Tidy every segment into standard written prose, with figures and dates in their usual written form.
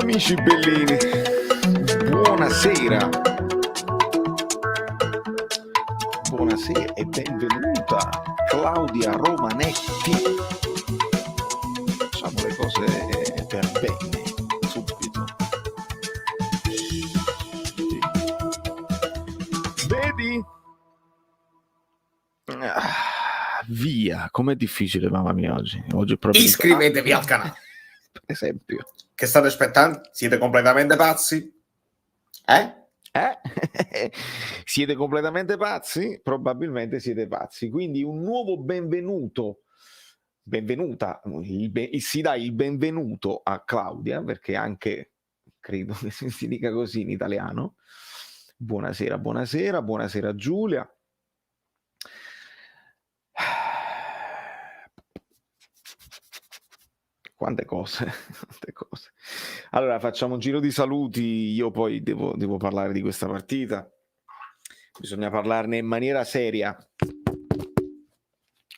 Amici bellini, buonasera. Buonasera e benvenuta Claudia Romanetti. Facciamo le cose per bene, subito. Sì. Vedi? Via, com'è difficile, mamma mia, oggi è proprio... Iscrivetevi al canale. Per esempio. Che state aspettando? Siete completamente pazzi? Siete completamente pazzi? Probabilmente siete pazzi. Quindi un nuovo benvenuta, si dà il benvenuto a Claudia, perché anche credo che si dica così in italiano. Buonasera Giulia. Quante cose. Allora facciamo un giro di saluti. Io poi devo parlare di questa partita. Bisogna parlarne in maniera seria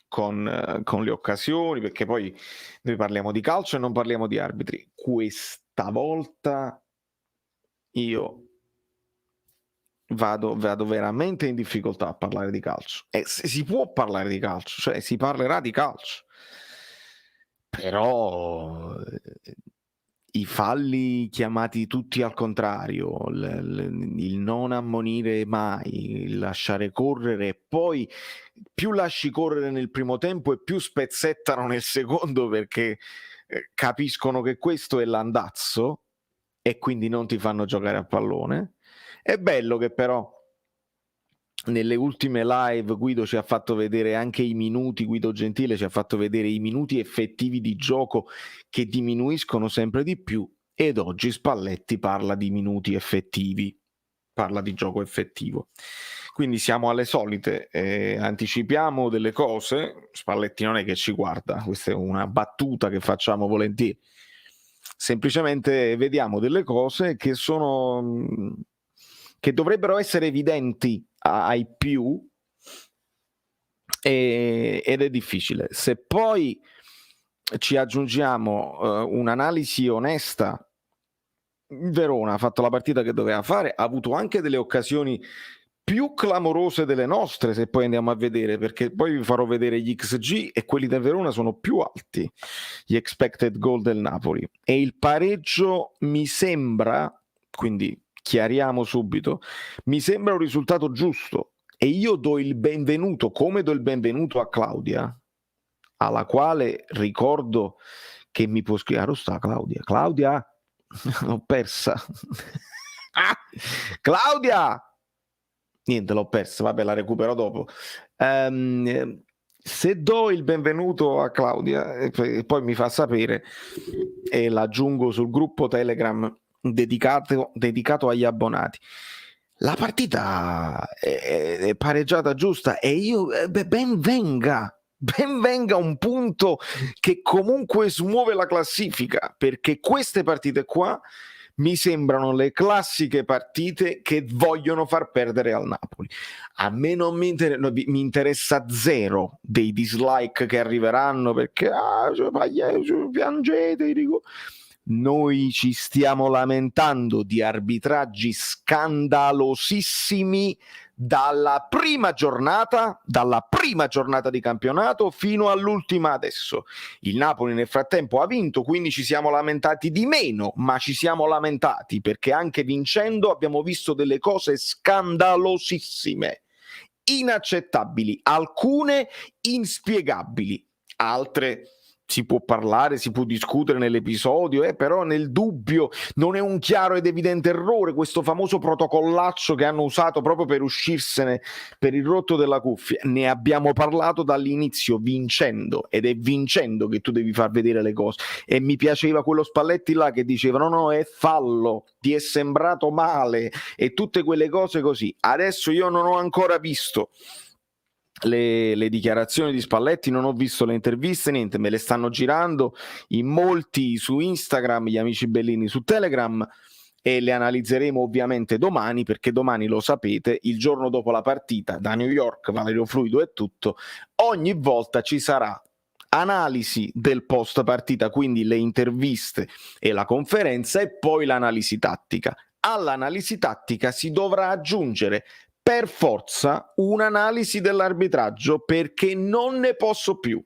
con le occasioni, perché poi noi parliamo di calcio e non parliamo di arbitri. Questa volta io vado veramente in difficoltà a parlare di calcio. E si può parlare di calcio, cioè si parlerà di calcio. Però i falli chiamati tutti al contrario, il non ammonire mai, il lasciare correre, e poi più lasci correre nel primo tempo e più spezzettano nel secondo, perché capiscono che questo è l'andazzo e quindi non ti fanno giocare a pallone. È bello che però nelle ultime live Guido ci ha fatto vedere anche i minuti, Guido Gentile ci ha fatto vedere i minuti effettivi di gioco che diminuiscono sempre di più, ed oggi Spalletti parla di minuti effettivi, parla di gioco effettivo. Quindi siamo alle solite, anticipiamo delle cose. Spalletti non è che ci guarda, questa è una battuta che facciamo volentieri, semplicemente vediamo delle cose che dovrebbero essere evidenti ai più, ed è difficile. Se poi ci aggiungiamo un'analisi onesta, Verona ha fatto la partita che doveva fare, ha avuto anche delle occasioni più clamorose delle nostre, se poi andiamo a vedere, perché poi vi farò vedere gli XG e quelli del Verona sono più alti, gli expected goal del Napoli, e il pareggio mi sembra, quindi chiariamo subito, mi sembra un risultato giusto, e io do il benvenuto, come do il benvenuto a Claudia, alla quale ricordo che mi può scrivere. Sta Claudia l'ho persa. Claudia, niente, l'ho persa, vabbè, la recupero dopo. Se do il benvenuto a Claudia e poi mi fa sapere e l'aggiungo sul gruppo Telegram dedicato agli abbonati. La partita è pareggiata giusta, e io ben venga un punto che comunque smuove la classifica, perché queste partite qua mi sembrano le classiche partite che vogliono far perdere al Napoli. A me non mi interessa zero dei dislike che arriveranno, perché piangete, dico. Noi ci stiamo lamentando di arbitraggi scandalosissimi dalla prima giornata di campionato fino all'ultima adesso. Il Napoli nel frattempo ha vinto, quindi ci siamo lamentati di meno, ma ci siamo lamentati perché anche vincendo abbiamo visto delle cose scandalosissime, inaccettabili, alcune inspiegabili, altre si può parlare, si può discutere nell'episodio, però nel dubbio non è un chiaro ed evidente errore questo famoso protocollaccio che hanno usato proprio per uscirsene per il rotto della cuffia. Ne abbiamo parlato dall'inizio, vincendo, ed è vincendo che tu devi far vedere le cose. E mi piaceva quello Spalletti là che diceva no, è fallo, ti è sembrato male, e tutte quelle cose così. Adesso io non ho ancora visto le dichiarazioni di Spalletti, non ho visto le interviste, niente, me le stanno girando in molti su Instagram, gli amici bellini su Telegram, e le analizzeremo ovviamente domani, perché domani, lo sapete, il giorno dopo la partita da New York, Valerio Fluido e tutto, ogni volta ci sarà analisi del post partita, quindi le interviste e la conferenza, e poi l'analisi tattica. All'analisi tattica si dovrà aggiungere per forza un'analisi dell'arbitraggio, perché non ne posso più.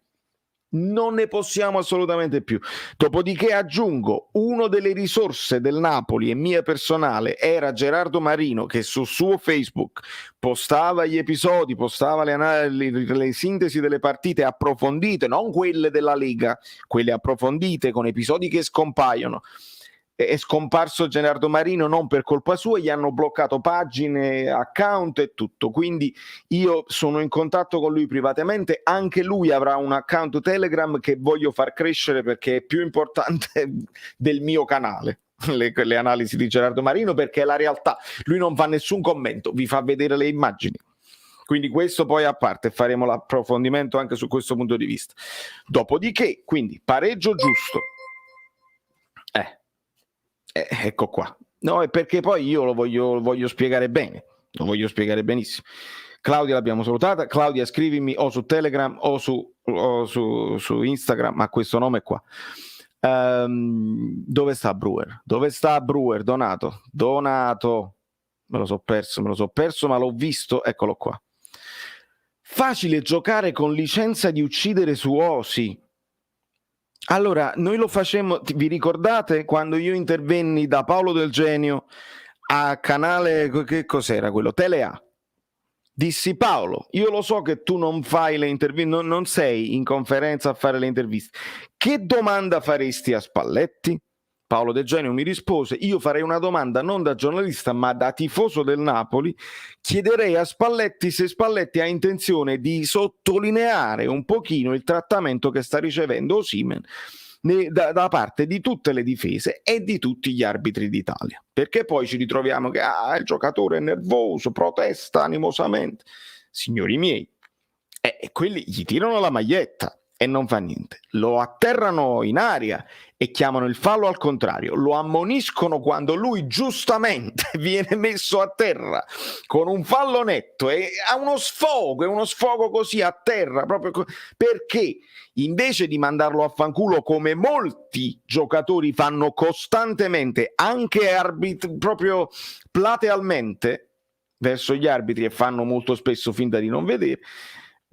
Non ne possiamo assolutamente più. Dopodiché aggiungo, uno delle risorse del Napoli e mia personale era Gerardo Marino, che sul suo Facebook postava gli episodi, postava le sintesi delle partite approfondite, non quelle della Lega, quelle approfondite con episodi che scompaiono. È scomparso Gerardo Marino non per colpa sua, gli hanno bloccato pagine, account e tutto, quindi io sono in contatto con lui privatamente, anche lui avrà un account Telegram che voglio far crescere perché è più importante del mio canale, le analisi di Gerardo Marino, perché è la realtà, lui non fa nessun commento, vi fa vedere le immagini. Quindi questo poi a parte, faremo l'approfondimento anche su questo punto di vista. Dopodiché, quindi pareggio giusto. Ecco qua. No, è perché poi io lo voglio spiegare bene, lo voglio spiegare benissimo. Claudia l'abbiamo salutata. Claudia, scrivimi o su Telegram o su Instagram a questo nome qua. Dove sta Brewer? Dove sta Brewer? Donato. Me lo so perso, ma l'ho visto, eccolo qua. Facile giocare con licenza di uccidere su Osi. Allora, noi lo facemmo, vi ricordate quando io intervenni da Paolo Del Genio a canale, che cos'era quello? Telea. Dissi: Paolo, io lo so che tu non fai le interviste, non sei in conferenza a fare le interviste. Che domanda faresti a Spalletti? Paolo Del Genio mi rispose: io farei una domanda non da giornalista ma da tifoso del Napoli, chiederei a Spalletti se Spalletti ha intenzione di sottolineare un pochino il trattamento che sta ricevendo Osimhen da parte di tutte le difese e di tutti gli arbitri d'Italia, perché poi ci ritroviamo che il giocatore è nervoso, protesta animosamente. Signori miei, quelli gli tirano la maglietta e non fa niente, lo atterrano in aria e chiamano il fallo al contrario, lo ammoniscono quando lui giustamente viene messo a terra con un fallo netto e ha uno sfogo così a terra, proprio perché invece di mandarlo a fanculo come molti giocatori fanno costantemente, anche proprio platealmente verso gli arbitri, e fanno molto spesso finta di non vedere,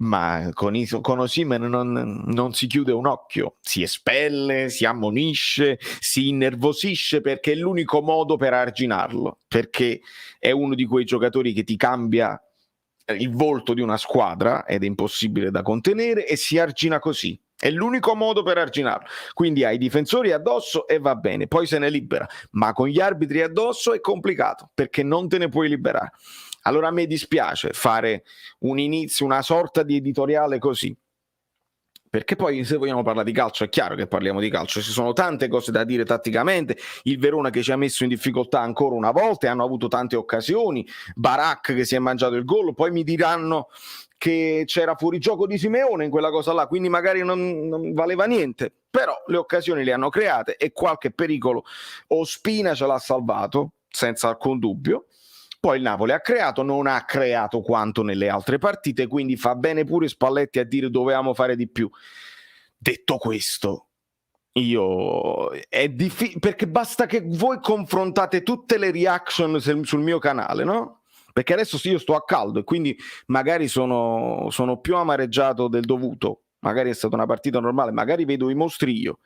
ma con Osimhen non si chiude un occhio, si espelle, si ammonisce, si innervosisce, perché è l'unico modo per arginarlo, perché è uno di quei giocatori che ti cambia il volto di una squadra ed è impossibile da contenere, e si argina così. È l'unico modo per arginarlo. Quindi hai i difensori addosso e va bene, poi se ne libera, ma con gli arbitri addosso è complicato, perché non te ne puoi liberare. Allora a me dispiace fare un inizio, una sorta di editoriale così, perché poi se vogliamo parlare di calcio è chiaro che parliamo di calcio, ci sono tante cose da dire tatticamente, il Verona che ci ha messo in difficoltà ancora una volta e hanno avuto tante occasioni, Barak che si è mangiato il gol, poi mi diranno che c'era fuorigioco di Simeone in quella cosa là, quindi magari non valeva niente, però le occasioni le hanno create e qualche pericolo Ospina ce l'ha salvato, senza alcun dubbio. Poi il Napoli non ha creato quanto nelle altre partite, quindi fa bene pure Spalletti a dire dovevamo fare di più. Detto questo, è difficile, perché basta che voi confrontate tutte le reaction sul mio canale, no? Perché adesso io sto a caldo e quindi magari sono più amareggiato del dovuto, magari è stata una partita normale, magari vedo i mostri io.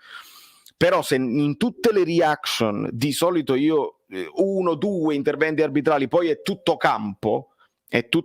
Però se in tutte le reaction di solito io 1, 2 interventi arbitrali, poi è tutto campo,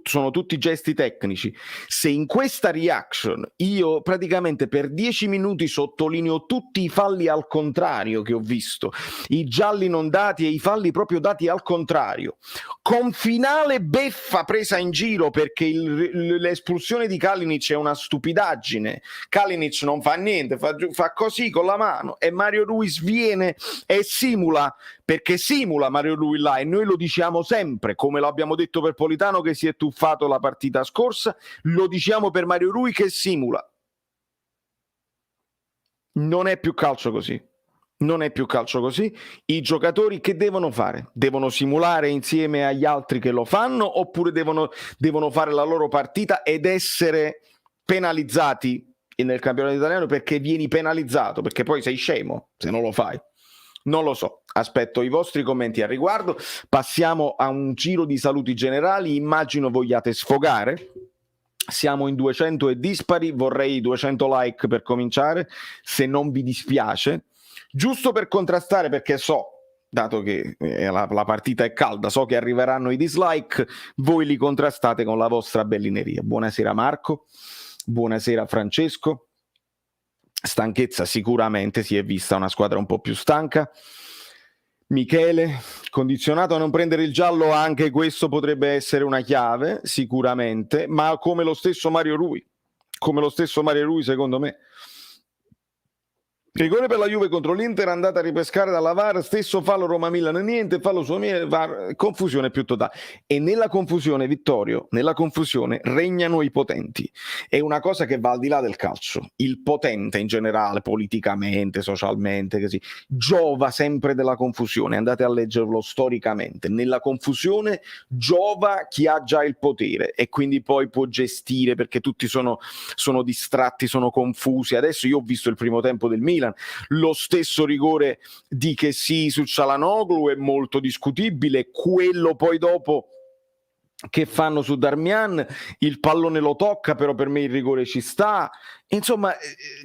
sono tutti gesti tecnici, se in questa reaction io praticamente per 10 minuti sottolineo tutti i falli al contrario che ho visto, i gialli non dati e i falli proprio dati al contrario, con finale beffa presa in giro perché l'espulsione di Kalinic è una stupidaggine, Kalinic non fa niente, fa così con la mano e Mario Ruiz viene e simula, perché simula Mario Ruiz là, e noi lo diciamo sempre, come lo abbiamo detto per Politano che si è tuffato la partita scorsa, lo diciamo per Mario Rui che simula. Non è più calcio così. Non è più calcio così. I giocatori che devono fare? Devono simulare insieme agli altri che lo fanno, oppure devono fare la loro partita ed essere penalizzati nel campionato italiano perché vieni penalizzato, perché poi sei scemo se non lo fai. Non lo so, aspetto i vostri commenti al riguardo. Passiamo a un giro di saluti generali, immagino vogliate sfogare. Siamo in 200 e dispari, vorrei 200 like per cominciare, se non vi dispiace, giusto per contrastare, perché so, dato che la partita è calda, so che arriveranno i dislike, voi li contrastate con la vostra bellineria. Buonasera Marco, buonasera Francesco. Stanchezza sicuramente, si è vista una squadra un po' più stanca. Michele, condizionato a non prendere il giallo, anche questo potrebbe essere una chiave, sicuramente, ma come lo stesso Mario Rui secondo me. Rigore per la Juve contro l'Inter, andata a ripescare dalla VAR, stesso fallo Roma-Milan, niente, fallo su VAR, confusione più totale. E nella confusione, Vittorio, nella confusione regnano i potenti. È una cosa che va al di là del calcio. Il potente in generale, politicamente, socialmente, così, giova sempre della confusione. Andate a leggerlo storicamente. Nella confusione giova chi ha già il potere e quindi poi può gestire, perché tutti sono distratti, sono confusi. Adesso io ho visto il primo tempo del Milan, lo stesso rigore di Kessie su Çalhanoğlu è molto discutibile, quello poi dopo che fanno su Darmian, il pallone lo tocca, però per me il rigore ci sta. Insomma,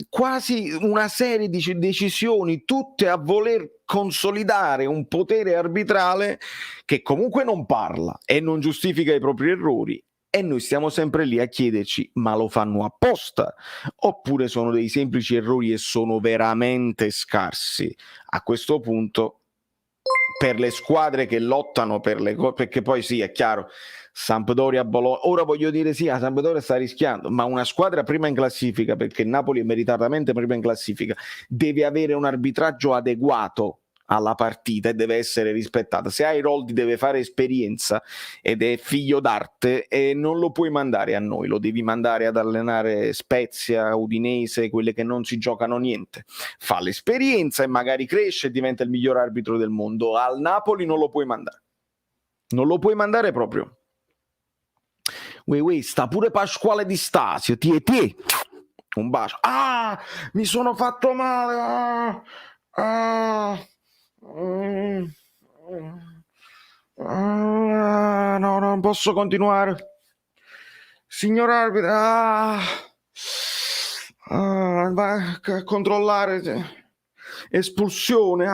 quasi una serie di decisioni, tutte a voler consolidare un potere arbitrale che comunque non parla e non giustifica i propri errori. E noi stiamo sempre lì a chiederci, ma lo fanno apposta? Oppure sono dei semplici errori e sono veramente scarsi? A questo punto, per le squadre che lottano per le cose, perché poi sì, è chiaro, Sampdoria, Bologna, ora voglio dire sì, la Sampdoria sta rischiando, ma una squadra prima in classifica, perché il Napoli è meritatamente prima in classifica, deve avere un arbitraggio adeguato alla partita e deve essere rispettata. Se Airoldi deve fare esperienza ed è figlio d'arte, e non lo puoi mandare a noi, lo devi mandare ad allenare Spezia, Udinese, quelle che non si giocano niente. Fa l'esperienza e magari cresce e diventa il miglior arbitro del mondo. Al Napoli non lo puoi mandare, non lo puoi mandare proprio. Sta pure Pasquale Di Stasio, ti un bacio. Mi sono fatto male. No, non posso continuare. Signor arbitro, va a controllare. Espulsione.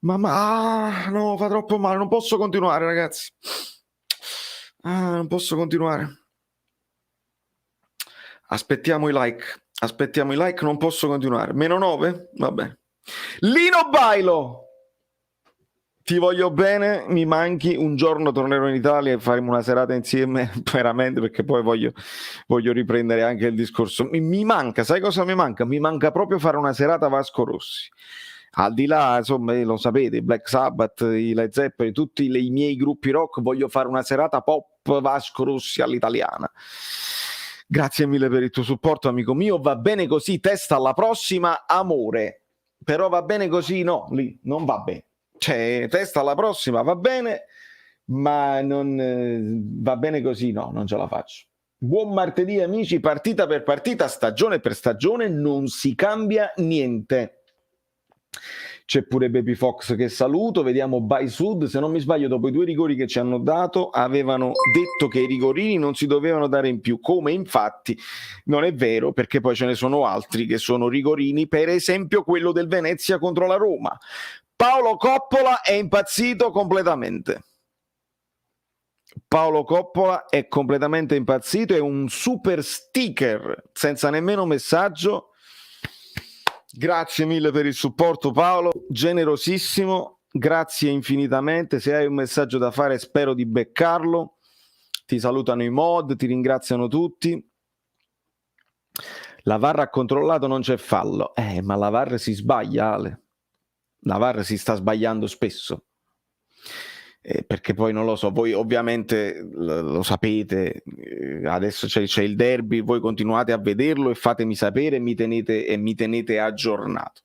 Mamma, no, fa troppo male. Non posso continuare, ragazzi. Non posso continuare. Aspettiamo i like, non posso continuare. -9? Va bene. Lino Bailo, ti voglio bene, mi manchi, un giorno tornerò in Italia e faremo una serata insieme, veramente, perché poi voglio riprendere anche il discorso. Mi manca, sai cosa mi manca? Mi manca proprio fare una serata Vasco Rossi. Al di là, insomma, lo sapete, Black Sabbath, i Led Zeppelin, tutti i miei gruppi rock, voglio fare una serata pop Vasco Rossi all'italiana. Grazie mille per il tuo supporto, amico mio. Va bene così, testa alla prossima, amore. Però va bene così, no, lì non va bene. Cioè, testa alla prossima, va bene, ma non va bene così, no, non ce la faccio. Buon martedì, amici. Partita per partita, stagione per stagione, non si cambia niente. C'è pure Baby Fox che saluto, vediamo By Sud, se non mi sbaglio dopo i 2 rigori che ci hanno dato avevano detto che i rigorini non si dovevano dare in più, come infatti non è vero, perché poi ce ne sono altri che sono rigorini, per esempio quello del Venezia contro la Roma. Paolo Coppola è impazzito completamente. Paolo Coppola è completamente impazzito, è un super sticker senza nemmeno messaggio. Grazie mille per il supporto, Paolo, generosissimo, grazie infinitamente. Se hai un messaggio da fare spero di beccarlo. Ti salutano i mod, ti ringraziano tutti. La VAR ha controllato, non c'è fallo. Ma la VAR si sbaglia, Ale. La VAR si sta sbagliando spesso. Perché poi non lo so, voi ovviamente lo sapete, adesso c'è il derby, voi continuate a vederlo e fatemi sapere e mi tenete aggiornato.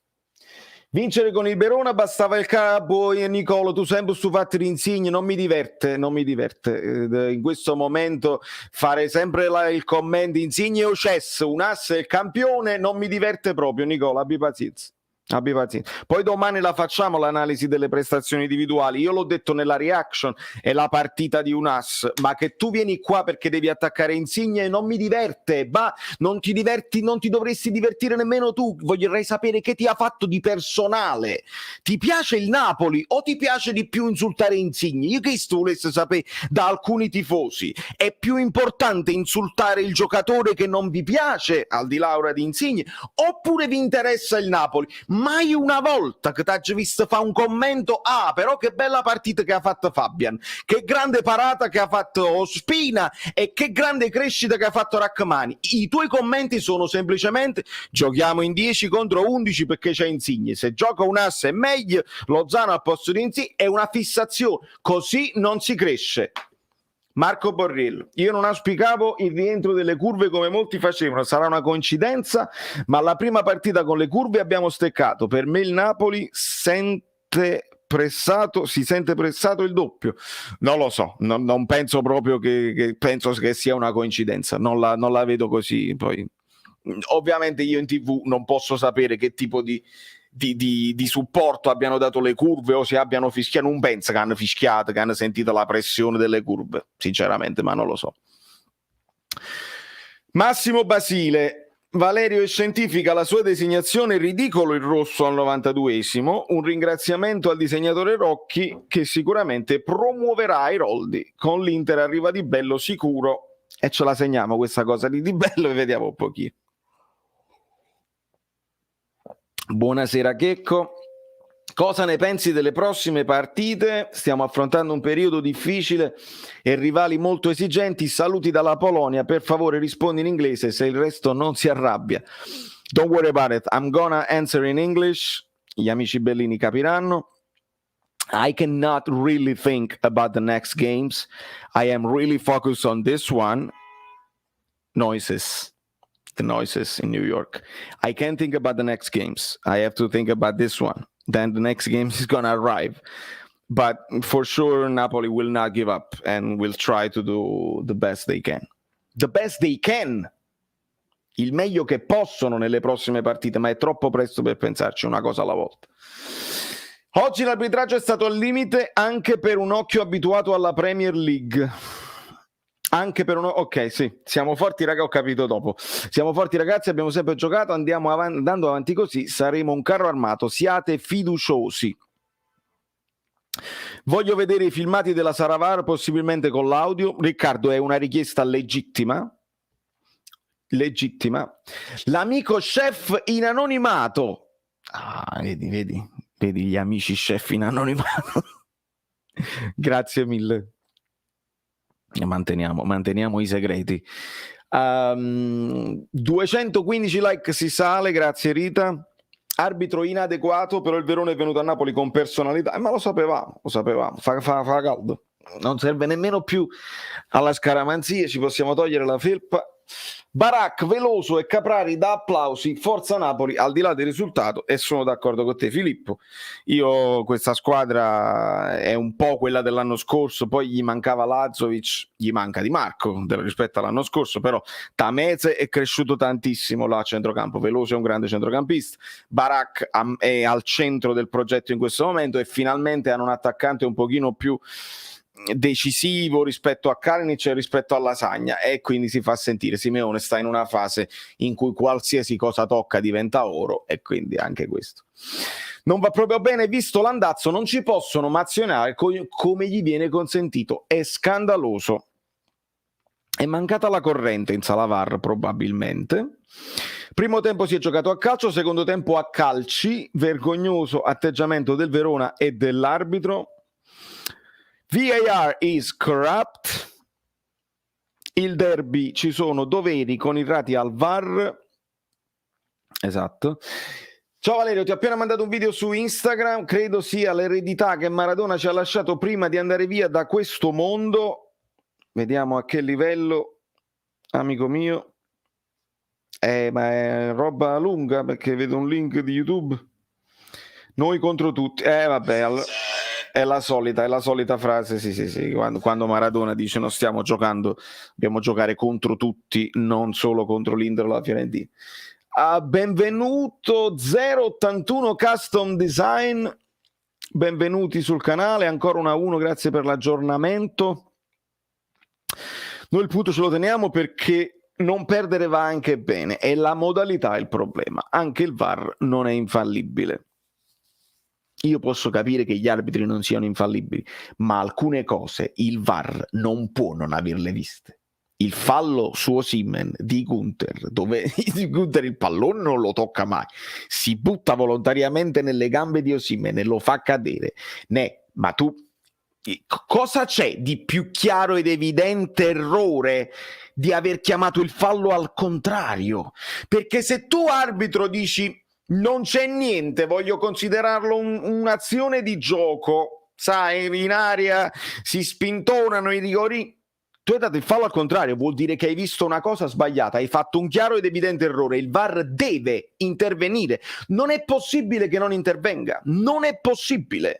Vincere con il Verona bastava il capo. Nicolo, tu sempre stu fatti di Insigne, non mi diverte. In questo momento fare sempre il commento Insigne o Cess, un asse il campione, non mi diverte proprio, Nicola, abbi pazienza. Poi domani la facciamo l'analisi delle prestazioni individuali. Io l'ho detto nella reaction, è la partita di un ass, ma che tu vieni qua perché devi attaccare Insigne non mi diverte. Non ti diverti, non ti dovresti divertire nemmeno tu. Vorrei sapere che ti ha fatto di personale. Ti piace il Napoli o ti piace di più insultare Insigne? Io che volessi sapere da alcuni tifosi. È più importante insultare il giocatore che non vi piace, al di là ora di Insigne, oppure vi interessa il Napoli? Mai una volta che ti hagi visto fa un commento, però che bella partita che ha fatto Fabian, che grande parata che ha fatto Ospina e che grande crescita che ha fatto Rachmani. I tuoi commenti sono semplicemente giochiamo in 10 contro 11 perché c'è Insigne, se gioca un asse è meglio, Lozano al posto di Insigne, è una fissazione, così non si cresce. Marco Borriello, io non auspicavo il rientro delle curve come molti facevano, sarà una coincidenza, ma la prima partita con le curve abbiamo steccato. Per me il Napoli si sente pressato il doppio. Non lo so, non penso proprio che penso che sia una coincidenza, non la vedo così. Poi ovviamente io in TV non posso sapere che tipo di supporto abbiano dato le curve o se abbiano fischiato. Non penso che hanno fischiato, che hanno sentito la pressione delle curve, sinceramente, ma non lo so. Massimo Basile, Valerio e scientifica la sua designazione, ridicolo il rosso al 92esimo, un ringraziamento al disegnatore Rocchi che sicuramente promuoverà i Roldi, con l'Inter arriva Di Bello sicuro, e ce la segniamo questa cosa di Bello e vediamo un pochino. Buonasera Checco, cosa ne pensi delle prossime partite? Stiamo affrontando un periodo difficile e rivali molto esigenti. Saluti dalla Polonia, per favore rispondi in inglese se il resto non si arrabbia. Don't worry about it, I'm gonna answer in English, gli amici bellini capiranno. I cannot really think about the next games, I am really focused on this one. The noises in New York. I can't think about the next games. I have to think about this one. Then the next game is going to arrive. But for sure, Napoli will not give up and will try to do the best they can. The best they can! Il meglio che possono nelle prossime partite, ma è troppo presto per pensarci, una cosa alla volta. Oggi l'arbitraggio è stato al limite anche per un occhio abituato alla Premier League. Anche per ok, sì, siamo forti, raga, ho capito dopo. Siamo forti, ragazzi, abbiamo sempre giocato, andando avanti così, saremo un carro armato, siate fiduciosi. Voglio vedere i filmati della Saravar, possibilmente con l'audio. Riccardo, è una richiesta legittima. L'amico chef in anonimato. Vedi gli amici chef in anonimato. Grazie mille. Manteniamo i segreti. 215 like si sale, grazie Rita. Arbitro inadeguato, però il Verona è venuto a Napoli con personalità, ma lo sapevamo, fa caldo, non serve nemmeno più alla scaramanzia, ci possiamo togliere la felpa. Barak, Veloso e Caprari da applausi, forza Napoli, al di là del risultato, e sono d'accordo con te Filippo. Io questa squadra è un po' quella dell'anno scorso, poi gli mancava Lazovic, gli manca Di Marco rispetto all'anno scorso, però Tameze è cresciuto tantissimo là a centrocampo, Veloso è un grande centrocampista, Barak è al centro del progetto in questo momento e finalmente hanno un attaccante un pochino più decisivo rispetto a Kalinic e rispetto a Lasagna, e quindi si fa sentire. Simeone sta in una fase in cui qualsiasi cosa tocca diventa oro, e quindi anche questo non va proprio bene. Visto l'andazzo non ci possono mazionare come gli viene consentito, è scandaloso. È mancata la corrente in sala VAR probabilmente. Primo tempo si è giocato a calcio, secondo tempo a calci, vergognoso atteggiamento del Verona e dell'arbitro. VAR is corrupt. Il derby, ci sono doveri coniugati al VAR. Esatto. Ciao Valerio, ti ho appena mandato un video su Instagram, credo sia l'eredità che Maradona ci ha lasciato prima di andare via da questo mondo. Vediamo a che livello, amico mio. Ma è roba lunga perché vedo un link di YouTube. Noi contro tutti. Vabbè, è la solita frase, sì. Quando Maradona dice non stiamo giocando, dobbiamo giocare contro tutti, non solo contro l'Inter o la Fiorentina. Benvenuto 081 Custom Design, benvenuti sul canale, ancora una 1, grazie per l'aggiornamento. Noi il punto ce lo teniamo perché non perdere va anche bene, è la modalità il problema, anche il VAR non è infallibile. Io posso capire che gli arbitri non siano infallibili, ma alcune cose il VAR non può non averle viste. Il fallo su Osimhen di Günther, dove Günther il pallone non lo tocca mai, si butta volontariamente nelle gambe di Osimhen e lo fa cadere. Ma tu cosa c'è di più chiaro ed evidente errore di aver chiamato il fallo al contrario? Perché se tu arbitro dici non c'è niente, voglio considerarlo un'azione di gioco, sai, in aria si spintonano i rigori, tu hai dato il fallo al contrario, vuol dire che hai visto una cosa sbagliata, hai fatto un chiaro ed evidente errore, il VAR deve intervenire, non è possibile che non intervenga, non è possibile.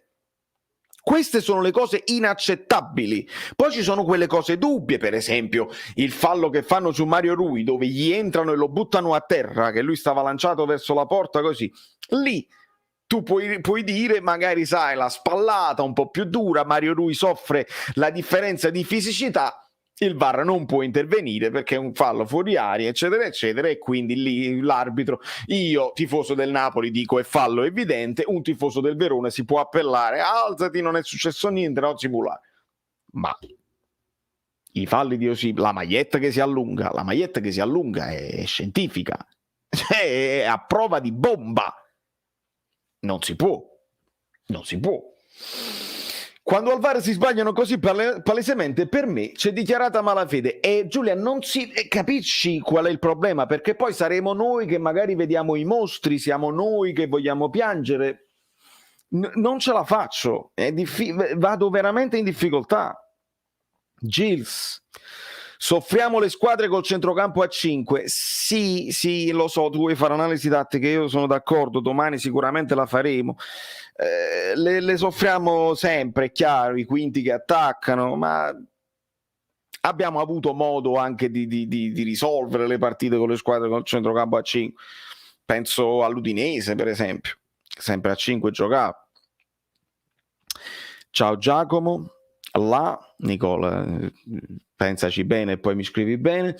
Queste sono le cose inaccettabili. Poi ci sono quelle cose dubbie, per esempio il fallo che fanno su Mario Rui, dove gli entrano e lo buttano a terra, che lui stava lanciato verso la porta così. Lì tu puoi dire, magari sai, la spallata un po' più dura, Mario Rui soffre la differenza di fisicità, il VAR non può intervenire perché è un fallo fuori aria, eccetera, eccetera, e quindi lì l'arbitro, io tifoso del Napoli dico è fallo evidente, un tifoso del Verona si può appellare, alzati, non è successo niente, non simulare. Ma i falli di Osimhen, la maglietta che si allunga è scientifica, cioè è a prova di bomba, non si può. Quando al VAR si sbagliano così palesemente, per me c'è dichiarata malafede. E Giulia, non si capisci qual è il problema, perché poi saremo noi che magari vediamo i mostri, siamo noi che vogliamo piangere. Non ce la faccio, vado veramente in difficoltà. Gilles, soffriamo le squadre col centrocampo a 5. Sì, lo so, tu vuoi fare analisi tattiche, io sono d'accordo, domani sicuramente la faremo. Le soffriamo sempre, è chiaro, i quinti che attaccano, ma abbiamo avuto modo anche di risolvere le partite con le squadre col centrocampo a 5. Penso all'Udinese, per esempio, sempre a 5 giocava. Ciao Giacomo. Nicola, pensaci bene e poi mi scrivi bene.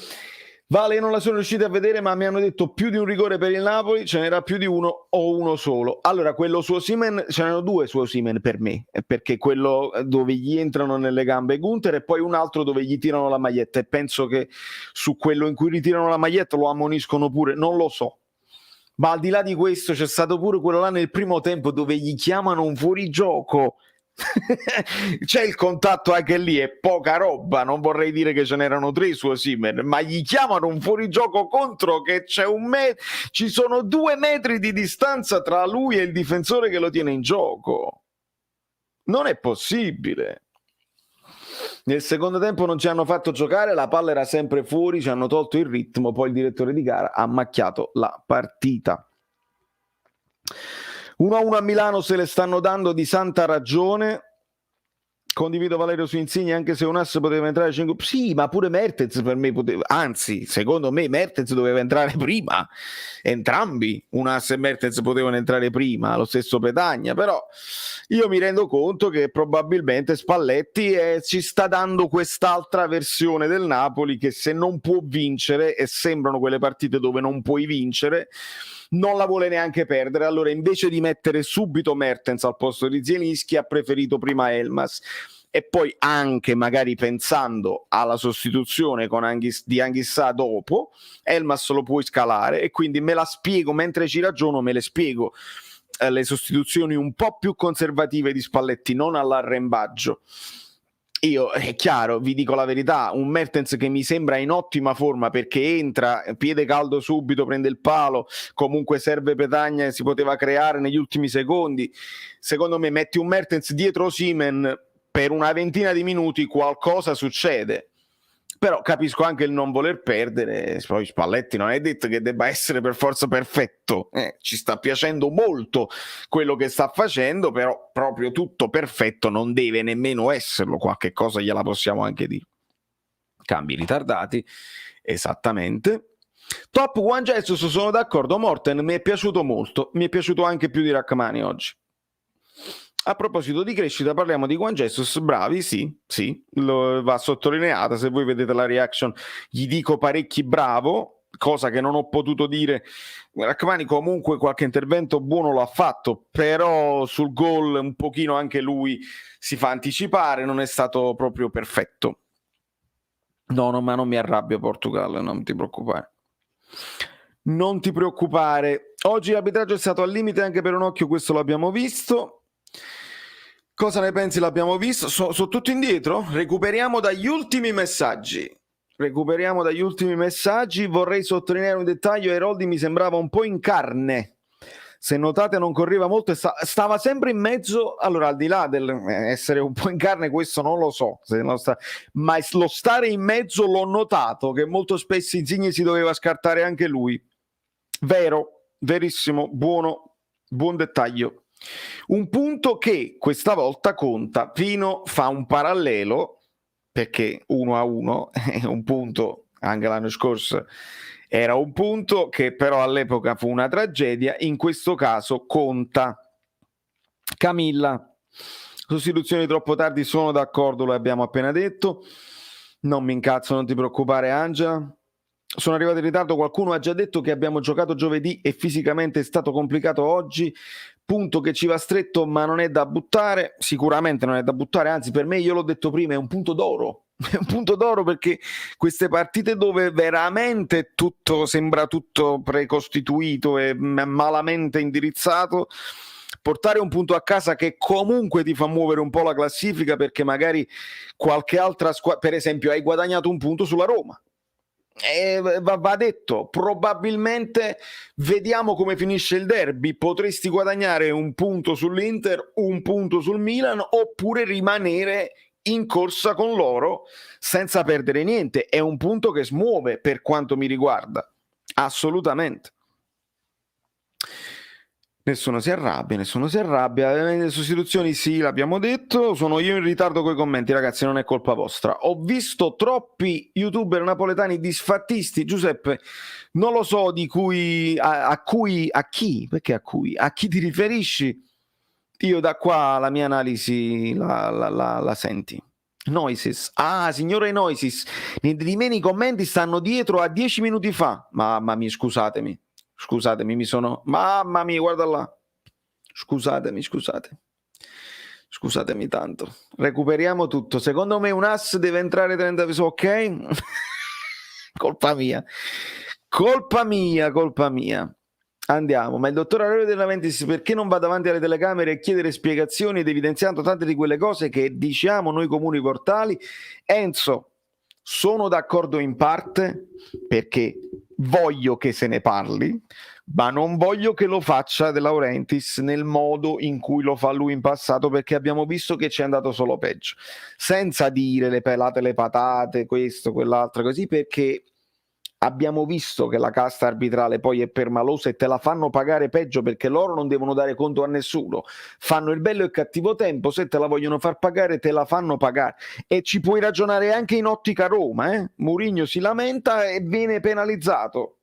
Vale, non la sono riuscito a vedere, ma mi hanno detto più di un rigore per il Napoli, ce n'era più di uno o uno solo. Allora, quello su Osimhen, ce n'erano due su Osimhen per me, perché quello dove gli entrano nelle gambe Günther e poi un altro dove gli tirano la maglietta, e penso che su quello in cui ritirano la maglietta lo ammoniscono pure, non lo so. Ma al di là di questo c'è stato pure quello là nel primo tempo dove gli chiamano un fuorigioco. C'è il contatto anche lì, è poca roba, non vorrei dire che ce n'erano 3 su Osimhen, ma gli chiamano un fuorigioco contro che c'è ci sono 2 metri di distanza tra lui e il difensore che lo tiene in gioco. Non è possibile. Nel secondo tempo non ci hanno fatto giocare, la palla era sempre fuori, ci hanno tolto il ritmo, poi il direttore di gara ha macchiato la partita. 1-1 a Milano se le stanno dando di santa ragione. Condivido Valerio su Insigne, anche se un ass poteva entrare 5. Sì, ma pure Mertens per me poteva, anzi, secondo me Mertens doveva entrare prima. Entrambi, un ass e Mertens potevano entrare prima, lo stesso Petagna, però io mi rendo conto che probabilmente Spalletti ci sta dando quest'altra versione del Napoli, che se non può vincere, e sembrano quelle partite dove non puoi vincere, non la vuole neanche perdere. Allora, invece di mettere subito Mertens al posto di Zielinski, ha preferito prima Elmas, e poi anche magari pensando alla sostituzione di Anghissà dopo, Elmas lo puoi scalare, e quindi me la spiego, mentre ci ragiono me le spiego le sostituzioni un po' più conservative di Spalletti, non all'arrembaggio. Io, è chiaro, vi dico la verità, un Mertens che mi sembra in ottima forma, perché entra, piede caldo subito, prende il palo, comunque serve Petagna e si poteva creare negli ultimi secondi. Secondo me metti un Mertens dietro Osimhen per una ventina di minuti, qualcosa succede. però capisco anche il non voler perdere. Poi Spalletti non è detto che debba essere per forza perfetto, ci sta piacendo molto quello che sta facendo, però proprio tutto perfetto non deve nemmeno esserlo, qualche cosa gliela possiamo anche dire. Cambi ritardati, esattamente. Top Juan Jesus, sono d'accordo. Morten mi è piaciuto molto, mi è piaciuto anche più di Rachmani oggi. A proposito di crescita, parliamo di Juan Jesus. Bravi, sì, va sottolineata. Se voi vedete la reaction, gli dico parecchi bravo, cosa che non ho potuto dire. Rachmani comunque qualche intervento buono l'ha fatto, però sul gol un pochino anche lui si fa anticipare, non è stato proprio perfetto. No, ma non mi arrabbio Portogallo, non ti preoccupare. Non ti preoccupare. Oggi l'arbitraggio è stato al limite anche per un occhio, questo l'abbiamo visto. Cosa ne pensi? L'abbiamo visto? Sono tutto indietro? Recuperiamo dagli ultimi messaggi. Vorrei sottolineare un dettaglio. Eroldi mi sembrava un po' in carne. Se notate non correva molto e stava sempre in mezzo. Allora, al di là dell'essere un po' in carne, questo non lo so, ma lo stare in mezzo l'ho notato, che molto spesso Insigne si doveva scartare anche lui. Vero, verissimo, buon dettaglio. Un punto che questa volta conta. Pino fa un parallelo, perché 1-1 è un punto, anche l'anno scorso era un punto, che però all'epoca fu una tragedia, in questo caso conta. Camilla, sostituzioni troppo tardi, sono d'accordo, lo abbiamo appena detto. Non mi incazzo, non ti preoccupare Angela. Sono arrivato in ritardo, qualcuno ha già detto che abbiamo giocato giovedì e fisicamente è stato complicato oggi, punto che ci va stretto ma non è da buttare, sicuramente non è da buttare, anzi per me, io l'ho detto prima, è un punto d'oro, è un punto d'oro, perché queste partite dove veramente tutto sembra tutto precostituito e malamente indirizzato, portare un punto a casa che comunque ti fa muovere un po' la classifica, perché magari qualche altra squadra, per esempio hai guadagnato un punto sulla Roma, va detto, probabilmente vediamo come finisce il derby, potresti guadagnare un punto sull'Inter, un punto sul Milan, oppure rimanere in corsa con loro senza perdere niente. È un punto che smuove, per quanto mi riguarda, assolutamente. Nessuno si arrabbia. Le sostituzioni sì, l'abbiamo detto. Sono io in ritardo coi commenti, ragazzi, non è colpa vostra. Ho visto troppi youtuber napoletani disfattisti. Giuseppe, non lo so di cui a chi ti riferisci. Io da qua la mia analisi la senti. Noisis, signore Noisis, di me nei commenti stanno dietro a 10 minuti fa. Mamma mia, scusatemi, mamma mia, guarda là, scusatemi tanto, recuperiamo tutto. Secondo me un ass deve entrare 30, ok? colpa mia. Andiamo, ma il dottor Aurelio De Laurentiis perché non va davanti alle telecamere e chiedere spiegazioni ed evidenziando tante di quelle cose che diciamo noi comuni portali? Enzo, sono d'accordo in parte, perché voglio che se ne parli, ma non voglio che lo faccia De Laurentiis nel modo in cui lo fa lui in passato, perché abbiamo visto che ci è andato solo peggio, senza dire le pelate le patate, questo, quell'altro, così, perché abbiamo visto che la casta arbitrale poi è permalosa e te la fanno pagare peggio, perché loro non devono dare conto a nessuno, fanno il bello e il cattivo tempo, se te la vogliono far pagare te la fanno pagare, e ci puoi ragionare anche in ottica Roma, Mourinho si lamenta e viene penalizzato,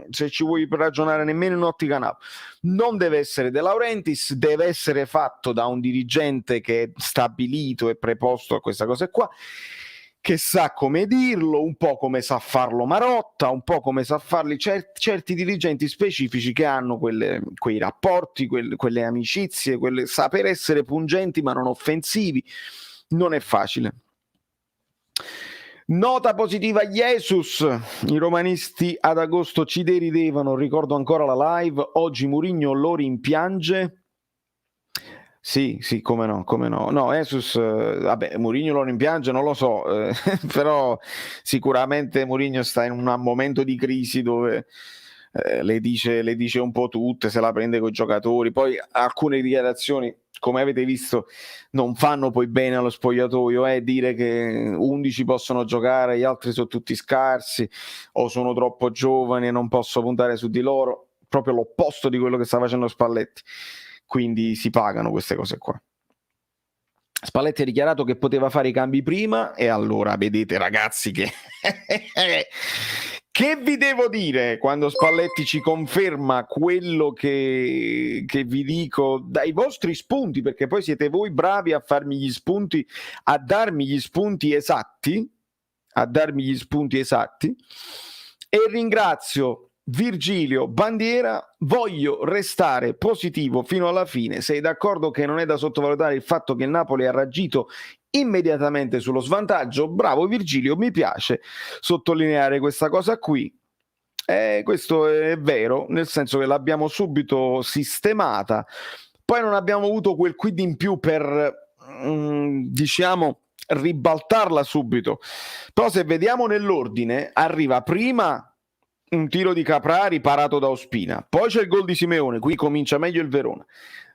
se ci vuoi ragionare nemmeno in ottica Napoli. Non deve essere De Laurentiis, deve essere fatto da un dirigente che è stabilito e preposto a questa cosa qua, che sa come dirlo, un po' come sa farlo Marotta, un po' come sa farli certi dirigenti specifici che hanno quei rapporti, quelle amicizie, saper essere pungenti ma non offensivi. Non è facile. Nota positiva Jesus, i romanisti ad agosto ci deridevano, ricordo ancora la live, oggi Mourinho lo rimpiange. Sì, come no. No, Jesus, vabbè, Mourinho lo rimpiange, non lo so, però sicuramente Mourinho sta in un momento di crisi dove le dice un po' tutte, se la prende con i giocatori. Poi alcune dichiarazioni, come avete visto, non fanno poi bene allo spogliatoio, dire che 11 possono giocare, gli altri sono tutti scarsi o sono troppo giovani e non posso puntare su di loro, proprio l'opposto di quello che sta facendo Spalletti. Quindi si pagano queste cose qua. Spalletti ha dichiarato che poteva fare i cambi prima, e allora vedete ragazzi che che vi devo dire quando Spalletti ci conferma quello che vi dico dai vostri spunti, perché poi siete voi bravi a farmi gli spunti, a darmi gli spunti esatti, e ringrazio Virgilio Bandiera. Voglio restare positivo fino alla fine. Sei d'accordo che non è da sottovalutare il fatto che il Napoli ha reagito immediatamente sullo svantaggio? Bravo Virgilio, mi piace sottolineare questa cosa qui. Questo è vero, nel senso che l'abbiamo subito sistemata, poi non abbiamo avuto quel quid in più per diciamo ribaltarla subito. Però se vediamo nell'ordine, arriva prima un tiro di Caprari parato da Ospina, poi c'è il gol di Simeone, qui comincia meglio il Verona,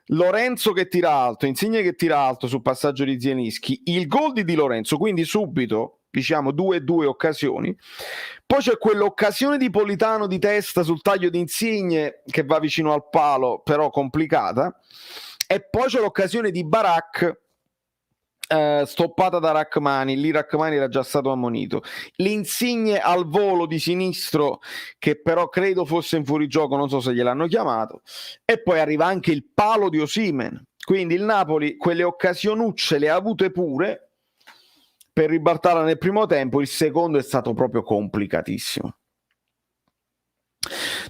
Lorenzo che tira alto, Insigne che tira alto sul passaggio di Zielinski, il gol di Di Lorenzo, quindi subito diciamo 2-2 occasioni. Poi c'è quell'occasione di Politano di testa sul taglio di Insigne che va vicino al palo, però complicata, e poi c'è l'occasione di Barak stoppata da Rachmani. Lì Rachmani era già stato ammonito, l'Insigne al volo di sinistro che però credo fosse in fuorigioco, non so se gliel'hanno chiamato, e poi arriva anche il palo di Osimhen. Quindi il Napoli quelle occasionucce le ha avute pure per ribaltarla nel primo tempo, il secondo è stato proprio complicatissimo.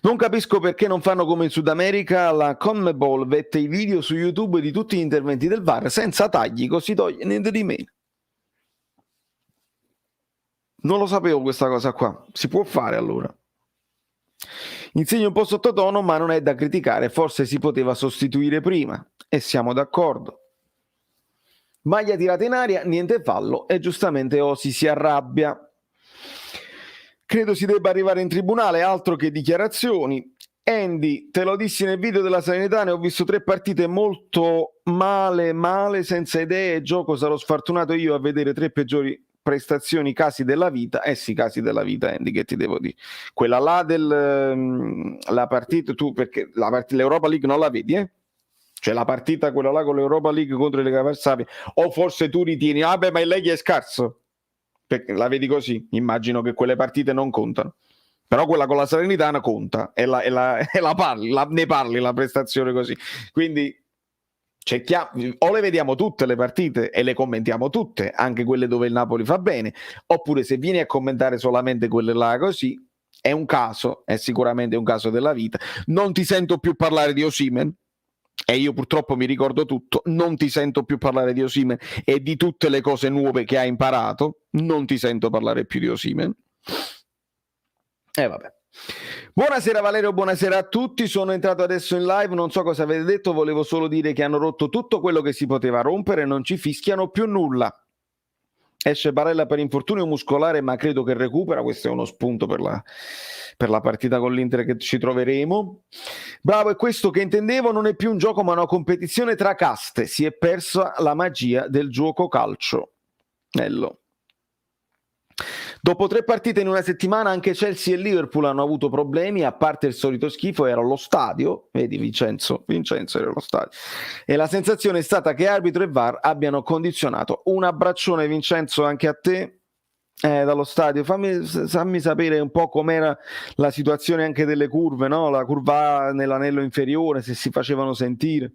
Non capisco perché non fanno come in Sud America, la CONMEBOL mette i video su YouTube di tutti gli interventi del VAR senza tagli, così toglie niente di meno. Non lo sapevo questa cosa qua, si può fare allora. Insegno un po' sottotono, ma non è da criticare, forse si poteva sostituire prima, e siamo d'accordo. Maglia tirata in aria, niente fallo, e giustamente Osi si arrabbia. Credo si debba arrivare in tribunale, altro che dichiarazioni. Andy, te lo dissi nel video della Salernitana, ho visto 3 partite molto male, senza idee, gioco, sarò sfortunato io a vedere 3 peggiori prestazioni, casi della vita. Sì, casi della vita, Andy, che ti devo dire. Quella là la partita, tu, perché l'Europa League non la vedi, Cioè la partita, quella là con l'Europa League contro le Varsavia, o forse tu ritieni, ma il Leghi è scarso? Perché la vedi così? Immagino che quelle partite non contano. Però quella con la Salernitana conta e ne parli la prestazione così. Quindi o le vediamo tutte le partite e le commentiamo tutte, anche quelle dove il Napoli fa bene, oppure se vieni a commentare solamente quelle là così, è un caso, è sicuramente un caso della vita. Non ti sento più parlare di Osimhen, e io purtroppo mi ricordo tutto. Non ti sento più parlare di Osimhen e di tutte le cose nuove che ha imparato. Non ti sento parlare più di Osimhen. Vabbè. Buonasera Valerio, buonasera a tutti. Sono entrato adesso in live, non so cosa avete detto, volevo solo dire che hanno rotto tutto quello che si poteva rompere, non ci fischiano più nulla. Esce Barella per infortunio muscolare, ma credo che recupera. Questo è uno spunto per la partita con l'Inter che ci troveremo. Bravo, è questo che intendevo, non è più un gioco ma una competizione tra caste, si è persa la magia del gioco calcio. Bello. Dopo 3 partite in una settimana anche Chelsea e Liverpool hanno avuto problemi, a parte il solito schifo, era allo stadio, vedi Vincenzo era allo stadio, e la sensazione è stata che arbitro e VAR abbiano condizionato. Un abbraccione Vincenzo anche a te dallo stadio, fammi sapere un po' com'era la situazione anche delle curve, no? La curva A nell'anello inferiore, se si facevano sentire.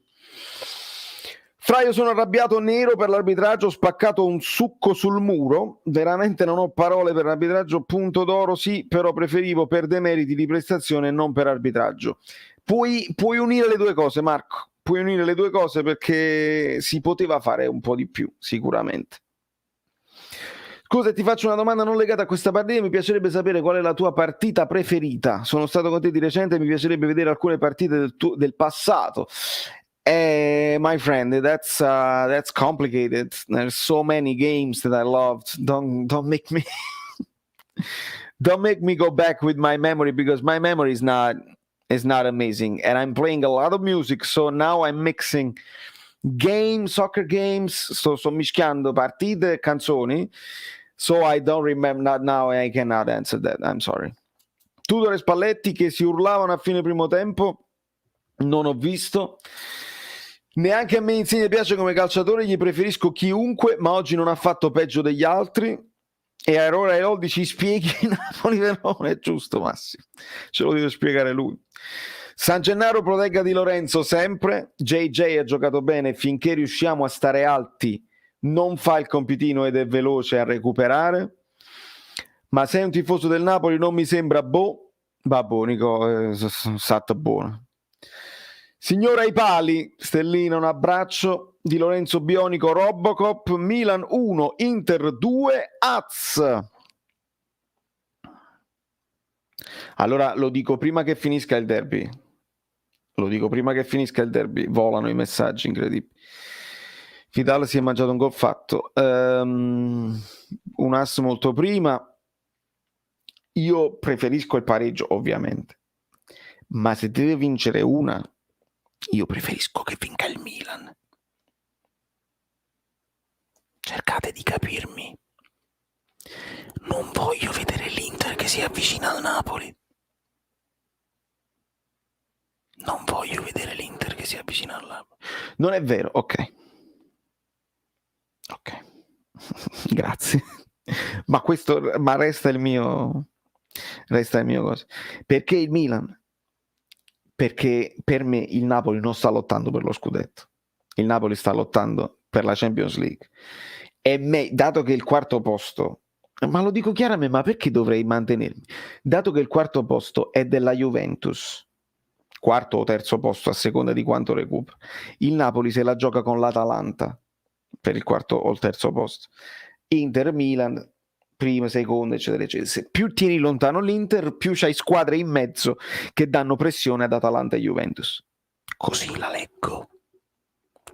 Fra, io sono arrabbiato nero per l'arbitraggio, ho spaccato un succo sul muro, veramente non ho parole per l'arbitraggio, punto d'oro sì, però preferivo per demeriti di prestazione e non per arbitraggio. Puoi unire le due cose, Marco, puoi unire le due cose, perché si poteva fare un po' di più, sicuramente. Scusa, ti faccio una domanda non legata a questa partita, mi piacerebbe sapere qual è la tua partita preferita. Sono stato con te di recente, mi piacerebbe vedere alcune partite del passato. My friend, that's complicated. There's so many games that I loved. Don't make me Don't make me go back with my memory, because my memory is not amazing, and I'm playing a lot of music, so now I'm mixing games, soccer games, sto mischiando partite e canzoni, so I don't remember, now I cannot answer that, I'm sorry. Tudor e Spalletti che si urlavano a fine primo tempo, non ho visto. Neanche a me Insigne piace come calciatore, gli preferisco chiunque, ma oggi non ha fatto peggio degli altri. E allora Eroldi ci spieghi Napoli-Verona, è giusto Massimo, ce lo deve spiegare lui. San Gennaro protegga Di Lorenzo sempre, JJ ha giocato bene, finché riusciamo a stare alti non fa il compitino ed è veloce a recuperare, ma sei un tifoso del Napoli non mi sembra babbo Nico, satto buono. Signora ai pali, Stellina un abbraccio. Di Lorenzo Bionico, Robocop, Milan 1, Inter 2, Az. Allora lo dico prima che finisca il derby. Volano i messaggi incredibili. Vidal si è mangiato un gol fatto. Un ass molto prima. Io preferisco il pareggio, ovviamente. Ma se deve vincere una, io preferisco che vinca il Milan. Cercate di capirmi. Non voglio vedere l'Inter che si avvicina al Napoli. Non è vero, ok. Grazie. Ma resta il mio cosa. Perché il Milan? Perché per me il Napoli non sta lottando per lo scudetto. Il Napoli sta lottando per la Champions League. E dato che il quarto posto, ma lo dico chiaramente, ma perché dovrei mantenermi? Dato che il quarto posto è della Juventus, quarto o terzo posto a seconda di quanto recupera, il Napoli se la gioca con l'Atalanta per il quarto o il terzo posto. Inter, Milan, prima, seconda, eccetera, eccetera. Se più tieni lontano l'Inter, più c'hai squadre in mezzo che danno pressione ad Atalanta e Juventus. Così la leggo.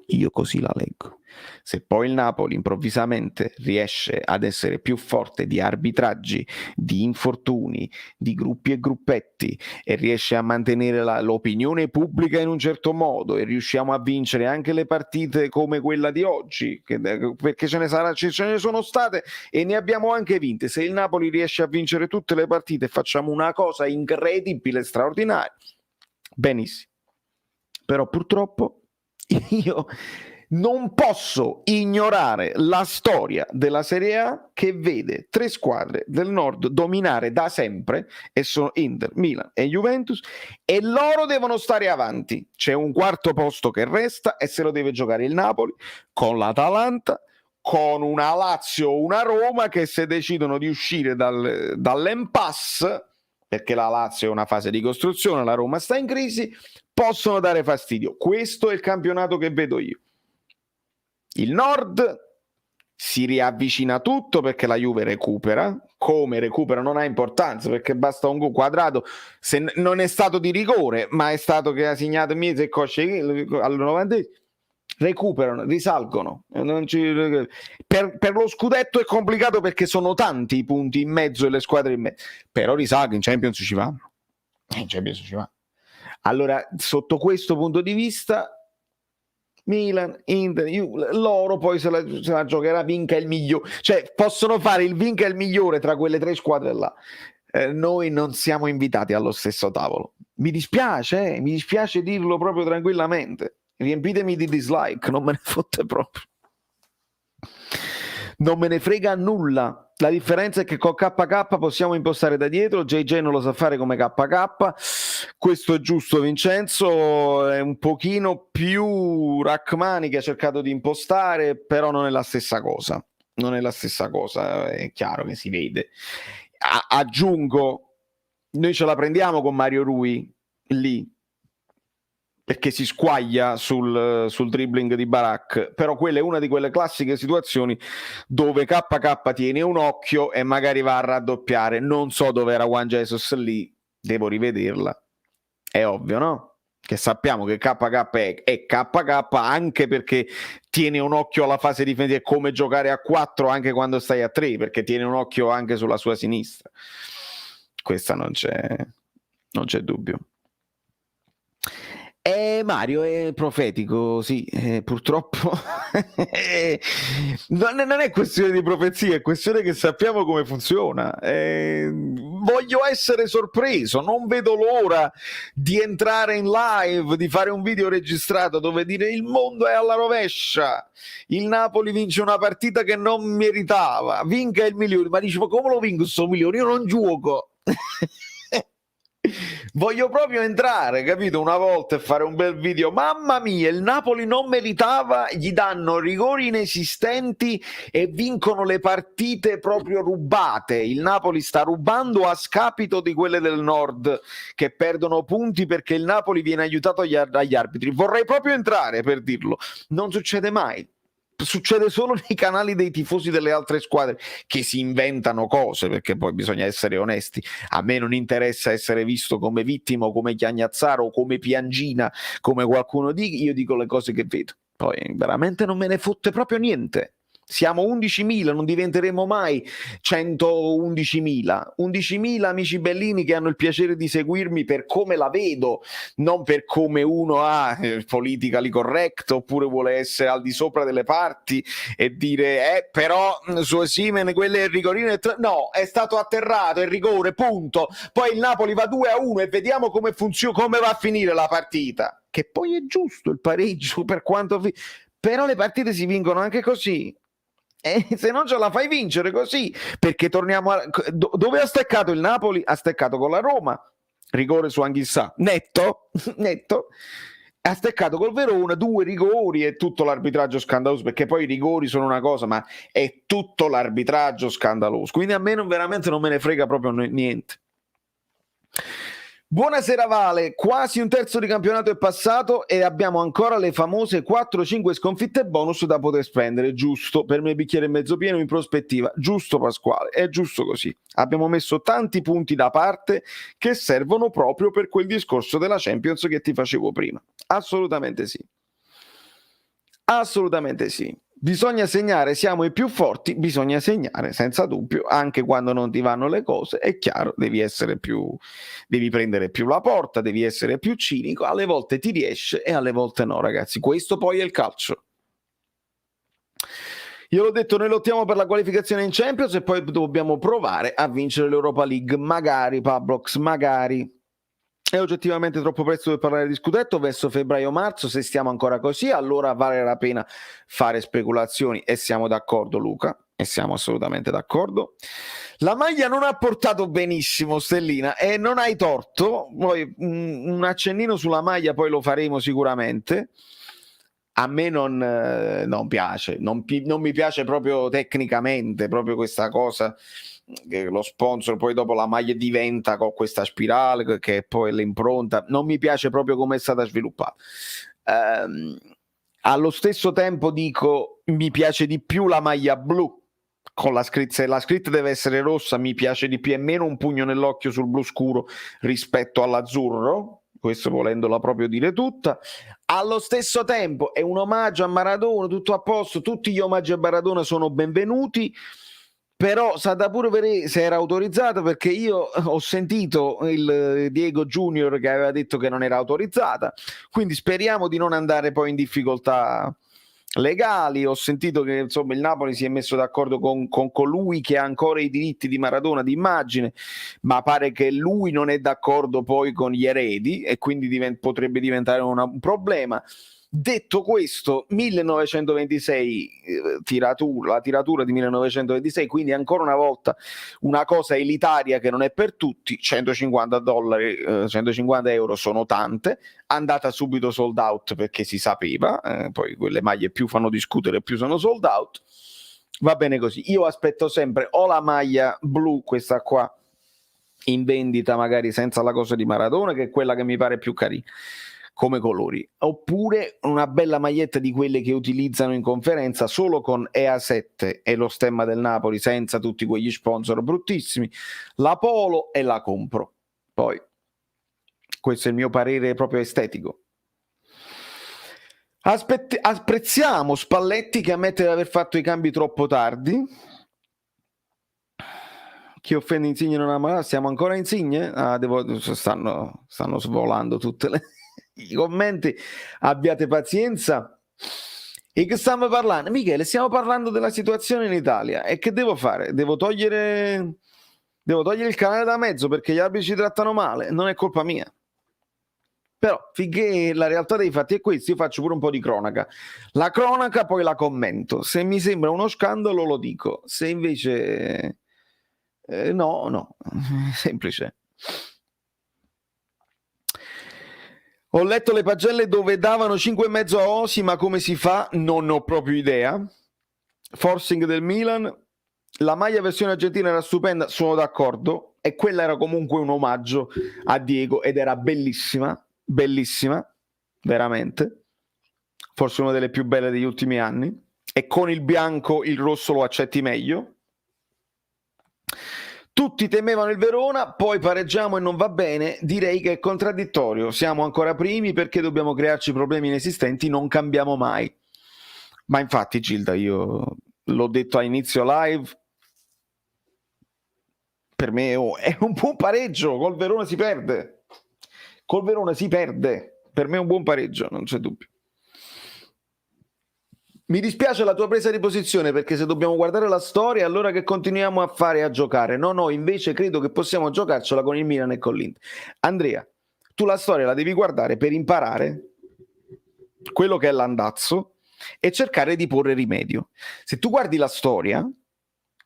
Io così la leggo. Se poi il Napoli improvvisamente riesce ad essere più forte di arbitraggi, di infortuni, di gruppi e gruppetti, e riesce a mantenere l'opinione pubblica in un certo modo, e riusciamo a vincere anche le partite come quella di oggi, perché ce ne sono state e ne abbiamo anche vinte. Se il Napoli riesce a vincere tutte le partite, facciamo una cosa incredibile, straordinaria, benissimo. Però purtroppo io non posso ignorare la storia della Serie A, che vede tre squadre del nord dominare da sempre, e sono Inter, Milan e Juventus, e loro devono stare avanti. C'è un quarto posto che resta e se lo deve giocare il Napoli con l'Atalanta, con una Lazio o una Roma che, se decidono di uscire dall'impasse, perché la Lazio è una fase di costruzione, la Roma sta in crisi, possono dare fastidio. Questo è il campionato che vedo io. Il Nord si riavvicina tutto perché la Juve recupera. Come recupera non ha importanza, perché basta un gol quadrato, se non è stato di rigore, ma è stato che ha segnato Miese e Cosce al 90. Recuperano, risalgono. Per lo scudetto è complicato perché sono tanti i punti in mezzo e le squadre in mezzo, però risalgono, in Champions ci vanno. Allora, sotto questo punto di vista, Milan, Inter, loro poi se la giocherà vinca il migliore, cioè possono fare il vinca il migliore tra quelle tre squadre là. Noi non siamo invitati allo stesso tavolo. Mi dispiace dirlo proprio tranquillamente. Riempitemi di dislike, non me ne fotte proprio. Non me ne frega nulla. La differenza è che con KK possiamo impostare da dietro, JJ non lo sa fare come KK. Questo è giusto, Vincenzo. È un pochino più Rachmani che ha cercato di impostare, però non è la stessa cosa. È chiaro che si vede. Aggiungo, noi ce la prendiamo con Mario Rui lì, perché si squaglia sul dribbling di Barak, però quella è una di quelle classiche situazioni dove KK tiene un occhio e magari va a raddoppiare. Non so dove era Juan Jesus lì, devo rivederla. È ovvio, no? Che sappiamo che KK è KK, anche perché tiene un occhio alla fase difensiva, è come giocare a 4 anche quando stai a 3, perché tiene un occhio anche sulla sua sinistra. questa non c'è dubbio. Mario è profetico, sì, purtroppo non è questione di profezia, è questione che sappiamo come funziona. Voglio essere sorpreso, non vedo l'ora di entrare in live, di fare un video registrato dove dire il mondo è alla rovescia, il Napoli vince una partita che non meritava, vinca il milione, ma dice, ma come lo vinco sto milione? Io non gioco. Voglio proprio entrare, capito, una volta e fare un bel video. Mamma mia, il Napoli non meritava, gli danno rigori inesistenti e vincono le partite proprio rubate. Il Napoli sta rubando a scapito di quelle del Nord che perdono punti perché il Napoli viene aiutato dagli arbitri. Vorrei proprio entrare per dirlo. Non succede mai. Succede solo nei canali dei tifosi delle altre squadre che si inventano cose, perché poi bisogna essere onesti. A me non interessa essere visto come vittima o come chiagnazzaro o come piangina, come qualcuno dice. Io dico le cose che vedo, poi veramente non me ne fotte proprio niente. Siamo 11.000, non diventeremo mai 111.000. 11.000 amici bellini che hanno il piacere di seguirmi per come la vedo, non per come uno ha politically correct oppure vuole essere al di sopra delle parti e dire però su Osimhen quello è il rigorino. No, è stato atterrato, è il rigore, punto. Poi il Napoli va 2-1 e vediamo come funziona, come va a finire la partita. Che poi è giusto il pareggio per quanto... Però le partite si vincono anche così. Se non ce la fai vincere così, perché torniamo dove ha steccato il Napoli? Ha steccato con la Roma, rigore su Anghissà, netto, ha steccato col Verona, 2 rigori e tutto l'arbitraggio scandaloso, perché poi i rigori sono una cosa, ma è tutto l'arbitraggio scandaloso, quindi a me veramente non me ne frega proprio niente. Buonasera Vale, quasi un terzo di campionato è passato e abbiamo ancora le famose 4-5 sconfitte bonus da poter spendere, giusto, per me bicchiere mezzo pieno in prospettiva, giusto Pasquale, è giusto così, abbiamo messo tanti punti da parte che servono proprio per quel discorso della Champions che ti facevo prima, assolutamente sì, bisogna segnare, siamo i più forti, bisogna segnare senza dubbio, anche quando non ti vanno le cose, è chiaro, devi prendere più la porta, devi essere più cinico, alle volte ti riesce e alle volte no, ragazzi, questo poi è il calcio. Io l'ho detto, noi lottiamo per la qualificazione in Champions e poi dobbiamo provare a vincere l'Europa League, magari Pablox, magari. È oggettivamente troppo presto per parlare di scudetto, verso febbraio-marzo, se stiamo ancora così, allora vale la pena fare speculazioni e siamo d'accordo Luca, e siamo assolutamente d'accordo. La maglia non ha portato benissimo Stellina e non hai torto, poi un accennino sulla maglia poi lo faremo sicuramente. A me non piace, non mi piace proprio tecnicamente, proprio questa cosa che lo sponsor poi dopo la maglia diventa con questa spirale che poi l'impronta, non mi piace proprio come è stata sviluppata. Allo stesso tempo dico, mi piace di più la maglia blu con la scritta, se la scritta deve essere rossa mi piace di più, è meno un pugno nell'occhio sul blu scuro rispetto all'azzurro, questo volendola proprio dire tutta. Allo stesso tempo è un omaggio a Maradona, tutto a posto, tutti gli omaggi a Maradona sono benvenuti, però sa da pure vedere se era autorizzato, perché io ho sentito il Diego Junior che aveva detto che non era autorizzata, quindi speriamo di non andare poi in difficoltà legali. Ho sentito che insomma il Napoli si è messo d'accordo con colui che ha ancora i diritti di Maradona di immagine, ma pare che lui non è d'accordo poi con gli eredi e quindi potrebbe diventare un problema. Detto questo, 1926 la tiratura di 1926, quindi ancora una volta una cosa elitaria che non è per tutti. $150, 150 euro sono tante, andata subito sold out perché si sapeva, poi quelle maglie più fanno discutere più sono sold out, va bene così. Io aspetto sempre o la maglia blu, questa qua in vendita magari senza la cosa di Maradona, che è quella che mi pare più carina come colori, oppure una bella maglietta di quelle che utilizzano in conferenza solo con EA7 e lo stemma del Napoli, senza tutti quegli sponsor bruttissimi, la polo e la compro. Poi questo è il mio parere proprio estetico. Apprezziamo Spalletti che ammette di aver fatto i cambi troppo tardi. Chi offende Insigne non ama, siamo ancora Insigne? Stanno svolando tutte i commenti, abbiate pazienza. E che stiamo parlando? Michele, stiamo parlando della situazione in Italia. E che devo fare? Devo togliere il canale da mezzo perché gli arbitri ci trattano male? Non è colpa mia. Però finché la realtà dei fatti è questa, io faccio pure un po' di cronaca. La cronaca poi la commento. Se mi sembra uno scandalo lo dico. Se invece no, semplice. Ho letto le pagelle dove davano 5,5 a Osi, ma come si fa? Non ho proprio idea. Forcing del Milan. La maglia versione argentina era stupenda, sono d'accordo. E quella era comunque un omaggio a Diego ed era bellissima, veramente. Forse una delle più belle degli ultimi anni. E con il bianco il rosso lo accetti meglio. Tutti temevano il Verona, poi pareggiamo e non va bene. Direi che è contraddittorio. Siamo ancora primi perché dobbiamo crearci problemi inesistenti, non cambiamo mai. Ma infatti, Gilda, io l'ho detto a inizio live, per me è un buon pareggio. Col Verona si perde. Per me è un buon pareggio, non c'è dubbio. Mi dispiace la tua presa di posizione, perché se dobbiamo guardare la storia, allora che continuiamo a fare a giocare? No, invece credo che possiamo giocarcela con il Milan e con l'Inter. Andrea, tu la storia la devi guardare per imparare quello che è l'andazzo e cercare di porre rimedio. Se tu guardi la storia,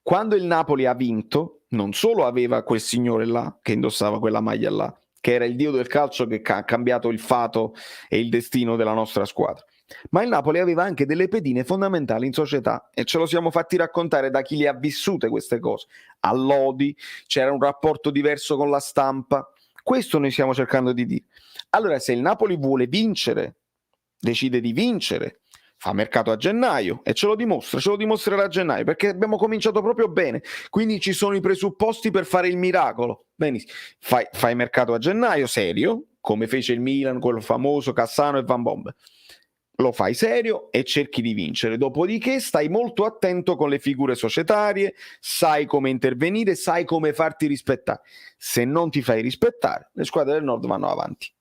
quando il Napoli ha vinto, non solo aveva quel signore là che indossava quella maglia là, che era il dio del calcio che ha cambiato il fato e il destino della nostra squadra, ma il Napoli aveva anche delle pedine fondamentali in società e ce lo siamo fatti raccontare da chi le ha vissute queste cose. A Lodi c'era un rapporto diverso con la stampa, questo noi stiamo cercando di dire. Allora, se il Napoli vuole vincere, decide di vincere, fa mercato a gennaio e ce lo dimostrerà a gennaio, perché abbiamo cominciato proprio bene, quindi ci sono i presupposti per fare il miracolo. Benissimo, fai mercato a gennaio serio, come fece il Milan, quello famoso Cassano e Van Bommel. Lo fai serio e cerchi di vincere, dopodiché stai molto attento con le figure societarie, sai come intervenire, sai come farti rispettare. Se non ti fai rispettare, le squadre del Nord vanno avanti.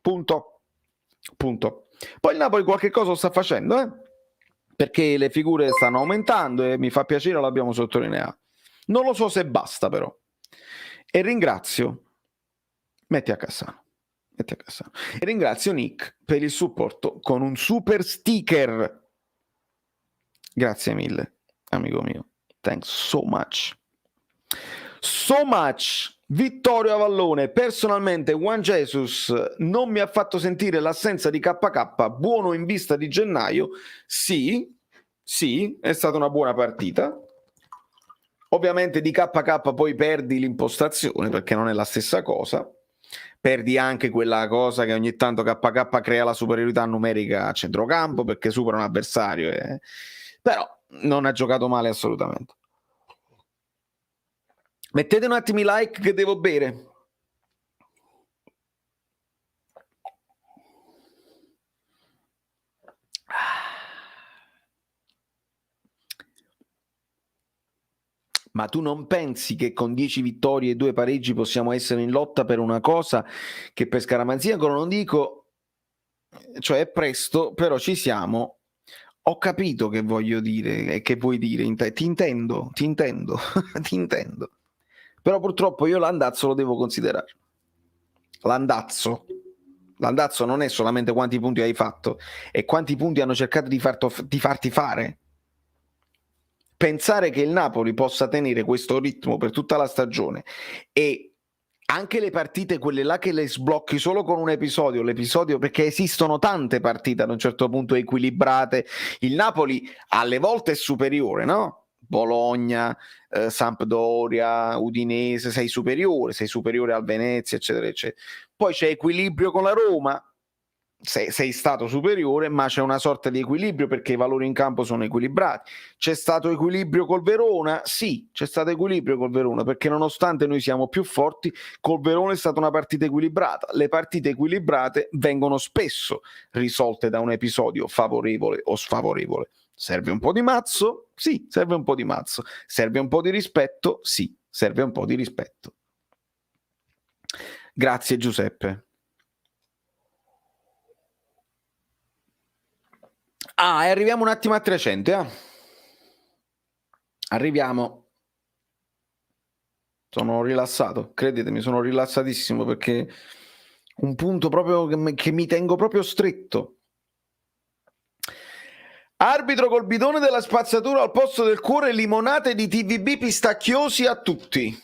Punto. Poi il Napoli qualche cosa lo sta facendo, perché le figure stanno aumentando e mi fa piacere, l'abbiamo sottolineato. Non lo so se basta però. E ringrazio, metti a Cassano. E ringrazio Nick per il supporto con un super sticker. Grazie mille, amico mio. Thanks so much. Vittorio Avallone, personalmente Juan Jesus non mi ha fatto sentire l'assenza di KK, buono in vista di gennaio. Sì, è stata una buona partita. Ovviamente di KK poi perdi l'impostazione perché non è la stessa cosa. Perdi anche quella cosa che ogni tanto KK crea la superiorità numerica a centrocampo perché supera un avversario. Però non ha giocato male assolutamente. Mettete un attimo i like che devo bere. Ma tu non pensi che con 10 vittorie e 2 pareggi possiamo essere in lotta per una cosa che per scaramanzia ancora non dico, cioè è presto, però ci siamo. Ho capito che voglio dire e che vuoi dire, ti intendo. Ti intendo. Però purtroppo io l'andazzo lo devo considerare. L'andazzo non è solamente quanti punti hai fatto, è quanti punti hanno cercato di farti fare. Pensare che il Napoli possa tenere questo ritmo per tutta la stagione e anche le partite, quelle là che le sblocchi solo con un episodio, l'episodio, perché esistono tante partite ad un certo punto equilibrate, il Napoli alle volte è superiore, no? Bologna, Sampdoria, Udinese, sei superiore al Venezia, eccetera, eccetera. Poi c'è equilibrio con la Roma, sei stato superiore, ma c'è una sorta di equilibrio perché i valori in campo sono equilibrati. C'è stato equilibrio col Verona? Sì, c'è stato equilibrio col Verona, perché nonostante noi siamo più forti, col Verona è stata una partita equilibrata. Le partite equilibrate vengono spesso risolte da un episodio favorevole o sfavorevole. Serve un po' di mazzo? Sì, serve un po' di mazzo. Serve un po' di rispetto? Sì, serve un po' di rispetto. Grazie Giuseppe. E arriviamo un attimo a 300, Arriviamo. Sono rilassato, credetemi, sono rilassatissimo perché un punto proprio che mi tengo proprio stretto. Arbitro col bidone della spazzatura al posto del cuore, limonate di TVB pistacchiosi a tutti.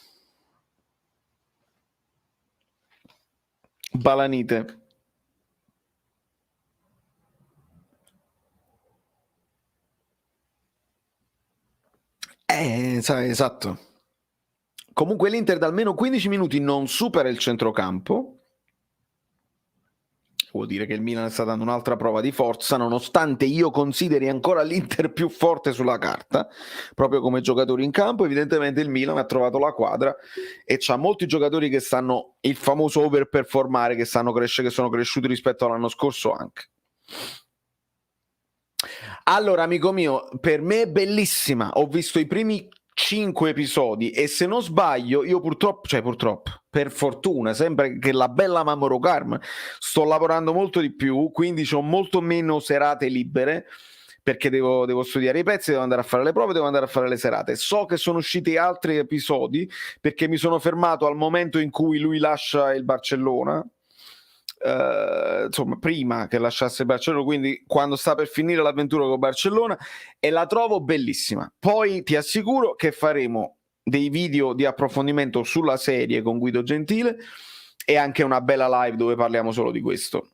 Balanite. Esatto. Comunque l'Inter da almeno 15 minuti non supera il centrocampo. Vuol dire che il Milan sta dando un'altra prova di forza, nonostante io consideri ancora l'Inter più forte sulla carta, proprio come giocatori in campo. Evidentemente il Milan ha trovato la quadra e c'ha molti giocatori che stanno, il famoso overperformare, che sono cresciuti rispetto all'anno scorso anche. Allora, amico mio, per me è bellissima. Ho visto i primi 5 episodi e se non sbaglio, io purtroppo, per fortuna, sempre che la bella Mamoru Karm, sto lavorando molto di più, quindi ho molto meno serate libere perché devo studiare i pezzi, devo andare a fare le prove, devo andare a fare le serate. So che sono usciti altri episodi perché mi sono fermato al momento in cui lui lascia il Barcellona. Insomma, prima che lasciasse il Barcellona, quindi quando sta per finire l'avventura con Barcellona, e la trovo bellissima. Poi ti assicuro che faremo dei video di approfondimento sulla serie con Guido Gentile e anche una bella live dove parliamo solo di questo.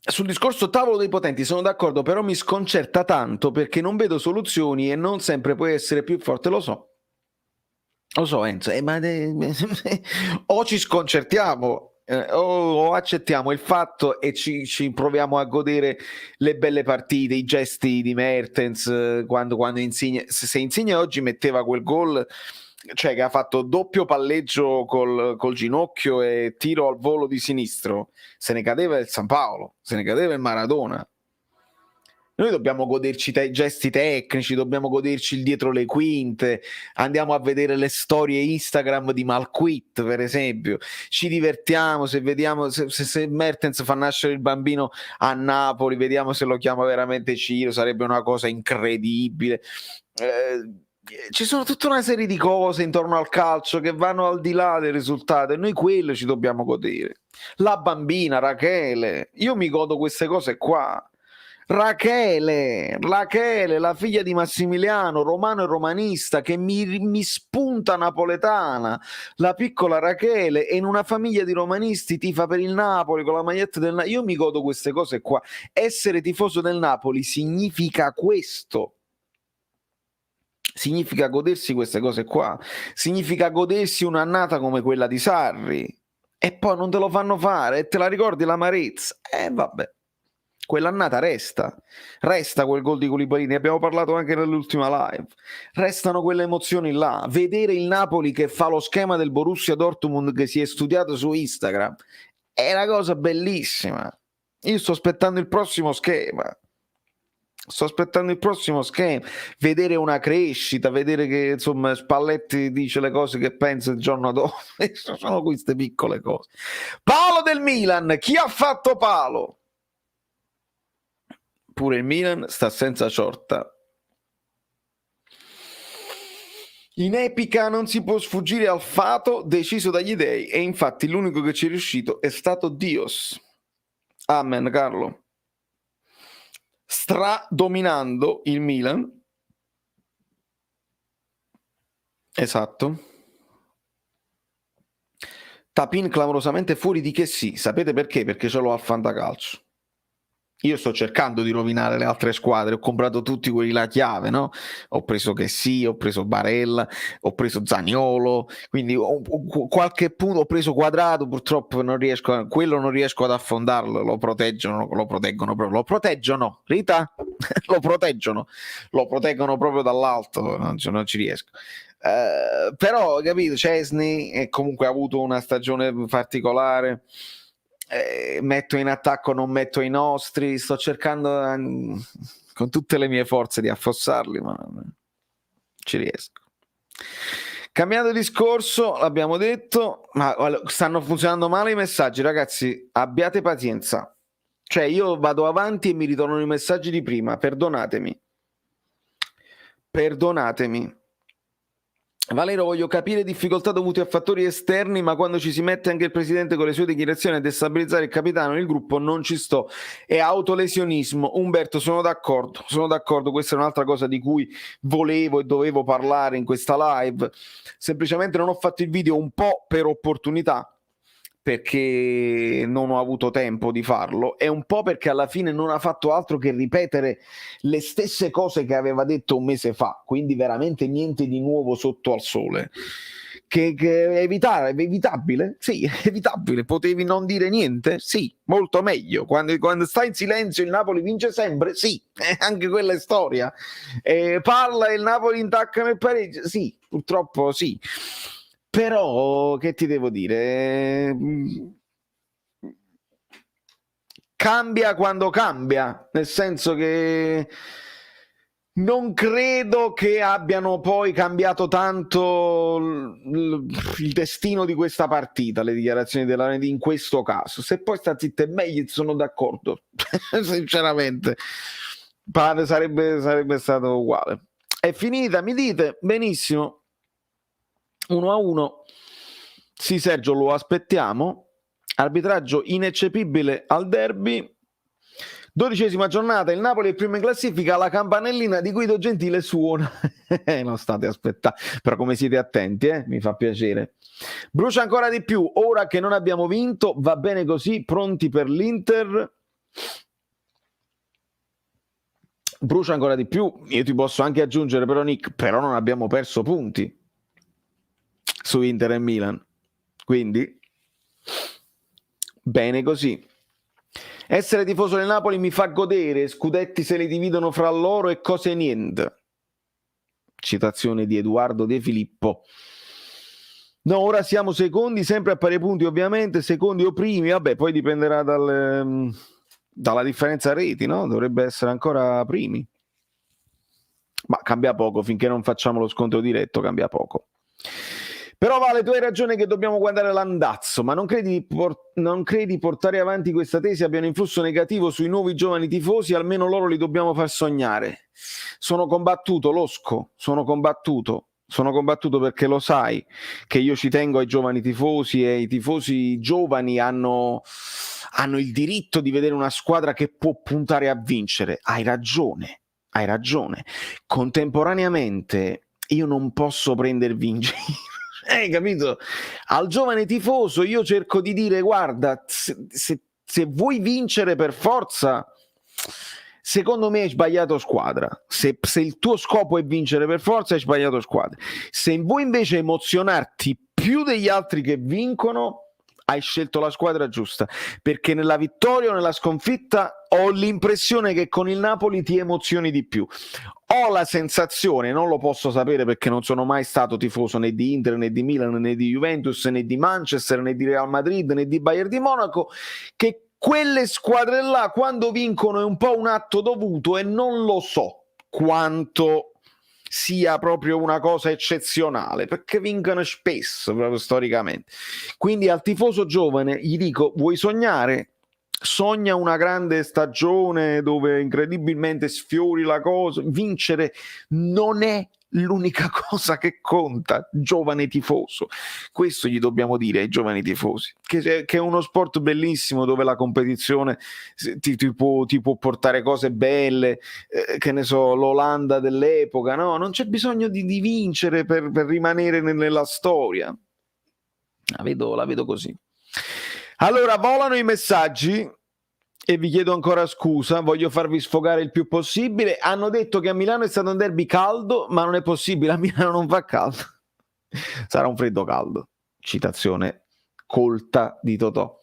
Sul discorso tavolo dei potenti sono d'accordo, però mi sconcerta tanto perché non vedo soluzioni e non sempre puoi essere più forte, lo so Enzo, o ci sconcertiamo o accettiamo il fatto e ci proviamo a godere le belle partite, i gesti di Mertens quando Insigne, se Insigne oggi metteva quel gol, cioè che ha fatto doppio palleggio col ginocchio e tiro al volo di sinistro, se ne cadeva il San Paolo, se ne cadeva il Maradona. Noi dobbiamo goderci i gesti tecnici, dobbiamo goderci il dietro le quinte, andiamo a vedere le storie Instagram di Malquit, per esempio, ci divertiamo, se vediamo se Mertens fa nascere il bambino a Napoli, vediamo se lo chiama veramente Ciro, sarebbe una cosa incredibile. Ci sono tutta una serie di cose intorno al calcio che vanno al di là del risultato e noi quello ci dobbiamo godere. La bambina Rachele, io mi godo queste cose qua. Rachele, la figlia di Massimiliano, romano e romanista, che mi spunta napoletana, la piccola Rachele, e in una famiglia di romanisti tifa per il Napoli con la maglietta del Napoli. Io mi godo queste cose qua. Essere tifoso del Napoli significa questo. Significa godersi queste cose qua. Significa godersi un'annata come quella di Sarri. E poi non te lo fanno fare e te la ricordi l'amarezza. Vabbè. Quell'annata resta quel gol di Koulibaly, ne abbiamo parlato anche nell'ultima live, restano quelle emozioni là, vedere il Napoli che fa lo schema del Borussia Dortmund che si è studiato su Instagram è una cosa bellissima. Io sto aspettando il prossimo schema, vedere una crescita, vedere che insomma Spalletti dice le cose che pensa il giorno dopo. Sono queste piccole cose. Paolo del Milan, chi ha fatto palo? Pure il Milan sta senza Ciorta. In epica non si può sfuggire al fato deciso dagli dei e infatti l'unico che ci è riuscito è stato Dios. Amen, Carlo. Stradominando il Milan. Esatto. Tapin clamorosamente fuori di che sì. Sapete perché? Perché ce l'ho al Fantacalcio. Io sto cercando di rovinare le altre squadre, ho comprato tutti quelli la chiave, no? Ho preso Chessy, ho preso Barella, ho preso Zaniolo, quindi qualche punto, ho preso Quadrato, purtroppo non riesco ad affondarlo, lo proteggono, Rita? Lo proteggono proprio dall'alto, non ci riesco. Però, capito, Szczęsny comunque ha avuto una stagione particolare. Metto in attacco, non metto i nostri, sto cercando con tutte le mie forze di affossarli, ma non ci riesco. Cambiando discorso, l'abbiamo detto, ma stanno funzionando male i messaggi, ragazzi, abbiate pazienza. Cioè, io vado avanti e mi ritornano i messaggi di prima, perdonatemi. Valero, voglio capire difficoltà dovute a fattori esterni, ma quando ci si mette anche il presidente con le sue dichiarazioni a destabilizzare il capitano, il gruppo non ci sto. È autolesionismo. Umberto, sono d'accordo, questa è un'altra cosa di cui volevo e dovevo parlare in questa live. Semplicemente non ho fatto il video un po' per opportunità, perché non ho avuto tempo di farlo, e un po' perché alla fine non ha fatto altro che ripetere le stesse cose che aveva detto un mese fa, quindi veramente niente di nuovo sotto al sole. Che è evitabile? Sì, è evitabile. Potevi non dire niente? Sì, molto meglio. Quando sta in silenzio il Napoli vince sempre? Sì, anche quella è storia. Parla e il Napoli intacca nel pareggio? Sì, purtroppo sì. Però, che ti devo dire? Cambia quando cambia, nel senso che non credo che abbiano poi cambiato tanto il destino di questa partita, le dichiarazioni della Reni in questo caso. Se poi sta zitta e meglio, sono d'accordo, sinceramente. Sarebbe stato uguale. È finita, mi dite? Benissimo. 1-1. Sì, Sergio, lo aspettiamo. Arbitraggio ineccepibile al derby. 12ª giornata, il Napoli è primo in classifica, la campanellina di Guido Gentile suona. Non state aspettando, però come siete attenti, mi fa piacere. Brucia ancora di più, ora che non abbiamo vinto, va bene così, pronti per l'Inter. Brucia ancora di più, io ti posso anche aggiungere però, Nick, però non abbiamo perso punti su Inter e Milan, quindi bene così. Essere tifoso del Napoli mi fa godere, scudetti se li dividono fra loro e cose niente. Citazione di Edoardo De Filippo. No, ora siamo secondi, sempre a pari punti ovviamente, secondi o primi, vabbè, poi dipenderà dalla differenza reti, no? Dovrebbe essere ancora primi. Ma cambia poco, finché non facciamo lo scontro diretto cambia poco. Però Vale, tu hai ragione che dobbiamo guardare l'andazzo, ma non credi portare avanti questa tesi abbia un influsso negativo sui nuovi giovani tifosi? Almeno loro li dobbiamo far sognare. Sono combattuto, Losco, sono combattuto perché lo sai che io ci tengo ai giovani tifosi, e i tifosi giovani hanno il diritto di vedere una squadra che può puntare a vincere. Hai ragione. Contemporaneamente io non posso prendervi in giro. Capito? Al giovane tifoso io cerco di dire: guarda, se vuoi vincere per forza, secondo me hai sbagliato squadra. Se il tuo scopo è vincere per forza, hai sbagliato squadra. Se vuoi invece emozionarti più degli altri che vincono, hai scelto la squadra giusta, perché nella vittoria o nella sconfitta ho l'impressione che con il Napoli ti emozioni di più. Ho la sensazione, non lo posso sapere perché non sono mai stato tifoso né di Inter, né di Milan, né di Juventus, né di Manchester, né di Real Madrid, né di Bayern di Monaco, che quelle squadre là quando vincono è un po' un atto dovuto, e non lo so quanto sia proprio una cosa eccezionale, perché vincono spesso proprio storicamente. Quindi al tifoso giovane gli dico: vuoi sognare? Sogna una grande stagione dove incredibilmente sfiori la cosa. Vincere non è l'unica cosa che conta, giovane tifoso. Questo gli dobbiamo dire ai giovani tifosi, che è uno sport bellissimo dove la competizione ti può portare cose belle, che ne so, l'Olanda dell'epoca, no? Non c'è bisogno di vincere per rimanere nella storia. La vedo così. Allora, volano i messaggi e vi chiedo ancora scusa, voglio farvi sfogare il più possibile. Hanno detto che a Milano è stato un derby caldo, ma non è possibile, a Milano non fa caldo. Sarà un freddo caldo. Citazione colta di Totò.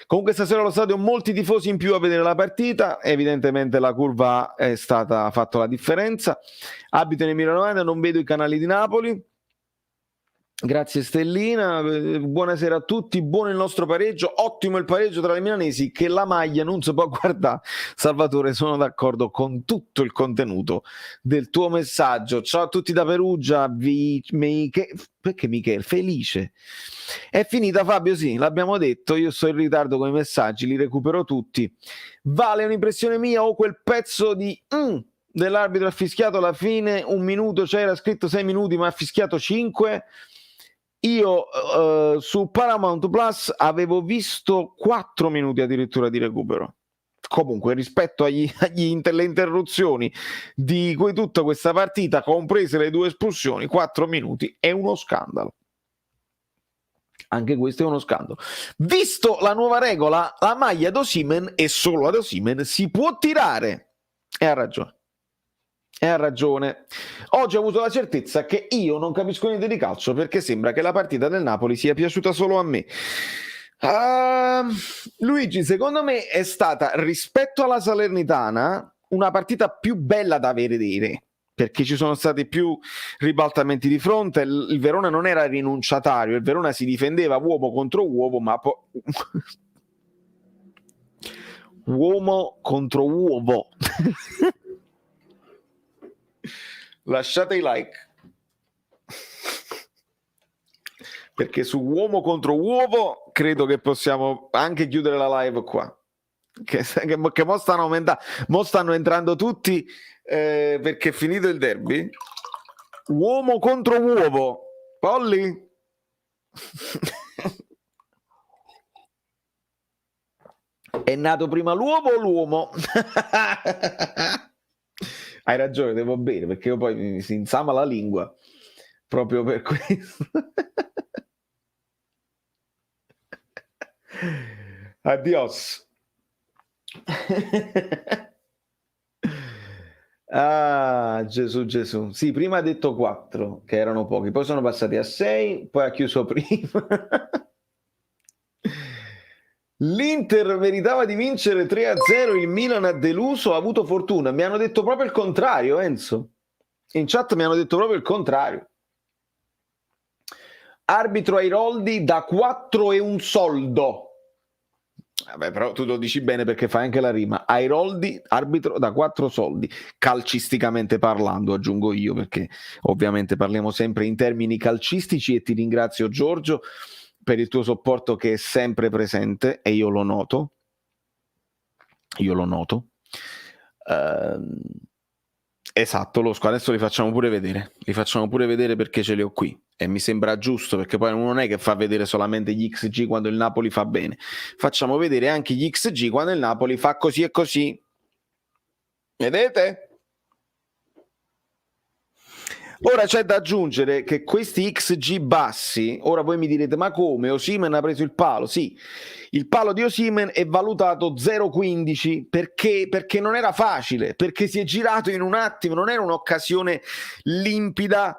Comunque stasera allo stadio molti tifosi in più a vedere la partita, evidentemente la curva ha fatto la differenza. Abito in Emilia Romagna, non vedo i canali di Napoli. Grazie Stellina, buonasera a tutti, buono il nostro pareggio, ottimo il pareggio tra le milanesi, che la maglia non si può guardare. Salvatore, sono d'accordo con tutto il contenuto del tuo messaggio. Ciao a tutti da Perugia, perché Michele? Felice. È finita Fabio, sì, l'abbiamo detto, io sto in ritardo con i messaggi, li recupero tutti. Vale un'impressione mia o quel pezzo di... dell'arbitro ha fischiato alla fine, 1 minuto, c'era scritto 6 minuti ma ha fischiato 5. Io su Paramount Plus avevo visto 4 minuti addirittura di recupero. Comunque, rispetto alle interruzioni di tutta questa partita, comprese le 2 espulsioni, 4 minuti è uno scandalo. Anche questo è uno scandalo. Visto la nuova regola, la maglia ad Osimhen e solo ad Osimhen si può tirare. E ha ragione. E ha ragione. Oggi ho avuto la certezza che io non capisco niente di calcio perché sembra che la partita del Napoli sia piaciuta solo a me. Luigi, secondo me è stata, rispetto alla Salernitana, una partita più bella da vedere perché ci sono stati più ribaltamenti di fronte. Il Verona non era rinunciatario, il Verona si difendeva uomo contro uomo, ma uomo contro uovo. Lasciate i like perché su uomo contro uovo credo che possiamo anche chiudere la live qua, che mo stanno aumentando, mo stanno entrando tutti perché è finito il derby. Uomo contro uovo, Polli. È nato prima l'uovo o l'uomo? Hai ragione, devo bere perché io poi mi si insama la lingua proprio per questo. Adios. Ah, Gesù. Sì, prima ha detto 4, che erano pochi, poi sono passati a 6, poi ha chiuso prima. L'Inter meritava di vincere 3-0, il Milan ha deluso, ha avuto fortuna. Mi hanno detto proprio il contrario, Enzo. In chat mi hanno detto proprio il contrario. Arbitro Airoldi da 4 e un soldo. Vabbè, però tu lo dici bene perché fai anche la rima. Airoldi, arbitro da 4 soldi, calcisticamente parlando, aggiungo io, perché ovviamente parliamo sempre in termini calcistici, e ti ringrazio Giorgio per il tuo supporto che è sempre presente e io lo noto. Esatto, Losco, adesso li facciamo pure vedere perché ce li ho qui e mi sembra giusto, perché poi non è che fa vedere solamente gli XG quando il Napoli fa bene, facciamo vedere anche gli XG quando il Napoli fa così e così, vedete? Ora c'è da aggiungere che questi XG bassi, ora voi mi direte ma come? Osimhen ha preso il palo? Sì, il palo di Osimhen è valutato 0,15 perché non era facile, perché si è girato in un attimo, non era un'occasione limpida,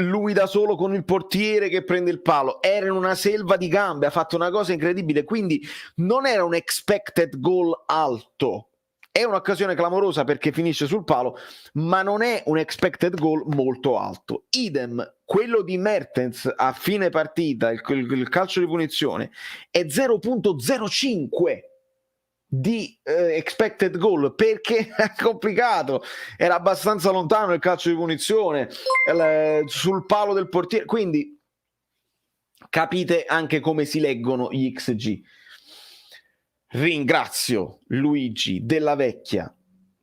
lui da solo con il portiere che prende il palo, era in una selva di gambe, ha fatto una cosa incredibile, quindi non era un expected goal alto. È un'occasione clamorosa perché finisce sul palo, ma non è un expected goal molto alto. Idem, quello di Mertens a fine partita, il calcio di punizione, è 0,05 di expected goal, perché è complicato, era abbastanza lontano il calcio di punizione sul palo del portiere, quindi capite anche come si leggono gli XG. Ringrazio Luigi Della Vecchia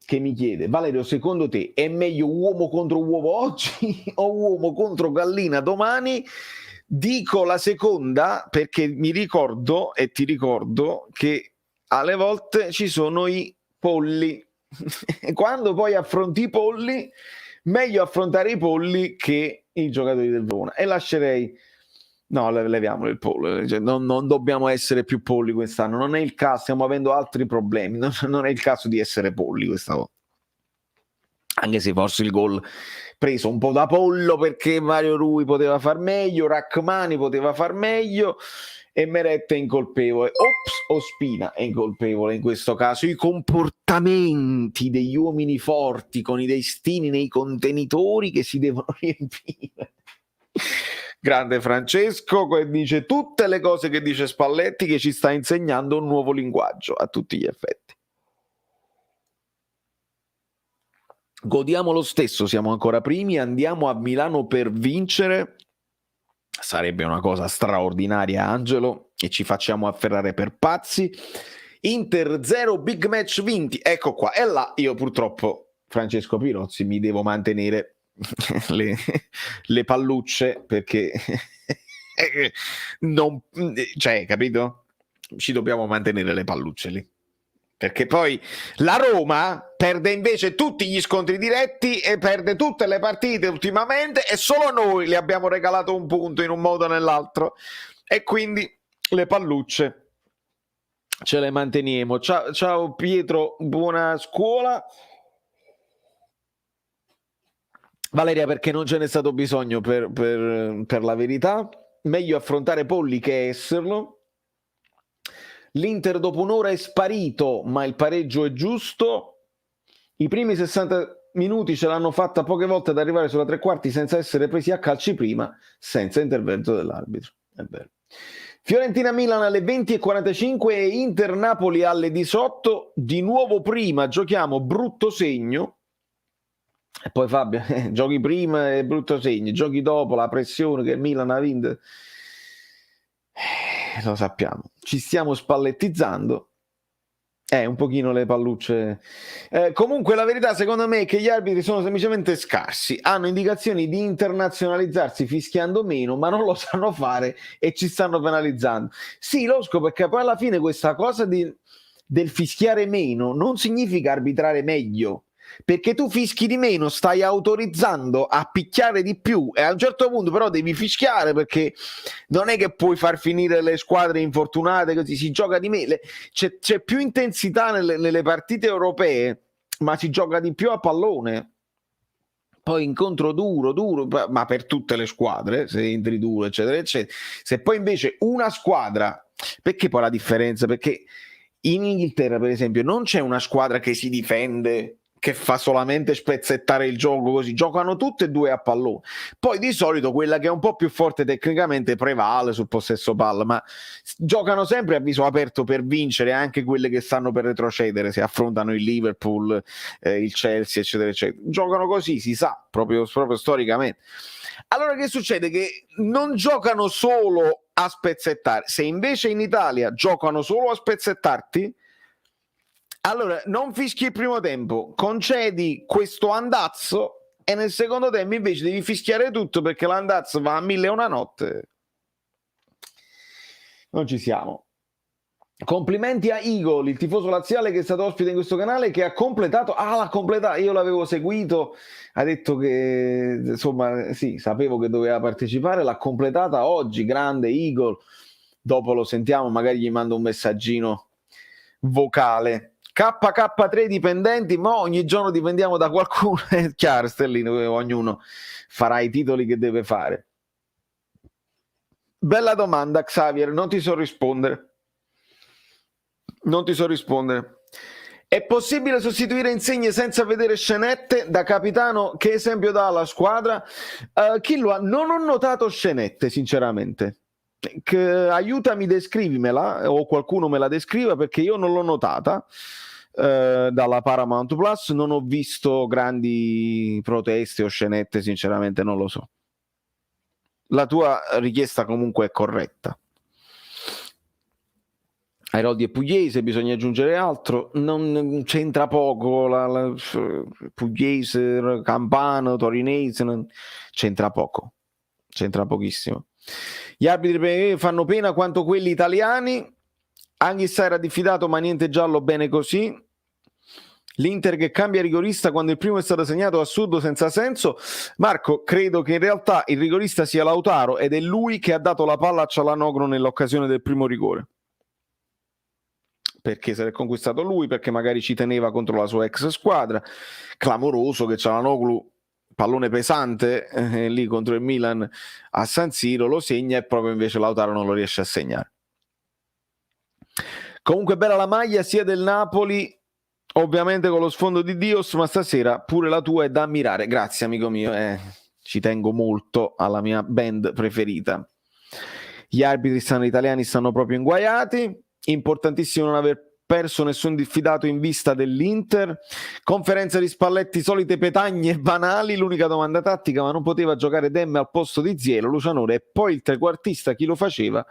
che mi chiede: Valerio, secondo te è meglio uomo contro uovo oggi o uomo contro gallina domani? Dico la seconda perché mi ricordo e ti ricordo che alle volte ci sono i polli. Quando poi affronti i polli, meglio affrontare i polli che i giocatori del Verona. E lascerei... No, leviamolo il pollo, cioè, non dobbiamo essere più polli quest'anno, non è il caso, stiamo avendo altri problemi, non è il caso di essere polli questa volta. Anche se forse il gol preso un po' da pollo perché Mario Rui poteva far meglio, Rachmani poteva far meglio e Meret è incolpevole. Ospina è incolpevole in questo caso. I comportamenti degli uomini forti con i destini nei contenitori che si devono riempire. Grande Francesco, che dice tutte le cose che dice Spalletti, che ci sta insegnando un nuovo linguaggio a tutti gli effetti. Godiamo lo stesso, siamo ancora primi, andiamo a Milano per vincere. Sarebbe una cosa straordinaria, Angelo, e ci facciamo afferrare per pazzi. Inter 0, big match vinti. Ecco qua, e là io purtroppo, Francesco Pirozzi, mi devo mantenere le pallucce, perché non, cioè, capito? Ci dobbiamo mantenere le pallucce lì, perché poi la Roma perde invece tutti gli scontri diretti e perde tutte le partite ultimamente, e solo noi le abbiamo regalato un punto in un modo o nell'altro, e quindi le pallucce ce le manteniamo. Ciao Pietro, buona scuola. Valeria, perché non ce n'è stato bisogno, per la verità. Meglio affrontare Polli che esserlo. L'Inter dopo un'ora è sparito, ma il pareggio è giusto. I primi 60 minuti ce l'hanno fatta poche volte ad arrivare sulla tre quarti senza essere presi a calci prima, senza intervento dell'arbitro. È vero. Fiorentina-Milan alle 20:45 e Inter-Napoli alle 18. Di nuovo prima giochiamo brutto segno. E poi Fabio, giochi prima e brutto segno, giochi dopo la pressione che il Milan ha vinto. Lo sappiamo, ci stiamo spallettizzando. Un pochino le pallucce. Comunque la verità secondo me è che gli arbitri sono semplicemente scarsi, hanno indicazioni di internazionalizzarsi fischiando meno, ma non lo sanno fare e ci stanno penalizzando. Sì, lo scopro, perché poi alla fine questa cosa del fischiare meno non significa arbitrare meglio, perché tu fischi di meno, stai autorizzando a picchiare di più, e a un certo punto però devi fischiare, perché non è che puoi far finire le squadre infortunate così. Si gioca di meno, c'è più intensità nelle partite europee, ma si gioca di più a pallone. Poi incontro duro, ma per tutte le squadre, se entri duro, eccetera, eccetera. Se poi invece una squadra, perché poi la differenza? Perché in Inghilterra, per esempio, non c'è una squadra che si difende, che fa solamente spezzettare il gioco così, giocano tutte e due a pallone. Poi di solito quella che è un po' più forte tecnicamente prevale sul possesso palla, ma giocano sempre a viso aperto per vincere, anche quelle che stanno per retrocedere, se affrontano il Liverpool, il Chelsea, eccetera, eccetera. Giocano così, si sa, proprio storicamente. Allora che succede? Che non giocano solo a spezzettare. Se invece in Italia giocano solo a spezzettarti, allora non fischi il primo tempo, concedi questo andazzo, e nel secondo tempo invece devi fischiare tutto, perché l'andazzo va a 1001 notte. Non ci siamo. Complimenti a Eagle, il tifoso laziale che è stato ospite in questo canale, che ha completato. L'ha completata, io l'avevo seguito, ha detto che insomma sì, sapevo che doveva partecipare, l'ha completata oggi. Grande Eagle, dopo lo sentiamo, magari gli mando un messaggino vocale. KK3 dipendenti, ma ogni giorno dipendiamo da qualcuno. È chiaro, Stellino, ognuno farà i titoli che deve fare. Bella domanda, Xavier, non ti so rispondere. È possibile sostituire Insigne senza vedere scenette? Da capitano, che esempio dà alla squadra? Non ho notato scenette, sinceramente. Aiutami, descrivimela, o qualcuno me la descriva, perché io non l'ho notata. Dalla Paramount Plus non ho visto grandi proteste o scenette, sinceramente non lo so. La tua richiesta comunque è corretta. Airoldi e Pugliese, bisogna aggiungere altro, non c'entra poco, Pugliese, Campano, Torinese, c'entra pochissimo. Gli arbitri fanno pena quanto quelli italiani. Anghissà era diffidato, ma niente giallo, bene così. L'Inter che cambia rigorista quando il primo è stato segnato, assurdo, senza senso. Marco, credo che in realtà il rigorista sia Lautaro, ed è lui che ha dato la palla a Cialanoglu nell'occasione del primo rigore, perché se l'è conquistato lui, perché magari ci teneva contro la sua ex squadra. Clamoroso che Cialanoglu, pallone pesante, lì contro il Milan a San Siro, lo segna, e proprio invece Lautaro non lo riesce a segnare. Comunque bella la maglia sia del Napoli, ovviamente con lo sfondo di Dios, ma stasera pure la tua è da ammirare. Grazie amico mio, ci tengo molto alla mia band preferita. Gli arbitri italiani stanno proprio inguaiati, importantissimo non aver perso nessun diffidato in vista dell'Inter. Conferenza di Spalletti, solite petagne banali, l'unica domanda tattica: ma non poteva giocare Demme al posto di Zielo, Lucianore, e poi il trequartista chi lo faceva?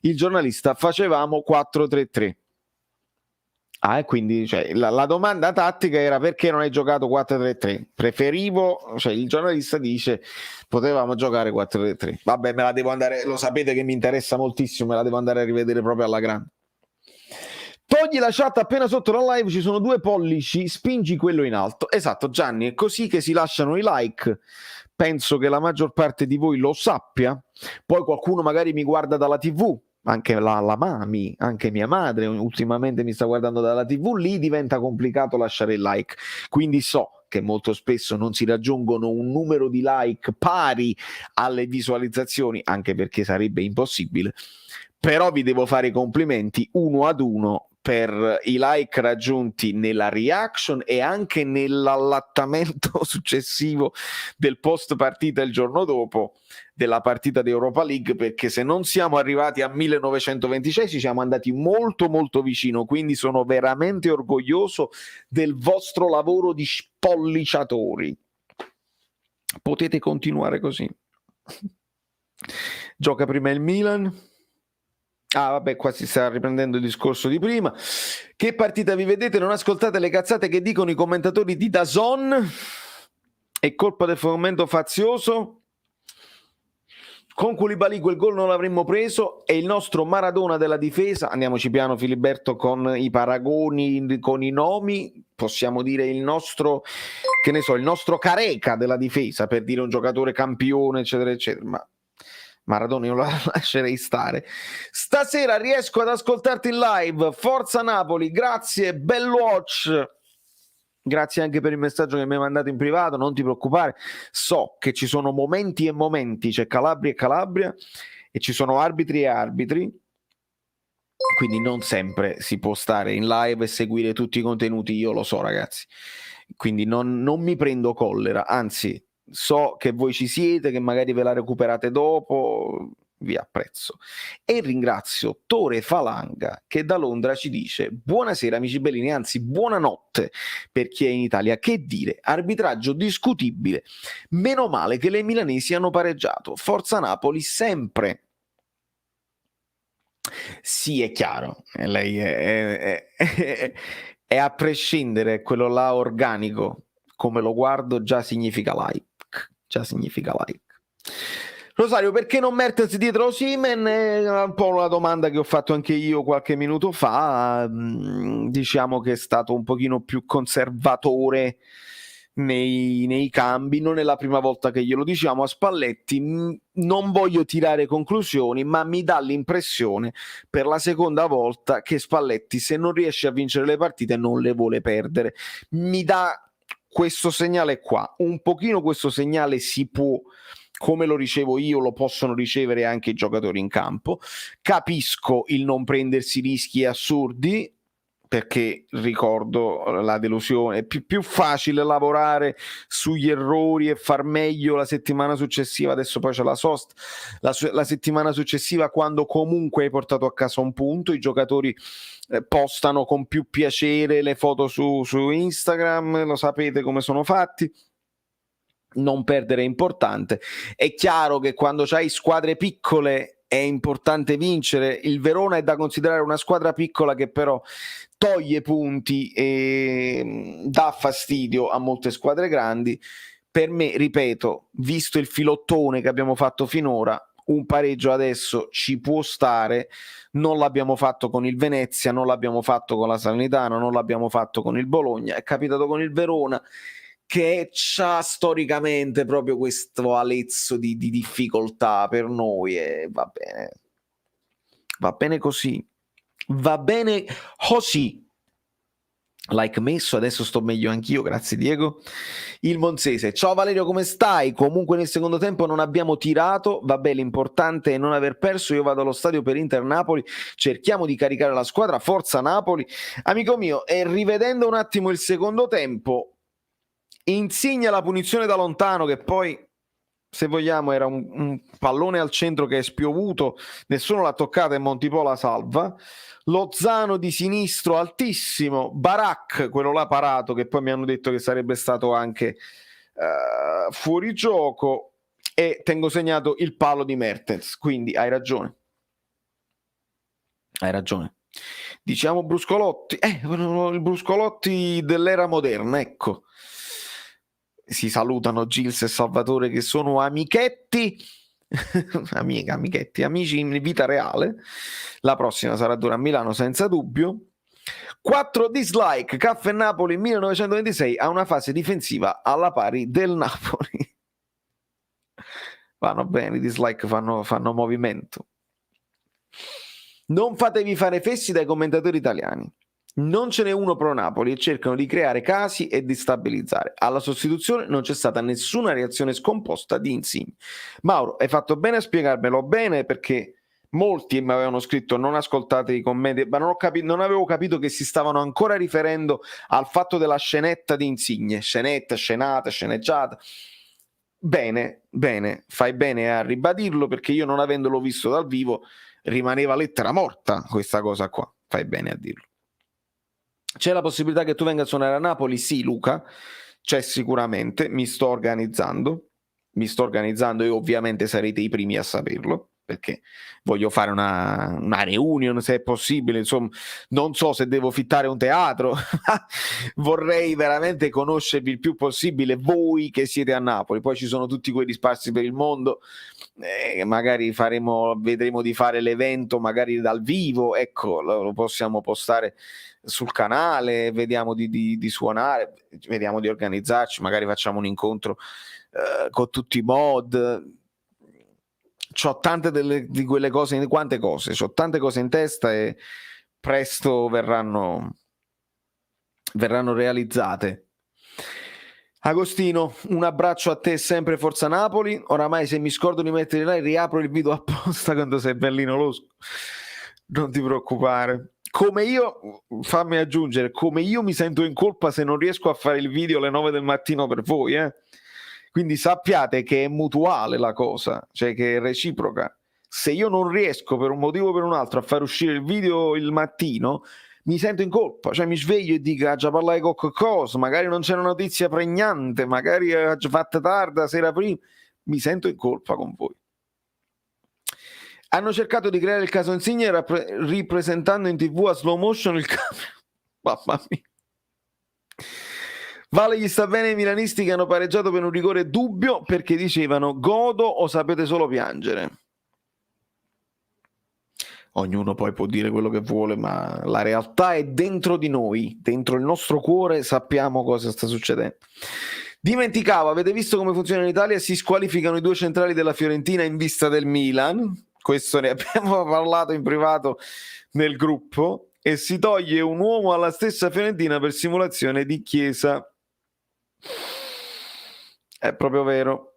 Il giornalista: facevamo 4-3-3. E quindi la domanda tattica era: perché non hai giocato 4-3-3? Preferivo, il giornalista dice potevamo giocare 4-3-3. Vabbè, me la devo andare, lo sapete che mi interessa moltissimo, me la devo andare a rivedere proprio alla grande. Togli la chat appena sotto la live, ci sono 2 pollici, spingi quello in alto. Esatto, Gianni, è così che si lasciano i like. Penso che la maggior parte di voi lo sappia. Poi qualcuno magari mi guarda dalla TV, anche la mami, anche mia madre ultimamente mi sta guardando dalla TV, lì diventa complicato lasciare il like. Quindi so che molto spesso non si raggiungono un numero di like pari alle visualizzazioni, anche perché sarebbe impossibile. Però vi devo fare i complimenti 1 ad 1 per i like raggiunti nella reaction e anche nell'allattamento successivo del post partita il giorno dopo della partita di Europa League, perché se non siamo arrivati a 1926 ci siamo andati molto molto vicino, quindi sono veramente orgoglioso del vostro lavoro di spolliciatori. Potete continuare così. Gioca prima il Milan. Vabbè, qua si sta riprendendo il discorso di prima. Che partita vi vedete? Non ascoltate le cazzate che dicono i commentatori di DAZN? È colpa del fomento fazioso? Con Koulibaly quel gol non l'avremmo preso, e il nostro Maradona della difesa, andiamoci piano Filiberto con i paragoni, con i nomi, possiamo dire il nostro, che ne so, il nostro Careca della difesa, per dire un giocatore campione, eccetera, eccetera, ma Maradona io lo lascerei stare. Stasera riesco ad ascoltarti in live, forza Napoli, grazie, bel watch. Grazie anche per il messaggio che mi hai mandato in privato, non ti preoccupare, so che ci sono momenti e momenti, c'è Calabria e Calabria e ci sono arbitri e arbitri, quindi non sempre si può stare in live e seguire tutti i contenuti, io lo so ragazzi, quindi non mi prendo collera, anzi so che voi ci siete, che magari ve la recuperate dopo, vi apprezzo. E ringrazio Tore Falanga che da Londra ci dice: buonasera amici bellini, anzi buonanotte per chi è in Italia. Che dire, arbitraggio discutibile, meno male che le milanesi hanno pareggiato, forza Napoli sempre. Sì, è chiaro, lei è a prescindere, quello là organico, come lo guardo già significa like. Rosario, perché non Mertens dietro Osimhen? È un po' una domanda che ho fatto anche io qualche minuto fa. Diciamo che è stato un pochino più conservatore nei cambi, non è la prima volta che glielo diciamo a Spalletti. Non voglio tirare conclusioni, ma mi dà l'impressione per la seconda volta che Spalletti, se non riesce a vincere le partite, non le vuole perdere. Mi dà questo segnale qua, un pochino questo segnale si può, come lo ricevo io, lo possono ricevere anche i giocatori in campo. Capisco il non prendersi rischi assurdi, perché ricordo la delusione, è più facile lavorare sugli errori e far meglio la settimana successiva, adesso poi c'è la sosta, la settimana successiva, quando comunque hai portato a casa un punto, i giocatori postano con più piacere le foto su Instagram, lo sapete come sono fatti. Non perdere è importante. È chiaro che quando c'hai squadre piccole è importante vincere. Il Verona è da considerare una squadra piccola che però toglie punti e dà fastidio a molte squadre grandi. Per me, ripeto, visto il filottone che abbiamo fatto finora, un pareggio adesso ci può stare. Non l'abbiamo fatto con il Venezia, non l'abbiamo fatto con la Salernitana, non l'abbiamo fatto con il Bologna, è capitato con il Verona, che c'ha storicamente proprio questo alezzo di difficoltà per noi, e va bene così, va bene così. Like messo, adesso sto meglio anch'io, grazie Diego. Il Monzese: ciao Valerio, come stai? Comunque nel secondo tempo non abbiamo tirato, vabbè, l'importante è non aver perso. Io vado allo stadio per Inter Napoli, cerchiamo di caricare la squadra, forza Napoli. Amico mio, e rivedendo un attimo il secondo tempo, Insigne la punizione da lontano, che poi se vogliamo era un pallone al centro che è spiovuto, nessuno l'ha toccata e Montipò la salva. Lozano di sinistro altissimo, Barak, quello là parato, che poi mi hanno detto che sarebbe stato anche fuori gioco, e tengo segnato il palo di Mertens. Quindi hai ragione, diciamo Bruscolotti, il Bruscolotti dell'era moderna, ecco. Si salutano Gils e Salvatore, che sono amichetti amici in vita reale. La prossima sarà dura a Milano senza dubbio. 4 dislike. Caffè Napoli 1926 ha una fase difensiva alla pari del Napoli. Vanno bene, i dislike fanno movimento. Non fatevi fare fessi dai commentatori italiani. Non ce n'è uno pro Napoli e cercano di creare casi e destabilizzare. Alla sostituzione non c'è stata nessuna reazione scomposta di Insigne. Mauro, hai fatto bene a spiegarmelo bene, perché molti mi avevano scritto non ascoltate i commenti, ma non avevo capito che si stavano ancora riferendo al fatto della scenetta di Insigne. Scenata, sceneggiata. Bene, fai bene a ribadirlo, perché io, non avendolo visto dal vivo, rimaneva lettera morta questa cosa qua. Fai bene a dirlo. C'è la possibilità che tu venga a suonare a Napoli? Sì, Luca, c'è sicuramente. Mi sto organizzando e ovviamente sarete i primi a saperlo, perché voglio fare una reunion, se è possibile. Insomma, non so se devo fittare un teatro, vorrei veramente conoscervi il più possibile, voi che siete a Napoli. Poi ci sono tutti quelli sparsi per il mondo, magari vedremo di fare l'evento magari dal vivo, ecco, lo possiamo postare sul canale, vediamo di suonare, vediamo di organizzarci, magari facciamo un incontro con tutti i mod. C'ho tante di quelle cose, quante cose, c'ho tante cose in testa e presto verranno realizzate. Agostino, un abbraccio a te, sempre Forza Napoli. Oramai, se mi scordo di mettere là, riapro il video apposta quando sei bellino losco, non ti preoccupare. Come io, fammi aggiungere, come io mi sento in colpa se non riesco a fare il video alle 9 del mattino per voi, quindi sappiate che è mutuale la cosa, cioè che è reciproca. Se io non riesco per un motivo o per un altro a far uscire il video il mattino, mi sento in colpa, cioè mi sveglio e dico già parlare con qualcosa, magari non c'è una notizia pregnante, magari ha già fatto tarda sera prima, mi sento in colpa con voi. Hanno cercato di creare il caso Insigne ripresentando in TV a slow motion il cambio. Mamma mia. Vale, gli sta bene ai milanisti che hanno pareggiato per un rigore dubbio, perché dicevano godo o sapete solo piangere. Ognuno poi può dire quello che vuole, ma la realtà è dentro di noi, dentro il nostro cuore sappiamo cosa sta succedendo. Dimenticavo, avete visto come funziona in Italia? Si squalificano i 2 centrali della Fiorentina in vista del Milan. Questo ne abbiamo parlato in privato nel gruppo, e si toglie un uomo alla stessa Fiorentina per simulazione di Chiesa. È proprio vero.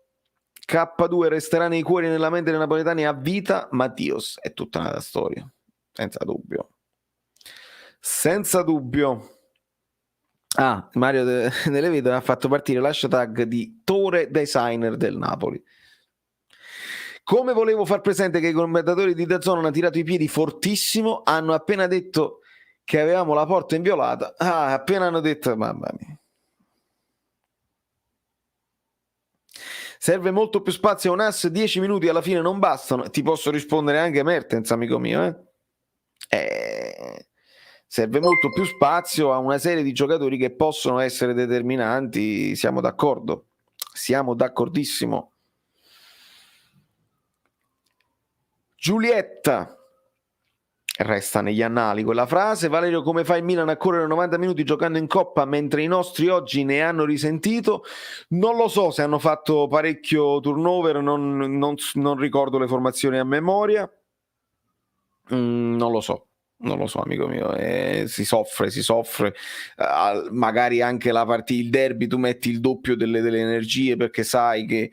K2 resterà nei cuori e nella mente dei napoletani a vita. Mattios, è tutta un'altra storia, senza dubbio. Mario Delle Vedove ha fatto partire l'hashtag di Tore Designer del Napoli. Come volevo far presente che i commentatori di DAZN hanno tirato i piedi fortissimo, hanno appena detto che avevamo la porta inviolata. Appena hanno detto, mamma mia. Serve molto più spazio a un ass, 10 minuti alla fine non bastano. Ti posso rispondere anche Mertens, amico mio. Serve molto più spazio a una serie di giocatori che possono essere determinanti, siamo d'accordo. Siamo d'accordissimo. Giulietta, resta negli annali quella frase. Valerio, come fa il Milan a correre 90 minuti giocando in Coppa mentre i nostri oggi ne hanno risentito? Non lo so se hanno fatto parecchio turnover, non ricordo le formazioni a memoria. Non lo so, amico mio. Si soffre. Magari anche il derby tu metti il doppio delle energie, perché sai che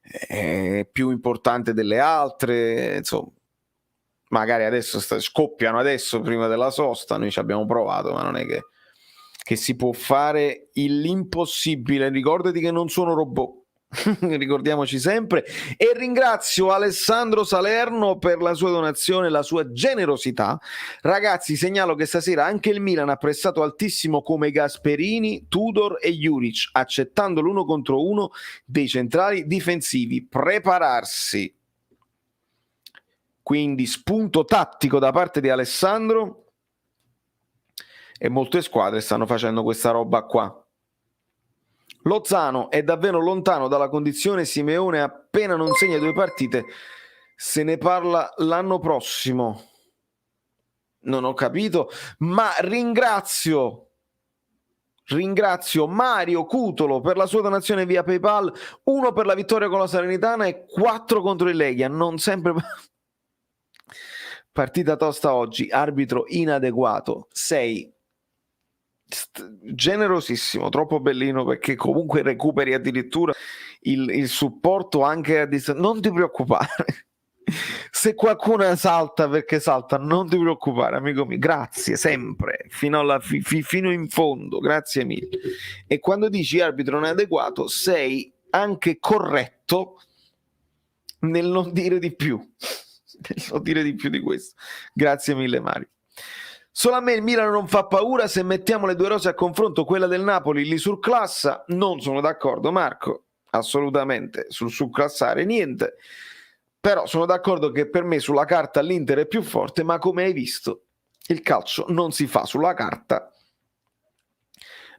è più importante delle altre, insomma. Magari adesso scoppiano prima della sosta, noi ci abbiamo provato, ma non è che si può fare l'impossibile. Ricordati che non sono robot. ricordiamoci sempre, e ringrazio Alessandro Salerno per la sua donazione, la sua generosità. Ragazzi, segnalo che stasera anche il Milan ha prestato altissimo come Gasperini, Tudor e Juric, accettando l'1 contro 1 dei centrali difensivi. Prepararsi. Quindi spunto tattico da parte di Alessandro, e molte squadre stanno facendo questa roba qua. Lozano è davvero lontano dalla condizione Simeone, appena non segna 2 partite se ne parla l'anno prossimo. Non ho capito, ma ringrazio Mario Cutolo per la sua donazione via PayPal, 1 per la vittoria con la Salernitana e 4 contro il Legia. Non sempre partita tosta oggi, arbitro inadeguato. 6. Generosissimo, troppo bellino, perché comunque recuperi addirittura il supporto anche a distanza. Non ti preoccupare, se qualcuno salta perché salta, non ti preoccupare, amico mio, grazie sempre fino fino in fondo, grazie mille. E quando dici arbitro non è adeguato, sei anche corretto nel non dire di più, nel non dire di più di questo. Grazie mille Mario. Solo a me il Milan non fa paura se mettiamo le 2 rose a confronto, quella del Napoli li surclassa. Non sono d'accordo Marco, assolutamente, sul surclassare niente, però sono d'accordo che per me sulla carta l'Inter è più forte, ma come hai visto il calcio non si fa sulla carta,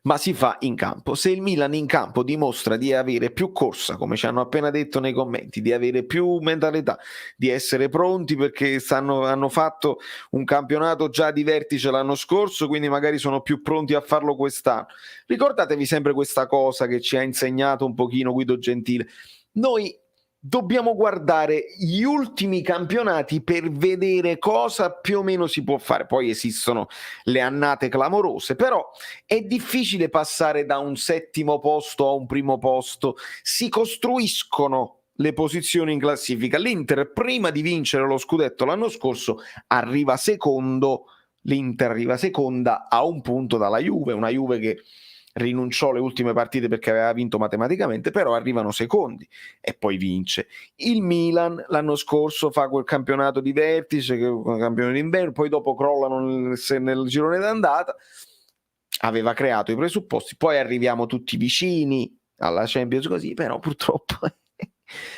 ma si fa in campo. Se il Milan in campo dimostra di avere più corsa, come ci hanno appena detto nei commenti, di avere più mentalità, di essere pronti perché hanno fatto un campionato già di vertice l'anno scorso, quindi magari sono più pronti a farlo quest'anno. Ricordatevi sempre questa cosa che ci ha insegnato un pochino Guido Gentile. Noi dobbiamo guardare gli ultimi campionati per vedere cosa più o meno si può fare. Poi esistono le annate clamorose, però è difficile passare da un 7° posto a un 1° posto. Si costruiscono le posizioni in classifica. L'Inter, prima di vincere lo scudetto l'anno scorso, arriva secondo. L'Inter arriva seconda a 1 punto dalla Juve, una Juve che rinunciò le ultime partite perché aveva vinto matematicamente, però arrivano secondi e poi vince. Il Milan l'anno scorso fa quel campionato di vertice, campione d'inverno, poi dopo crollano nel girone d'andata, aveva creato i presupposti, poi arriviamo tutti vicini alla Champions così, però purtroppo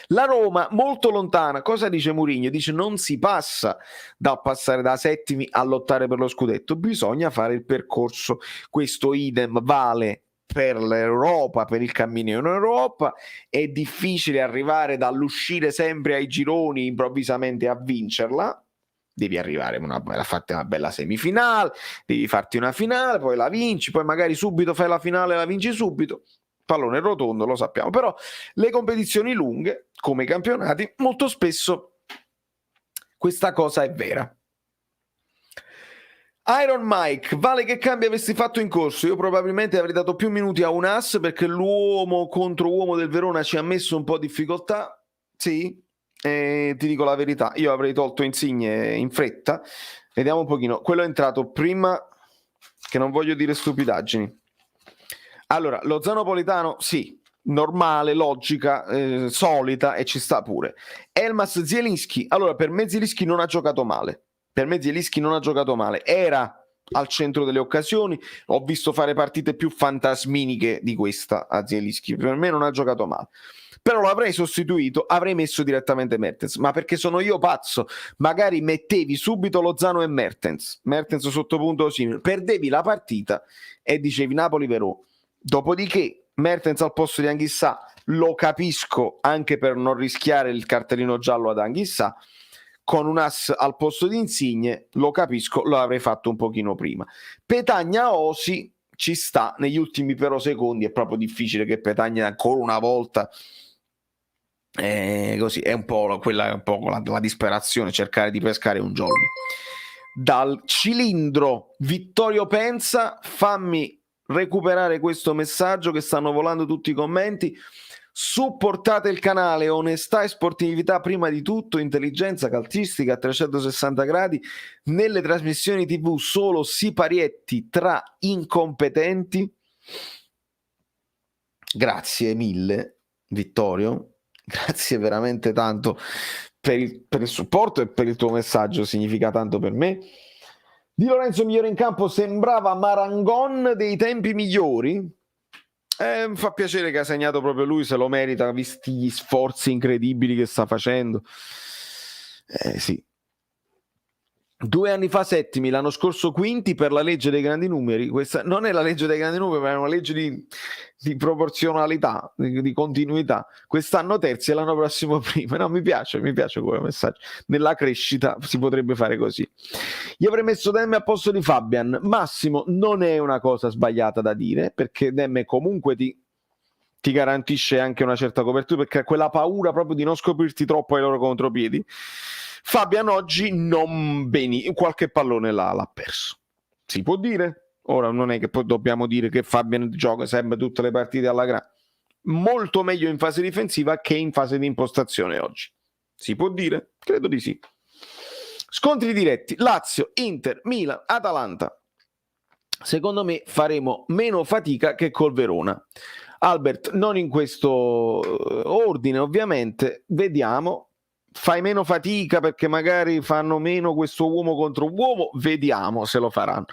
la Roma molto lontana. Cosa dice Mourinho? Dice non si passa da passare da settimi a lottare per lo scudetto, bisogna fare il percorso. Questo idem vale per l'Europa, per il cammino in Europa. È difficile arrivare dall'uscire sempre ai gironi improvvisamente a vincerla. Devi arrivare a farti una bella semifinale, devi farti una finale, poi la vinci, poi magari subito fai la finale e la vinci subito. Pallone rotondo, lo sappiamo, però le competizioni lunghe, come i campionati, molto spesso questa cosa è vera. Iron Mike, vale che cambia avessi fatto in corso? Io probabilmente avrei dato più minuti a un ass, perché l'uomo contro uomo del Verona ci ha messo un po' di difficoltà, sì, ti dico la verità, io avrei tolto Insigne in fretta. Vediamo un pochino, quello è entrato prima, che non voglio dire stupidaggini. Allora, lo Zanopolitano, sì, normale, logica, solita, e ci sta pure. Elmas Zielinski, allora per me Zielinski non ha giocato male. Era al centro delle occasioni, ho visto fare partite più fantasminiche di questa a Zielinski, per me non ha giocato male. Però lo avrei sostituito, avrei messo direttamente Mertens, ma perché sono io pazzo? Magari mettevi subito Lozano e Mertens sotto punto simile, perdevi la partita e dicevi Napoli-Verona. Dopodiché Mertens al posto di Anghissà lo capisco, anche per non rischiare il cartellino giallo ad Anghissà. Con un ass al posto di Insigne lo capisco, lo avrei fatto un pochino prima. Petagna Osi ci sta, negli ultimi però secondi è proprio difficile che Petagna ancora una volta così, è un po' quella, un po' la disperazione, cercare di pescare un jolly. Dal cilindro Vittorio Pensa, fammi recuperare questo messaggio che stanno volando tutti i commenti. Supportate il canale, onestà e sportività prima di tutto, intelligenza calcistica a 360 gradi nelle trasmissioni TV, solo siparietti tra incompetenti. Grazie mille, Vittorio, grazie veramente tanto per il supporto e per il tuo messaggio, significa tanto per me. Di Lorenzo migliore in campo, sembrava Marangon dei tempi migliori. Mi fa piacere che ha segnato proprio lui, se lo merita, visti gli sforzi incredibili che sta facendo. Sì. 2 anni fa settimi, l'anno scorso quinti per la legge dei grandi numeri. Questa non è la legge dei grandi numeri, ma è una legge di proporzionalità, di continuità. Quest'anno terzi e l'anno prossimo prima. No, mi piace come messaggio. Nella crescita si potrebbe fare così. Io avrei messo Demme a posto di Fabian. Massimo, non è una cosa sbagliata da dire, perché Demme comunque ti garantisce anche una certa copertura, perché ha quella paura proprio di non scoprirti troppo ai loro contropiedi. Fabian oggi non bene, qualche pallone l'ha perso, si può dire. Ora non è che poi dobbiamo dire che Fabian gioca sempre tutte le partite alla grande, molto meglio in fase difensiva che in fase di impostazione oggi, si può dire? Credo di sì. Scontri diretti: Lazio, Inter, Milan, Atalanta. Secondo me faremo meno fatica che col Verona. Albert, non in questo ordine ovviamente, vediamo. Fai meno fatica perché magari fanno meno questo uomo contro uomo, vediamo se lo faranno.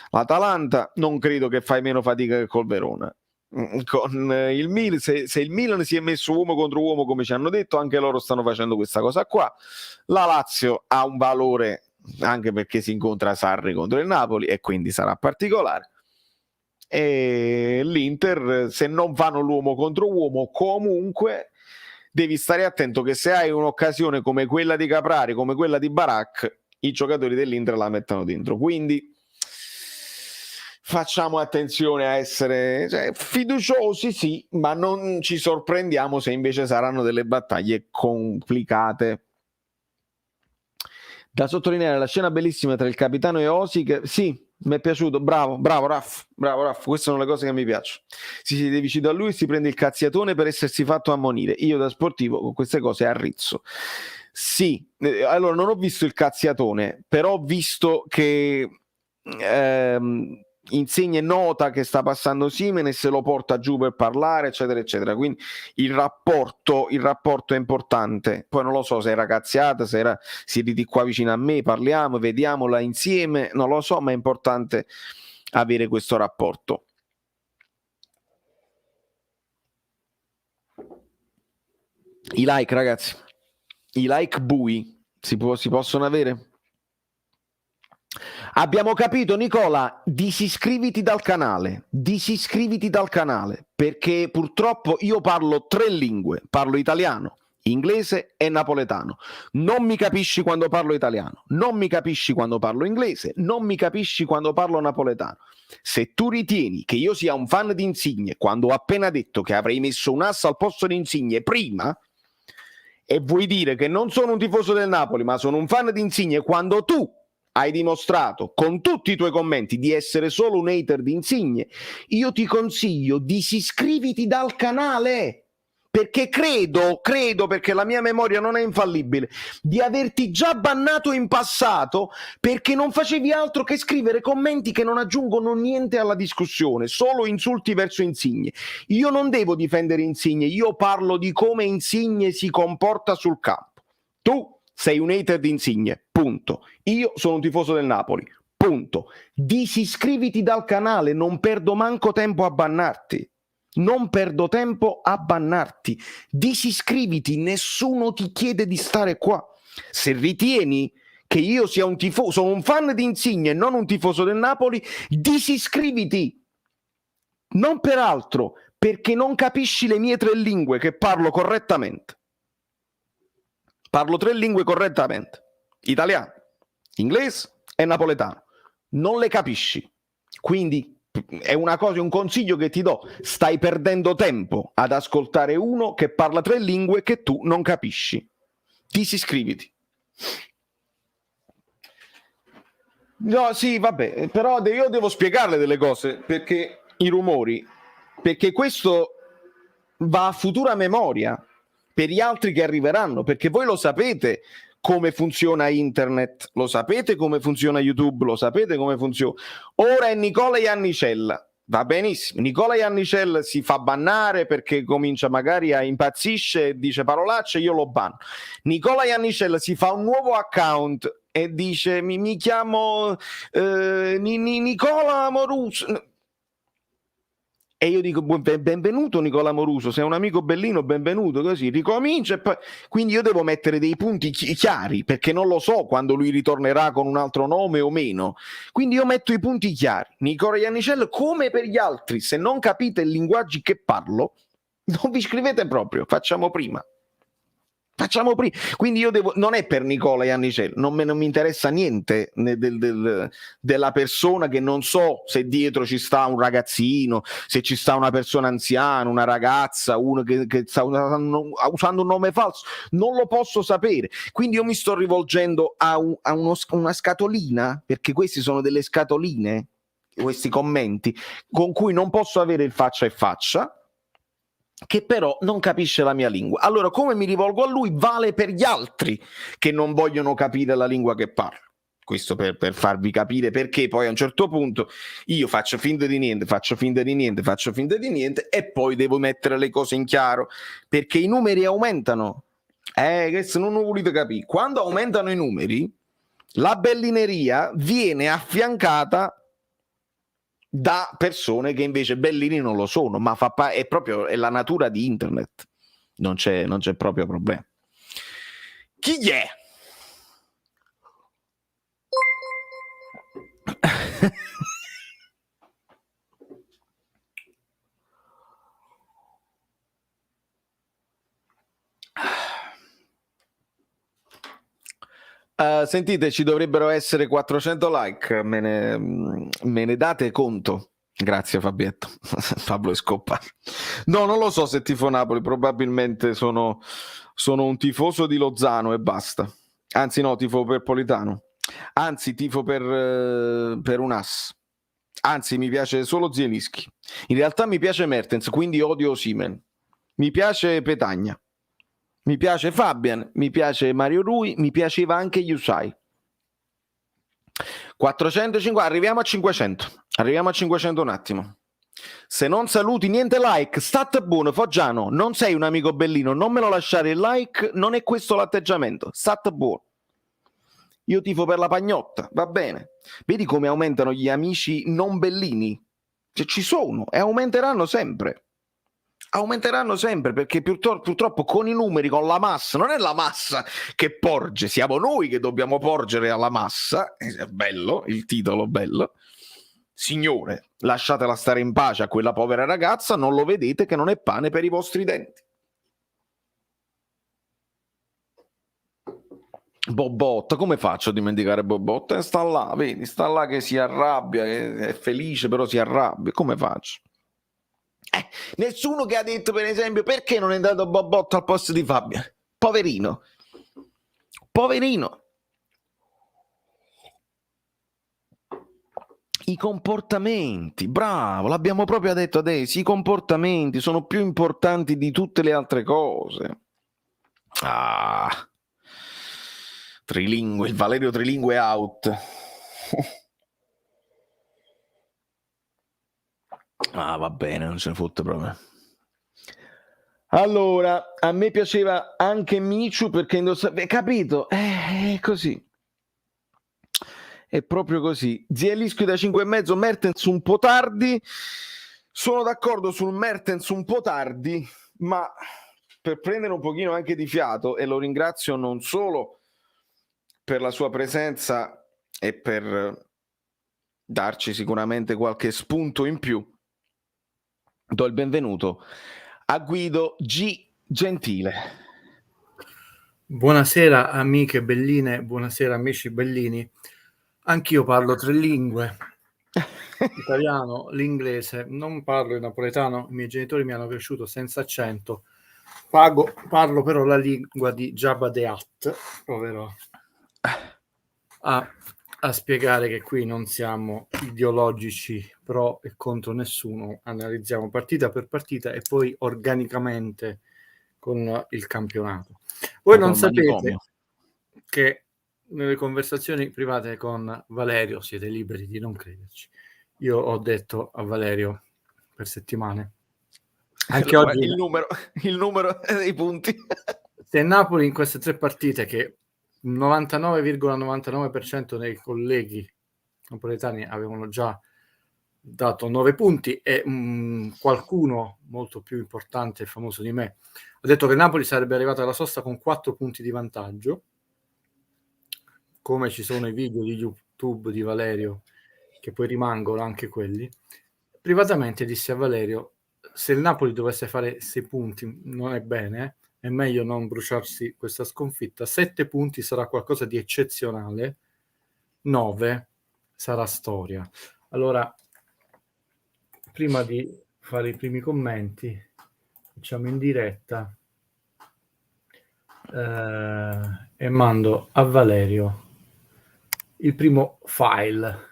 L'Atalanta non credo che fai meno fatica che col Verona. Con il Milan, se il Milan si è messo uomo contro uomo come ci hanno detto, anche loro stanno facendo questa cosa qua. La Lazio ha un valore anche perché si incontra Sarri contro il Napoli e quindi sarà particolare. E l'Inter, se non fanno l'uomo contro uomo, comunque devi stare attento che se hai un'occasione come quella di Caprari, come quella di Barak, i giocatori dell'Inter la mettono dentro. Quindi facciamo attenzione a essere fiduciosi, sì, ma non ci sorprendiamo se invece saranno delle battaglie complicate. Da sottolineare la scena bellissima tra il capitano e Osi, che sì, mi è piaciuto, bravo Raff, queste sono le cose che mi piacciono. Si siede vicino a lui e si prende il cazziatone per essersi fatto ammonire. Io da sportivo con queste cose arrizzo. Sì, allora non ho visto il cazziatone, però ho visto che Insigne nota che sta passando Simene e se lo porta giù per parlare, eccetera eccetera. Quindi il rapporto è importante. Poi non lo so se era cazziata, se era siedi qua vicino a me, parliamo, vediamola insieme, non lo so, ma è importante avere questo rapporto. I like, ragazzi, i like bui si possono avere? Abbiamo capito, Nicola, disiscriviti dal canale, perché purtroppo io parlo 3 lingue, parlo italiano, inglese e napoletano. Non mi capisci quando parlo italiano, non mi capisci quando parlo inglese, non mi capisci quando parlo napoletano. Se tu ritieni che io sia un fan di Insigne, quando ho appena detto che avrei messo un ass al posto di Insigne prima, e vuoi dire che non sono un tifoso del Napoli, ma sono un fan di Insigne, quando tu hai dimostrato con tutti i tuoi commenti di essere solo un hater di Insigne, io ti consiglio disiscriviti dal canale, perché credo, perché la mia memoria non è infallibile, di averti già bannato in passato perché non facevi altro che scrivere commenti che non aggiungono niente alla discussione, solo insulti verso Insigne. Io non devo difendere Insigne, io parlo di come Insigne si comporta sul campo. Tu sei un hater di Insigne, punto. Io sono un tifoso del Napoli, punto. Disiscriviti dal canale, non perdo manco tempo a bannarti. Disiscriviti, nessuno ti chiede di stare qua. Se ritieni che io sia un tifoso, sono un fan di Insigne e non un tifoso del Napoli, disiscriviti. Non per altro, perché non capisci le mie 3 lingue che parlo correttamente. Parlo 3 lingue correttamente: italiano, inglese e napoletano. Non le capisci. Quindi è una cosa, un consiglio che ti do: stai perdendo tempo ad ascoltare uno che parla 3 lingue che tu non capisci. Disiscriviti. No, sì, vabbè, però io devo spiegarle delle cose, perché i rumori, perché questo va a futura memoria per gli altri che arriveranno, perché voi lo sapete come funziona internet, lo sapete come funziona YouTube, lo sapete come funziona. Ora è Nicola Iannicella, Va benissimo. Nicola Iannicel si fa bannare perché comincia magari a impazzisce e dice parolacce, io lo banno. Nicola Iannicel si fa un nuovo account e dice mi chiamo Nicola Moruso. E io dico benvenuto Nicola Moruso, sei un amico bellino, benvenuto, così ricomincia e poi... Quindi io devo mettere dei punti chiari perché non lo so quando lui ritornerà con un altro nome o meno, quindi io metto i punti chiari. Nicola Iannicel, come per gli altri, se non capite il linguaggio che parlo non vi iscrivete proprio, facciamo prima. Quindi io devo, non è per Nicola Iannicel, non mi interessa niente della persona, che non so se dietro ci sta un ragazzino, se ci sta una persona anziana, una ragazza, uno che sta usando un nome falso, non lo posso sapere. Quindi io mi sto rivolgendo a una scatolina, perché queste sono delle scatoline, questi commenti, con cui non posso avere il faccia a faccia, che però non capisce la mia lingua. Allora, come mi rivolgo a lui vale per gli altri che non vogliono capire la lingua che parlo. Questo per farvi capire perché poi a un certo punto io faccio finta di niente e poi devo mettere le cose in chiaro, perché i numeri aumentano. Questo non lo volete capire. Quando aumentano i numeri, la bellineria viene affiancata da persone che invece bellini non lo sono, ma è proprio è la natura di internet, non c'è proprio problema. Chi è? Sentite, ci dovrebbero essere 400 like, me ne date conto? Grazie Fabietto. Pablo Escobar. No, non lo so se tifo Napoli, probabilmente sono un tifoso di Lozano e basta. Anzi no, tifo per Politano. Anzi, tifo per un as. Anzi, mi piace solo Zielinski. In realtà mi piace Mertens, quindi odio Osimhen. Mi piace Petagna. Mi piace Fabian, mi piace Mario Rui, mi piaceva anche Yusai. 450, arriviamo a 500 un attimo. Se non saluti niente like, state buono Foggiano, non sei un amico bellino, non me lo lasciare il like, non è questo l'atteggiamento, state buono. Io tifo per la pagnotta, va bene. Vedi come aumentano gli amici non bellini? Cioè, ci sono e aumenteranno sempre perché purtroppo con i numeri, con la massa, non è la massa che porge, siamo noi che dobbiamo porgere alla massa. È bello, il titolo bello. Signore, lasciatela stare in pace a quella povera ragazza, non lo vedete che non è pane per i vostri denti. Bobotta, come faccio a dimenticare Bobotta? Sta là, vedi, sta là che si arrabbia, che è felice però si arrabbia, come faccio? Nessuno che ha detto, per esempio, perché non è andato Bobotto al posto di Fabio? Poverino. I comportamenti, bravo, l'abbiamo proprio detto adesso, i comportamenti sono più importanti di tutte le altre cose. Trilingue, il Valerio Trilingue out. Va bene, non se ne fotte proprio. Allora, a me piaceva anche Michu perché indossava... Capito? È così. È proprio così. Zielinski da 5,5, Mertens un po' tardi. Sono d'accordo sul Mertens un po' tardi, ma per prendere un pochino anche di fiato, e lo ringrazio non solo per la sua presenza e per darci sicuramente qualche spunto in più, do il benvenuto a Guido G. Gentile. Buonasera amiche belline, buonasera amici bellini. Anch'io parlo 3 lingue, italiano, l'inglese, non parlo il napoletano, i miei genitori mi hanno cresciuto senza accento, parlo però la lingua di Jabba the Hutt, proverò a spiegare che qui non siamo ideologici pro e contro nessuno, analizziamo partita per partita e poi organicamente con il campionato. Voi non sapete che nelle conversazioni private con Valerio, siete liberi di non crederci, io ho detto a Valerio per settimane, anche oggi, il numero dei punti. se Napoli in queste 3 partite, che 99,99% dei colleghi napoletani avevano già dato 9 punti e qualcuno molto più importante e famoso di me ha detto che Napoli sarebbe arrivato alla sosta con 4 punti di vantaggio, come ci sono i video di YouTube di Valerio che poi rimangono anche quelli. Privatamente dissi a Valerio: se il Napoli dovesse fare 6 punti non è bene, è meglio non bruciarsi questa sconfitta. 7 punti sarà qualcosa di eccezionale, 9 sarà storia. Allora, prima di fare i primi commenti, facciamo in diretta e mando a Valerio il primo file.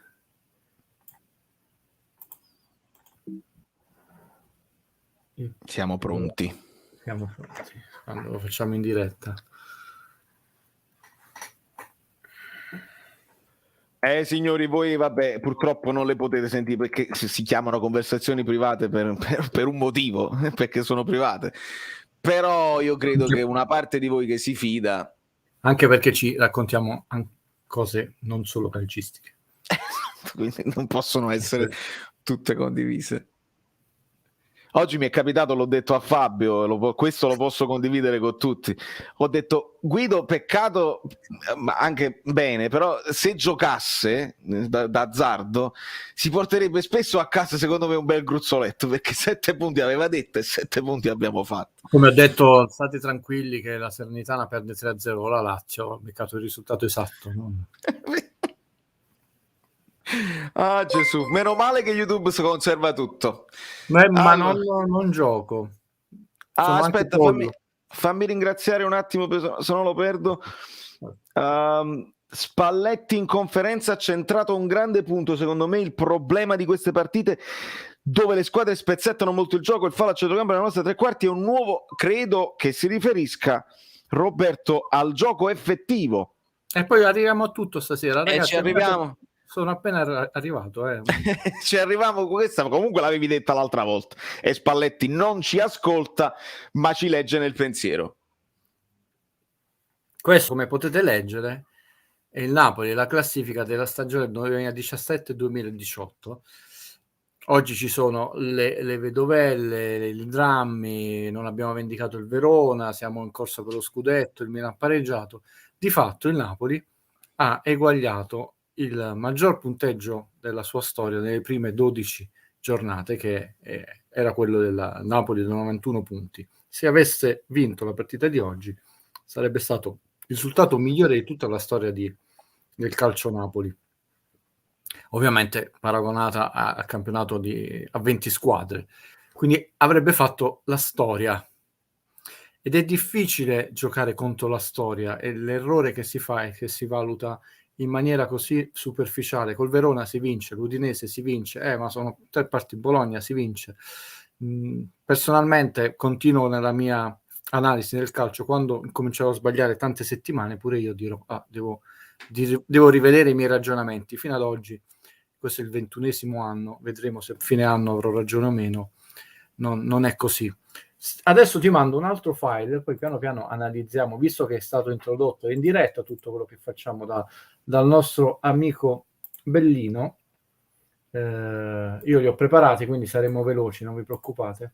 Siamo pronti. Siamo pronti. Quando lo facciamo in diretta. Signori, voi vabbè, purtroppo non le potete sentire perché si chiamano conversazioni private per un motivo, perché sono private. Però io credo che una parte di voi che si fida... Anche perché ci raccontiamo cose non solo calcistiche. Quindi non possono essere tutte condivise. Oggi mi è capitato, l'ho detto a Fabio, questo lo posso condividere con tutti. Ho detto: Guido, peccato, ma anche bene, però se giocasse d'azzardo si porterebbe spesso a casa, secondo me, un bel gruzzoletto, perché 7 punti aveva detto e 7 punti abbiamo fatto. Come ho detto, state tranquilli che la Salernitana perde 3-0 la Lazio, ho beccato il risultato esatto. No? Ah, Gesù, meno male che YouTube si conserva tutto. Ma Allora, non gioco. Sono aspetta, fammi ringraziare un attimo, se no lo perdo. Spalletti in conferenza ha centrato un grande punto. Secondo me il problema di queste partite dove le squadre spezzettano molto il gioco, il fallo a centrocampo nella nostra tre quarti è un nuovo, credo che si riferisca, Roberto, al gioco effettivo. E poi arriviamo a tutto stasera, ragazzi. Ci arriviamo. Sono appena arrivato. Ci arriviamo con questa, comunque l'avevi detta l'altra volta. E Spalletti non ci ascolta, ma ci legge nel pensiero. Questo, come potete leggere, è il Napoli, la classifica della stagione 2017-2018. Oggi ci sono le vedovelle, i drammi, non abbiamo vendicato il Verona, siamo in corsa per lo scudetto, il Milan ha pareggiato. Di fatto il Napoli ha eguagliato il maggior punteggio della sua storia nelle prime 12 giornate, che era quello del Napoli da 91 punti. Se avesse vinto la partita di oggi sarebbe stato il risultato migliore di tutta la storia del calcio Napoli, ovviamente paragonata al campionato a 20 squadre, quindi avrebbe fatto la storia. Ed è difficile giocare contro la storia, e l'errore che si fa è che si valuta in maniera così superficiale. Col Verona si vince, l'Udinese si vince, ma sono 3 partite, Bologna si vince. Personalmente continuo nella mia analisi del calcio, quando comincerò a sbagliare tante settimane pure io dirò: devo rivedere i miei ragionamenti. Fino ad oggi, questo è il 21esimo anno, vedremo se a fine anno avrò ragione o meno. Non è così. Adesso ti mando un altro file, poi piano piano analizziamo, visto che è stato introdotto in diretta tutto quello che facciamo dal nostro amico Bellino. Io li ho preparati, quindi saremo veloci, non vi preoccupate.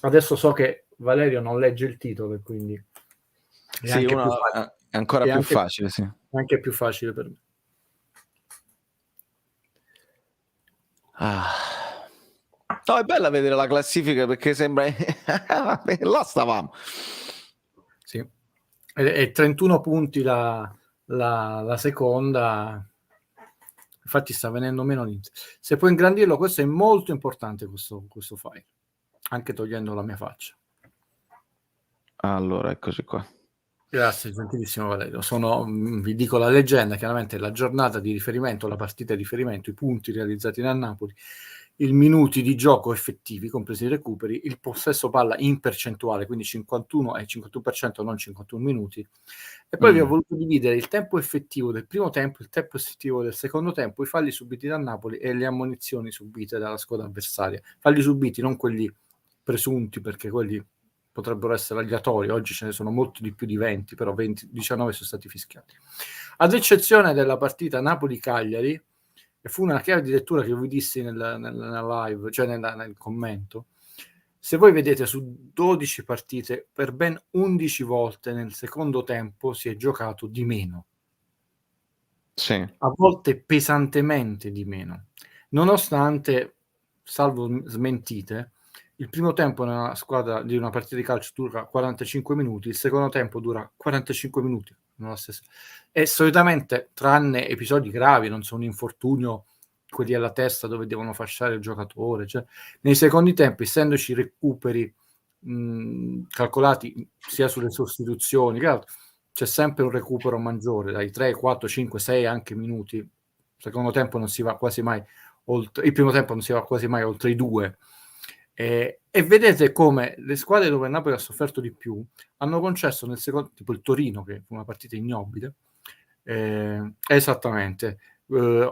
Adesso so che Valerio non legge il titolo, e quindi è sì, è ancora più facile. Sì. È anche più facile per me. No, è bella vedere la classifica, perché sembra là stavamo. Sì, è 31 punti la seconda. Infatti sta venendo meno l'Inter. Se puoi ingrandirlo, questo è molto importante, questo file, anche togliendo la mia faccia. Allora, eccoci qua. Grazie, gentilissimo Valerio. Vi dico la leggenda, chiaramente la giornata di riferimento, la partita di riferimento, i punti realizzati da Napoli, i minuti di gioco effettivi, compresi i recuperi, il possesso palla in percentuale, quindi 51 e 51%, non 51 minuti, e poi vi ho voluto dividere il tempo effettivo del primo tempo, il tempo effettivo del secondo tempo, i falli subiti da Napoli e le ammonizioni subite dalla squadra avversaria. Falli subiti, non quelli presunti, perché quelli potrebbero essere aleatori, oggi ce ne sono molti di più di 20, però 19 sono stati fischiati. Ad eccezione della partita Napoli-Cagliari, e fu una chiave di lettura che vi dissi nella live, cioè nel commento. Se voi vedete, su 12 partite, per ben 11 volte nel secondo tempo si è giocato di meno. Sì. A volte pesantemente di meno. Nonostante, salvo smentite, il primo tempo nella squadra di una partita di calcio dura 45 minuti, il secondo tempo dura 45 minuti. E solitamente, tranne episodi gravi, non sono un infortunio, quelli alla testa dove devono fasciare il giocatore, cioè, nei secondi tempi, essendoci recuperi calcolati sia sulle sostituzioni che altro, c'è sempre un recupero maggiore, dai 3, 4, 5, 6 anche minuti. Il secondo tempo non si va quasi mai oltre, il primo tempo non si va quasi mai oltre i 2. E vedete come le squadre dove Napoli ha sofferto di più hanno concesso nel secondo, tipo il Torino, che fu una partita ignobile, esattamente,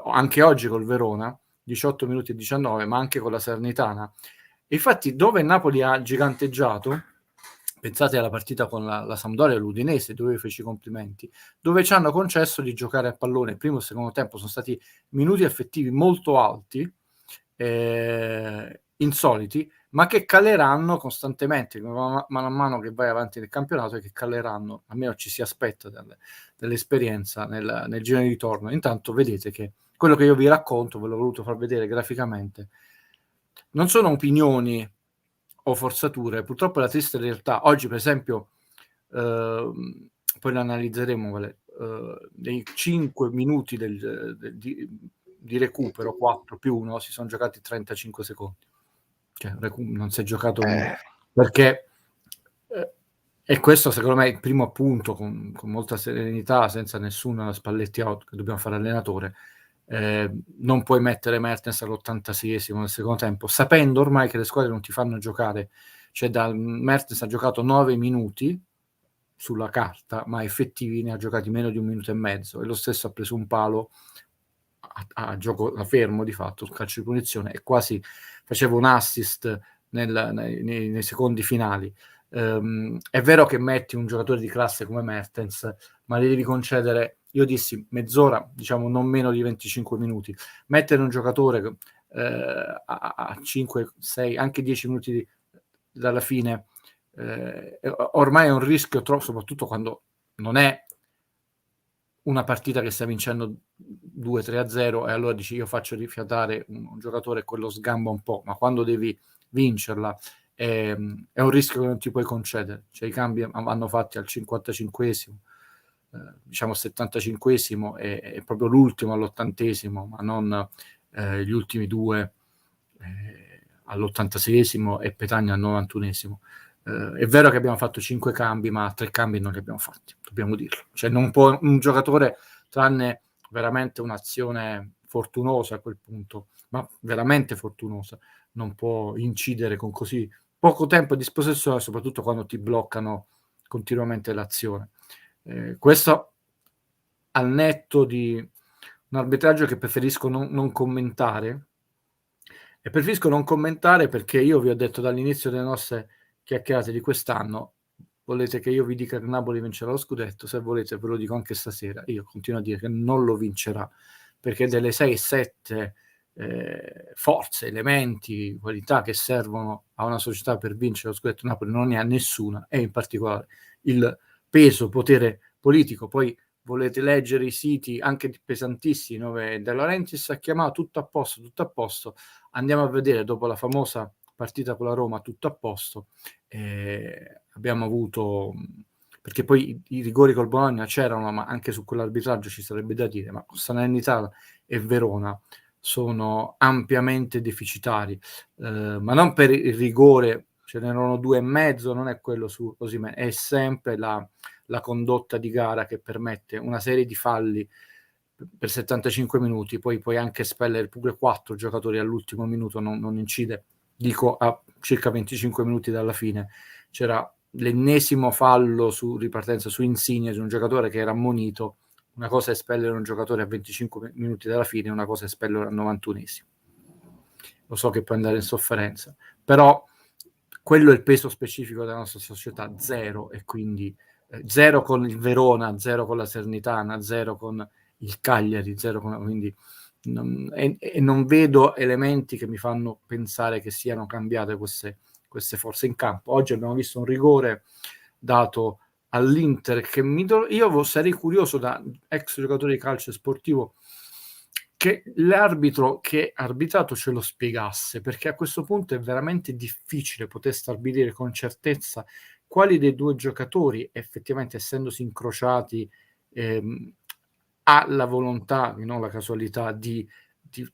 anche oggi col Verona, 18 minuti e 19, ma anche con la Salernitana. Infatti, dove Napoli ha giganteggiato, pensate alla partita con la Sampdoria e l'Udinese, dove feci i complimenti, dove ci hanno concesso di giocare a pallone il primo e il secondo tempo, sono stati minuti effettivi molto alti, insoliti, ma che caleranno costantemente mano a mano che vai avanti nel campionato, e che caleranno, almeno ci si aspetta dall'esperienza nel giro di ritorno. Intanto vedete che quello che io vi racconto, ve l'ho voluto far vedere graficamente, non sono opinioni o forzature, purtroppo è la triste realtà. Oggi, per esempio, poi lo analizzeremo, nei 5 minuti di recupero, 4 più 1, si sono giocati 35 secondi. Cioè, non si è giocato perché e questo secondo me è il primo appunto, con molta serenità, senza nessuno spalletti out, che dobbiamo fare allenatore. Non puoi mettere Mertens all'86esimo nel secondo tempo, sapendo ormai che le squadre non ti fanno giocare. Cioè, Mertens ha giocato 9 minuti sulla carta, ma effettivi ne ha giocati meno di 1 minuto e mezzo, e lo stesso ha preso un palo a gioco da fermo, di fatto, sul calcio di punizione, e quasi faceva un assist nei secondi finali. È vero che metti un giocatore di classe come Mertens, ma gli devi concedere, io dissi, mezz'ora, diciamo non meno di 25 minuti. Mettere un giocatore a 5, 6, anche 10 minuti dalla fine, ormai è un rischio troppo, soprattutto quando non è una partita che stai vincendo 2-3-0, e allora dici io faccio rifiatare un giocatore, quello sgamba un po', ma quando devi vincerla è un rischio che non ti puoi concedere. Cioè, i cambi vanno fatti al 55esimo, diciamo 75esimo, e proprio l'ultimo all'80esimo, ma non gli ultimi due all'86esimo e Petagna al 91esimo. È vero che abbiamo fatto 5 cambi, ma 3 cambi non li abbiamo fatti, dobbiamo dirlo. Cioè, non può un giocatore, tranne veramente un'azione fortunosa a quel punto, ma veramente fortunosa, non può incidere con così poco tempo di disposizione, soprattutto quando ti bloccano continuamente l'azione. Questo al netto di un arbitraggio che preferisco non commentare, e preferisco non commentare perché io vi ho detto dall'inizio delle nostre chiacchierate di quest'anno: volete che io vi dica che Napoli vincerà lo scudetto? Se volete ve lo dico anche stasera, io continuo a dire che non lo vincerà, perché delle 6-7 forze, elementi, qualità che servono a una società per vincere lo scudetto, Napoli non ne ha nessuna, e in particolare il peso, potere politico. Poi volete leggere i siti anche pesantissimi dove De Laurentiis ha chiamato tutto a posto, andiamo a vedere, dopo la famosa partita con la Roma, tutto a posto, abbiamo avuto, perché poi i rigori col Bologna c'erano, ma anche su quell'arbitraggio ci sarebbe da dire, ma con Salernitana e Verona sono ampiamente deficitari, ma non per il rigore, ce n'erano 2,5, non è quello su Osimhen, è sempre la condotta di gara che permette una serie di falli per 75 minuti, poi puoi anche espellere pure 4 giocatori all'ultimo minuto, non incide, dico a circa 25 minuti dalla fine c'era l'ennesimo fallo su ripartenza su Insigne di un giocatore che era ammonito. Una cosa è espellere un giocatore a 25 minuti dalla fine, una cosa è espellere al 91esimo. Lo so che può andare in sofferenza, però quello è il peso specifico della nostra società, 0, e quindi 0 con il Verona, 0 con la Salernitana, 0 con il Cagliari, 0 con, quindi non vedo elementi che mi fanno pensare che siano cambiate queste forze in campo. Oggi abbiamo visto un rigore dato all'Inter che io sarei curioso, da ex giocatore di calcio sportivo, che l'arbitro che ha arbitrato ce lo spiegasse, perché a questo punto è veramente difficile poter stabilire con certezza quali dei due giocatori, effettivamente essendosi incrociati, ha la volontà, non la casualità, di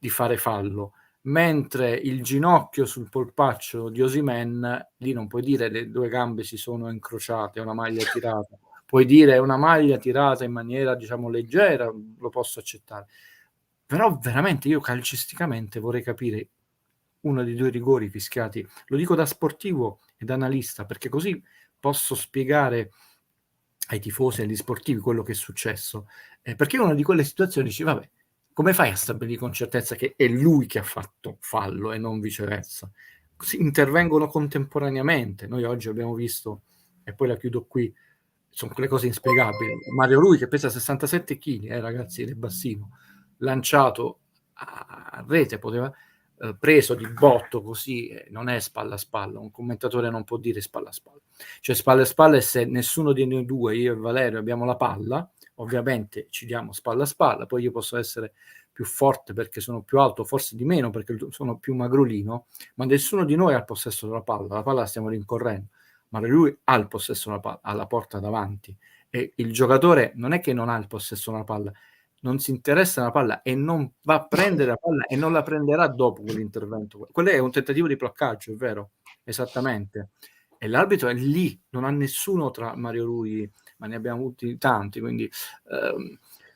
fare fallo, mentre il ginocchio sul polpaccio di Osimhen, lì non puoi dire le due gambe si sono incrociate, è una maglia tirata, puoi dire è una maglia tirata in maniera, diciamo, leggera, lo posso accettare, però veramente io calcisticamente vorrei capire uno dei due rigori fischiati, lo dico da sportivo e da analista, perché così posso spiegare ai tifosi e agli sportivi quello che è successo, perché è una di quelle situazioni dici, vabbè, come fai a stabilire con certezza che è lui che ha fatto fallo e non viceversa? Si intervengono contemporaneamente. Noi oggi abbiamo visto, e poi la chiudo qui, sono quelle cose inspiegabili, Mario Rui che pesa 67 kg, ragazzi, ed è bassino, lanciato a rete, poteva preso di botto così, non è spalla a spalla, un commentatore non può dire spalla a spalla, cioè spalla a spalla è se nessuno di noi due, io e Valerio, abbiamo la palla, ovviamente ci diamo spalla a spalla, poi io posso essere più forte perché sono più alto, forse di meno perché sono più magrolino, ma nessuno di noi ha il possesso della palla la stiamo rincorrendo, ma lui ha il possesso della palla, ha la porta davanti, e il giocatore non è che non ha il possesso della palla, non si interessa della palla e non va a prendere la palla e non la prenderà dopo quell'intervento. Quello è un tentativo di placcaggio, è vero? Esattamente. E l'arbitro è lì, non ha nessuno tra Mario Rui, ma ne abbiamo avuti tanti, quindi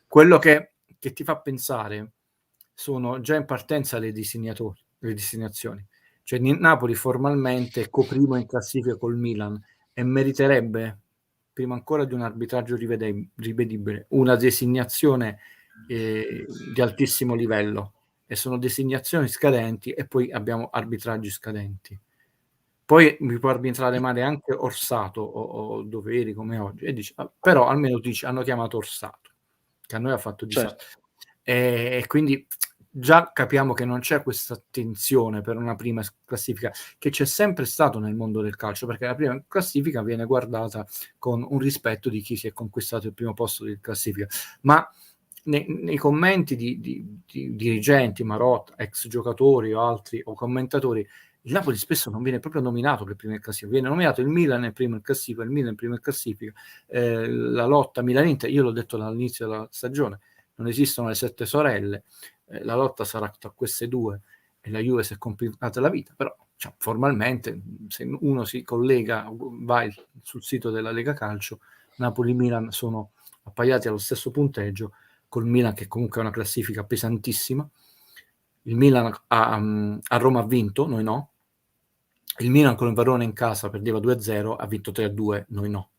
quello che ti fa pensare sono già in partenza le designazioni. Cioè Napoli formalmente è coprimo in classifica col Milan e meriterebbe, prima ancora di un arbitraggio rivedibile, una designazione di altissimo livello, e sono designazioni scadenti e poi abbiamo arbitraggi scadenti. Poi mi può arbitrare male anche Orsato o Doveri come oggi, e dici, però almeno dici hanno chiamato Orsato che a noi ha fatto disastro, e quindi già capiamo che non c'è questa attenzione per una prima classifica che c'è sempre stato nel mondo del calcio, perché la prima classifica viene guardata con un rispetto di chi si è conquistato il primo posto di classifica, ma nei commenti di dirigenti, Marotta, ex giocatori o altri o commentatori, il Napoli spesso non viene proprio nominato per prima in classifica, viene nominato il Milan nel primo in classifica, il Milan in prima in classifica, la lotta Milan-Inter, io l'ho detto dall'inizio della stagione, non esistono le 7 sorelle, la lotta sarà tra queste due e la Juve si è complicata la vita, però cioè, formalmente se uno si collega, vai sul sito della Lega Calcio, Napoli e Milan sono appaiati allo stesso punteggio, col Milan che comunque è una classifica pesantissima. Il Milan a Roma ha vinto, noi no. Il Milan con il Verona in casa perdeva 2-0, ha vinto 3-2, noi no.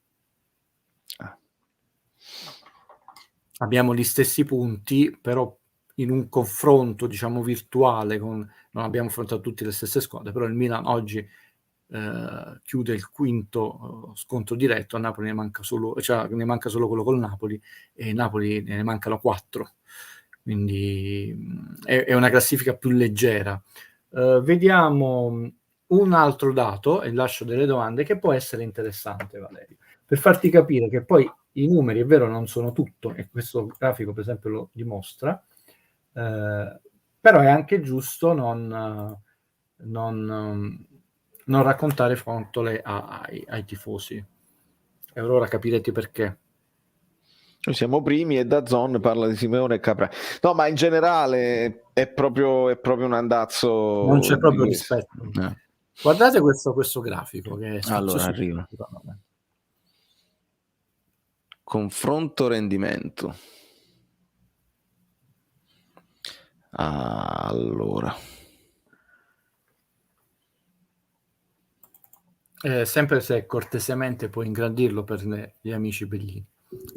Abbiamo gli stessi punti, però in un confronto, diciamo, virtuale, non abbiamo affrontato tutte le stesse squadre, però il Milan oggi chiude il quinto scontro diretto, a Napoli ne manca solo quello col Napoli, e Napoli ne mancano 4, quindi è una classifica più leggera. Vediamo un altro dato e lascio delle domande che può essere interessante, Valerio, per farti capire che poi i numeri, è vero, non sono tutto, e questo grafico per esempio lo dimostra, però è anche giusto non raccontare frontole ai tifosi, e ora capirete perché. Noi siamo primi e DAZN parla di Simeone e Capra. No, ma in generale è proprio un andazzo. Non c'è proprio rispetto. Guardate questo grafico che è allora arriva. Confronto rendimento. Allora, sempre se cortesemente puoi ingrandirlo per gli amici bellini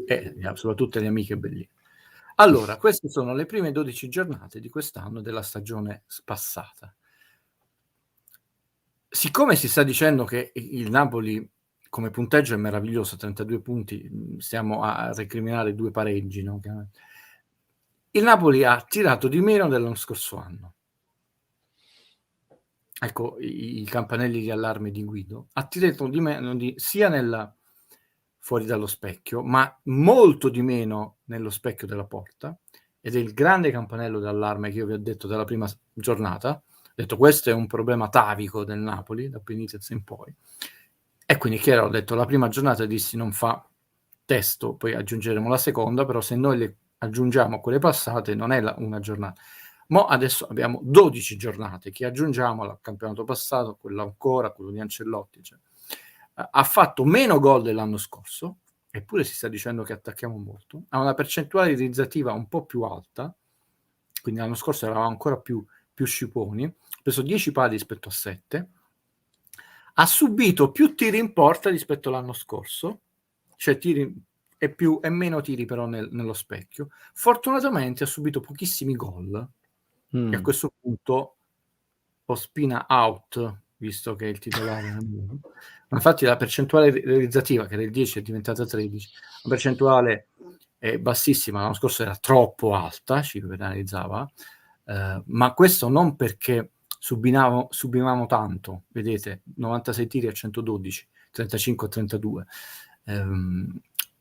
e soprattutto le amiche belline. Allora, queste sono le prime 12 giornate di quest'anno della stagione passata. Siccome si sta dicendo che il Napoli come punteggio è meraviglioso, 32 punti, stiamo a recriminare 2 pareggi, no? Il Napoli ha tirato di meno dell'anno scorso anno. Ecco, i campanelli di allarme di Guido. Ha tirato di meno sia fuori dallo specchio, ma molto di meno nello specchio della porta, ed è il grande campanello d'allarme che io vi ho detto dalla prima giornata. Ho detto questo è un problema atavico del Napoli da Benitez in poi, e quindi che ho detto la prima giornata dissi non fa testo, poi aggiungeremo la seconda, però se noi le aggiungiamo a quelle passate non è una giornata. Mo adesso abbiamo 12 giornate che aggiungiamo al campionato passato, quello ancora, quello di Ancelotti, cioè, ha fatto meno gol dell'anno scorso, eppure si sta dicendo che attacchiamo molto, ha una percentuale realizzativa un po' più alta, quindi l'anno scorso eravamo ancora più sciponi, ha preso 10 pali rispetto a 7, ha subito più tiri in porta rispetto all'anno scorso, cioè tiri e meno tiri però nello specchio. Fortunatamente ha subito pochissimi gol, e a questo punto Ospina out, visto che è il titolare. Ma infatti la percentuale realizzativa, che era il 10, è diventata 13, la percentuale è bassissima, l'anno scorso era troppo alta, ci penalizzava, ma questo non perché subivamo tanto, vedete, 96 tiri a 112, 35 a 32,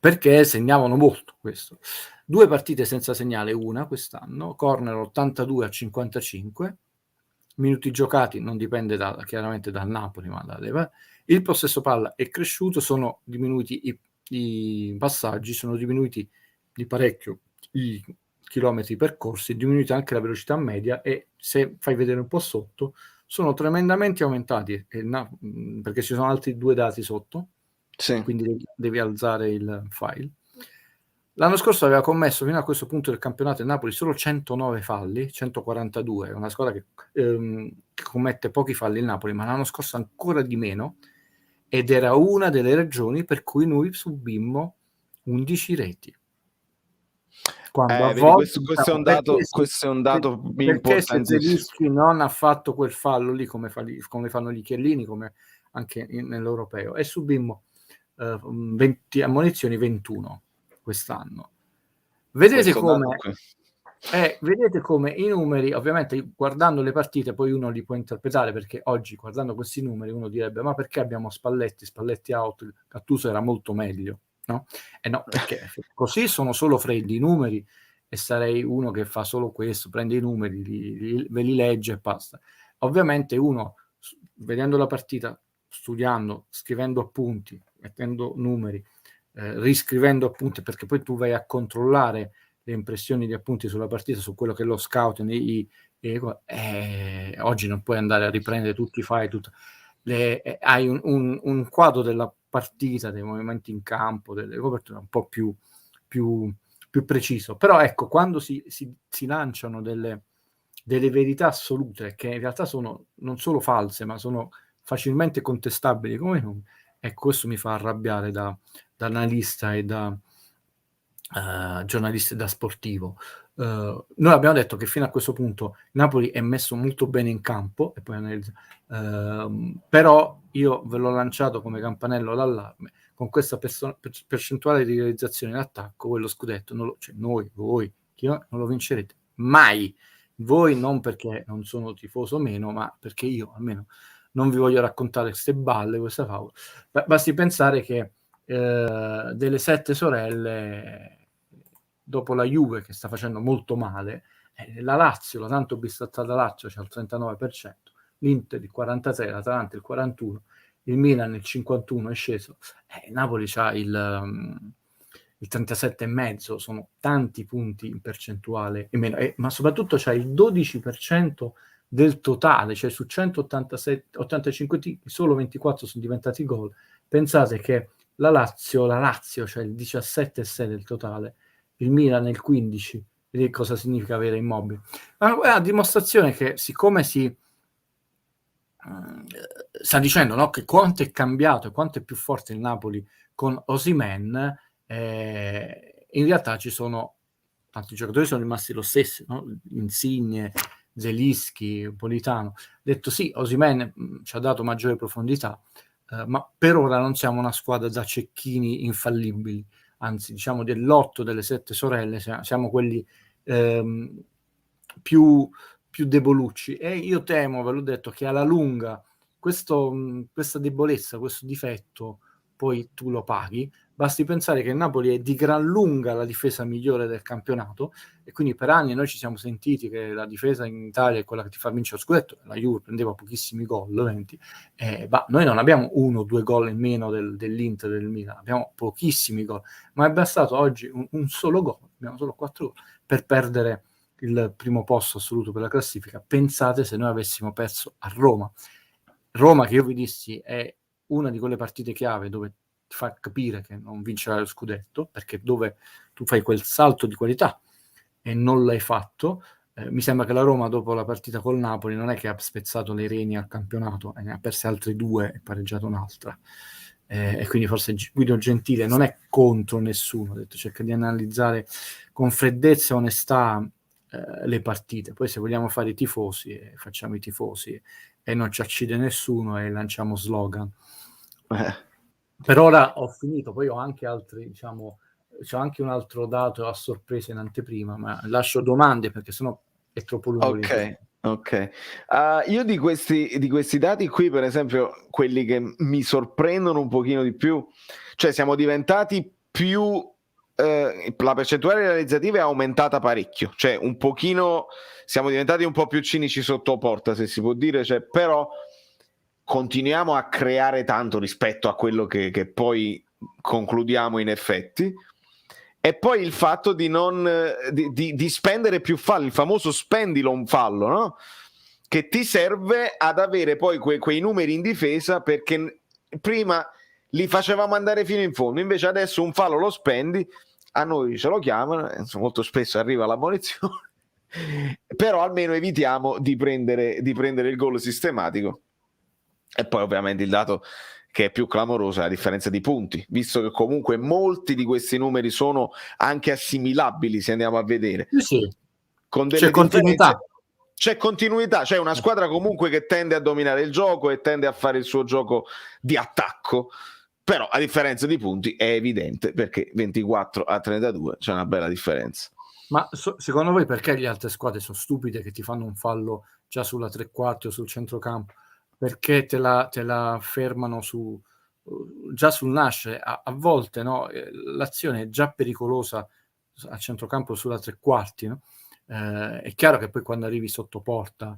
perché segnavano molto questo. 2 partite senza segnale, una quest'anno, corner 82 a 55, minuti giocati non dipende chiaramente dal Napoli, ma il possesso palla è cresciuto, sono diminuiti i passaggi, sono diminuiti di parecchio i chilometri percorsi, è diminuita anche la velocità media, e se fai vedere un po' sotto sono tremendamente aumentati, perché ci sono altri 2 dati sotto, sì. quindi devi alzare il file. L'anno scorso aveva commesso fino a questo punto del campionato il Napoli solo 109 falli, 142, è una squadra che commette pochi falli il Napoli, ma l'anno scorso ancora di meno, ed era una delle ragioni per cui noi subimmo 11 reti. Quando a Vedi, volte questo è un dato perché se importantissimo. Zelinski non ha fatto quel fallo lì come fanno gli Chiellini, come anche nell'Europeo, e subimmo 20 ammonizioni, 21 quest'anno. Vedete come i numeri, ovviamente guardando le partite poi uno li può interpretare, perché oggi guardando questi numeri uno direbbe ma perché abbiamo Spalletti out, Gattuso era molto meglio, no? E no, perché così sono solo freddi i numeri, e sarei uno che fa solo questo, prende i numeri, ve li legge e basta. Ovviamente uno, vedendo la partita, studiando, scrivendo appunti, mettendo numeri, riscrivendo appunti, perché poi tu vai a controllare le impressioni di appunti sulla partita, su quello che è lo scout, oggi non puoi andare a riprendere tutti i file, hai un quadro della partita, dei movimenti in campo, delle coperture un po' più preciso. Però ecco, quando si lanciano delle verità assolute, che in realtà sono non solo false, ma sono facilmente contestabili come non, ecco, questo mi fa arrabbiare da analista e da giornalista e da sportivo. Noi abbiamo detto che fino a questo punto Napoli è messo molto bene in campo, e poi però io ve l'ho lanciato come campanello d'allarme: con questa percentuale di realizzazione in attacco, voi lo scudetto voi non lo vincerete mai. Voi non perché non sono tifoso o meno, ma perché io almeno non vi voglio raccontare queste balle, questa favola. Basti pensare che delle 7 sorelle, dopo la Juve che sta facendo molto male, la Lazio, la tanto bistrattata Lazio c'ha il 39%, l'Inter il 43%, l'Atalanta il 41%, il Milan il 51% è sceso, Napoli c'ha il 37,5%, sono tanti punti in percentuale in meno, ma soprattutto c'ha il 12% del totale, cioè su 185 tiri solo 24 sono diventati gol. Pensate che la Lazio, cioè il 17,6 del totale, il Milan il 15, vedi cosa significa avere Immobile. Ma è una dimostrazione che siccome si sta dicendo, no, che quanto è cambiato e quanto è più forte il Napoli con Osimhen, in realtà ci sono tanti giocatori sono rimasti lo stesso, no? Insigne, Zelischi, Politano. Detto sì, Osimhen ci ha dato maggiore profondità, ma per ora non siamo una squadra da cecchini infallibili, anzi diciamo dell'8 delle 7 sorelle siamo quelli più debolucci, e io temo, ve l'ho detto, che alla lunga questa debolezza, questo difetto poi tu lo paghi. Basti pensare che il Napoli è di gran lunga la difesa migliore del campionato, e quindi per anni noi ci siamo sentiti che la difesa in Italia è quella che ti fa vincere lo scudetto. La Juve prendeva pochissimi gol, noi non abbiamo 1 o 2 gol in meno dell'Inter, del Milan, abbiamo pochissimi gol, ma è bastato oggi un solo gol, abbiamo solo 4 gol per perdere il primo posto assoluto per la classifica. Pensate se noi avessimo perso a Roma, che io vi dissi è una di quelle partite chiave dove ti fa capire che non vincerai lo scudetto, perché dove tu fai quel salto di qualità e non l'hai fatto. Mi sembra che la Roma dopo la partita col Napoli non è che ha spezzato le reni al campionato, ne ha perse altre 2 e pareggiato un'altra, e quindi forse Guido Gentile non è contro nessuno, ha detto cerca di analizzare con freddezza e onestà le partite. Poi se vogliamo fare i tifosi, facciamo i tifosi e non ci accide nessuno e lanciamo slogan. Per ora ho finito, poi ho anche altri, diciamo, c'è anche un altro dato a sorpresa in anteprima, ma lascio domande perché sennò è troppo lungo. Ok. Io di questi dati qui, per esempio, quelli che mi sorprendono un pochino di più, cioè siamo diventati più la percentuale realizzativa è aumentata parecchio, cioè un pochino siamo diventati un po' più cinici sotto porta, se si può dire, cioè, però continuiamo a creare tanto rispetto a quello che poi concludiamo in effetti. E poi il fatto di di spendere più falli, il famoso spendilo un fallo, no? Che ti serve ad avere poi quei numeri in difesa, perché prima li facevamo andare fino in fondo, invece adesso un fallo lo spendi, a noi ce lo chiamano, molto spesso arriva l'ammonizione, però almeno evitiamo di prendere il gol sistematico. E poi ovviamente il dato che è più clamoroso è la differenza di punti, visto che comunque molti di questi numeri sono anche assimilabili, se andiamo a vedere. Sì. Con delle c'è continuità, c'è una squadra comunque che tende a dominare il gioco e tende a fare il suo gioco di attacco, però a differenza di punti è evidente, perché 24 a 32 c'è una bella differenza. Ma secondo voi perché le altre squadre sono stupide che ti fanno un fallo già sulla 3/4 o sul centrocampo? Perché te la fermano già sul nascere? A volte, no, l'azione è già pericolosa a centrocampo sulla 3/4, no? È chiaro che poi quando arrivi sotto porta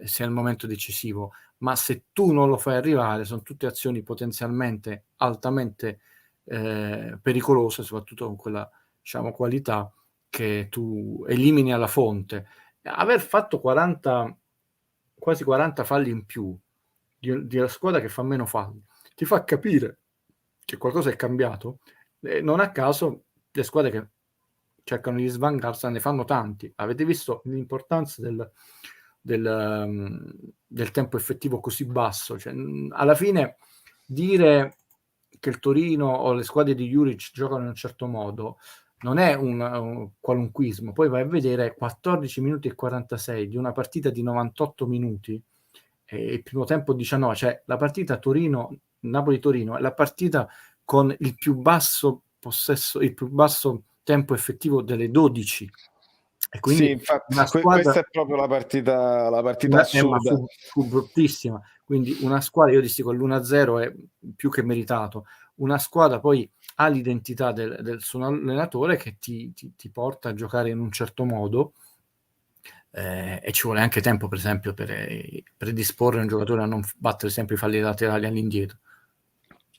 sia il momento decisivo, ma se tu non lo fai arrivare sono tutte azioni potenzialmente altamente pericolose, soprattutto con quella, diciamo, qualità che tu elimini alla fonte. Aver fatto quasi 40 falli in più di una squadra che fa meno falli ti fa capire che qualcosa è cambiato. Non a caso le squadre che cercano di svangarsi ne fanno tanti. Avete visto l'importanza del tempo effettivo così basso? Cioè, alla fine dire che il Torino o le squadre di Juric giocano in un certo modo non è un qualunquismo. Poi vai a vedere 14 minuti e 46 di una partita di 98 minuti e il primo tempo 19, cioè la partita Napoli-Torino è la partita con il più basso possesso, il più basso tempo effettivo delle 12. E quindi sì, infatti, una squadra, questa è proprio la partita assurda. fu bruttissima. Quindi una squadra, io dissi quell'1-0 è più che meritato. Una squadra poi ha l'identità del suo allenatore che ti porta a giocare in un certo modo, e ci vuole anche tempo, per esempio, per predisporre un giocatore a non battere sempre i falli laterali all'indietro.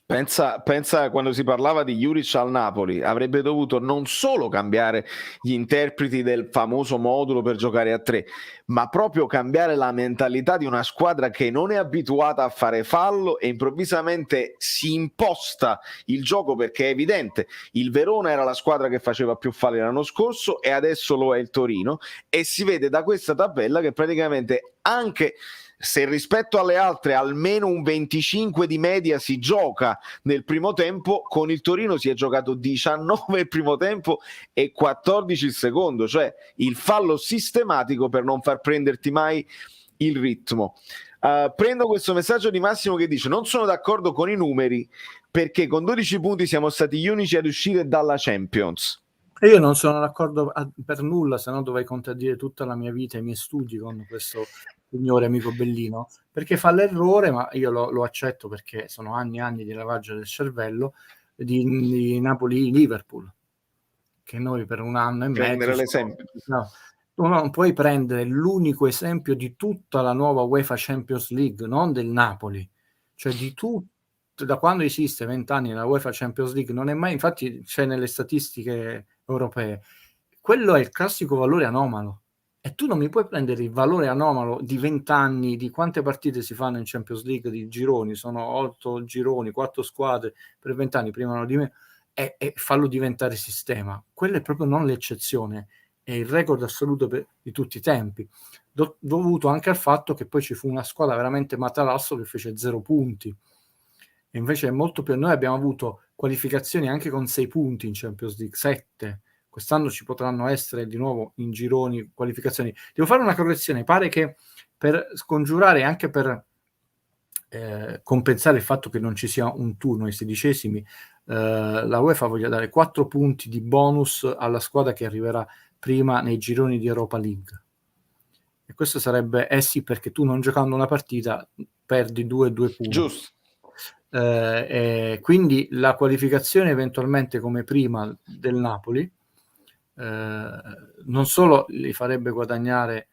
Pensa quando si parlava di Juric al Napoli, avrebbe dovuto non solo cambiare gli interpreti del famoso modulo per giocare a 3, ma proprio cambiare la mentalità di una squadra che non è abituata a fare fallo e improvvisamente si imposta il gioco, perché è evidente, il Verona era la squadra che faceva più falli l'anno scorso e adesso lo è il Torino, e si vede da questa tabella che praticamente, anche se rispetto alle altre almeno un 25 di media si gioca nel primo tempo, con il Torino si è giocato 19 il primo tempo e 14 il secondo, cioè il fallo sistematico per non far prenderti mai il ritmo. Prendo questo messaggio di Massimo che dice: non sono d'accordo con i numeri perché con 12 punti siamo stati gli unici ad uscire dalla Champions. E io non sono d'accordo per nulla, se no dovrei contraddire tutta la mia vita e i miei studi con questo signore amico Bellino, perché fa l'errore, ma io lo accetto perché sono anni e anni di lavaggio del cervello, di Napoli-Liverpool, che noi per un anno e Prendere mezzo... l'esempio. No, tu non puoi prendere l'unico esempio di tutta la nuova UEFA Champions League, non del Napoli, cioè di tutto, da quando esiste 20 anni la UEFA Champions League, non è mai, infatti c'è nelle statistiche europee, quello è il classico valore anomalo. E tu non mi puoi prendere il valore anomalo di 20 anni, di quante partite si fanno in Champions League, di gironi, sono 8 gironi, 4 squadre per 20 anni, prima o di me, e farlo diventare sistema. Quello è proprio non l'eccezione, è il record assoluto di tutti i tempi, dovuto anche al fatto che poi ci fu una squadra veramente matalasso che fece 0 punti. E invece è molto più... Noi abbiamo avuto qualificazioni anche con 6 punti in Champions League, 7. Quest'anno ci potranno essere di nuovo in gironi qualificazioni. Devo fare una correzione, pare che per scongiurare, anche per compensare il fatto che non ci sia un turno ai 16esimi, la UEFA voglia dare 4 punti di bonus alla squadra che arriverà prima nei gironi di Europa League. E questo sarebbe, sì, perché tu non giocando una partita perdi 2 punti. Giusto. Quindi la qualificazione eventualmente come prima del Napoli non solo li farebbe guadagnare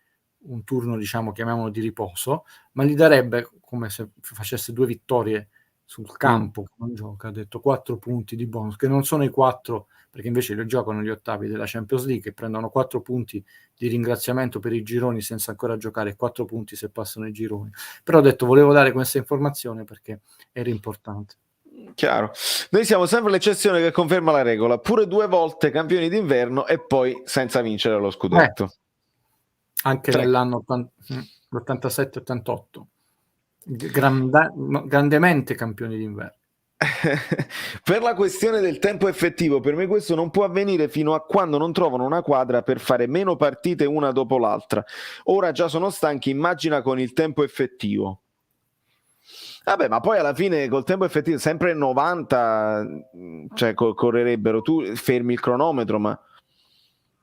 un turno, diciamo, chiamiamolo di riposo, ma gli darebbe, come se facesse 2 vittorie sul campo, che non gioca, ha detto 4 punti di bonus, che non sono i 4, perché invece li giocano gli ottavi della Champions League e prendono 4 punti di ringraziamento per i gironi senza ancora giocare, 4 punti se passano i gironi. Però ho detto, volevo dare questa informazione perché era importante. Chiaro. Noi siamo sempre l'eccezione che conferma la regola, pure 2 volte campioni d'inverno e poi senza vincere lo scudetto. Anche nell'anno 87-88, grandemente campioni d'inverno. Per la questione del tempo effettivo, per me questo non può avvenire fino a quando non trovano una quadra per fare meno partite una dopo l'altra. Ora già sono stanchi, immagina con il tempo effettivo. Vabbè, ma poi alla fine col tempo effettivo sempre 90, cioè correrebbero, tu fermi il cronometro, ma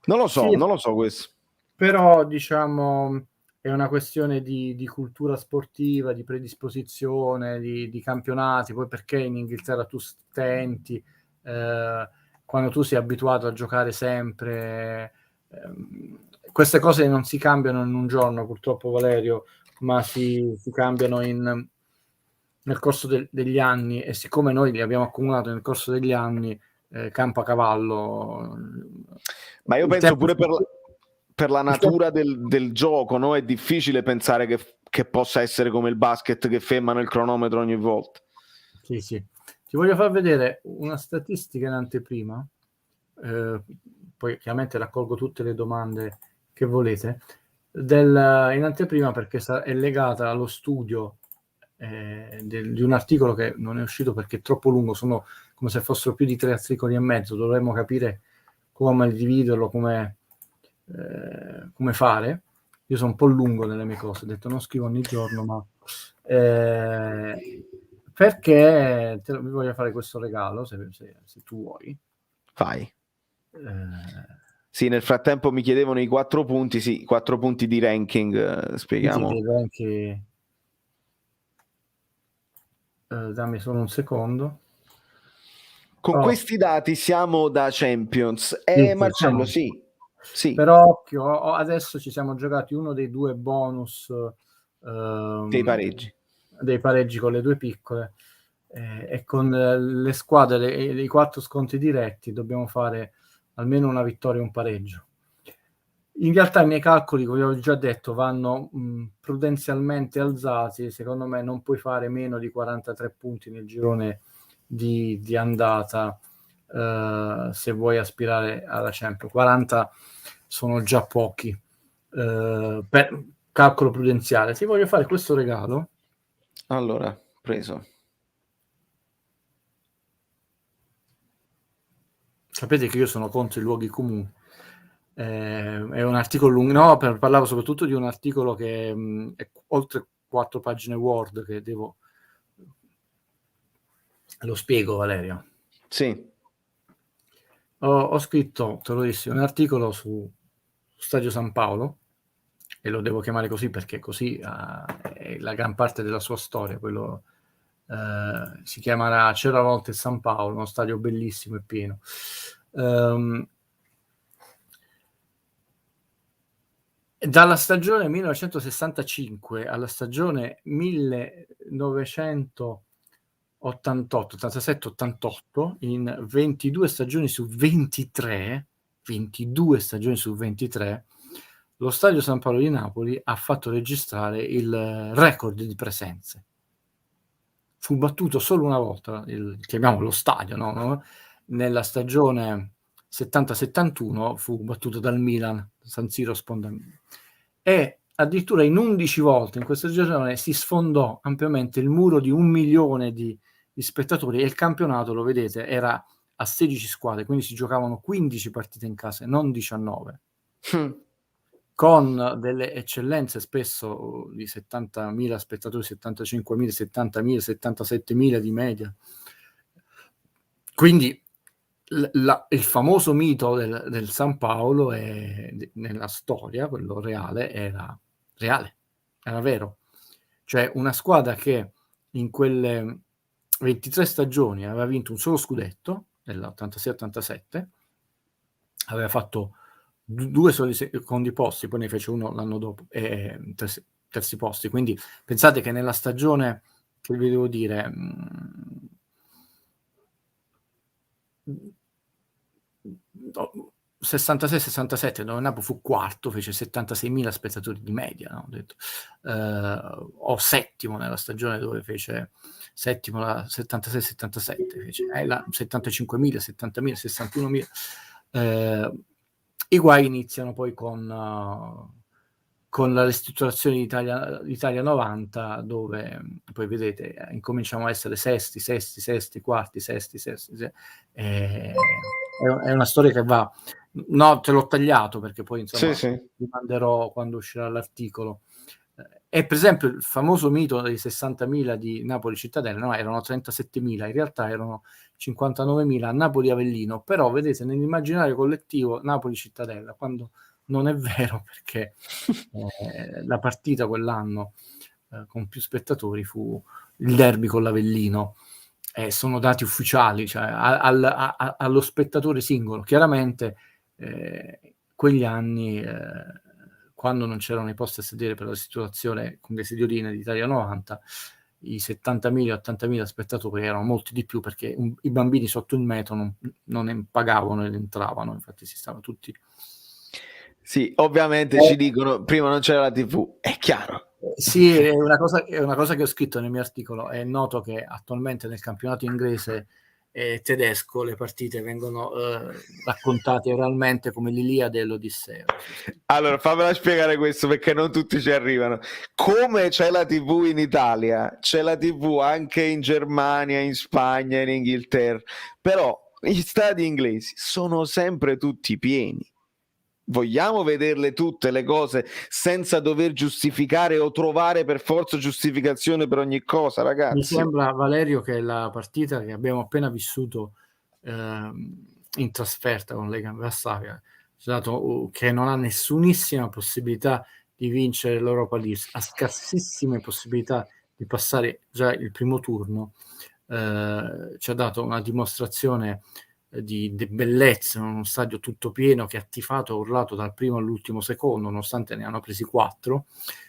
non lo so, sì, non lo so questo. Però diciamo è una questione di cultura sportiva, di predisposizione, di campionati, poi perché in Inghilterra tu stenti, quando tu sei abituato a giocare sempre, queste cose non si cambiano in un giorno purtroppo, Valerio, ma si cambiano nel corso degli anni, e siccome noi li abbiamo accumulato nel corso degli anni, campo a cavallo. Ma io penso pure per la natura del gioco, no? È difficile pensare che possa essere come il basket, che fermano il cronometro ogni volta. Sì, sì. Ti voglio far vedere una statistica in anteprima, poi chiaramente raccolgo tutte le domande che volete, in anteprima perché è legata allo studio di un articolo che non è uscito perché è troppo lungo, sono come se fossero più di 3 articoli e mezzo, dovremmo capire come dividerlo, come fare. Io sono un po' lungo nelle mie cose, ho detto non scrivo ogni giorno, ma perché vi voglio fare questo regalo, se tu vuoi. Fai. Sì, nel frattempo mi chiedevano i 4 punti, sì, 4 punti di ranking, spieghiamo. Dammi solo un secondo. Con questi dati siamo da Champions. Marcello, sì. Però occhio, adesso ci siamo giocati uno dei 2 bonus dei pareggi con le 2 piccole. e con le squadre i 4 scontri diretti dobbiamo fare almeno una vittoria e un pareggio. In realtà i miei calcoli, come ho già detto, vanno prudenzialmente alzati. Secondo me non puoi fare meno di 43 punti nel girone di andata se vuoi aspirare alla Champions. 40 sono già pochi. Per calcolo prudenziale. Ti voglio fare questo regalo. Allora, preso. Sapete che io sono contro i luoghi comuni. È un articolo lungo, no, parlavo soprattutto di un articolo che è oltre 4 pagine Word che devo... Lo spiego, Valerio. Sì. Ho scritto, te lo dissi, un articolo su Stadio San Paolo, e lo devo chiamare così perché così è la gran parte della sua storia. Quello si chiamerà C'era una volta il San Paolo, uno stadio bellissimo e pieno. Dalla stagione 1965 alla stagione 1988, 87-88, in 22 stagioni su 23, lo Stadio San Paolo di Napoli ha fatto registrare il record di presenze. Fu battuto solo una volta, chiamiamolo stadio, no? Nella stagione 70-71 fu battuto dal Milan, San Siro sponda, e addirittura in 11 volte in questa stagione si sfondò ampiamente il muro di 1 milione di spettatori, e il campionato, lo vedete, era a 16 squadre, quindi si giocavano 15 partite in casa, non 19. Con delle eccellenze spesso di 70.000 spettatori, 75.000, 70.000, 77.000 di media. Quindi il famoso mito del San Paolo nella storia, quello reale, era vero. Cioè una squadra che in quelle 23 stagioni aveva vinto un solo scudetto, nell'86-87, aveva fatto 2 soli secondi posti, poi ne fece uno l'anno dopo, terzi posti. Quindi pensate che nella stagione, che vi devo dire, 66-67, dove Napoli fu quarto, fece 76.000 spettatori di media, no? Ho detto, o settimo nella stagione dove fece settimo la 76-77, fece la 75.000, 70.000, 61.000. I guai iniziano poi con la ristrutturazione di Italia 90, dove poi vedete incominciamo a essere sesti, quarti, sesti. È una storia che va... No, te l'ho tagliato perché poi insomma vi manderò quando uscirà l'articolo. E per esempio il famoso mito dei 60.000 di Napoli Cittadella, no, erano 37.000, in realtà erano 59.000 a Napoli Avellino, però vedete nell'immaginario collettivo Napoli Cittadella, quando non è vero, perché la partita quell'anno con più spettatori fu il derby con l'Avellino. Sono dati ufficiali, cioè allo spettatore singolo. Chiaramente quegli anni, quando non c'erano i posti a sedere per la situazione con le sedioline di Italia 90, i 70.000, 80.000 spettatori erano molti di più, perché i bambini sotto il metro non pagavano ed entravano, infatti si stavano tutti... Sì, ovviamente ci dicono, prima non c'era la TV, è chiaro. Sì, è una cosa che ho scritto nel mio articolo. È noto che attualmente nel campionato inglese e tedesco le partite vengono raccontate oralmente come l'Iliade e l'Odissea. Allora, fammela spiegare questo, perché non tutti ci arrivano. Come c'è la TV in Italia, c'è la TV anche in Germania, in Spagna, in Inghilterra, però gli stadi inglesi sono sempre tutti pieni. Vogliamo vederle tutte le cose senza dover giustificare o trovare per forza giustificazione per ogni cosa, ragazzi? Mi sembra, Valerio, che la partita che abbiamo appena vissuto in trasferta con Lega Varsavia, che non ha nessunissima possibilità di vincere l'Europa League, ha scarsissime possibilità di passare già il primo turno, ci ha dato una dimostrazione di bellezza, uno stadio tutto pieno che ha tifato e urlato dal primo all'ultimo secondo, nonostante ne hanno presi 4.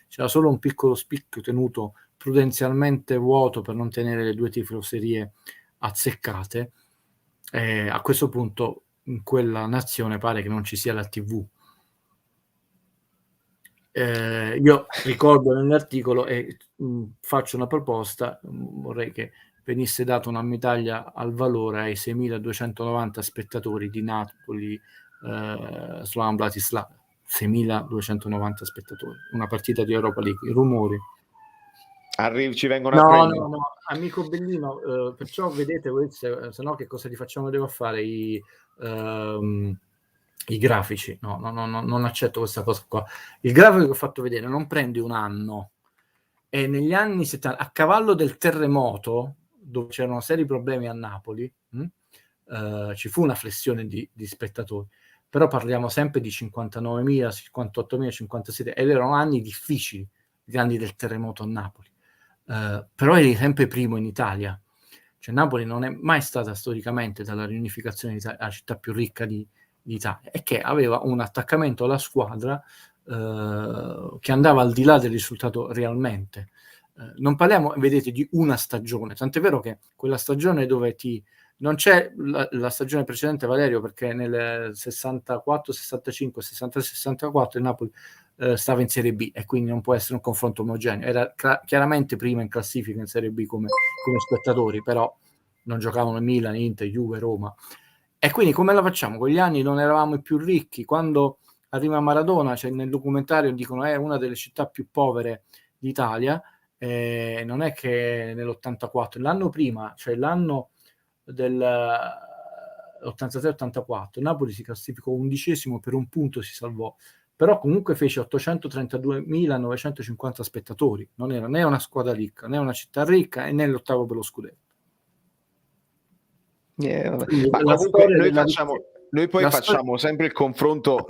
C'era solo un piccolo spicchio tenuto prudenzialmente vuoto per non tenere le due tifoserie azzeccate, a questo punto in quella nazione pare che non ci sia la TV. Io ricordo nell'articolo e faccio una proposta, vorrei che venisse data una medaglia al valore ai 6.290 spettatori di Napoli Slovan Bratislava. 6.290 spettatori, una partita di Europa League, i rumori. Ci vengono a prendere. No, amico Bellino, perciò vedete, se no che cosa gli facciamo? Devo fare i grafici. No, non accetto questa cosa qua. Il grafico che ho fatto vedere non prende un anno, e negli anni 70, a cavallo del terremoto, dove c'erano seri problemi a Napoli, ci fu una flessione di spettatori, però parliamo sempre di 59.000, 58.000, 57.000, ed erano anni difficili, gli anni del terremoto a Napoli. Però eri sempre primo in Italia. Cioè Napoli non è mai stata storicamente, dalla riunificazione d'Italia, la città più ricca d'Italia, e che aveva un attaccamento alla squadra che andava al di là del risultato realmente. Non parliamo, vedete, di una stagione, tant'è vero che quella stagione dove non c'è la stagione precedente, Valerio, perché nel 64, 65, 63, 64 il Napoli stava in Serie B, e quindi non può essere un confronto omogeneo. Era chiaramente prima in classifica in Serie B come spettatori, però non giocavano Milan, Inter, Juve, Roma. E quindi come la facciamo? Quegli anni non eravamo i più ricchi. Quando arriva Maradona, cioè nel documentario dicono è una delle città più povere d'Italia, non è che nell'84, l'anno prima, cioè l'anno del 83-84, Napoli si classificò 11° per un punto, si salvò, però comunque fece 832.950 spettatori, non era né una squadra ricca, né una città ricca, e né l'ottavo per lo scudetto. Ma comunque noi poi facciamo sempre il confronto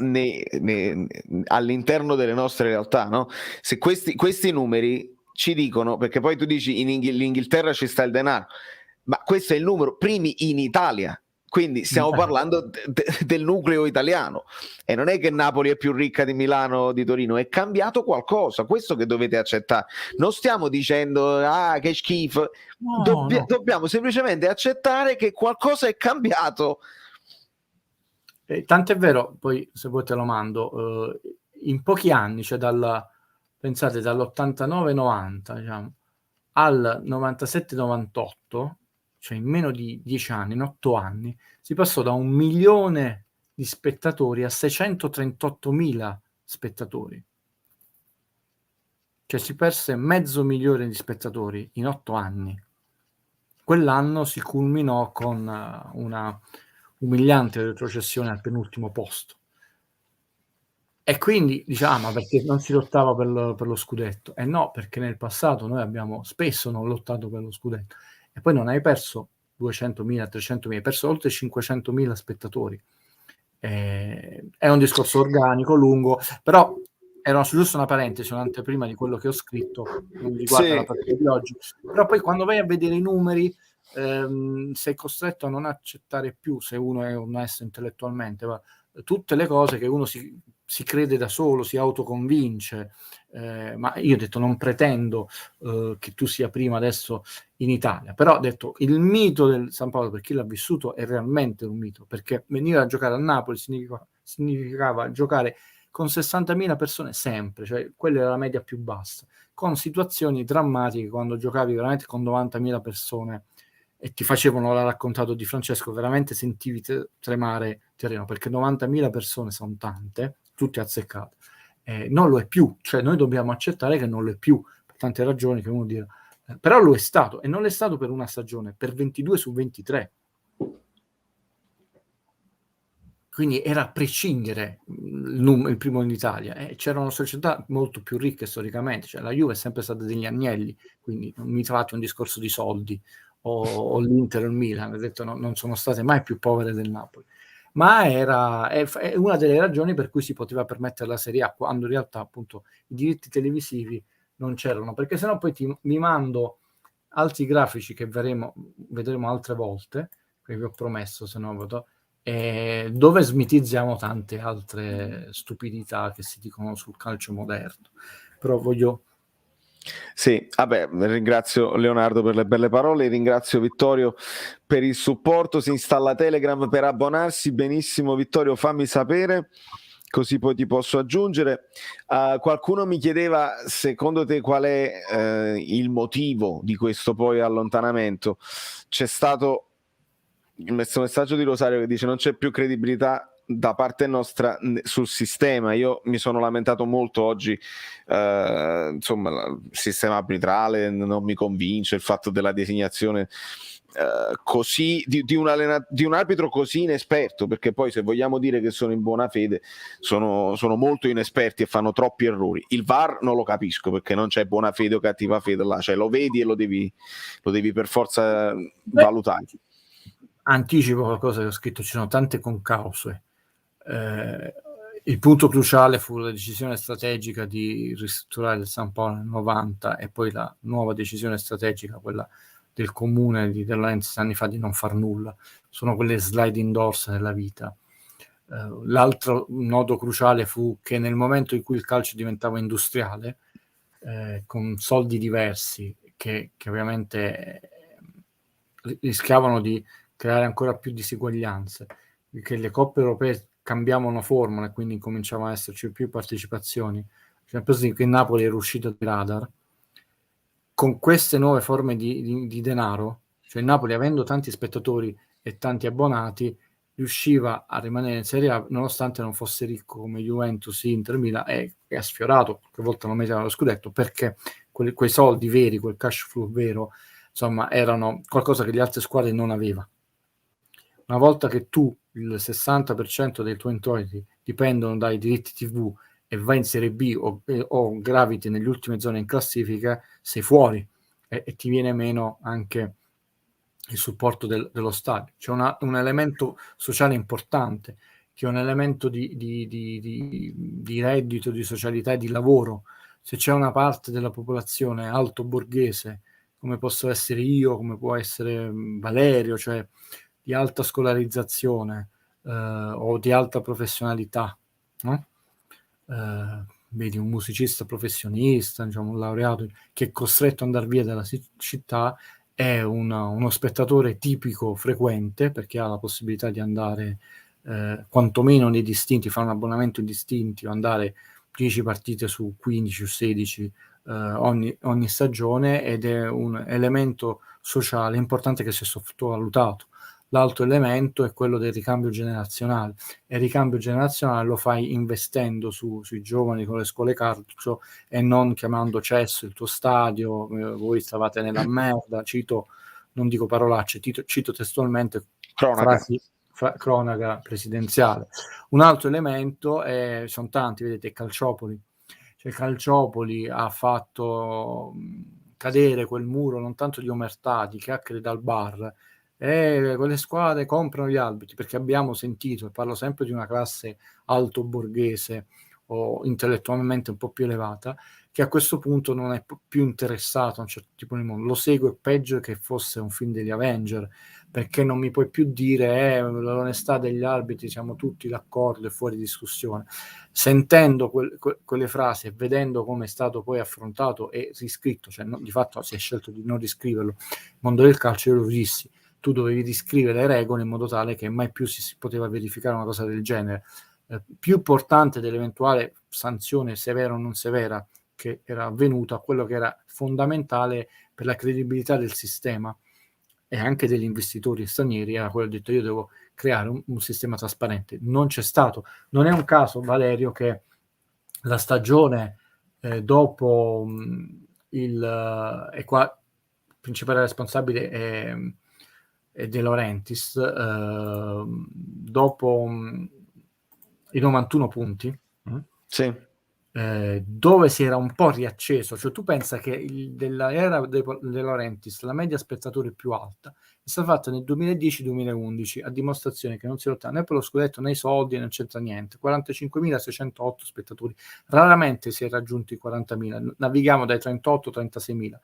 all'interno delle nostre realtà, no? Se questi numeri ci dicono, perché poi tu dici in l'Inghilterra ci sta il denaro, ma questo è il numero primi in Italia, quindi stiamo parlando del nucleo italiano, e non è che Napoli è più ricca di Milano o di Torino, è cambiato qualcosa, questo che dovete accettare. Non stiamo dicendo che schifo, no. Dobbiamo semplicemente accettare che qualcosa è cambiato. Tant'è vero, poi se voi te lo mando, in pochi anni, cioè pensate dall'89-90 diciamo, al 97-98, cioè in meno di 10 anni, in 8 anni, si passò da 1 milione di spettatori a 638.000 spettatori. Cioè si perse 500.000 di spettatori in 8 anni. Quell'anno si culminò con una umiliante retrocessione al penultimo posto. E quindi diciamo, ma perché non si lottava per lo scudetto? No, perché nel passato noi abbiamo spesso non lottato per lo scudetto, e poi non hai perso 200.000, 300.000, hai perso oltre 500.000 spettatori. È un discorso organico, lungo, però era giusto una parentesi, un'anteprima di quello che ho scritto, non riguarda la partita di oggi, però poi quando vai a vedere i numeri sei costretto a non accettare più, se uno è onesto intellettualmente, tutte le cose che uno si crede da solo, si autoconvince, ma io ho detto non pretendo che tu sia prima adesso in Italia, però ho detto il mito del San Paolo, per chi l'ha vissuto, è realmente un mito, perché venire a giocare a Napoli significava giocare con 60.000 persone sempre, cioè quella era la media più bassa, con situazioni drammatiche quando giocavi veramente con 90.000 persone e ti facevano l'ha raccontato Di Francesco, veramente sentivi tremare terreno, perché 90.000 persone sono tante, tutte azzeccate. Non lo è più, cioè noi dobbiamo accettare che non lo è più, per tante ragioni che uno dirà, però lo è stato, e non è stato per una stagione, per 22 su 23. Quindi era a prescindere il primo in Italia. C'erano società molto più ricche storicamente, cioè la Juve è sempre stata degli agnelli, quindi non mi tratti un discorso di soldi, o l'Inter o il Milan, ho detto non sono state mai più povere del Napoli, ma è una delle ragioni per cui si poteva permettere la Serie A, quando in realtà appunto i diritti televisivi non c'erano, perché sennò poi mi mando altri grafici che vedremo altre volte, che vi ho promesso, se no dove smitizziamo tante altre stupidità che si dicono sul calcio moderno. Però voglio Sì, vabbè, ringrazio Leonardo per le belle parole, ringrazio Vittorio per il supporto. Si installa Telegram per abbonarsi. Benissimo, Vittorio, fammi sapere, così poi ti posso aggiungere. Qualcuno mi chiedeva, secondo te, qual è il motivo di questo poi allontanamento? C'è stato il messaggio di Rosario che dice non c'è più credibilità da parte nostra sul sistema. Io mi sono lamentato molto oggi, insomma, il sistema arbitrale non mi convince, il fatto della designazione così di un arbitro così inesperto, perché poi se vogliamo dire che sono in buona fede sono molto inesperti e fanno troppi errori. Il VAR non lo capisco, perché non c'è buona fede o cattiva fede là, cioè lo vedi e lo devi per forza valutare. Anticipo qualcosa che ho scritto, ci sono tante concause. Il punto cruciale fu la decisione strategica di ristrutturare il San Paolo nel 90 e poi la nuova decisione strategica, quella del comune di De Laurentiis anni fa, di non far nulla. Sono quelle sliding doors nella vita. L'altro nodo cruciale fu che nel momento in cui il calcio diventava industriale, con soldi diversi che ovviamente rischiavano di creare ancora più diseguaglianze, che le coppe europee cambiavano formula e quindi cominciavano ad esserci più partecipazioni. Sempre così che Napoli era uscito dai radar. Con queste nuove forme di denaro, cioè Napoli, avendo tanti spettatori e tanti abbonati, riusciva a rimanere in Serie A nonostante non fosse ricco come Juventus, Inter, Milan, e ha sfiorato, qualche volta non metteva lo scudetto, perché quei soldi veri, quel cash flow vero, insomma, erano qualcosa che le altre squadre non aveva. Una volta che tu il 60% dei tuoi introiti dipendono dai diritti TV e vai in Serie B o graviti nelle ultime zone in classifica, sei fuori e ti viene meno anche il supporto dello stadio. C'è un elemento sociale importante, che è un elemento di reddito, di socialità e di lavoro. Se c'è una parte della popolazione alto borghese, come posso essere io, come può essere Valerio, cioè di alta scolarizzazione o di alta professionalità, no? Vedi un musicista professionista, diciamo, un laureato che è costretto ad andare via dalla città, è uno spettatore tipico frequente, perché ha la possibilità di andare quantomeno nei distinti, fare un abbonamento in distinti o andare 10 partite su 15 o 16 ogni stagione, ed è un elemento sociale importante che si è sottovalutato. L'altro elemento è quello del ricambio generazionale, e il ricambio generazionale lo fai investendo sui giovani con le scuole calcio e non chiamando cesso il tuo stadio, voi stavate nella merda, non dico parolacce, cito testualmente frasi, cronaca presidenziale. Un altro elemento sono tanti, vedete, Calciopoli. Cioè Calciopoli ha fatto cadere quel muro non tanto di omertà, di chiacchiere dal bar, quelle squadre comprano gli arbitri, perché abbiamo sentito, e parlo sempre di una classe alto borghese o intellettualmente un po' più elevata, che a questo punto non è più interessato a un certo tipo di mondo, lo segue peggio che fosse un film degli Avenger, perché non mi puoi più dire l'onestà degli arbitri, siamo tutti d'accordo e fuori discussione. Sentendo quelle frasi e vedendo come è stato poi affrontato e riscritto, cioè di fatto si è scelto di non riscriverlo, il mondo del calcio, io lo dissi, tu dovevi riscrivere le regole in modo tale che mai più si poteva verificare una cosa del genere. Più importante dell'eventuale sanzione severa o non severa che era avvenuta, quello che era fondamentale per la credibilità del sistema e anche degli investitori stranieri, era quello detto: io devo creare un sistema trasparente. Non c'è stato. Non è un caso, Valerio, che la stagione dopo e qua il principale responsabile è De Laurentiis, dopo i 91 punti, sì, dove si era un po' riacceso, cioè tu pensa che della era De Laurentiis la media spettatori più alta è stata fatta nel 2010-2011, a dimostrazione che non si lotta né per lo scudetto né i soldi, non c'entra niente. 45.608 spettatori, raramente si è raggiunto i 40.000, navighiamo dai 38-36.000.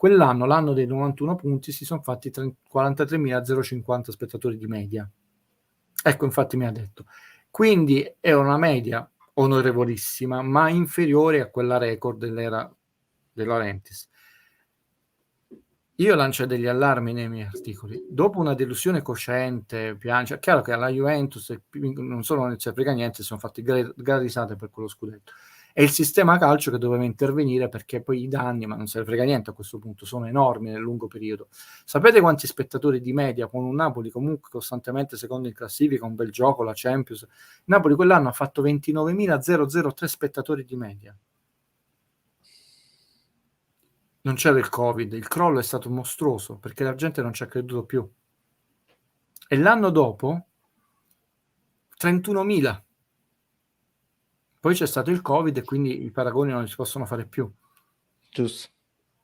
Quell'anno, l'anno dei 91 punti, si sono fatti 43.050 spettatori di media. Ecco, infatti mi ha detto. Quindi era una media onorevolissima, ma inferiore a quella record dell'era De Laurentiis. Io lancio degli allarmi nei miei articoli. Dopo una delusione cosciente, piange. È chiaro che alla Juventus non solo non ci frega niente, sono fatti gran risate per quello scudetto. È il sistema calcio che doveva intervenire, perché poi i danni, ma non se ne frega niente a questo punto, sono enormi nel lungo periodo. Sapete quanti spettatori di media, con un Napoli comunque costantemente secondo in classifica, un bel gioco, la Champions? Napoli quell'anno ha fatto 29.003 spettatori di media. Non c'era il Covid, il crollo è stato mostruoso perché la gente non ci ha creduto più. E l'anno dopo 31.000. Poi c'è stato il Covid e quindi i paragoni non si possono fare più. Giusto.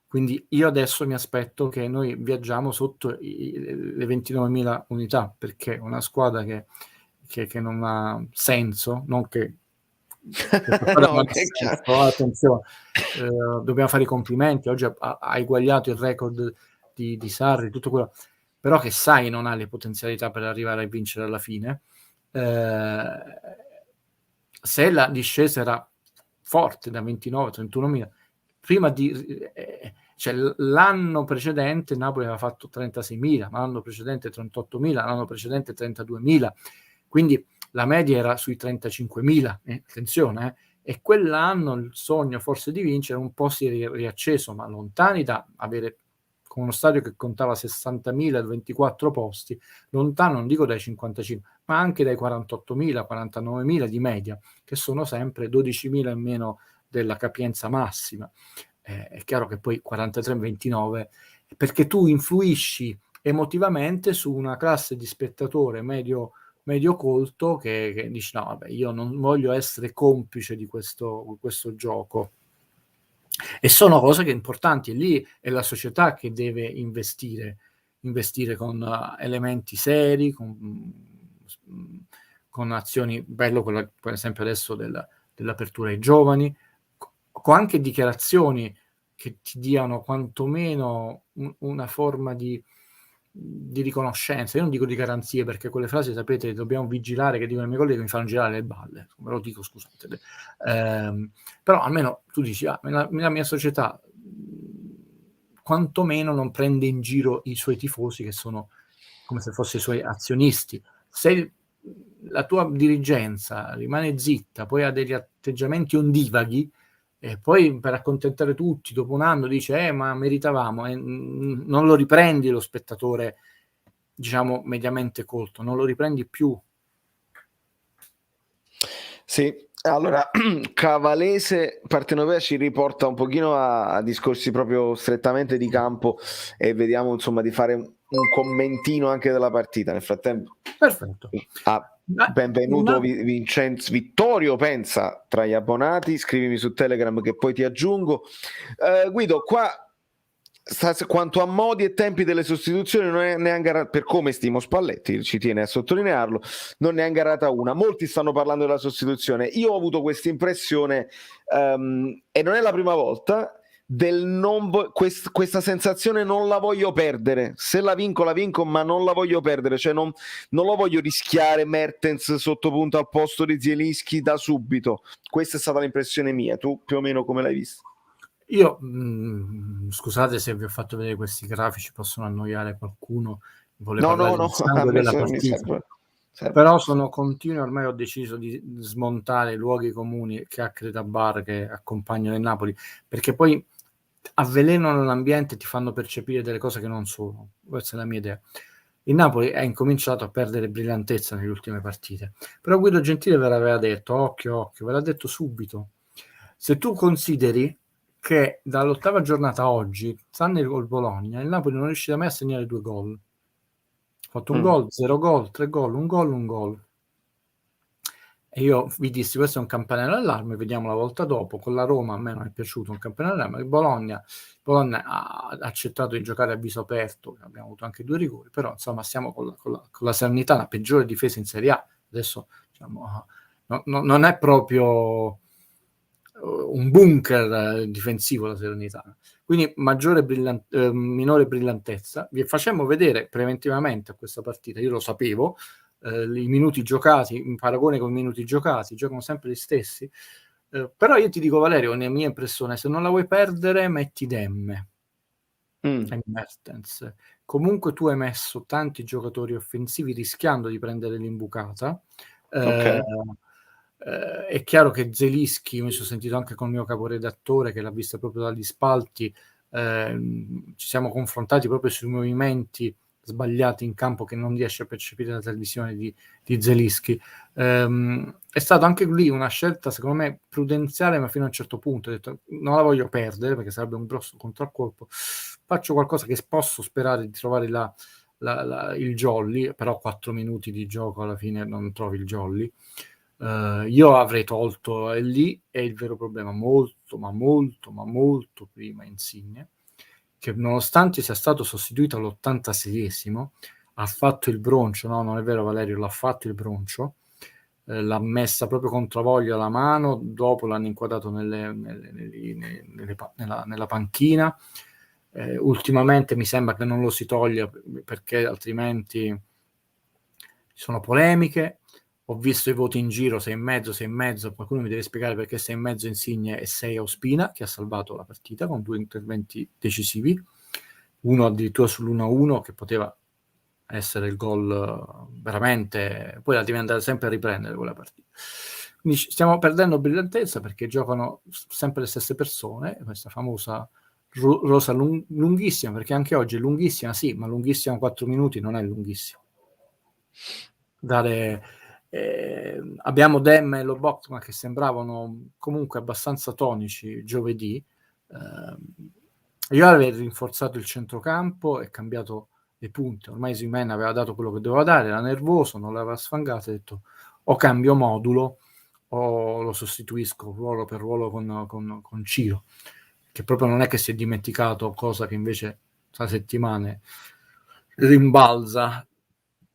Quindi io adesso mi aspetto che noi viaggiamo sotto le 29.000 unità, perché una squadra che non ha senso, non che No, che senso, attenzione, dobbiamo fare i complimenti. Oggi ha eguagliato il record di Sarri, tutto quello, però che sai non ha le potenzialità per arrivare a vincere alla fine. Se la discesa era forte da 29 31.000, prima cioè l'anno precedente Napoli aveva fatto 36.000, ma l'anno precedente 38.000, l'anno precedente 32.000, quindi la media era sui 35.000, attenzione, e quell'anno il sogno forse di vincere un po' si è riacceso, ma lontani da avere, con uno stadio che contava 60.000 e 24 posti, lontano non dico dai 55, ma anche dai 48.000, 49.000 di media, che sono sempre 12.000 in meno della capienza massima. È chiaro che poi 43-29, perché tu influisci emotivamente su una classe di spettatore medio colto che dice no, vabbè, io non voglio essere complice di questo gioco. E sono cose che importanti, e lì è la società che deve investire con elementi seri, con azioni, bello quello, per esempio adesso dell'apertura ai giovani, con anche dichiarazioni che ti diano quantomeno una forma di riconoscenza. Io non dico di garanzie, perché quelle frasi, sapete, dobbiamo vigilare, che dicono i miei colleghi, mi fanno girare le balle, ve lo dico, scusate. Però almeno tu dici, la mia società quantomeno non prende in giro i suoi tifosi, che sono come se fossero i suoi azionisti. Se la tua dirigenza rimane zitta, poi ha degli atteggiamenti ondivaghi, e poi per accontentare tutti dopo un anno dice ma meritavamo, non lo riprendi lo spettatore, diciamo, mediamente colto, non lo riprendi più. Sì, allora Cavalese Partenopea ci riporta un pochino a discorsi proprio strettamente di campo, e vediamo insomma di fare un commentino anche della partita nel frattempo. Perfetto. Benvenuto Vincenzo Vittorio Pensa tra gli abbonati, scrivimi su Telegram che poi ti aggiungo. Guido, qua quanto a modi e tempi delle sostituzioni non è neanche, per come stimo Spalletti, ci tiene a sottolinearlo, non ne ha ingarrata una. Molti stanno parlando della sostituzione, io ho avuto questa impressione e non è la prima volta, questa sensazione non la voglio perdere, se la vinco, ma non la voglio perdere, cioè non lo voglio rischiare Mertens sotto punto al posto di Zielinski da subito. Questa è stata l'impressione mia, tu più o meno come l'hai vista? Io, scusate se vi ho fatto vedere questi grafici, possono annoiare qualcuno, vuole parlare del sangue della partita. Però sono continui, ormai ho deciso di smontare i luoghi comuni, chiacchiere da bar che accompagnano il Napoli, perché poi avvelenano l'ambiente e ti fanno percepire delle cose che non sono. Questa è la mia idea. Il Napoli ha incominciato a perdere brillantezza nelle ultime partite, però Guido Gentile ve l'aveva detto, occhio, ve l'ha detto subito. Se tu consideri che dall'8ª giornata a oggi, tranne il Bologna, il Napoli non riuscirà mai a segnare 2 gol. Ha fatto un gol, 0 gol, 3 gol, un gol. E io vi dissi, questo è un campanello d'allarme, vediamo la volta dopo. Con la Roma a me non è piaciuto un campanello d'allarme. Il Bologna ha accettato di giocare a viso aperto, abbiamo avuto anche 2 rigori, però insomma stiamo con la Salernitana, la peggiore difesa in Serie A. Adesso diciamo, non è proprio un bunker difensivo la Salernitana, quindi minore brillantezza. Vi facemmo vedere preventivamente a questa partita, io lo sapevo, i minuti giocati in paragone con i minuti giocati, giocano sempre gli stessi, Però io ti dico, Valerio, nella mia impressione, se non la vuoi perdere, metti Demme e Mertens. Comunque tu hai messo tanti giocatori offensivi rischiando di prendere l'imbucata. Ok. È chiaro che Zelinski, mi sono sentito anche con il mio caporedattore che l'ha vista proprio dagli spalti, ci siamo confrontati proprio sui movimenti sbagliati in campo che non riesce a percepire la televisione di Zelinski. È stata anche lì una scelta secondo me prudenziale, ma fino a un certo punto ho detto non la voglio perdere perché sarebbe un grosso contraccolpo, faccio qualcosa che posso sperare di trovare il jolly, però 4 minuti di gioco alla fine non trovi il jolly. Io avrei tolto, e lì è il vero problema, molto prima Insigne, che nonostante sia stato sostituito all'86esimo ha fatto il broncio, no non è vero Valerio, l'ha fatto il broncio, l'ha messa proprio controvoglia la mano, dopo l'hanno inquadrato nella panchina. Ultimamente mi sembra che non lo si toglia perché altrimenti ci sono polemiche. Ho visto i voti in giro 6,5, qualcuno mi deve spiegare perché 6,5 Insigne e 6 Ospina, che ha salvato la partita con 2 interventi decisivi, uno addirittura sull'1-1 che poteva essere il gol veramente, poi la devi andare sempre a riprendere quella partita. Quindi stiamo perdendo brillantezza perché giocano sempre le stesse persone, questa famosa rosa lunghissima, perché anche oggi è lunghissima, sì, ma lunghissima 4 minuti non è lunghissima. Abbiamo Dem e Lobotka che sembravano comunque abbastanza tonici giovedì. Io avrei rinforzato il centrocampo e cambiato le punte. Ormai Osimhen aveva dato quello che doveva dare, era nervoso, non l'aveva sfangato, ha detto o cambio modulo o lo sostituisco ruolo per ruolo con Ciro, che proprio non è che si è dimenticato, cosa che invece tra settimane rimbalza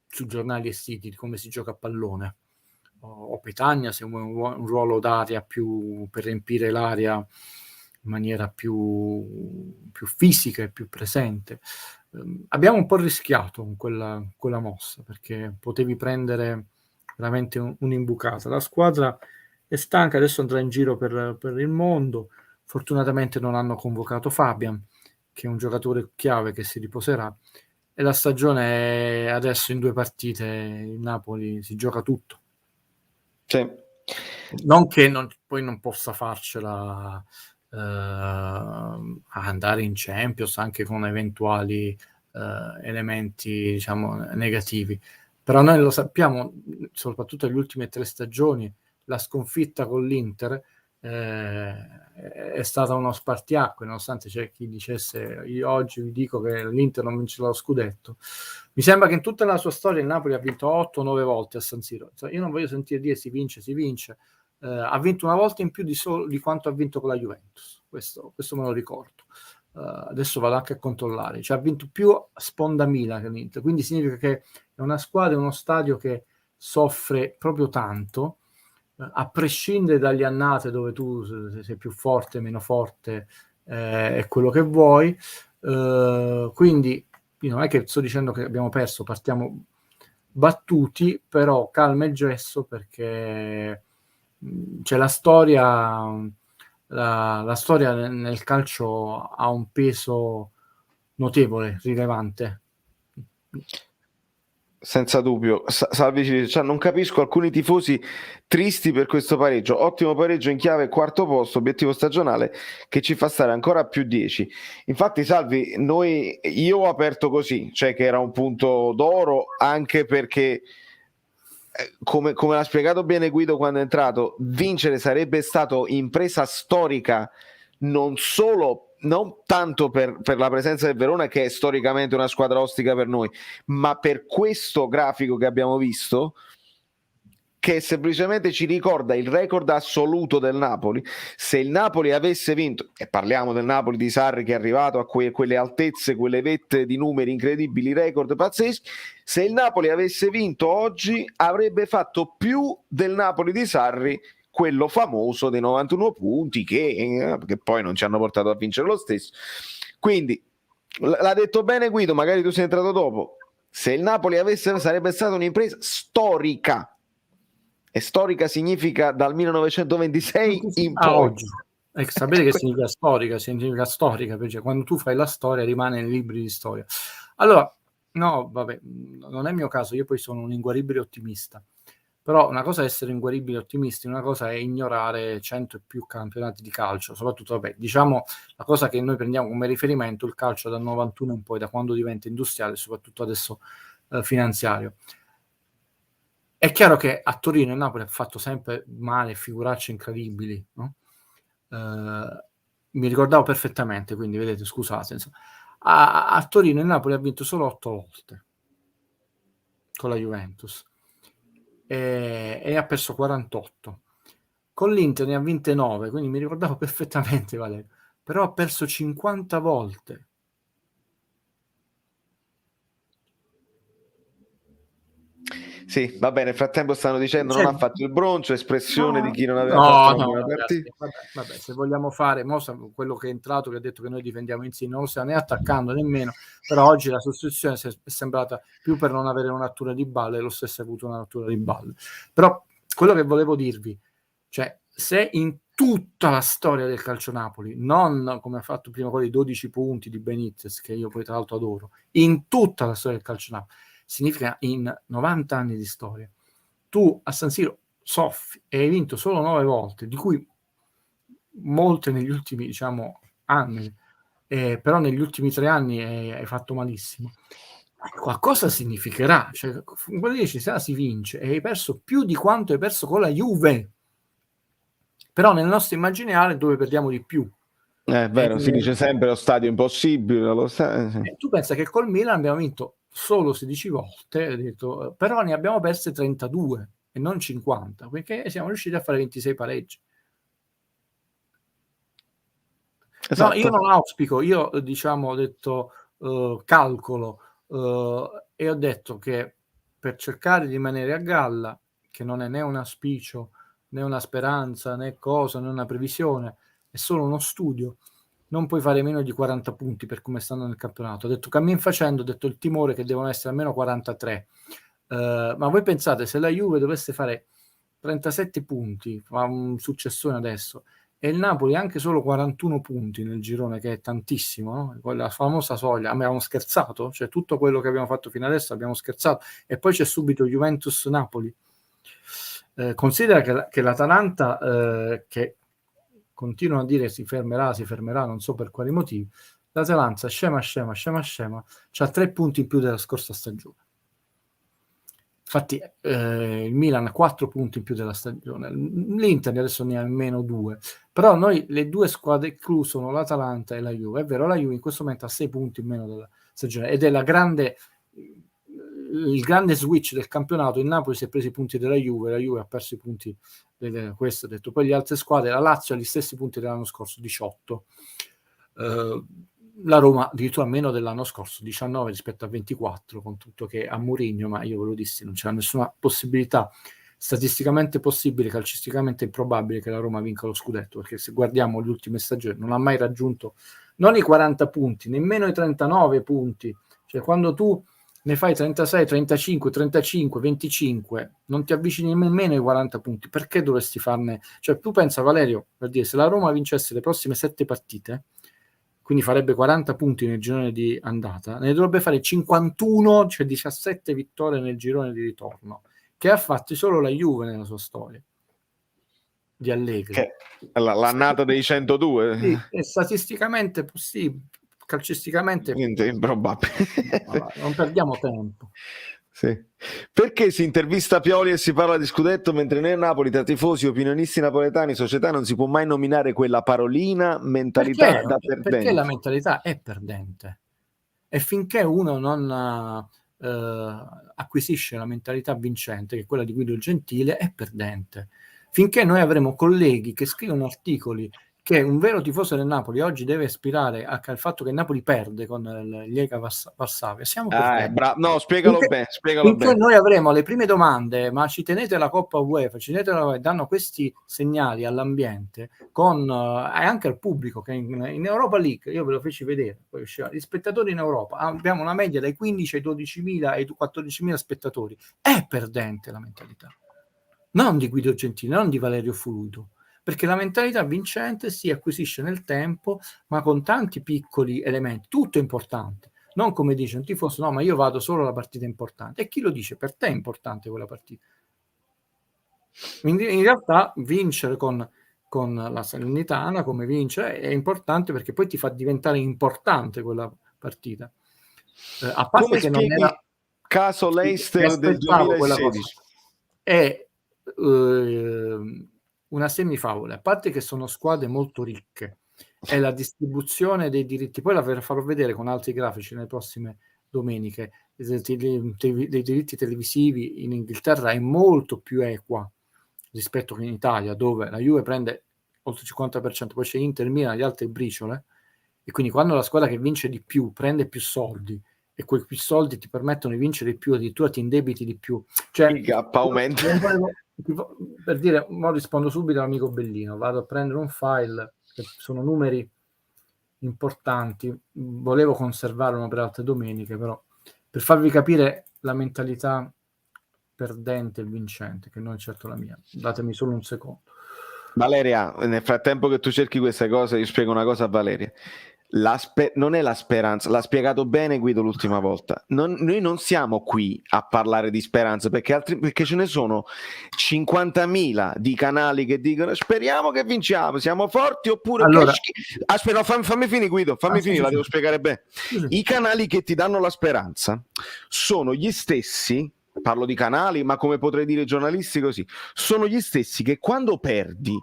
su giornali e siti di come si gioca a pallone. O Petagna se vuoi un ruolo d'area più per riempire l'area in maniera più fisica e più presente. Abbiamo un po' rischiato con quella mossa perché potevi prendere veramente un'imbucata. La squadra è stanca, adesso andrà in giro per il mondo. Fortunatamente non hanno convocato Fabian, che è un giocatore chiave che si riposerà, e la stagione è adesso in 2 partite il Napoli si gioca tutto. Sì. Non che poi non possa farcela a andare in Champions anche con eventuali elementi diciamo negativi, però noi lo sappiamo soprattutto nelle ultime 3 stagioni la sconfitta con l'Inter è stata uno spartiacque, nonostante c'è chi dicesse io oggi vi dico che l'Inter non vincerà lo scudetto. Mi sembra che in tutta la sua storia il Napoli ha vinto 8-9 volte a San Siro. Io non voglio sentire dire si vince, ha vinto una volta in più di quanto ha vinto con la Juventus, questo me lo ricordo. Adesso vado anche a controllare, cioè ha vinto più Sponda Milan che l'Inter, quindi significa che è una squadra, è uno stadio che soffre proprio tanto, a prescindere dagli annate dove tu sei più forte, meno forte, è quello che vuoi, quindi non è che sto dicendo che abbiamo perso, partiamo battuti, però calma il gesso perché c'è la storia nel calcio ha un peso notevole, rilevante. Senza dubbio, Salvi ci dice, cioè, non capisco alcuni tifosi tristi per questo pareggio. Ottimo pareggio in chiave 4º posto, obiettivo stagionale che ci fa stare ancora più 10. Infatti, Salvi, io ho aperto così, cioè che era un punto d'oro anche perché come l'ha spiegato bene Guido quando è entrato, vincere sarebbe stato impresa storica non tanto per la presenza del Verona, che è storicamente una squadra ostica per noi, ma per questo grafico che abbiamo visto, che semplicemente ci ricorda il record assoluto del Napoli. Se il Napoli avesse vinto, e parliamo del Napoli di Sarri che è arrivato a quelle altezze, quelle vette di numeri incredibili, record pazzeschi, se il Napoli avesse vinto oggi avrebbe fatto più del Napoli di Sarri, quello famoso dei 91 punti che poi non ci hanno portato a vincere lo stesso. Quindi l'ha detto bene Guido, magari tu sei entrato dopo, se il Napoli sarebbe stata un'impresa storica E storica significa dal 1926 in a poi. oggi. Sapete che significa storica? Significa storica, perché quando tu fai la storia rimane nei libri di storia. Allora, no, vabbè, non è il mio caso, io poi sono un inguaribile ottimista. Però una cosa è essere inguaribili ottimisti, una cosa è ignorare 100 e più campionati di calcio, soprattutto, vabbè, diciamo, la cosa che noi prendiamo come riferimento, il calcio dal 91 in poi, da quando diventa industriale, soprattutto adesso finanziario. È chiaro che a Torino e Napoli ha fatto sempre male, figuracce incredibili, no? Mi ricordavo perfettamente, quindi vedete, scusate, insomma. A Torino e Napoli ha vinto solo 8 volte con la Juventus e ha perso 48. Con l'Inter ne ha vinte 9, quindi mi ricordavo perfettamente, Valerio, però ha perso 50 volte. Sì, va bene, nel frattempo stanno dicendo non ha fatto il broncio, espressione di chi non aveva fatto una buona partita. Vabbè, se vogliamo fare, quello che è entrato, che ha detto che noi difendiamo Insigne, non lo stiamo né attaccando nemmeno, però oggi la sostituzione è sembrata più per non avere una natura di balle, lo stesso ha avuto una natura di balle. Però quello che volevo dirvi, cioè, se in tutta la storia del calcio Napoli, non come ha fatto prima quelli 12 punti di Benitez, che io poi tra l'altro adoro, in tutta la storia del calcio Napoli, significa in 90 anni di storia, tu a San Siro soffi e hai vinto solo 9 volte, di cui molte negli ultimi, diciamo, anni, però negli ultimi 3 anni hai fatto malissimo. Qualcosa significherà, cioè, quello dici, se si vince e hai perso più di quanto hai perso con la Juve, però nel nostro immaginario dove perdiamo di più. È vero, si dice sempre lo stadio impossibile. Tu pensa che col Milan abbiamo vinto solo 16 volte, detto, però ne abbiamo perse 32 e non 50, perché siamo riusciti a fare 26 pareggi. Esatto. No, io non auspico, io diciamo ho detto calcolo e ho detto che per cercare di rimanere a galla, che non è né un auspicio né una speranza né cosa né una previsione, è solo uno studio, non puoi fare meno di 40 punti per come stanno nel campionato. Ho detto cammin facendo, ho detto il timore che devono essere almeno 43, ma voi pensate se la Juve dovesse fare 37 punti, fa un successone adesso, e il Napoli anche solo 41 punti nel girone, che è tantissimo, no? Quella famosa soglia, abbiamo scherzato, cioè tutto quello che abbiamo fatto fino adesso abbiamo scherzato, e poi c'è subito Juventus-Napoli. Considera che l'Atalanta, che continua a dire si fermerà, non so per quali motivi, l'Atalanta scema, c'ha 3 punti in più della scorsa stagione. Infatti il Milan ha 4 punti in più della stagione, l'Inter adesso ne ha almeno 2, però noi le due squadre clou sono l'Atalanta e la Juve. È vero, la Juve in questo momento ha 6 punti in meno della stagione ed è il grande switch del campionato. Il Napoli si è preso i punti della Juve, la Juve ha perso i punti questo ho detto. Poi le altre squadre, la Lazio ha gli stessi punti dell'anno scorso, 18, la Roma addirittura meno dell'anno scorso, 19 rispetto a 24, con tutto che a Mourinho, ma io ve lo dissi, non c'era nessuna possibilità statisticamente possibile, calcisticamente improbabile che la Roma vinca lo scudetto, perché se guardiamo le ultime stagioni non ha mai raggiunto non i 40 punti, nemmeno i 39 punti, cioè quando tu ne fai 36, 35, 35, 25, non ti avvicini nemmeno ai 40 punti, perché dovresti farne? Cioè tu pensa, Valerio, per dire, se la Roma vincesse le prossime 7 partite, quindi farebbe 40 punti nel girone di andata, ne dovrebbe fare 51, cioè 17 vittorie nel girone di ritorno, che ha fatto solo la Juve nella sua storia di Allegri. Che l'annata dei 102. Sì, è statisticamente possibile, calcisticamente improbabile. Non perdiamo tempo. Sì. Perché si intervista Pioli e si parla di scudetto mentre noi a Napoli, tra tifosi, opinionisti napoletani, società, non si può mai nominare quella parolina mentalità da perdente? Perché la mentalità è perdente, e finché uno non acquisisce la mentalità vincente, che è quella di Guido Gentile, è perdente. Finché noi avremo colleghi che scrivono articoli che un vero tifoso del Napoli oggi deve aspirare al fatto che il Napoli perde con il Lega Varsavia, siamo perdenti. No, spiegalo bene. Finché noi avremo le prime domande, ma ci tenete la Coppa UEFA, ci tenete danno questi segnali all'ambiente con, e anche al pubblico, che in Europa League, io ve lo feci vedere, poi gli spettatori in Europa, abbiamo una media dai 15 ai 12.000 ai 14.000 spettatori, è perdente la mentalità. non di Guido Gentili, non di Valerio Fluido, perché la mentalità vincente si acquisisce nel tempo, ma con tanti piccoli elementi, tutto è importante, non come dice un tifoso, no, ma io vado solo alla partita importante, e chi lo dice? Per te è importante quella partita. In realtà vincere con la Salernitana, come vincere, è importante perché poi ti fa diventare importante quella partita. A parte Come che non spieghi era caso mi Leicester del aspettavo quella cosa. 2016? È una semifavola, a parte che sono squadre molto ricche e la distribuzione dei diritti, poi la farò vedere con altri grafici nelle prossime domeniche, dei diritti televisivi in Inghilterra è molto più equa rispetto che in Italia, dove la Juve prende oltre il 50%, poi c'è Inter, Milan, gli altri briciole, e quindi quando la squadra che vince di più prende più soldi e quei più soldi ti permettono di vincere di più, addirittura ti indebiti di più, cioè Il gap aumenta. per dire, mo rispondo subito all'amico Bellino, vado a prendere un file che sono numeri importanti, volevo conservarlo per altre domeniche, però per farvi capire la mentalità perdente e vincente, che non è certo la mia. Datemi solo un secondo. Valeria, nel frattempo che tu cerchi queste cose, io spiego una cosa a Valeria. Non è la speranza, l'ha spiegato bene Guido l'ultima volta. Noi non siamo qui a parlare di speranza perché ce ne sono 50.000 di canali che dicono speriamo che vinciamo, siamo forti oppure allora, aspetta, no, fammi finire Guido, fammi finire, la devo spiegare bene. I canali che ti danno la speranza sono gli stessi, parlo di canali, ma come potrei dire giornalisti così, sono gli stessi che quando perdi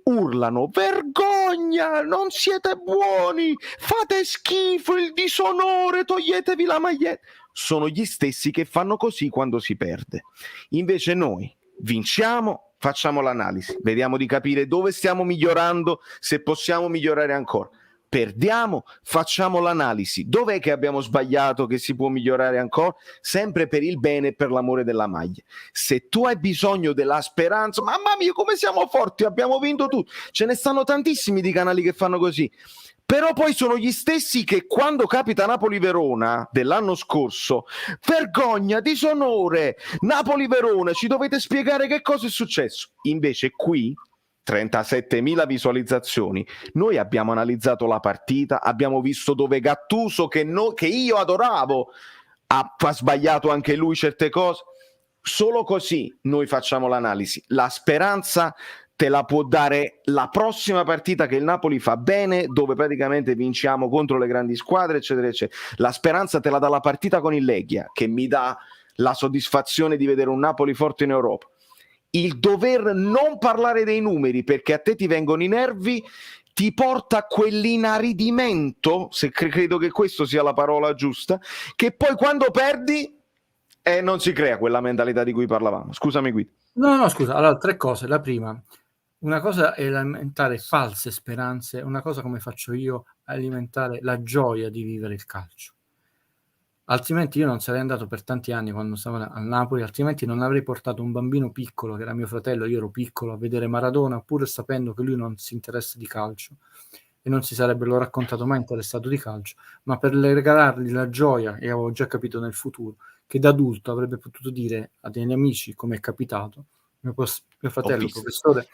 urlano vergogna, non siete buoni, fate schifo, il disonore, toglietevi la maglietta. Sono gli stessi che fanno così quando si perde. Invece noi vinciamo, facciamo l'analisi, vediamo di capire dove stiamo migliorando, se possiamo migliorare ancora. Perdiamo, facciamo l'analisi. Dov'è che abbiamo sbagliato, che si può migliorare ancora? Sempre per il bene e per l'amore della maglia. Se tu hai bisogno della speranza, mamma mia come siamo forti, abbiamo vinto tutto. Ce ne stanno tantissimi di canali che fanno così. Però poi sono gli stessi che quando capita Napoli-Verona dell'anno scorso, vergogna, disonore, Napoli-Verona, ci dovete spiegare che cosa è successo. Invece qui 37.000 visualizzazioni. Noi abbiamo analizzato la partita, abbiamo visto dove Gattuso, che io adoravo, ha sbagliato anche lui certe cose. Solo così noi facciamo l'analisi. La speranza te la può dare la prossima partita che il Napoli fa bene, dove praticamente vinciamo contro le grandi squadre, eccetera, eccetera. La speranza te la dà la partita con il Legia, che mi dà la soddisfazione di vedere un Napoli forte in Europa. Il dover non parlare dei numeri perché a te ti vengono i nervi ti porta a quell'inaridimento, se credo che questo sia la parola giusta, che poi quando perdi non si crea quella mentalità di cui parlavamo. Scusami Guido. No, scusa, allora 3 cose. La prima, una cosa è alimentare false speranze, una cosa come faccio io, alimentare la gioia di vivere il calcio. Altrimenti io non sarei andato per tanti anni quando stavo a Napoli, altrimenti non avrei portato un bambino piccolo, che era mio fratello, io ero piccolo, a vedere Maradona, pur sapendo che lui non si interessa di calcio e non si sarebbero raccontato mai interessato di calcio, ma per regalargli la gioia, e avevo già capito nel futuro, che da adulto avrebbe potuto dire a degli amici, come è capitato, mio fratello, professore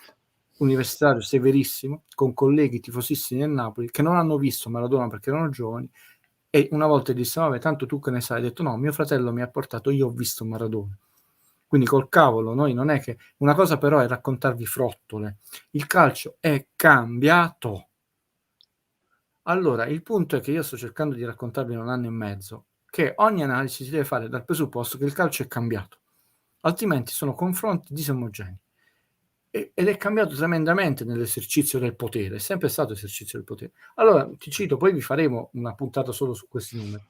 universitario severissimo, con colleghi tifosissimi nel Napoli, che non hanno visto Maradona perché erano giovani, e una volta disse, vabbè, tanto tu che ne sai? Ha detto, no, mio fratello mi ha portato, io ho visto Maradona. Quindi col cavolo, noi non è che... Una cosa però è raccontarvi frottole. Il calcio è cambiato. Allora, il punto è che io sto cercando di raccontarvi in 1 anno e mezzo che ogni analisi si deve fare dal presupposto che il calcio è cambiato. Altrimenti sono confronti disomogenei. Ed è cambiato tremendamente nell'esercizio del potere, è sempre stato esercizio del potere. Allora, ti cito, poi vi faremo una puntata solo su questi numeri.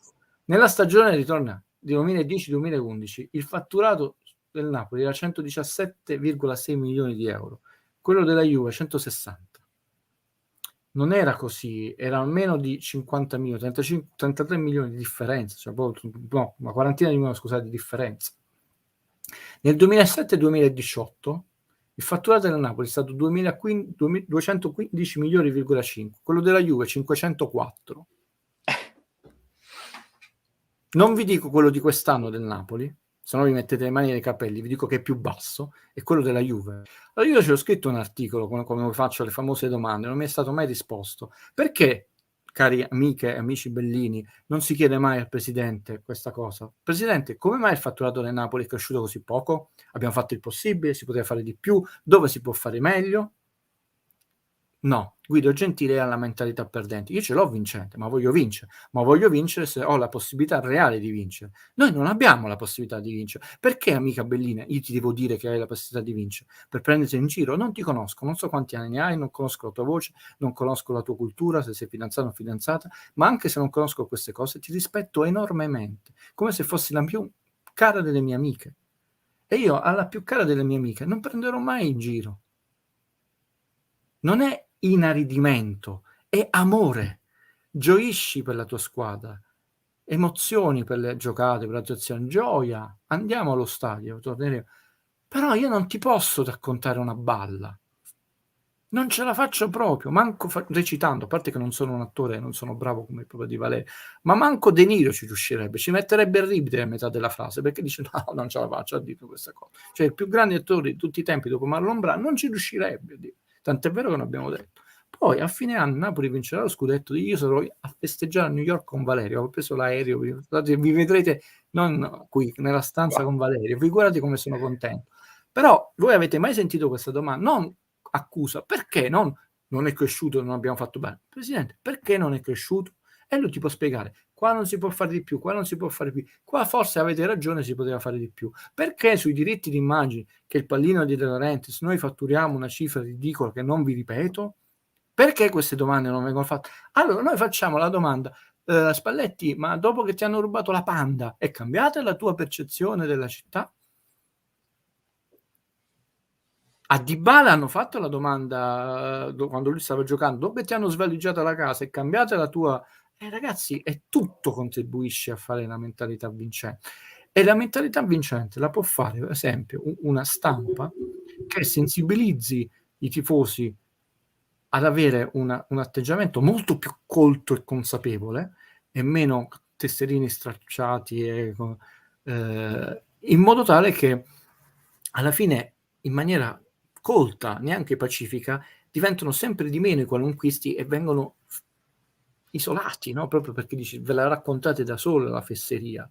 Nella stagione ritorna di 2010-2011, il fatturato del Napoli era 117,6 milioni di euro, quello della Juve 160. Non era così, era almeno di 50 milioni, 33 milioni di differenza, cioè no, una quarantina di milioni, scusate, di differenza. Nel 2007-2018 il fatturato del Napoli è stato 215 milioni,5, quello della Juve 504. Non vi dico quello di quest'anno del Napoli, se no vi mettete le mani nei capelli, vi dico che è più basso, è quello della Juve. Allora io ci ho scritto un articolo, come faccio le famose domande, non mi è stato mai risposto. Perché, cari amiche e amici bellini, non si chiede mai al Presidente questa cosa? Presidente, come mai il fatturato del Napoli è cresciuto così poco? Abbiamo fatto il possibile, si poteva fare di più, dove si può fare meglio? No, Guido Gentile ha la mentalità perdente. Io ce l'ho vincente, ma voglio vincere se ho la possibilità reale di vincere. Noi non abbiamo la possibilità di vincere. Perché, amica Bellina, io ti devo dire che hai la possibilità di vincere? Per prenderti in giro? Non ti conosco, non so quanti anni hai, non conosco la tua voce, non conosco la tua cultura, se sei fidanzato o fidanzata, ma anche se non conosco queste cose, ti rispetto enormemente, come se fossi la più cara delle mie amiche. E io alla più cara delle mie amiche non prenderò mai in giro. Non è inaridimento, è amore. Gioisci per la tua squadra, emozioni per le giocate, per la tua azione, gioia. Andiamo allo stadio, torneremo. Però io non ti posso raccontare una balla. Non ce la faccio proprio, manco recitando, a parte che non sono un attore, non sono bravo come proprio Di Valerio, ma manco De Niro ci riuscirebbe, ci metterebbe il ribite a metà della frase, perché dice no, non ce la faccio a dire questa cosa. Cioè il più grande attore di tutti i tempi dopo Marlon Brando non ci riuscirebbe a dire. Tant'è vero che non abbiamo detto. Poi a fine anno Napoli vincerà lo scudetto, io sarò a festeggiare a New York con Valerio, ho preso l'aereo, vi vedrete non qui nella stanza con Valerio, figurati come sono contento. Però voi avete mai sentito questa domanda? Non accusa, perché non è cresciuto, non abbiamo fatto bene. Presidente, perché non è cresciuto? E lui ti può spiegare, qua non si può fare di più, qua non si può fare di più, qua forse avete ragione, si poteva fare di più. Perché sui diritti d'immagine, che il pallino di De Laurentiis, noi fatturiamo una cifra ridicola che non vi ripeto? Perché queste domande non vengono fatte? Allora noi facciamo la domanda, Spalletti, ma dopo che ti hanno rubato la Panda, è cambiata la tua percezione della città? A Dybala hanno fatto la domanda quando lui stava giocando, dopo che ti hanno svaligiato la casa e cambiata la tua... ragazzi, è tutto contribuisce a fare la mentalità vincente. E la mentalità vincente la può fare, per esempio, una stampa che sensibilizzi i tifosi ad avere un atteggiamento molto più colto e consapevole e meno tesserini stracciati in modo tale che alla fine in maniera colta, neanche pacifica, diventano sempre di meno i qualunquisti e vengono isolati, no? Proprio perché dici ve la raccontate da solo la fesseria.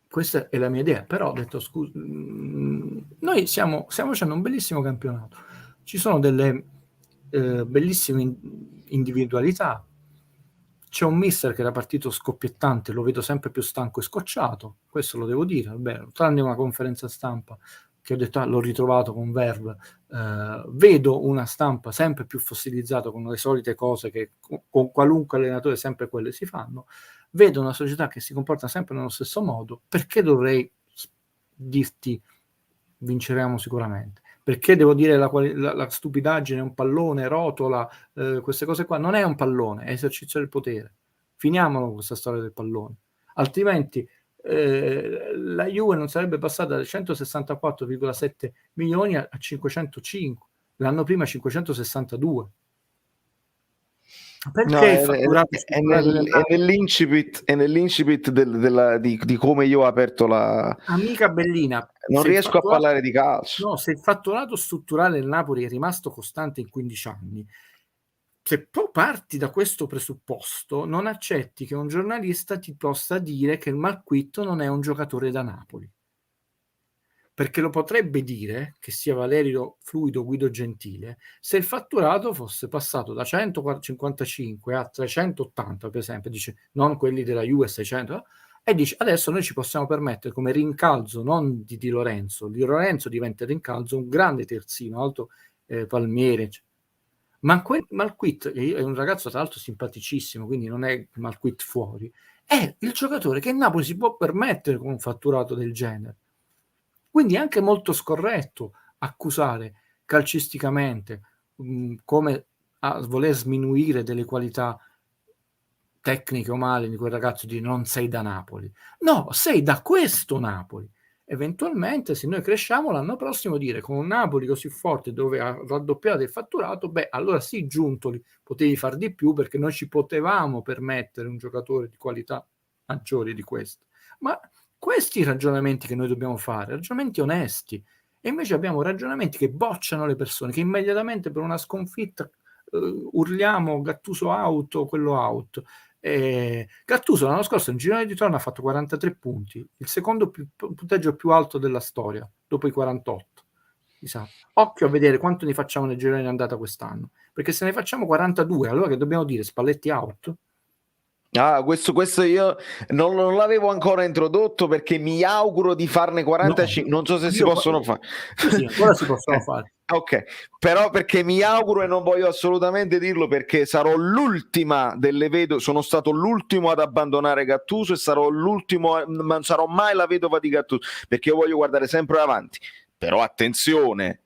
Questa è la mia idea, però ho detto scusa, noi stiamo facendo un bellissimo campionato, ci sono delle bellissime individualità, c'è un mister che era partito scoppiettante, lo vedo sempre più stanco e scocciato, questo lo devo dire, vabbè, tranne una conferenza stampa che ho detto l'ho ritrovato con Verve, vedo una stampa sempre più fossilizzata con le solite cose che con qualunque allenatore sempre quelle si fanno, vedo una società che si comporta sempre nello stesso modo, perché dovrei dirti vinceremo sicuramente? Perché devo dire la stupidaggine, un pallone, rotola, queste cose qua? Non è un pallone, è esercizio del potere. Finiamolo questa storia del pallone. Altrimenti la Juve non sarebbe passata da 164,7 milioni a 505. L'anno prima 562. Perché il fatturato è nell'incipit di come io ho aperto la... Amica Bellina, non riesco a parlare di calcio. No, se il fatturato strutturale del Napoli è rimasto costante in 15 anni, se poi parti da questo presupposto, non accetti che un giornalista ti possa dire che il Malquitto non è un giocatore da Napoli. Perché lo potrebbe dire, che sia Valerio Fluido Guido Gentile, se il fatturato fosse passato da 155 a 380, per esempio, dice non quelli della Juve 600, e dice adesso noi ci possiamo permettere come rincalzo non di Lorenzo, Di Lorenzo diventa rincalzo un grande terzino, alto Palmieri, ma Malquit è un ragazzo tra l'altro simpaticissimo, quindi non è Malquit fuori, è il giocatore che Napoli si può permettere con un fatturato del genere. Quindi è anche molto scorretto accusare calcisticamente come a voler sminuire delle qualità tecniche o male di quel ragazzo, di non sei da Napoli. No, sei da questo Napoli. Eventualmente, se noi cresciamo l'anno prossimo, dire con un Napoli così forte dove ha raddoppiato il fatturato, beh, allora sì, Giuntoli, potevi far di più perché noi ci potevamo permettere un giocatore di qualità maggiori di questo. Ma questi ragionamenti che noi dobbiamo fare, ragionamenti onesti, e invece abbiamo ragionamenti che bocciano le persone, che immediatamente per una sconfitta urliamo Gattuso out, quello out. Gattuso l'anno scorso in girone di ritorno ha fatto 43 punti, il secondo punteggio più alto della storia, dopo i 48. Occhio a vedere quanto ne facciamo nel girone di andata quest'anno, perché se ne facciamo 42, allora che dobbiamo dire? Spalletti out? Questo io non l'avevo ancora introdotto, perché mi auguro di farne 45. Non so se si possono fare. Sì, ancora si possono fare. Ok, però perché mi auguro, e non voglio assolutamente dirlo, perché sarò l'ultima delle vedove, sono stato l'ultimo ad abbandonare Gattuso e sarò l'ultimo, non sarò mai la vedova di Gattuso, perché io voglio guardare sempre avanti. Però attenzione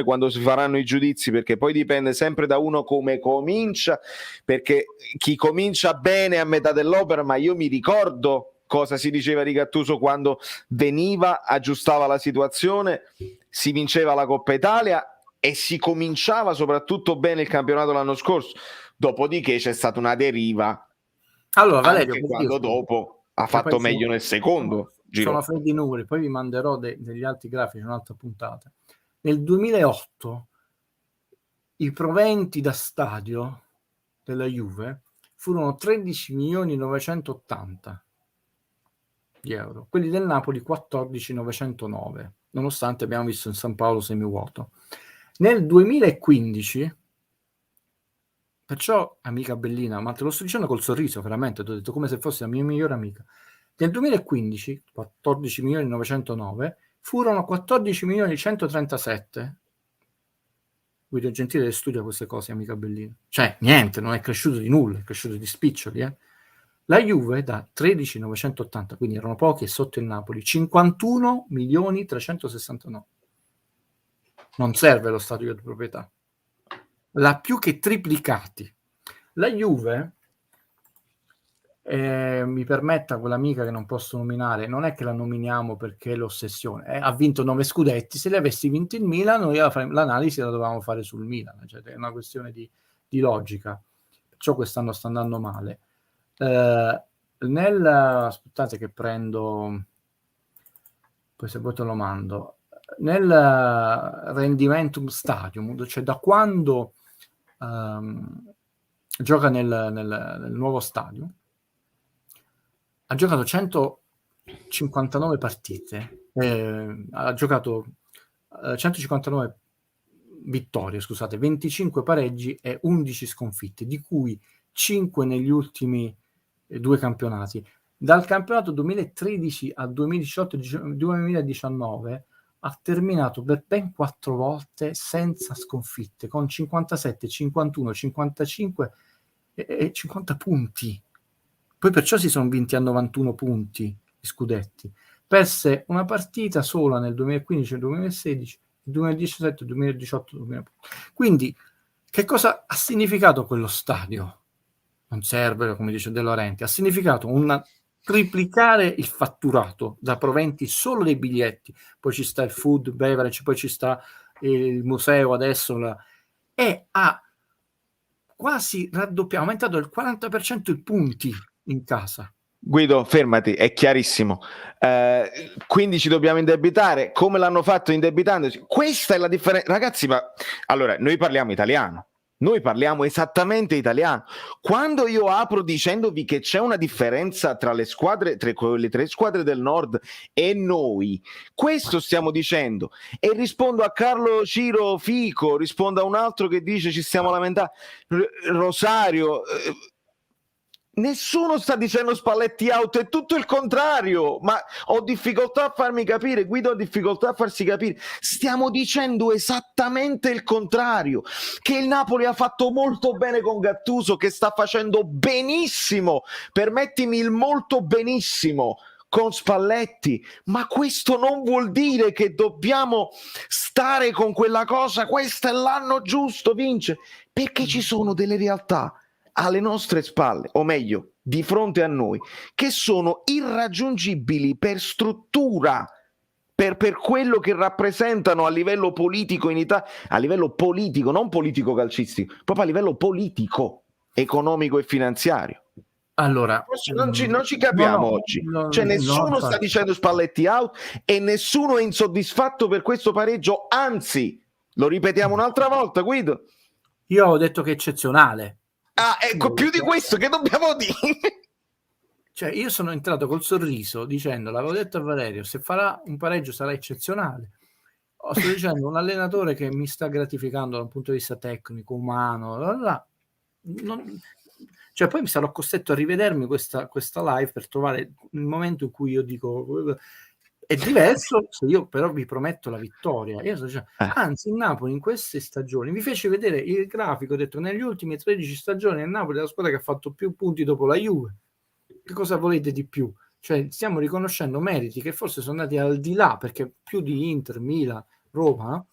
quando si faranno i giudizi, perché poi dipende sempre da uno come comincia, perché chi comincia bene a metà dell'opera, ma io mi ricordo cosa si diceva di Gattuso quando veniva, aggiustava la situazione, si vinceva la Coppa Italia e si cominciava soprattutto bene il campionato l'anno scorso. Dopodiché c'è stata una deriva, allora Valerio, anche quando dopo ha fatto meglio nel secondo giro. Sono freddi numeri, poi vi manderò degli altri grafici, un'altra puntata. Nel 2008 i proventi da stadio della Juve furono 13.980.000 di euro, quelli del Napoli 14.909, nonostante abbiamo visto in San Paolo semivuoto. Nel 2015, perciò amica Bellina, ma te lo sto dicendo col sorriso, veramente, ti ho detto come se fosse la mia migliore amica, nel 2015 14.909 furono 14.137.000. Guido Gentile studia queste cose, amica Bellina. Cioè, niente, non è cresciuto di nulla, è cresciuto di spiccioli. La Juve da 13.980, quindi erano pochi, e sotto il Napoli, 51.369.000. Non serve lo stadio di proprietà. L'ha più che triplicati. La Juve, mi permetta quell'amica che non posso nominare, non è che la nominiamo perché è l'ossessione, ha vinto 9 scudetti, se li avessi vinti il Milan noi l'analisi la dovevamo fare sul Milan, cioè è una questione di logica, perciò quest'anno sta andando male. Aspettate che prendo, poi se poi te lo mando, nel Rendimentum Stadium, cioè da quando gioca nel nuovo stadio, ha giocato 159 partite, ha giocato 159 vittorie, scusate, 25 pareggi e 11 sconfitte, di cui 5 negli ultimi 2 campionati. Dal campionato 2013 al 2018-2019 ha terminato per ben 4 volte senza sconfitte, con 57, 51, 55 e 50 punti. Poi perciò si sono vinti a 91 punti gli scudetti. Perse una partita sola nel 2015 e 2016, 2017, 2018, 2018. Quindi che cosa ha significato quello stadio? Non serve, come dice De Laurenti, ha significato triplicare il fatturato da proventi solo dei biglietti, poi ci sta il food, beverage, poi ci sta il museo adesso, e ha quasi raddoppiato, aumentato del 40% i punti in casa. Guido, fermati, è chiarissimo. Quindi ci dobbiamo indebitare come l'hanno fatto indebitandosi. Questa è la differenza, ragazzi. Ma allora, noi parliamo italiano, noi parliamo esattamente italiano. Quando io apro dicendovi che c'è una differenza tra le squadre, tra le 3 squadre del nord e noi, questo stiamo dicendo. E rispondo a Carlo Ciro Fico, rispondo a un altro che dice ci stiamo lamentando, Rosario. Nessuno sta dicendo Spalletti out, è tutto il contrario, ma ho difficoltà a farmi capire, Guido ha difficoltà a farsi capire. Stiamo dicendo esattamente il contrario, che il Napoli ha fatto molto bene con Gattuso, che sta facendo benissimo, permettimi il molto benissimo, con Spalletti, ma questo non vuol dire che dobbiamo stare con quella cosa, questo è l'anno giusto, vince, perché ci sono delle realtà alle nostre spalle, o meglio, di fronte a noi, che sono irraggiungibili per struttura, per quello che rappresentano a livello politico in Italia, a livello politico, non politico calcistico, proprio a livello politico, economico e finanziario. Allora, non ci capiamo no, oggi. no, Cioè, no, nessuno sta infatti. dicendo Spalletti out e nessuno è insoddisfatto per questo pareggio, anzi, lo ripetiamo un'altra volta, Guido. Io ho detto che è eccezionale. Ah, ecco, più di questo che dobbiamo dire? Cioè, io sono entrato col sorriso dicendo, l'avevo detto a Valerio, se farà un pareggio sarà eccezionale. Sto dicendo un allenatore che mi sta gratificando dal punto di vista tecnico, umano, cioè poi mi sarò costretto a rivedermi questa live per trovare il momento in cui io dico è diverso se io però vi prometto la vittoria. Io sto dicendo, anzi, il Napoli in queste stagioni mi fece vedere il grafico, ho detto negli ultimi 13 stagioni il Napoli è la squadra che ha fatto più punti dopo la Juve. Che cosa volete di più? Cioè stiamo riconoscendo meriti che forse sono andati al di là, perché più di Inter, Milan, Roma,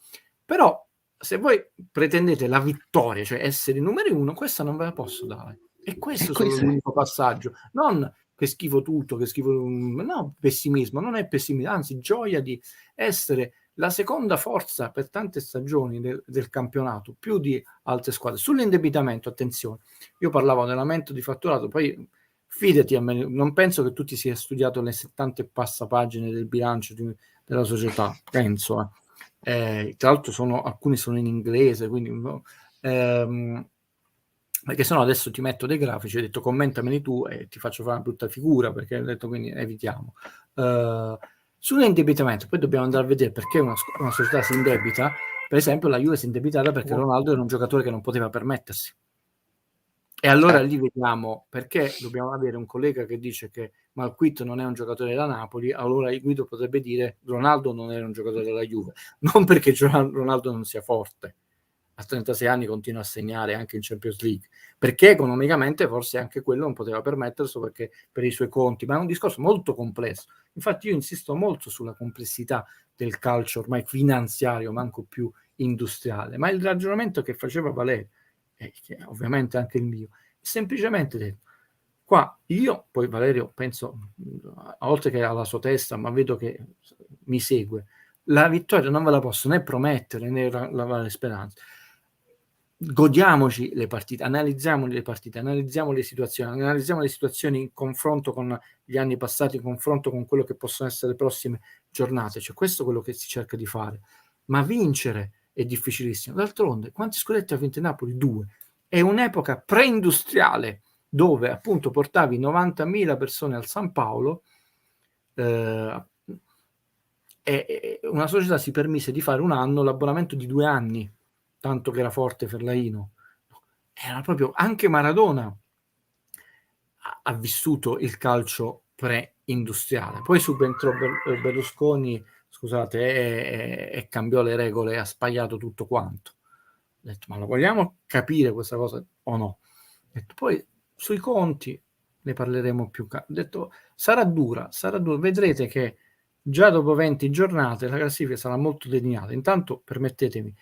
però se voi pretendete la vittoria, cioè essere i numeri uno, questa non ve la posso dare. E questo è solo l'unico passaggio. Non che schifo tutto, che schifo... No, pessimismo, non è pessimismo, anzi gioia di essere la seconda forza per tante stagioni del campionato, più di altre squadre. Sull'indebitamento, attenzione, io parlavo dell'aumento di fatturato, poi fidati a me, non penso che tu ti sia studiato le 70 e passa pagine del bilancio della società, penso. Tra l'altro alcuni sono in inglese, quindi perché sennò adesso ti metto dei grafici, ho detto commentameli tu e ti faccio fare una brutta figura, perché ho detto quindi evitiamo. Sull'indebitamento poi dobbiamo andare a vedere perché una società si indebita. Per esempio la Juve si è indebitata perché Ronaldo era un giocatore che non poteva permettersi. E allora lì vediamo perché dobbiamo avere un collega che dice che Malquit non è un giocatore della Napoli, allora Guido potrebbe dire Ronaldo non era un giocatore della Juve, non perché Ronaldo non sia forte, a 36 anni continua a segnare anche in Champions League, perché economicamente forse anche quello non poteva permetterselo perché per i suoi conti, ma è un discorso molto complesso. Infatti io insisto molto sulla complessità del calcio ormai finanziario, manco più industriale, ma il ragionamento che faceva Valerio, che ovviamente anche il mio, semplicemente detto, qua io, poi Valerio penso, oltre che alla sua testa, ma vedo che mi segue, la vittoria non ve la posso né promettere né lavare speranze. Godiamoci le partite, analizziamo le partite, analizziamo le situazioni in confronto con gli anni passati, in confronto con quello che possono essere le prossime giornate, cioè questo è quello che si cerca di fare, ma vincere è difficilissimo. D'altronde, quanti scudetti ha vinto il Napoli? 2. È un'epoca pre-industriale dove appunto portavi 90.000 persone al San Paolo e una società si permise di fare un anno l'abbonamento di 2 anni, tanto che era forte Ferlaino. Era proprio, anche Maradona ha vissuto il calcio pre-industriale. Poi subentrò Berlusconi, scusate, e cambiò le regole, ha sbagliato tutto quanto. Ho detto, ma lo vogliamo capire questa cosa o no? Ho detto, poi sui conti ne parleremo più. Ho detto, sarà dura, vedrete che già dopo 20 giornate la classifica sarà molto delineata. Intanto, permettetemi,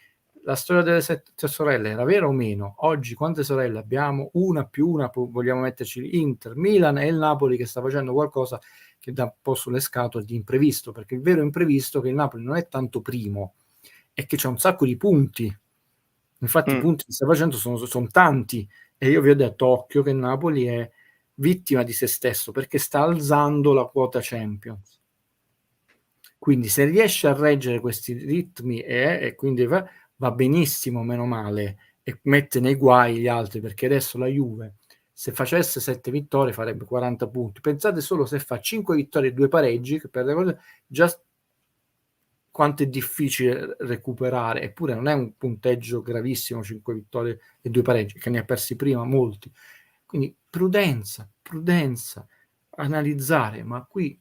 la storia delle 7 sorelle era vera o meno? Oggi quante sorelle abbiamo? Una più una, vogliamo metterci Inter, Milan e il Napoli che sta facendo qualcosa che dà un po' sulle scatole di imprevisto, perché il vero imprevisto è che il Napoli non è tanto primo, è che c'è un sacco di punti. Infatti i punti che sta facendo sono tanti e io vi ho detto occhio che il Napoli è vittima di se stesso perché sta alzando la quota Champions. Quindi se riesce a reggere questi ritmi e quindi va benissimo, meno male, e mette nei guai gli altri, perché adesso la Juve, se facesse 7 vittorie farebbe 40 punti. Pensate solo se fa 5 vittorie e 2 pareggi, che per le cose già quanto è difficile recuperare, eppure non è un punteggio gravissimo, 5 vittorie e 2 pareggi, che ne ha persi prima molti. Quindi prudenza, analizzare, ma qui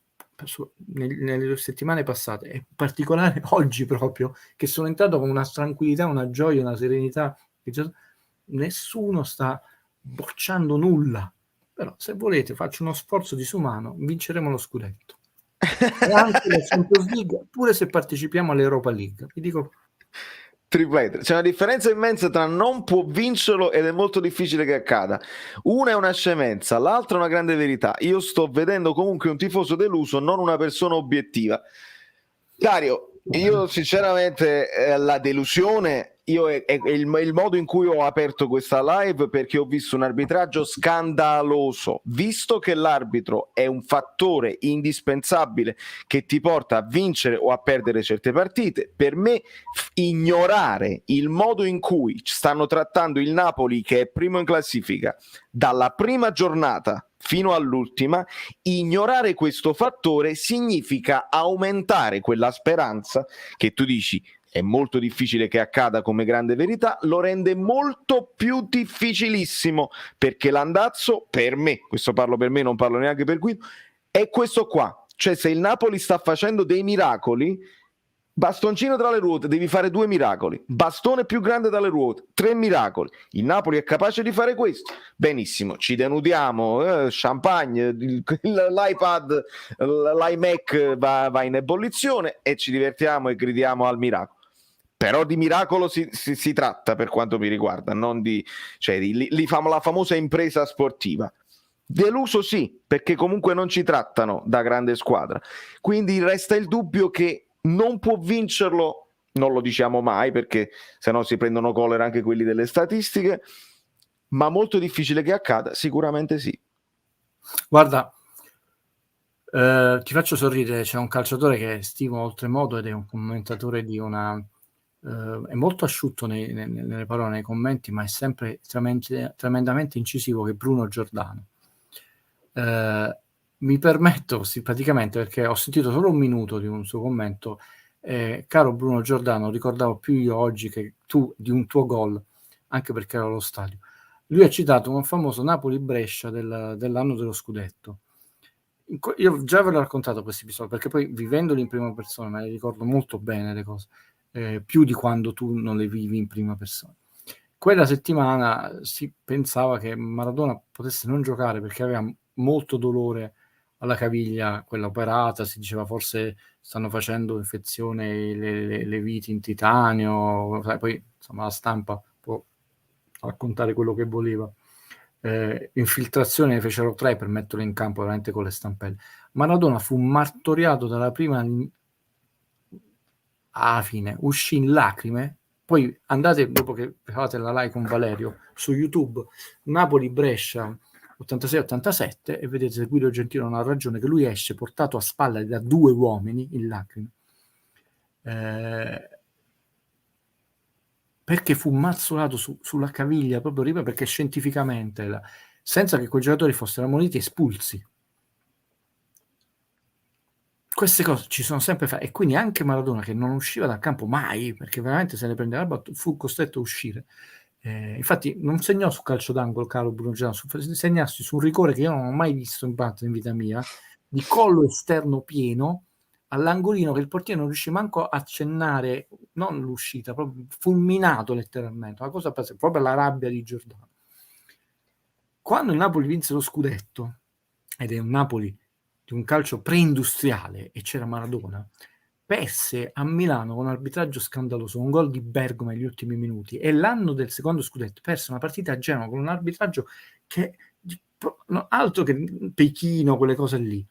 nelle settimane passate, e in particolare oggi proprio, che sono entrato con una tranquillità, una gioia, una serenità, che nessuno sta bocciando nulla, però se volete faccio uno sforzo disumano, vinceremo lo scudetto. E anche la Champions League, pure se partecipiamo all'Europa League. Vi dico, triplete. C'è una differenza immensa tra non può vincerlo ed è molto difficile che accada. Una è una scemenza, l'altra è una grande verità. Io sto vedendo comunque un tifoso deluso, non una persona obiettiva. Dario, io sinceramente la delusione io è il modo in cui ho aperto questa live, perché ho visto un arbitraggio scandaloso. Visto che l'arbitro è un fattore indispensabile che ti porta a vincere o a perdere certe partite, per me ignorare il modo in cui stanno trattando il Napoli, che è primo in classifica, dalla prima giornata fino all'ultima, ignorare questo fattore significa aumentare quella speranza che tu dici è molto difficile che accada come grande verità, lo rende molto più difficilissimo, perché l'andazzo, per me, questo parlo per me, non parlo neanche per Guido, è questo qua. Cioè, se il Napoli sta facendo dei miracoli, bastoncino tra le ruote, devi fare 2 miracoli, bastone più grande dalle ruote, 3 miracoli. Il Napoli è capace di fare questo? Benissimo, ci denudiamo, champagne, l'iPad, l'iMac va in ebollizione e ci divertiamo e gridiamo al miracolo. Però di miracolo si tratta, per quanto mi riguarda, non di, cioè, la famosa impresa sportiva. Deluso sì, perché comunque non ci trattano da grande squadra, quindi resta il dubbio che non può vincerlo, non lo diciamo mai perché sennò si prendono collera anche quelli delle statistiche, ma molto difficile che accada, sicuramente sì. Guarda, ti faccio sorridere, c'è un calciatore che stimo oltremodo ed è un commentatore di una... è molto asciutto nelle parole, nei commenti, ma è sempre tremendamente incisivo, che è Bruno Giordano. Mi permetto simpaticamente, perché ho sentito solo un minuto di un suo commento, caro Bruno Giordano, ricordavo più io oggi che tu di un tuo gol, anche perché ero allo stadio. Lui ha citato un famoso Napoli-Brescia dell'anno dello scudetto. Io già ve l'ho raccontato questo episodio, perché poi vivendoli in prima persona me ne ricordo molto bene le cose, più di quando tu non le vivi in prima persona. Quella settimana si pensava che Maradona potesse non giocare perché aveva molto dolore alla caviglia, quella operata, si diceva forse stanno facendo infezione le viti in titanio, poi insomma la stampa può raccontare quello che voleva. Infiltrazione ne fecero 3 per metterlo in campo veramente con le stampelle. Maradona fu martoriato dalla prima alla fine, uscì in lacrime. Poi andate, dopo che fate la live con Valerio su YouTube, Napoli-Brescia 86-87, e vedete se Guido Gentile non ha ragione, che lui esce portato a spalla da 2 uomini in lacrime, perché fu mazzolato sulla caviglia proprio prima, perché scientificamente senza che quei giocatori fossero ammoniti, espulsi. Queste cose ci sono sempre fatte, e quindi anche Maradona, che non usciva dal campo mai, perché veramente se ne prendeva la botta, fu costretto a uscire. Infatti non segnò su calcio d'angolo, caro Bruno Giordano, segnassi su un rigore che io non ho mai visto in vita mia, di collo esterno pieno all'angolino, che il portiere non riuscì manco a accennare, non l'uscita, proprio fulminato letteralmente, una cosa pazzesca, proprio la rabbia di Giordano. Quando il Napoli vinse lo scudetto, ed è un Napoli di un calcio preindustriale e c'era Maradona, perse a Milano con un arbitraggio scandaloso, un gol di Bergamo negli ultimi minuti, e l'anno del secondo scudetto perse una partita a Genova con un arbitraggio che altro che Pechino, quelle cose lì.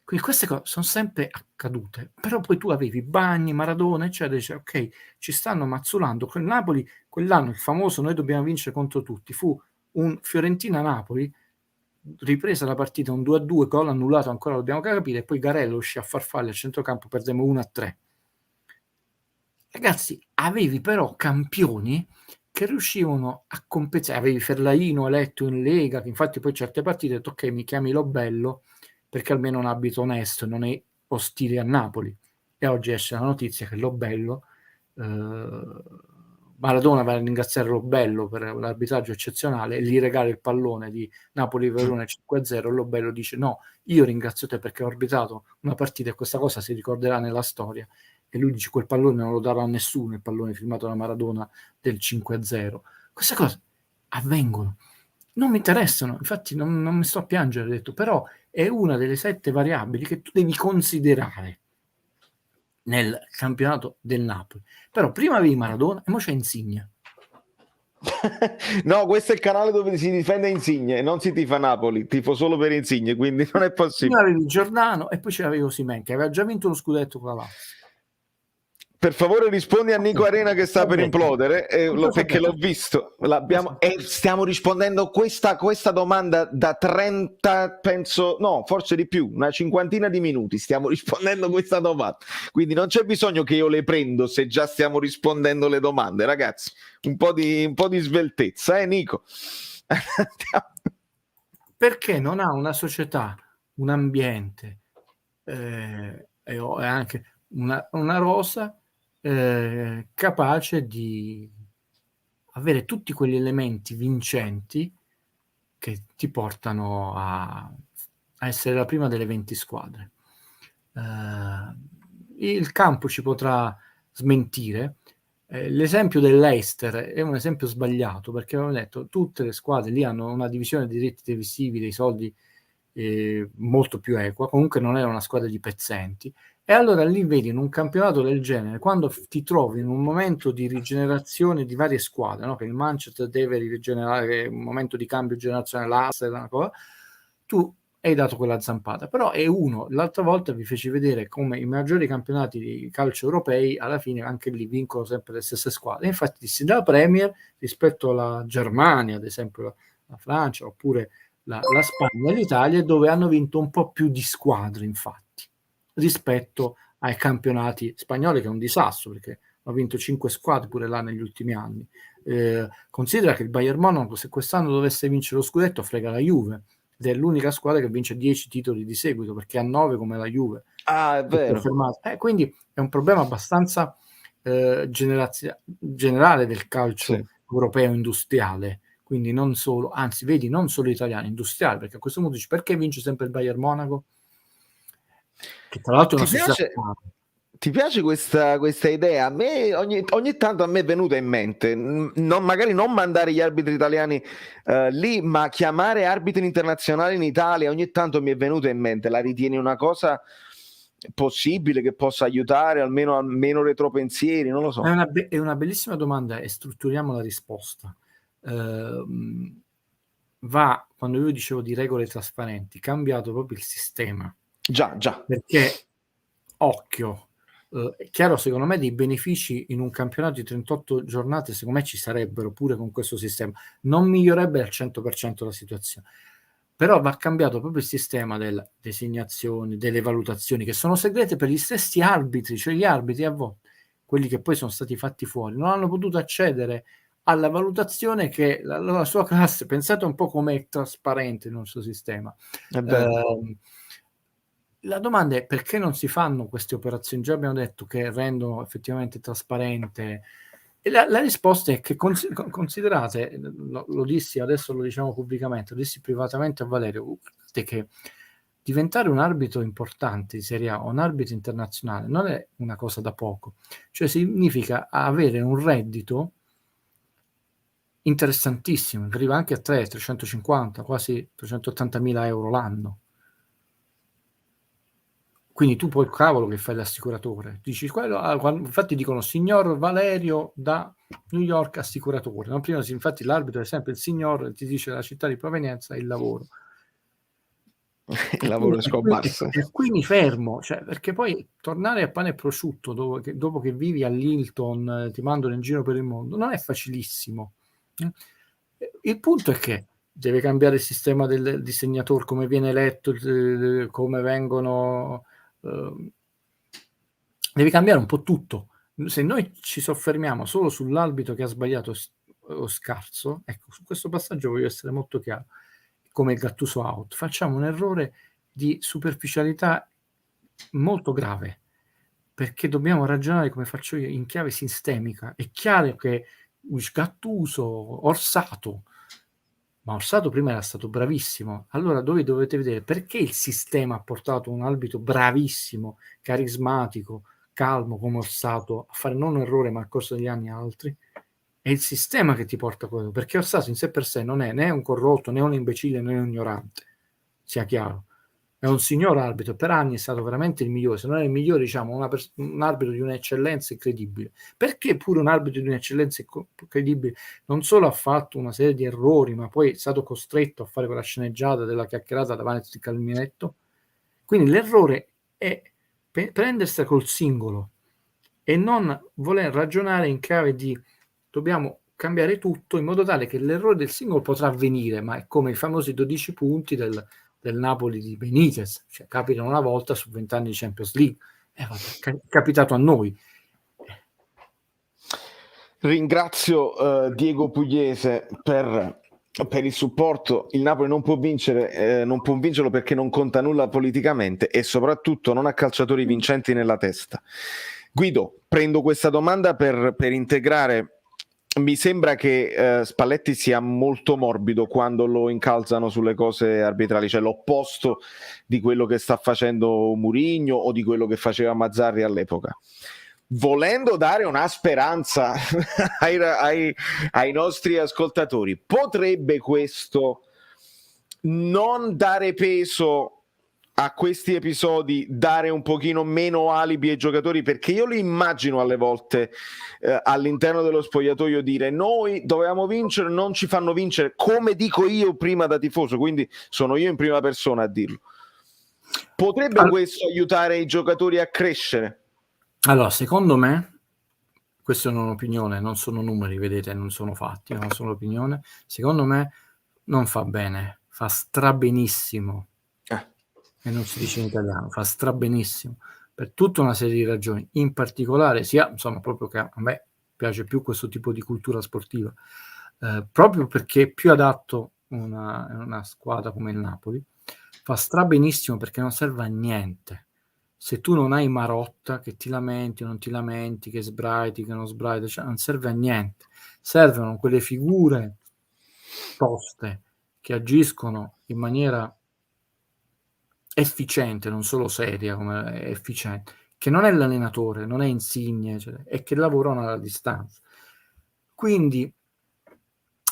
Quindi queste cose sono sempre accadute, però poi tu avevi Bagni, Maradona, eccetera, dice, ok, ci stanno mazzolando. Quel Napoli, quell'anno il famoso noi dobbiamo vincere contro tutti, fu un Fiorentina-Napoli, ripresa la partita un 2-2, gol annullato, ancora dobbiamo capire, e poi Garello uscì a farfalle al centrocampo, perdemmo 1-3. Ragazzi, avevi però campioni che riuscivano a compensare, avevi Ferlaino eletto in Lega, che infatti poi certe partite ha detto, ok, mi chiami Lobello perché almeno è un abito onesto, non è ostile a Napoli. E oggi esce la notizia che Lobello, Maradona va a ringraziare Lobello per l'arbitraggio eccezionale e gli regala il pallone di Napoli-Verona 5-0, e Lobello dice no, io ringrazio te perché ho arbitrato una partita e questa cosa si ricorderà nella storia. E lui dice quel pallone non lo darà a nessuno, il pallone firmato da Maradona del 5-0. Queste cose avvengono, non mi interessano, infatti non mi sto a piangere, ho detto, però è una delle 7 variabili che tu devi considerare nel campionato del Napoli. Però prima avevi Maradona e ora c'è Insigne. No, questo è il canale dove si difende Insigne, non si tifa Napoli, tifo solo per Insigne, quindi non è possibile. Prima avevi Giordano e poi c'avevi Osimhen, che aveva già vinto lo scudetto con la Lazio. Per favore rispondi a Nico Arena che sta per implodere, perché l'ho visto. Stiamo rispondendo questa domanda da 30, penso, no, forse di più, una cinquantina di minuti. Stiamo rispondendo questa domanda. Quindi non c'è bisogno che io le prendo se già stiamo rispondendo le domande, ragazzi. Un po' di sveltezza, Nico? Perché non ha una società, un ambiente e anche una rosa capace di avere tutti quegli elementi vincenti che ti portano a essere la prima delle 20 squadre. Il campo ci potrà smentire. L'esempio dell'Leicester è un esempio sbagliato, perché avevo detto tutte le squadre lì hanno una divisione di diritti televisivi, dei soldi molto più equa, comunque non era una squadra di pezzenti, e allora lì vedi in un campionato del genere, quando ti trovi in un momento di rigenerazione di varie squadre, no? Che il Manchester deve rigenerare, un momento di cambio generazionale, l'Arsenal, una cosa, tu hai dato quella zampata, però è uno. L'altra volta vi feci vedere come i maggiori campionati di calcio europei alla fine anche lì vincono sempre le stesse squadre. Infatti dissi dalla Premier rispetto alla Germania, ad esempio la Francia, oppure la Spagna e l'Italia, dove hanno vinto un po' più di squadre, infatti, rispetto ai campionati spagnoli, che è un disastro, perché hanno vinto 5 squadre pure là negli ultimi anni. Considera che il Bayern Monaco, se quest'anno dovesse vincere lo scudetto, frega la Juve, ed è l'unica squadra che vince 10 titoli di seguito, perché ha 9 come la Juve. Ah, è vero. Quindi è un problema abbastanza generale del calcio europeo industriale, quindi non solo, anzi vedi, non solo italiano, industriale, perché a questo punto dici perché vince sempre il Bayern Monaco? Che tra l'altro è una società. Ti piace questa idea? A me ogni tanto a me è venuta in mente, magari non mandare gli arbitri italiani lì, ma chiamare arbitri internazionali in Italia. Ogni tanto mi è venuta in mente. La ritieni una cosa possibile che possa aiutare almeno a meno retropensieri? Non lo so. È una bellissima domanda e strutturiamo la risposta. Va, quando io dicevo di regole trasparenti, cambiato proprio il sistema. Già. Perché, occhio, è chiaro, secondo me dei benefici in un campionato di 38 giornate secondo me ci sarebbero pure con questo sistema, non migliorerebbe al 100% la situazione, però va cambiato proprio il sistema delle designazioni, delle valutazioni, che sono segrete per gli stessi arbitri, cioè gli arbitri a volte, quelli che poi sono stati fatti fuori, non hanno potuto accedere alla valutazione che la sua classe, pensate un po' come è trasparente il nostro sistema. La domanda è perché non si fanno queste operazioni? Già abbiamo detto che rendono effettivamente trasparente, e la risposta è che considerate, lo dissi, adesso lo diciamo pubblicamente, lo dissi privatamente a Valerio, che diventare un arbitro importante di Serie A o un arbitro internazionale non è una cosa da poco, cioè significa avere un reddito interessantissimo, che arriva anche a 350, quasi 380.000 euro l'anno. Quindi tu poi, cavolo, che fai l'assicuratore, dici quello, infatti dicono signor Valerio da New York assicuratore, no? Prima, infatti l'arbitro è sempre il signor, ti dice la città di provenienza e il lavoro. Il lavoro è scomparso. E qui mi fermo, cioè, perché poi tornare a pane e prosciutto dopo che vivi all'Hilton, ti mandano in giro per il mondo, non è facilissimo. Il punto è che deve cambiare il sistema del disegnatore, come viene eletto, come vengono... deve cambiare un po' tutto. Se noi ci soffermiamo solo sull'arbitro che ha sbagliato o scarso, ecco, su questo passaggio voglio essere molto chiaro, come il Gattuso out, facciamo un errore di superficialità molto grave, perché dobbiamo ragionare, come faccio io, in chiave sistemica. È chiaro che Gattuso, Orsato, ma Orsato prima era stato bravissimo, allora dovete vedere perché il sistema ha portato un arbitro bravissimo, carismatico, calmo come Orsato a fare non un errore ma al corso degli anni altri. È il sistema che ti porta a quello, perché Orsato in sé per sé non è né un corrotto, né un imbecille, né un ignorante, sia chiaro. È un signor arbitro, per anni è stato veramente il migliore, se non è il migliore, diciamo, un arbitro di un'eccellenza incredibile. Perché pure un arbitro di un'eccellenza incredibile non solo ha fatto una serie di errori, ma poi è stato costretto a fare quella sceneggiata della chiacchierata davanti al caminetto? Quindi l'errore è prendersela col singolo, e non voler ragionare in chiave di dobbiamo cambiare tutto in modo tale che l'errore del singolo potrà avvenire, ma è come i famosi 12 punti del Napoli di Benitez, cioè capitano una volta su 20 anni di Champions League, è capitato a noi. Ringrazio Diego Pugliese per il supporto. Il Napoli non può vincere, non può vincerlo perché non conta nulla politicamente e soprattutto non ha calciatori vincenti nella testa. Guido, prendo questa domanda per integrare. Mi sembra che Spalletti sia molto morbido quando lo incalzano sulle cose arbitrali, cioè l'opposto di quello che sta facendo Mourinho o di quello che faceva Mazzarri all'epoca. Volendo dare una speranza ai nostri ascoltatori, potrebbe questo non dare peso a questi episodi, dare un pochino meno alibi ai giocatori, perché io li immagino alle volte all'interno dello spogliatoio dire noi dovevamo vincere, non ci fanno vincere, come dico io prima da tifoso, quindi sono io in prima persona a dirlo. Potrebbe questo aiutare i giocatori a crescere? Allora, secondo me, questa è un'opinione, non sono numeri, vedete, non sono fatti, non sono opinione. Secondo me non fa bene, fa strabenissimo. E non si dice in italiano, fa strabenissimo per tutta una serie di ragioni, in particolare sia, insomma, proprio che a me piace più questo tipo di cultura sportiva, proprio perché è più adatto una squadra come il Napoli, fa strabenissimo perché non serve a niente. Se tu non hai Marotta, che ti lamenti o non ti lamenti, che sbraiti, che non sbraiti, cioè non serve a niente. Servono quelle figure toste che agiscono in maniera efficiente, non solo seria, come efficiente, che non è l'allenatore, non è Insigne, cioè, e che lavorano alla distanza. Quindi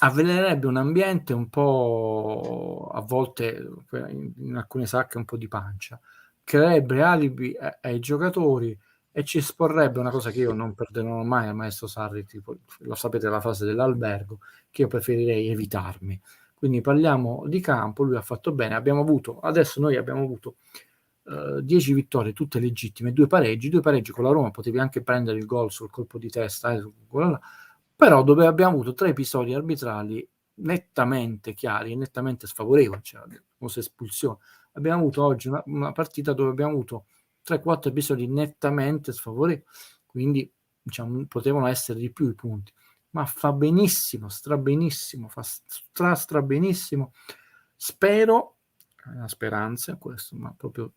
avvelenerebbe un ambiente un po', a volte in alcune sacche un po' di pancia, creerebbe alibi ai giocatori e ci esporrebbe una cosa che io non perderò mai al maestro Sarri, tipo, lo sapete, la fase dell'albergo, che io preferirei evitarmi. Quindi parliamo di campo, lui ha fatto bene, adesso noi abbiamo avuto 10 vittorie, tutte legittime, 2 pareggi con la Roma, potevi anche prendere il gol sul colpo di testa, però dove abbiamo avuto 3 episodi arbitrali nettamente chiari e nettamente sfavorevoli, cioè la famosa espulsione. Abbiamo avuto oggi una partita dove abbiamo avuto 3-4 episodi nettamente sfavorevoli, quindi diciamo potevano essere di più i punti, ma fa benissimo, strabenissimo, fa strabenissimo. Spero, una speranza, questo, ma proprio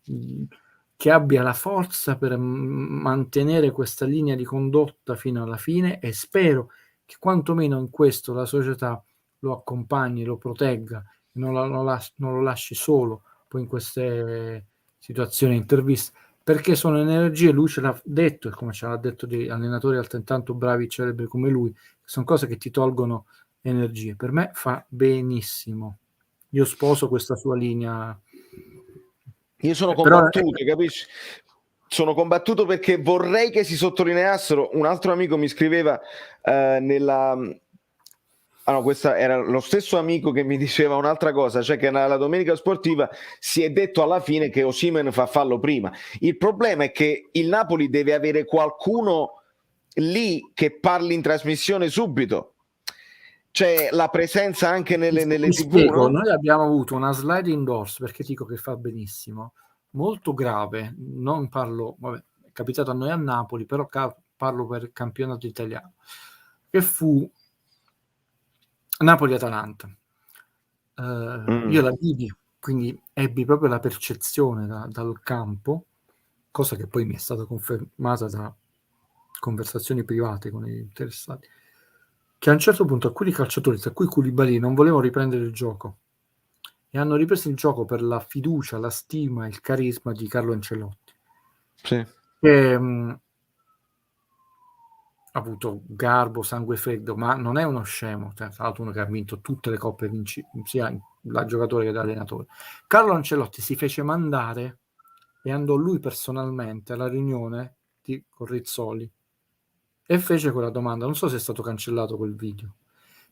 che abbia la forza per mantenere questa linea di condotta fino alla fine, e spero che quantomeno in questo la società lo accompagni, lo protegga, non lo lasci solo poi in queste situazioni interviste, perché sono energie, lui ce l'ha detto, e come ce l'ha detto di allenatori altrettanto bravi e celebri come lui, sono cose che ti tolgono energie. Per me fa benissimo, io sposo questa sua linea. Io sono combattuto, capisci? Sono combattuto perché vorrei che si sottolineassero. Un altro amico mi scriveva questo era lo stesso amico che mi diceva un'altra cosa, cioè che nella domenica sportiva si è detto alla fine che Osimhen fa fallo prima. Il problema è che il Napoli deve avere qualcuno lì che parli in trasmissione subito. C'è la presenza anche nelle TV, no? Noi abbiamo avuto una sliding doors, perché dico che fa benissimo, molto grave, non parlo, vabbè, è capitato a noi a Napoli, però parlo per il campionato italiano, che fu Napoli-Atalanta. Io la vidi, quindi ebbi proprio la percezione dal campo, cosa che poi mi è stata confermata da conversazioni private con gli interessati, che a un certo punto alcuni calciatori, tra cui Koulibaly, non volevano riprendere il gioco e hanno ripreso il gioco per la fiducia, la stima, il carisma di Carlo Ancelotti, sì, che ha avuto garbo, sangue freddo, ma non è uno scemo, tra l'altro uno che ha vinto tutte le coppe sia da giocatore che da allenatore. Carlo Ancelotti si fece mandare e andò lui personalmente alla riunione con Rizzoli e fece quella domanda. Non so se è stato cancellato quel video,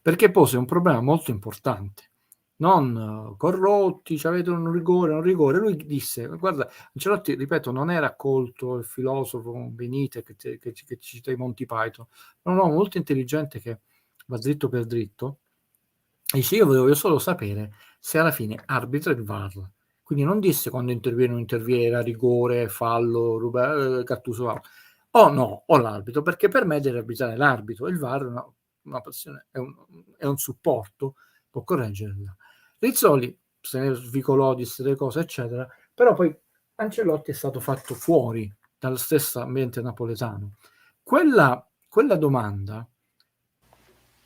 perché pose un problema molto importante. non corrotti, avete un rigore, un rigore. Lui disse, guarda, Ancelotti, ripeto, non era colto il filosofo Benite che cita i Monty Python, è un uomo molto intelligente che va dritto per dritto. E dice, io volevo solo sapere se alla fine arbitra il VAR. Quindi non disse quando interviene o interviene, rigore, fallo, Gattuso, o no, o l'arbitro, perché per me deve arbitrare l'arbitro. Il VAR è una passione, è un supporto, può correggerla. Rizzoli se ne svicolò, disse delle cose, eccetera, però poi Ancelotti è stato fatto fuori dal stesso ambiente napoletano. Quella domanda,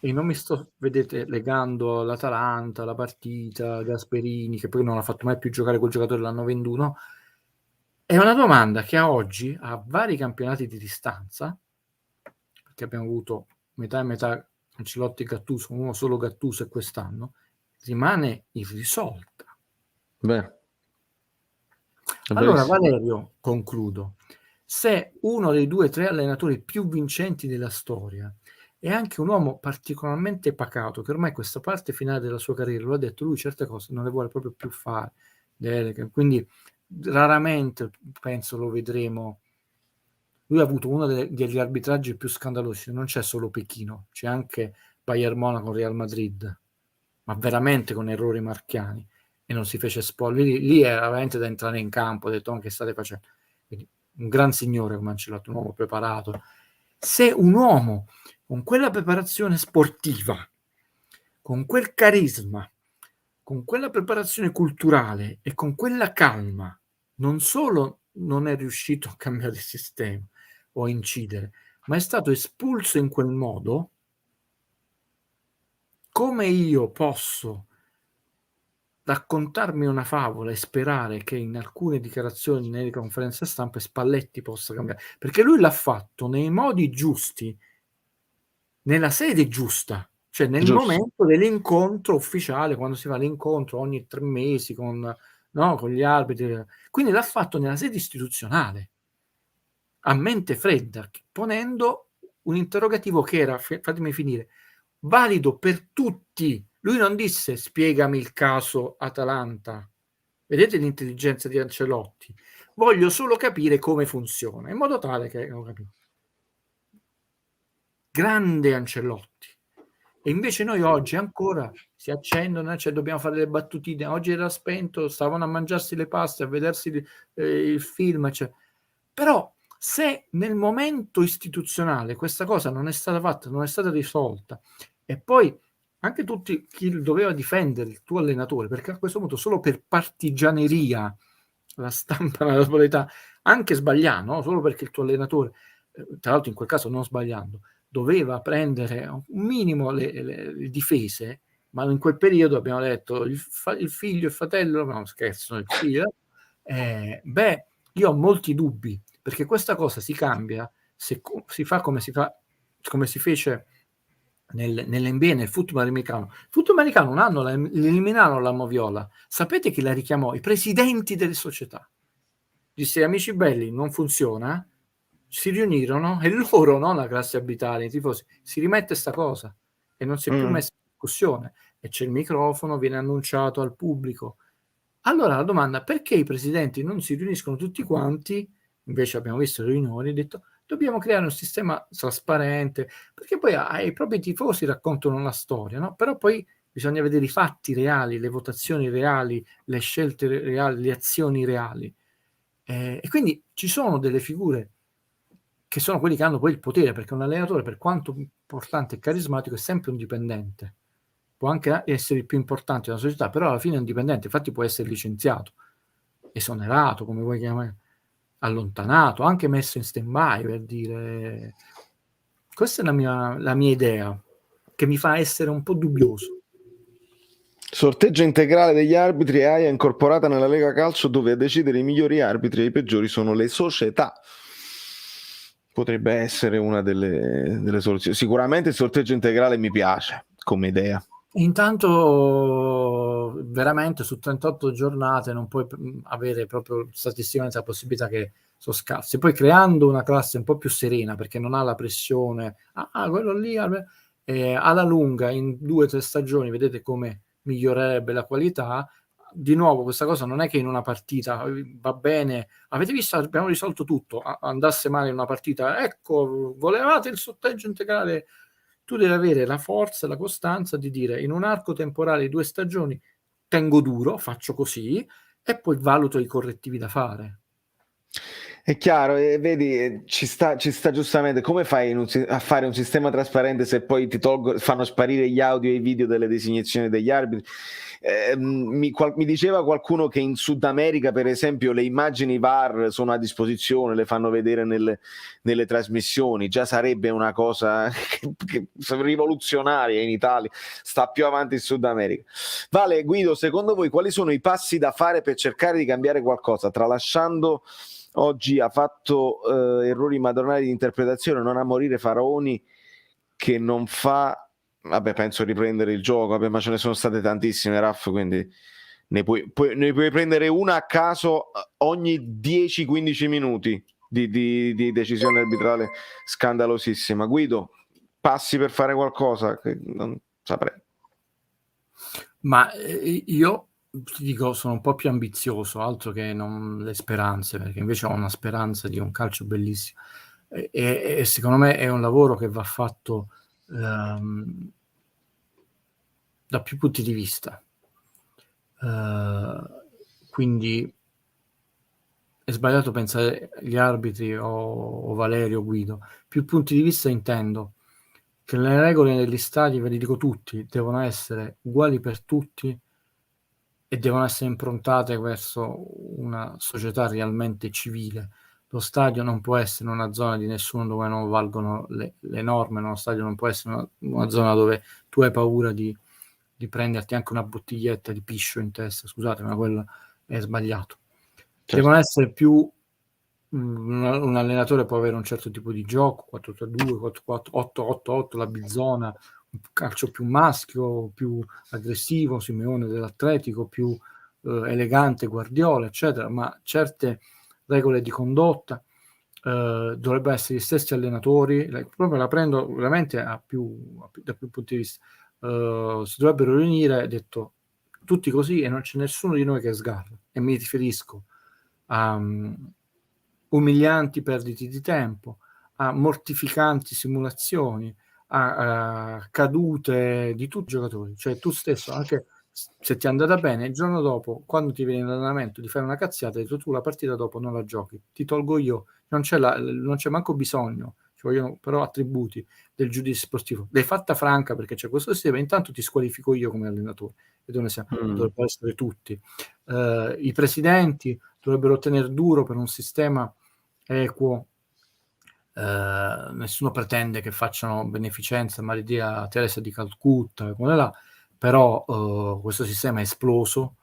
e non mi sto, vedete, legando l'Atalanta, la partita, Gasperini, che poi non ha fatto mai più giocare quel giocatore, l'hanno venduto, è una domanda che a oggi, a vari campionati di distanza, perché abbiamo avuto metà e metà Ancelotti e Gattuso, uno solo Gattuso e quest'anno, rimane irrisolta. Beh, allora Valerio, concludo, se uno dei 2 o 3 allenatori più vincenti della storia è anche un uomo particolarmente pacato, che ormai questa parte finale della sua carriera, lo ha detto, lui certe cose non le vuole proprio più fare, quindi raramente penso lo vedremo. Lui ha avuto uno degli arbitraggi più scandalosi, non c'è solo Pechino, c'è anche Bayern Monaco, Real Madrid, ma veramente con errori marchiani, e non si fece spogliare. Lì era veramente da entrare in campo, ha detto, che state facendo? Quindi un gran signore come Ancelotti, un uomo preparato. Se un uomo con quella preparazione sportiva, con quel carisma, con quella preparazione culturale e con quella calma, non solo non è riuscito a cambiare il sistema o a incidere, ma è stato espulso in quel modo, come io posso raccontarmi una favola e sperare che in alcune dichiarazioni nelle conferenze stampa Spalletti possa cambiare? Perché lui l'ha fatto nei modi giusti, nella sede giusta, cioè nel momento dell'incontro ufficiale, quando si fa l'incontro ogni 3 mesi con gli arbitri. Quindi l'ha fatto nella sede istituzionale, a mente fredda, ponendo un interrogativo che era, fatemi finire, valido per tutti. Lui non disse spiegami il caso Atalanta. Vedete l'intelligenza di Ancelotti? Voglio solo capire come funziona, in modo tale che non capisco. Grande Ancelotti. E invece noi oggi ancora si accendono, cioè dobbiamo fare le battutine. Oggi era spento, stavano a mangiarsi le paste, a vedersi il film. Cioè. Però se nel momento istituzionale questa cosa non è stata fatta, non è stata risolta, e poi anche tutti chi doveva difendere il tuo allenatore, perché a questo punto solo per partigianeria la stampa napoletana, anche sbagliando, no? Solo perché il tuo allenatore, tra l'altro in quel caso non sbagliando, doveva prendere un minimo le difese, ma in quel periodo abbiamo detto il figlio, il fratello, no scherzo, il figlio, io ho molti dubbi, perché questa cosa si cambia se si fa come si fece nell'NBA, nel football americano. Il football americano un anno eliminarono la moviola. Sapete chi la richiamò? I presidenti delle società. Disse, amici belli, non funziona. Si riunirono e loro, non la classe abitale, i tifosi, si rimette sta cosa e non si è più messa in discussione, e c'è il microfono, viene annunciato al pubblico. Allora la domanda, perché i presidenti non si riuniscono tutti quanti? Invece abbiamo visto le riunioni, detto dobbiamo creare un sistema trasparente, perché poi ai propri tifosi raccontano la storia, no? Però poi bisogna vedere i fatti reali, le votazioni reali, le scelte reali, le azioni reali. E quindi ci sono delle figure che sono quelli che hanno poi il potere, perché un allenatore, per quanto importante e carismatico, è sempre un dipendente. Può anche essere il più importante della società, però alla fine è un dipendente, infatti può essere licenziato, esonerato, come vuoi chiamare, allontanato, anche messo in stand-by, per dire. Questa è la mia idea, che mi fa essere un po' dubbioso. Sorteggio integrale degli arbitri, AIA incorporata nella Lega Calcio, dove a decidere i migliori arbitri e i peggiori sono le società. Potrebbe essere una delle soluzioni. Sicuramente il sorteggio integrale mi piace come idea. Intanto veramente su 38 giornate non puoi avere proprio statisticamente la possibilità che sono scarsi. Poi creando una classe un po' più serena, perché non ha la pressione, quello lì alla lunga in 2 o 3 stagioni vedete come migliorerebbe la qualità. Di nuovo, questa cosa non è che in una partita va bene, avete visto, abbiamo risolto tutto, andasse male in una partita, ecco, volevate il sorteggio integrale. Tu devi avere la forza e la costanza di dire in un arco temporale di 2 stagioni tengo duro, faccio così e poi valuto i correttivi da fare. È chiaro, e vedi, ci sta giustamente. Come fai a fare un sistema trasparente se poi fanno sparire gli audio e i video delle designazioni degli arbitri? Mi diceva qualcuno che in Sud America, per esempio, le immagini VAR sono a disposizione, le fanno vedere nelle trasmissioni. Già sarebbe una cosa rivoluzionaria in Italia, sta più avanti in Sud America. Vale, Guido, secondo voi quali sono i passi da fare per cercare di cambiare qualcosa, tralasciando oggi ha fatto errori madornali di interpretazione, non a morire Faraoni che non fa, vabbè, penso riprendere il gioco, vabbè, ma ce ne sono state tantissime, Raff, quindi ne puoi prendere una a caso ogni 10-15 minuti di decisione arbitrale scandalosissima. Guido, passi per fare qualcosa? Che non saprei. Ma io ti dico, sono un po' più ambizioso, altro che non le speranze, perché invece ho una speranza di un calcio bellissimo e secondo me è un lavoro che va fatto da più punti di vista, quindi è sbagliato pensare agli arbitri o Valerio Guido. Più punti di vista intendo che le regole degli stadi, ve li dico tutti, devono essere uguali per tutti e devono essere improntate verso una società realmente civile. Lo stadio non può essere una zona di nessuno dove non valgono le norme, lo stadio non può essere una zona dove tu hai paura di prenderti anche una bottiglietta di piscio in testa, scusate, ma quello è sbagliato. Certo. Devono essere più un allenatore può avere un certo tipo di gioco, 4-3-2, 4-4, 8-8-8, la bizona, un calcio più maschio, più aggressivo, Simeone dell'Atletico, più elegante, Guardiola, eccetera, ma certe regole di condotta dovrebbero essere gli stessi allenatori, proprio la prendo veramente da più punti di vista, si dovrebbero riunire, detto, tutti così e non c'è nessuno di noi che sgarra, e mi riferisco a umilianti perdite di tempo, a mortificanti simulazioni, a cadute di tutti i giocatori, cioè tu stesso, anche se ti è andata bene, il giorno dopo, quando ti viene in allenamento di fare una cazziata, hai detto tu la partita dopo non la giochi, ti tolgo io, non c'è manco bisogno, ci vogliono però attributi del giudice sportivo, l'hai fatta franca perché c'è questo sistema, intanto ti squalifico io come allenatore, e dovrebbero essere tutti. I presidenti dovrebbero tenere duro per un sistema equo, nessuno pretende che facciano beneficenza, Maria Teresa di Calcutta, come là, però questo sistema è esploso,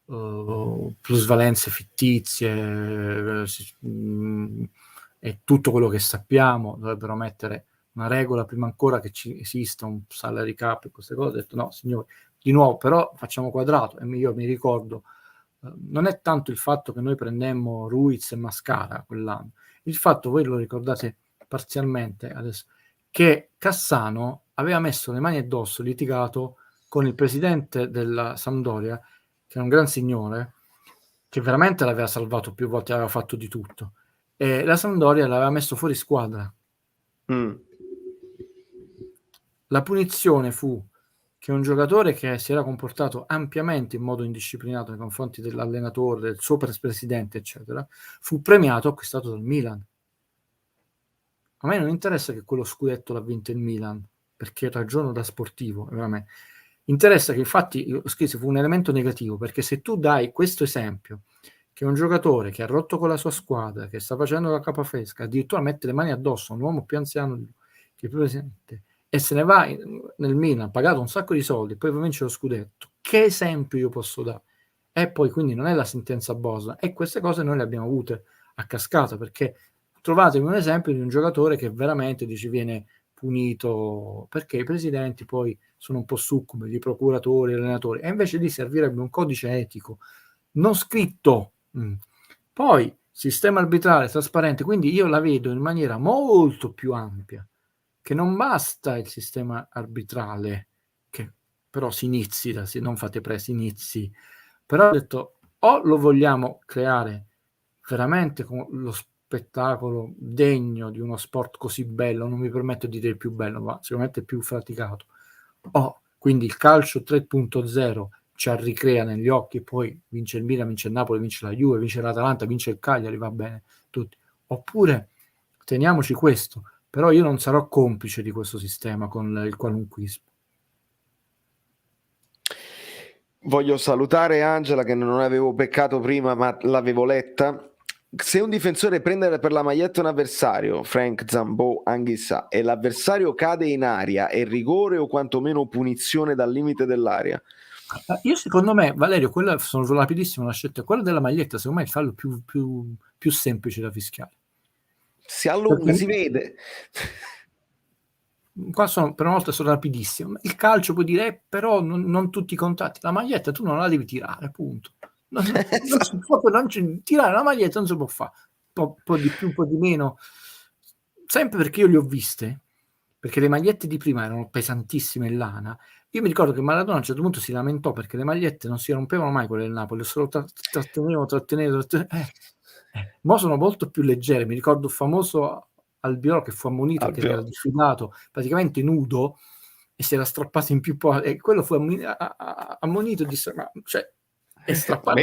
plusvalenze fittizie e tutto quello che sappiamo. Dovrebbero mettere una regola prima ancora che ci esista un salary cap e queste cose. Ho detto no signori, di nuovo però facciamo quadrato. E io mi ricordo, non è tanto il fatto che noi prendemmo Ruiz e Mascara quell'anno, il fatto, voi lo ricordate parzialmente adesso, che Cassano aveva messo le mani addosso, litigato con il presidente della Sampdoria, che è un gran signore, che veramente l'aveva salvato più volte, aveva fatto di tutto, e la Sampdoria l'aveva messo fuori squadra. La punizione fu che un giocatore che si era comportato ampiamente in modo indisciplinato nei confronti dell'allenatore, del suo presidente, eccetera, fu premiato, acquistato dal Milan. A me non interessa che quello scudetto l'ha vinto il Milan, perché ragiono da sportivo, veramente. Interessa che infatti, io scrissi, fu un elemento negativo, perché se tu dai questo esempio, che un giocatore che ha rotto con la sua squadra, che sta facendo la capafresca, addirittura mette le mani addosso a un uomo più anziano che il presidente, e se ne va nel Milan, ha pagato un sacco di soldi, poi va a vincere lo scudetto, che esempio io posso dare? E poi quindi non è la sentenza Bosa, e queste cose noi le abbiamo avute a cascata, perché trovatemi un esempio di un giocatore che veramente viene punito, perché i presidenti poi sono un po' succubi di procuratori, allenatori, e invece lì servirebbe un codice etico non scritto. Poi sistema arbitrale trasparente, quindi io la vedo in maniera molto più ampia, che non basta il sistema arbitrale, che però si inizi, non fate si inizi. Però ho detto, o lo vogliamo creare veramente con lo spettacolo degno di uno sport così bello, non mi permetto di dire il più bello, ma sicuramente il più faticato, o quindi il calcio 3.0 ci ricrea negli occhi, poi vince il Milan, vince il Napoli, vince la Juve, vince l'Atalanta, vince il Cagliari, va bene, tutti. Oppure teniamoci questo, però io non sarò complice di questo sistema con il qualunquismo. Voglio salutare Angela, che non avevo beccato prima, ma l'avevo letta. Se un difensore prende per la maglietta un avversario, Frank Zambo Anghissà, e l'avversario cade in aria, è rigore o quantomeno punizione dal limite dell'area? Io secondo me, Valerio, quella sono rapidissimo la scelta, quella della maglietta secondo me è il fallo più semplice da fischiare. Si allunga, Perché si vede. qua per una volta sono rapidissimo. Il calcio puoi dire, però non tutti i contatti. La maglietta tu non la devi tirare, punto. Tirare la maglietta non si può fare. Un po' di più, un po' di meno. Sempre perché io le ho viste, perché le magliette di prima erano pesantissime in lana. Io mi ricordo che Maradona a un certo punto si lamentò perché le magliette non si rompevano mai, quelle del Napoli, solo trattenevo. Mo sono molto più leggere. Mi ricordo il famoso Albiol che fu ammonito, che era diffidato praticamente nudo e si era strappato in più e quello fu ammonito e disse, ma cioè è strappata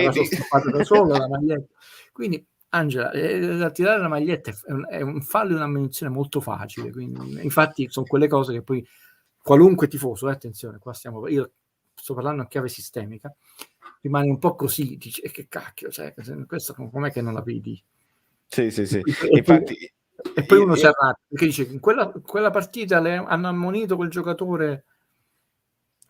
da solo la maglietta. Quindi Angela, da tirare la maglietta è un fallo e un'ammonizione molto facile, quindi infatti sono quelle cose che poi qualunque tifoso, attenzione, qua io sto parlando a chiave sistemica, rimane un po' così, dice che cacchio, cioè, questo com'è che non la vedi? Sì. Infatti, e poi uno si arrabbia perché dice in quella partita hanno ammonito quel giocatore.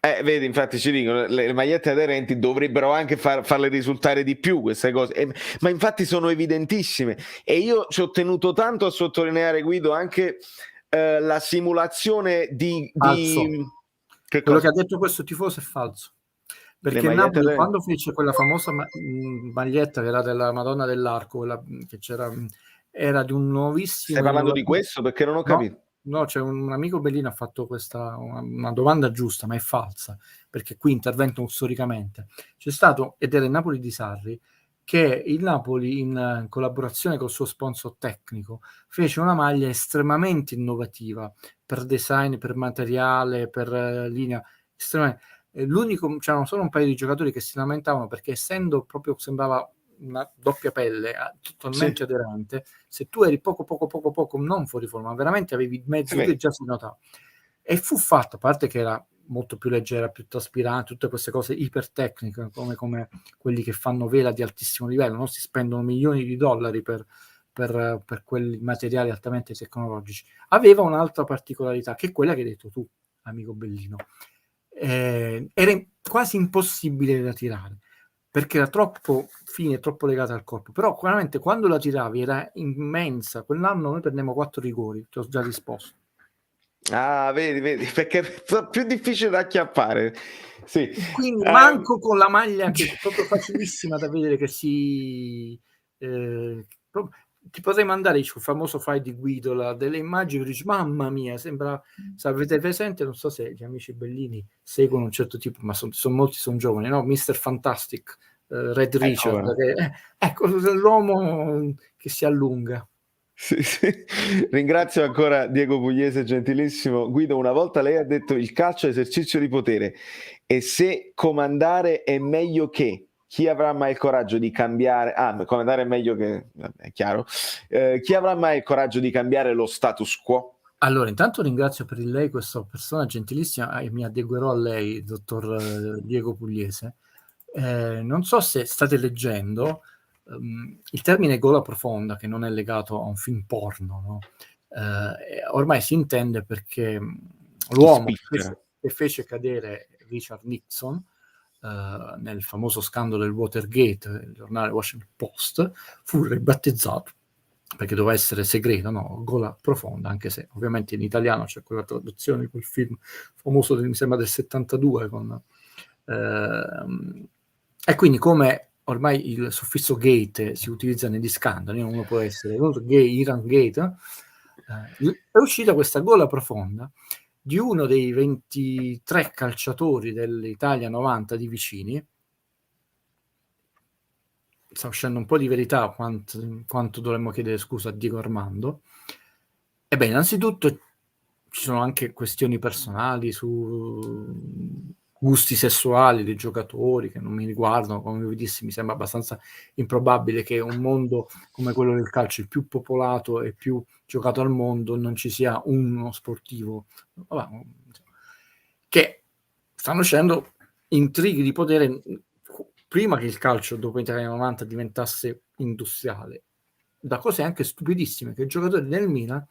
Vedi, infatti ci dicono le magliette aderenti dovrebbero anche farle risultare di più queste cose, ma infatti sono evidentissime e io ci ho tenuto tanto a sottolineare, Guido, anche la simulazione di quello che ha detto questo tifoso è falso, perché Napoli quando fece quella famosa maglietta che era della Madonna dell'Arco, quella che c'era, era di un nuovissimo. Stai parlando di questo? Perché non ho capito. No, c'è un amico Bellino ha fatto una domanda giusta, ma è falsa, perché qui intervengono storicamente. C'è stato, ed era il Napoli di Sarri, che il Napoli, in collaborazione col suo sponsor tecnico, fece una maglia estremamente innovativa per design, per materiale, per linea. L'unico, c'erano solo un paio di giocatori che si lamentavano perché essendo proprio, sembrava una doppia pelle totalmente aderente, se tu eri poco non fuori forma, veramente avevi mezzo che già si notava, e fu fatto, a parte che era molto più leggera, più traspirante, tutte queste cose ipertecniche come quelli che fanno vela di altissimo livello, no? Si spendono milioni di dollari per quei materiali altamente tecnologici. Aveva un'altra particolarità che è quella che hai detto tu, amico Bellino, era quasi impossibile da tirare perché era troppo fine, troppo legata al corpo, però veramente quando la tiravi era immensa. Quell'anno noi prendemmo 4 rigori, ti ho già risposto. Vedi, perché è più difficile da acchiappare. Sì. Quindi manco con la maglia che è proprio facilissima da vedere che ti potrei mandare il famoso file di Guido, delle immagini che dici, mamma mia, sembra, se avete presente, non so se gli amici Bellini seguono un certo tipo, ma molti sono giovani, no? Mr. Fantastic, Red Richard, ecco l'uomo che si allunga. Sì. Ringrazio ancora Diego Pugliese, gentilissimo. Guido, una volta lei ha detto il calcio è esercizio di potere e se comandare è meglio che, chi avrà mai il coraggio di cambiare? Comandare è meglio che, è chiaro. Chi avrà mai il coraggio di cambiare lo status quo? Allora, intanto ringrazio per il lei questa persona gentilissima e mi adeguerò a lei, dottor Diego Pugliese. Non so se state leggendo il termine gola profonda, che non è legato a un film porno, no? Ormai si intende perché l'uomo che fece cadere Richard Nixon nel famoso scandalo del Watergate, il giornale Washington Post, fu ribattezzato perché doveva essere segreto, no? Gola profonda, anche se ovviamente in italiano c'è quella traduzione di quel film famoso, mi sembra del 72, e quindi come ormai il suffisso gate si utilizza negli scandali, uno può essere gay, Iran Gate, è uscita questa gola profonda di uno dei 23 calciatori dell'Italia 90 di Vicini. Sta uscendo un po' di verità quanto dovremmo chiedere scusa a Diego Armando. Ebbene, innanzitutto ci sono anche questioni personali su gusti sessuali dei giocatori che non mi riguardano. Come vi dissi, mi sembra abbastanza improbabile che un mondo come quello del calcio, il più popolato e più giocato al mondo, non ci sia uno sportivo che stanno uscendo intrighi di potere prima che il calcio dopo gli anni 90 diventasse industriale, da cose anche stupidissime, che i giocatori del Milan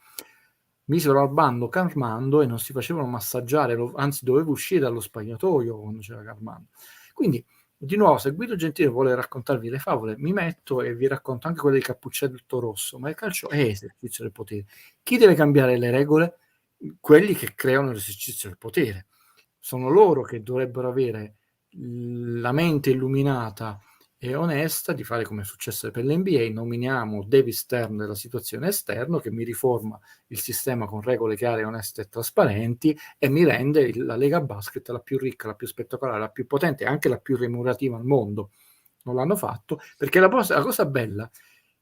misero al bando Carmando e non si facevano massaggiare, anzi doveva uscire dallo spogliatoio quando c'era Carmando. Quindi, di nuovo, se Guido Gentile vuole raccontarvi le favole, mi metto e vi racconto anche quelle di Cappuccetto Rosso, ma il calcio è esercizio del potere. Chi deve cambiare le regole? Quelli che creano l'esercizio del potere. Sono loro che dovrebbero avere la mente illuminata e onesta di fare come è successo per l'NBA. Nominiamo David Stern della situazione esterno, che mi riforma il sistema con regole chiare, oneste e trasparenti, e mi rende la Lega Basket la più ricca, la più spettacolare, la più potente e anche la più remunerativa al mondo. Non l'hanno fatto perché la cosa bella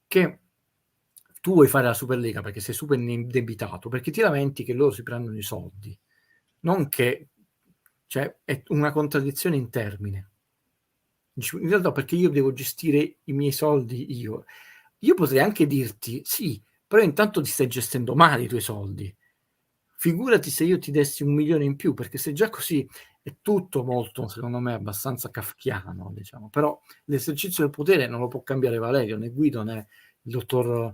che tu vuoi fare la Superlega perché sei super indebitato, perché ti lamenti che loro si prendono i soldi, non che, cioè, è una contraddizione in termine. In realtà, perché io devo gestire i miei soldi io potrei anche dirti sì, però intanto ti stai gestendo male i tuoi soldi. Figurati se io ti dessi 1 milione in più, perché se già così è tutto molto, secondo me, abbastanza kafkiano, diciamo. Però l'esercizio del potere non lo può cambiare Valerio, né Guido, né il dottor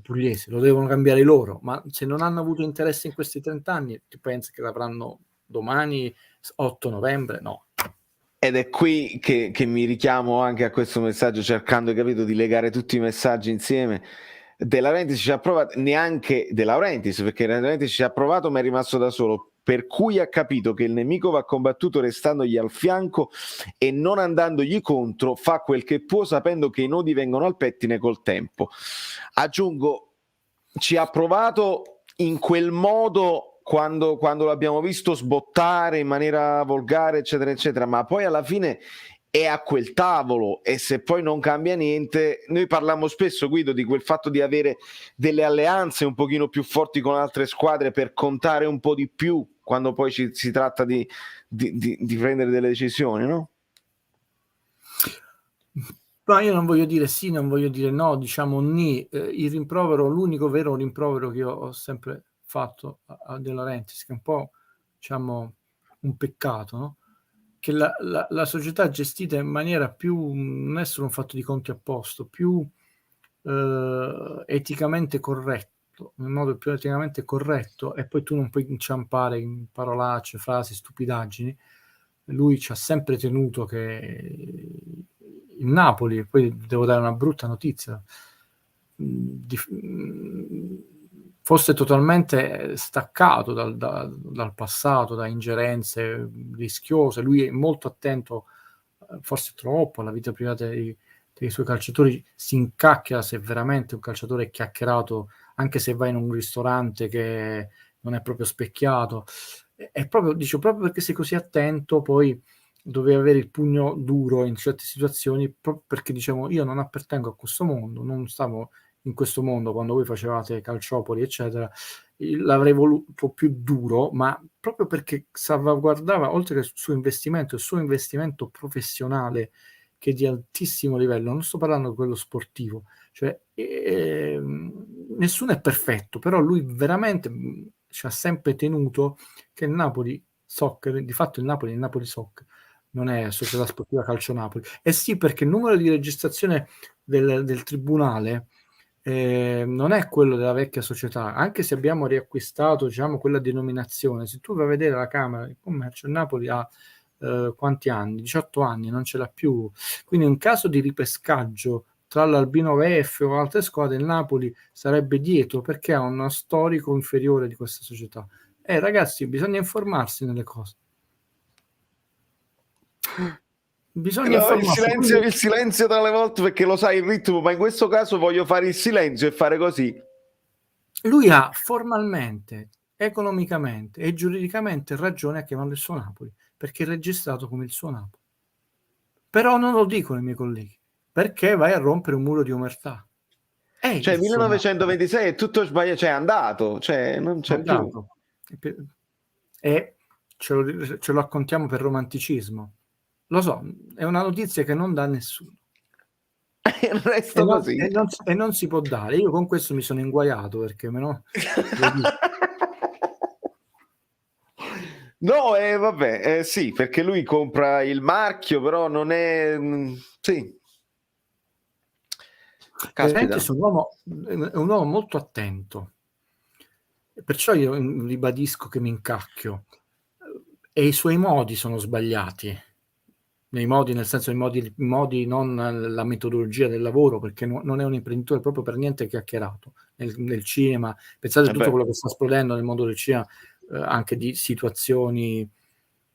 Pugliese, lo devono cambiare loro. Ma se non hanno avuto interesse in questi 30 anni, ti pensi che l'avranno domani, 8 novembre? No. Ed è qui che mi richiamo anche a questo messaggio, cercando, capito, di legare tutti i messaggi insieme. De Laurentiis ci ha provato, neanche De Laurentiis, perché De Laurentiis ci ha provato ma è rimasto da solo, per cui ha capito che il nemico va combattuto restandogli al fianco e non andandogli contro, fa quel che può sapendo che i nodi vengono al pettine col tempo. Aggiungo, ci ha provato in quel modo quando l'abbiamo visto sbottare in maniera volgare, eccetera, eccetera, ma poi alla fine è a quel tavolo, e se poi non cambia niente, noi parliamo spesso, Guido, di quel fatto di avere delle alleanze un pochino più forti con altre squadre per contare un po' di più quando poi si tratta di prendere delle decisioni, no? Ma io non voglio dire sì, non voglio dire no, diciamo ni. Il rimprovero, l'unico vero rimprovero che io ho sempre fatto a De Laurentiis, che è un po', diciamo, un peccato, no? Che la società gestita in maniera più, non è solo un fatto di conti a posto, più eticamente corretto, in modo più eticamente corretto, e poi tu non puoi inciampare in parolacce, frasi, stupidaggini. Lui ci ha sempre tenuto che il Napoli, poi devo dare una brutta notizia, fosse totalmente staccato dal passato, da ingerenze rischiose. Lui è molto attento, forse troppo, alla vita privata dei suoi calciatori, si incacchia se veramente un calciatore è chiacchierato, anche se vai in un ristorante che non è proprio specchiato. È proprio, dice, proprio perché sei così attento, poi dovevi avere il pugno duro in certe situazioni, proprio perché dicevo io non appartengo a questo mondo, non stavo in questo mondo quando voi facevate calciopoli eccetera, l'avrei voluto più duro, ma proprio perché salvaguardava, oltre che il suo investimento professionale, che è di altissimo livello. Non sto parlando di quello sportivo, cioè nessuno è perfetto, però lui veramente ci ha sempre tenuto che il Napoli Soccer, di fatto il Napoli Soccer non è Società Sportiva Calcio Napoli, sì, perché il numero di registrazione del tribunale non è quello della vecchia società, anche se abbiamo riacquistato, diciamo, quella denominazione. Se tu vai a vedere la Camera di Commercio, il Napoli ha quanti anni? 18 anni, non ce l'ha più. Quindi in caso di ripescaggio tra l'Albino VF o altre squadre, il Napoli sarebbe dietro perché ha uno storico inferiore di questa società. Ragazzi, bisogna informarsi nelle cose. Bisogna informarsi. Il silenzio tra le volte, perché lo sai il ritmo, ma in questo caso voglio fare il silenzio e fare così. Lui ha formalmente economicamente e giuridicamente ragione a chiamarlo il suo Napoli, perché è registrato come il suo Napoli. Però non lo dicono i miei colleghi, perché vai a rompere un muro di omertà. Cioè, Il suo Napoli 1926 è tutto sbagliato, cioè è andato, cioè non è c'è più. andato. E ce lo raccontiamo per romanticismo. Lo so, è una notizia che non dà nessuno. Il resto così. E non si può dare. Io con questo mi sono inguaiato perché No, vabbè, sì, perché lui compra il marchio, però non è... sì. Caspita. è un uomo molto attento. Perciò io ribadisco che mi incacchio. E i suoi modi sono sbagliati. Nei modi, nel senso, i modi non la metodologia del lavoro, perché non è un imprenditore proprio per niente chiacchierato nel cinema. Pensate a tutto quello che sta esplodendo nel mondo del cinema, anche di situazioni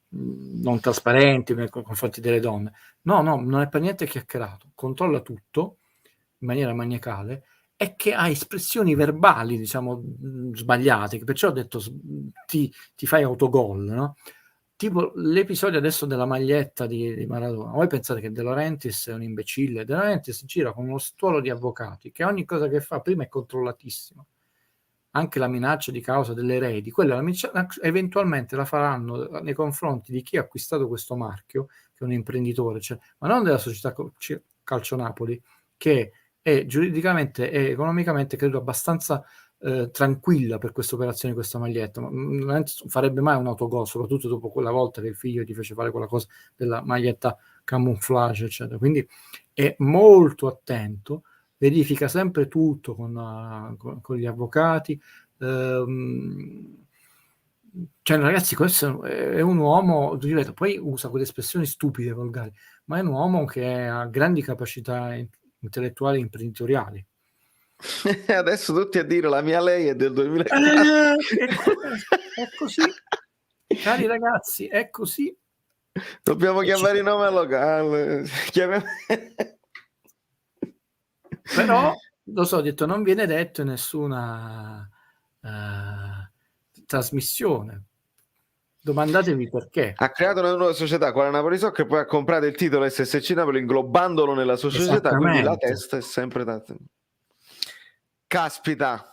non trasparenti nei confronti delle donne. No, non è per niente chiacchierato, controlla tutto in maniera maniacale e che ha espressioni verbali, diciamo, sbagliate, perciò ho detto ti fai autogol, no? Tipo l'episodio adesso della maglietta di Maradona. Voi pensate che De Laurentiis è un imbecille? De Laurentiis gira con uno stuolo di avvocati che ogni cosa che fa prima è controllatissima. Anche la minaccia di causa delle eredi, quella eventualmente la faranno nei confronti di chi ha acquistato questo marchio, che è un imprenditore, cioè, ma non della società Calcio Napoli, che è giuridicamente e economicamente credo abbastanza tranquilla per questa operazione, questa maglietta. Non farebbe mai un autogol, soprattutto dopo quella volta che il figlio ti fece fare quella cosa della maglietta camouflage, eccetera. Quindi è molto attento, verifica sempre tutto con gli avvocati. Cioè, ragazzi, questo è un uomo, ripeto, poi usa quelle espressioni stupide, volgari, ma è un uomo che ha grandi capacità intellettuali e imprenditoriali. Adesso tutti a dire la mia lei è del 2004. È così, cari ragazzi, è così. Dobbiamo chiamare il nome locale. Però, lo so, ho detto, non viene detto in nessuna trasmissione. Domandatevi perché. Ha creato una nuova società, quale Napoli Soccer, che poi ha comprato il titolo SSC Napoli inglobandolo nella sua società, quindi la testa è sempre tanto. Caspita.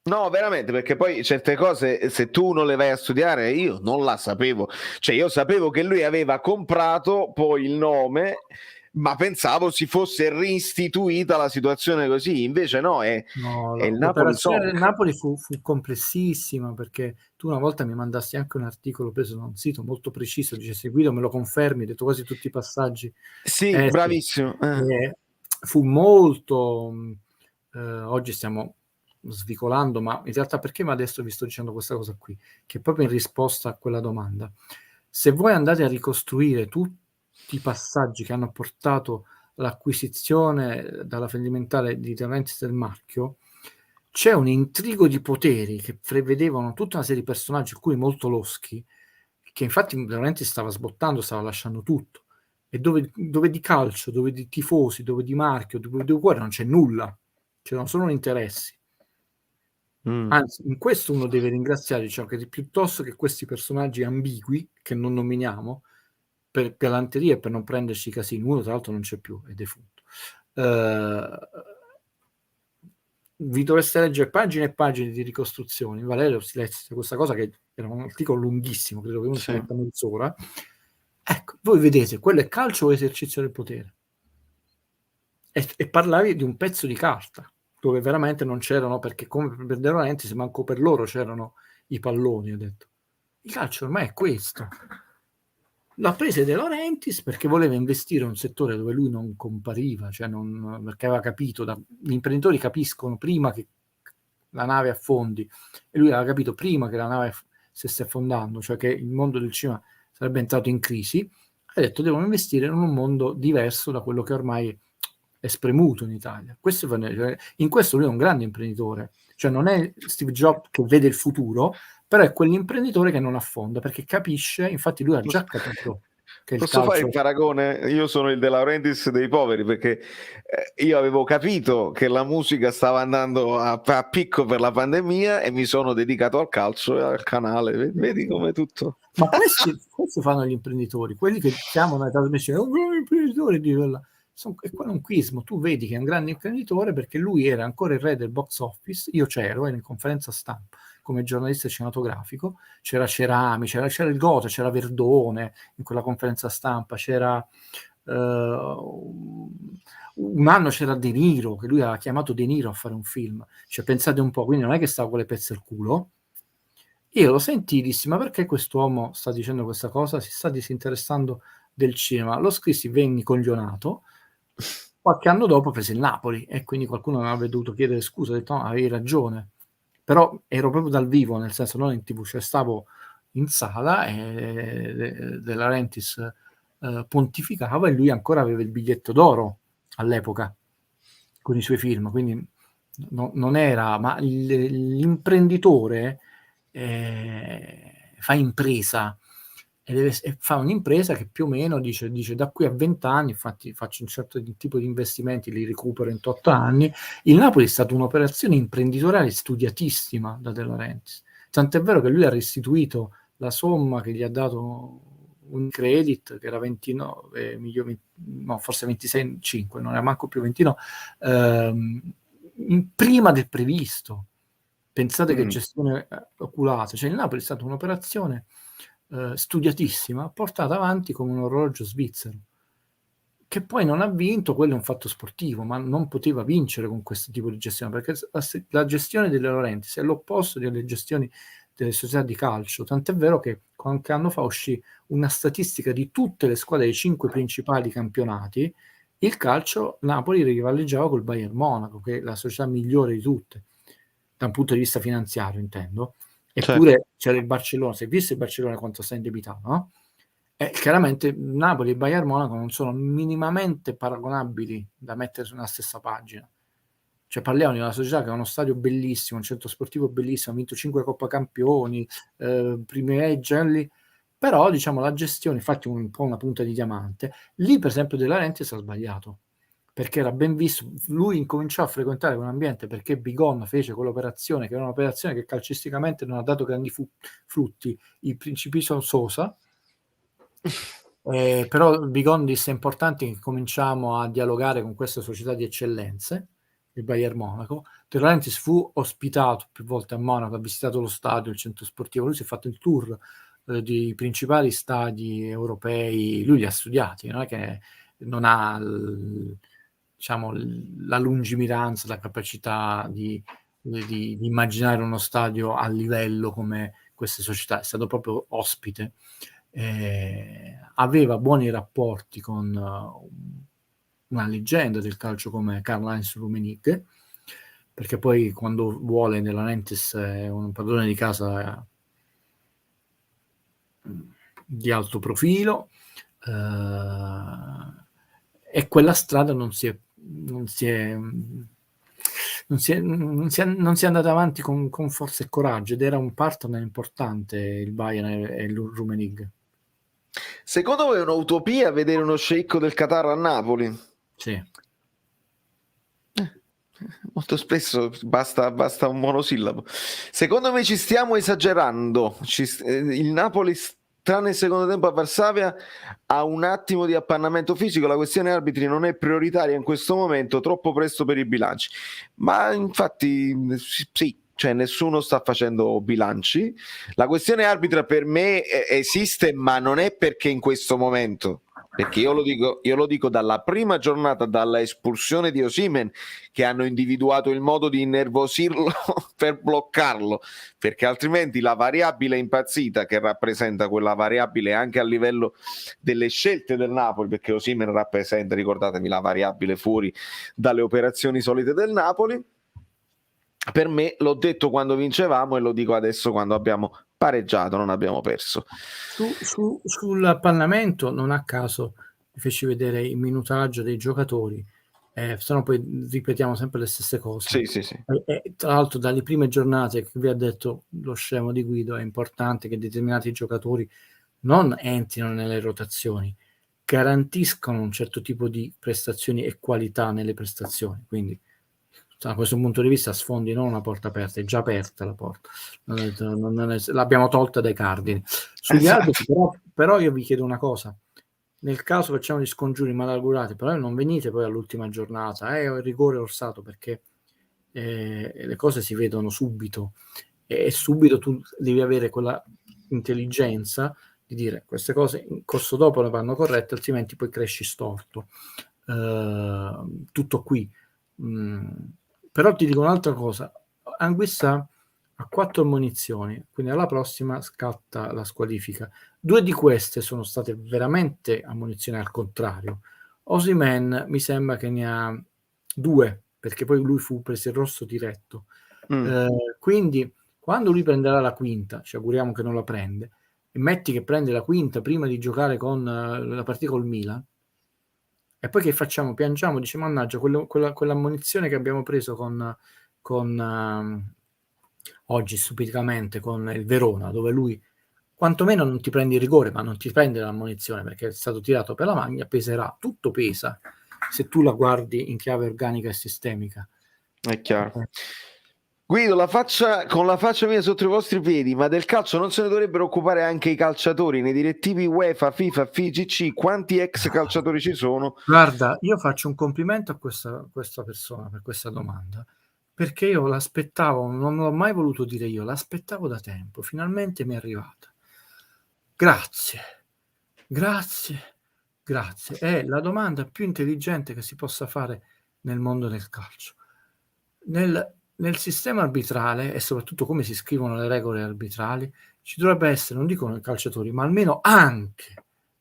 No, veramente, perché poi certe cose, se tu non le vai a studiare, io non la sapevo. Cioè, io sapevo che lui aveva comprato poi il nome, ma pensavo si fosse reistituita la situazione così. Invece no, è il Napoli l'operazione del Soccer. Napoli fu complessissima, perché tu una volta mi mandasti anche un articolo preso da un sito molto preciso, dice Guido, me lo confermi, ho detto quasi tutti i passaggi. Sì, bravissimo. Fu molto... oggi stiamo svicolando, ma in realtà perché adesso vi sto dicendo questa cosa qui? Che proprio in risposta a quella domanda, se voi andate a ricostruire tutti i passaggi che hanno portato all'acquisizione dalla fallimentare di De Laurentiis del marchio, c'è un intrigo di poteri che prevedevano tutta una serie di personaggi, alcuni molto loschi, che infatti De Laurentiis stava sbottando, stava lasciando tutto, e dove di calcio, dove di tifosi, dove di marchio, dove di cuore non c'è nulla, c'erano solo interessi. Anzi, in questo uno deve ringraziare, diciamo, che piuttosto che questi personaggi ambigui, che non nominiamo, per galanteria e per non prenderci casini, uno tra l'altro non c'è più, è defunto. Vi dovreste leggere pagine e pagine di ricostruzioni. Valerio si lesse questa cosa, che era un articolo lunghissimo, credo che uno si metta mezz'ora. Ecco, voi vedete, quello è calcio o esercizio del potere. E parlavi di un pezzo di carta, dove veramente non c'erano, perché come per De Laurentiis, manco per loro c'erano i palloni, ho detto. Il calcio ormai è questo. L'ha presa De Laurentiis perché voleva investire in un settore dove lui non compariva, cioè perché aveva capito, gli imprenditori capiscono prima che la nave affondi, e lui aveva capito prima che la nave stesse affondando, cioè che il mondo del cinema sarebbe entrato in crisi, ha detto devono investire in un mondo diverso da quello che ormai è spremuto in Italia. In questo lui è un grande imprenditore, cioè non è Steve Jobs che vede il futuro, però è quell'imprenditore che non affonda, perché capisce, infatti lui ha già capito. che il Posso fare calcio... il paragone? Io sono il De Laurentiis dei poveri, perché io avevo capito che la musica stava andando a picco per la pandemia e mi sono dedicato al calcio e al canale. Vedi come tutto... Ma questi fanno gli imprenditori, quelli che chiamano le trasmissioni, un imprenditore di quella. È qualunquismo. Tu vedi che è un grande imprenditore perché lui era ancora il re del box office. Io ero in conferenza stampa come giornalista cinematografico, c'era Cerami, c'era il Gota, c'era Verdone in quella conferenza stampa, c'era un anno c'era De Niro, che lui aveva chiamato De Niro a fare un film. Cioè, pensate un po', quindi non è che stava con le pezze al culo. Io lo sentii, dissi, ma perché quest'uomo sta dicendo questa cosa? Si sta disinteressando del cinema. Lo scrissi, venni coglionato. Qualche anno dopo prese il Napoli e quindi qualcuno mi avrebbe dovuto chiedere scusa, ho detto no, avevi ragione. Però ero proprio dal vivo, nel senso non in TV, cioè stavo in sala e De Laurentiis pontificava e lui ancora aveva il biglietto d'oro all'epoca con i suoi film, quindi non era, ma l'imprenditore fa impresa e fa un'impresa che più o meno dice da qui a 20 anni, infatti faccio un certo tipo di investimenti, li recupero in 8 anni. Il Napoli è stata un'operazione imprenditoriale studiatissima da De Laurentiis, tant'è vero che lui ha restituito la somma che gli ha dato un credit che era 29 milioni, no, forse 26,5, non era manco più 29, prima del previsto. Pensate che gestione oculata, cioè il Napoli è stata un'operazione studiatissima, portata avanti come un orologio svizzero, che poi non ha vinto. Quello è un fatto sportivo, ma non poteva vincere con questo tipo di gestione, perché la gestione delle Laurentiis è l'opposto delle gestioni delle società di calcio, tant'è vero che qualche anno fa uscì una statistica di tutte le squadre dei 5 principali campionati. Il calcio, Napoli rivaleggiava col Bayern Monaco, che è la società migliore di tutte da un punto di vista finanziario, intendo. Eppure c'era il Barcellona, si è visto il Barcellona quanto sta indebitato, no? E chiaramente Napoli e Bayern Monaco non sono minimamente paragonabili da mettere su una stessa pagina. Cioè parliamo di una società che ha uno stadio bellissimo, un centro sportivo bellissimo, ha vinto 5 Coppa Campioni, privilegiali, però diciamo la gestione, infatti un po' una punta di diamante, lì per esempio De Laurentiis ha sbagliato, perché era ben visto, lui incominciò a frequentare quell'ambiente perché Bigon fece quell'operazione, che era un'operazione che calcisticamente non ha dato grandi frutti, il Principito Sosa, però Bigon disse: è importante che cominciamo a dialogare con queste società di eccellenze, il Bayern Monaco. De Laurentiis fu ospitato più volte a Monaco, ha visitato lo stadio, il centro sportivo, lui si è fatto il tour dei principali stadi europei, lui li ha studiati, non è che non ha diciamo, la lungimiranza, la capacità di immaginare uno stadio a livello come queste società, è stato proprio ospite. Aveva buoni rapporti con una leggenda del calcio come Karl-Heinz Rummenigge, perché poi quando vuole De Laurentiis è un padrone di casa di alto profilo, e quella strada non si è andata avanti con forza e coraggio, ed era un partner importante il Bayern e il Rummenigge. Secondo voi è un'utopia vedere uno sceicco del Qatar a Napoli? Sì. Molto spesso basta un monosillabo. Secondo me ci stiamo esagerando. Il Napoli, tranne il secondo tempo a Varsavia, ha un attimo di appannamento fisico. La questione arbitri non è prioritaria in questo momento, troppo presto per i bilanci. Ma infatti sì, cioè nessuno sta facendo bilanci. La questione arbitra per me esiste, ma non è perché in questo momento. Perché io lo dico dalla prima giornata, dalla espulsione di Osimhen, che hanno individuato il modo di innervosirlo per bloccarlo, perché altrimenti la variabile impazzita, che rappresenta quella variabile anche a livello delle scelte del Napoli, perché Osimhen rappresenta, ricordatevi, la variabile fuori dalle operazioni solite del Napoli. Per me, l'ho detto quando vincevamo e lo dico adesso quando abbiamo pareggiato, non abbiamo perso. Sull'appannamento, non a caso vi feci vedere il minutaggio dei giocatori, se no poi ripetiamo sempre le stesse cose. Sì. Tra l'altro dalle prime giornate che vi ha detto lo scemo di Guido, è importante che determinati giocatori non entrino nelle rotazioni, garantiscono un certo tipo di prestazioni e qualità nelle prestazioni. Quindi da questo punto di vista sfondi non una porta aperta, è già aperta la porta, l'abbiamo tolta dai cardini. Sugli arbitri però io vi chiedo una cosa: nel caso facciamo gli scongiuri malaugurati, però non venite poi all'ultima giornata, il rigore orsato, perché le cose si vedono subito e subito tu devi avere quella intelligenza di dire queste cose in corso dopo ne vanno corrette, altrimenti poi cresci storto. Tutto qui. Però ti dico un'altra cosa: Anguissa ha 4 ammonizioni, quindi alla prossima scatta la squalifica. 2 di queste sono state veramente ammonizioni al contrario. Osimhen mi sembra che ne ha 2, perché poi lui fu preso il rosso diretto. Quindi quando lui prenderà la quinta, ci auguriamo che non la prende, e metti che prende la quinta prima di giocare con la partita col Milan, e poi che facciamo? Piangiamo, diciamo mannaggia, quell'ammonizione che abbiamo preso con oggi stupidamente con il Verona, dove lui quantomeno non ti prendi il rigore, ma non ti prende l'ammonizione perché è stato tirato per la maglia, peserà, tutto pesa se tu la guardi in chiave organica e sistemica. È chiaro. Guido, con la faccia mia sotto i vostri piedi, ma del calcio non se ne dovrebbero occupare anche i calciatori nei direttivi UEFA, FIFA, FIGC? Quanti ex calciatori ci sono? Guarda, io faccio un complimento a questa persona per questa domanda, perché io l'aspettavo, non l'ho mai voluto dire io, l'aspettavo da tempo, finalmente mi è arrivata. Grazie, è la domanda più intelligente che si possa fare nel mondo del calcio. Nel sistema arbitrale, e soprattutto come si scrivono le regole arbitrali, ci dovrebbe essere, non dico i calciatori, ma almeno anche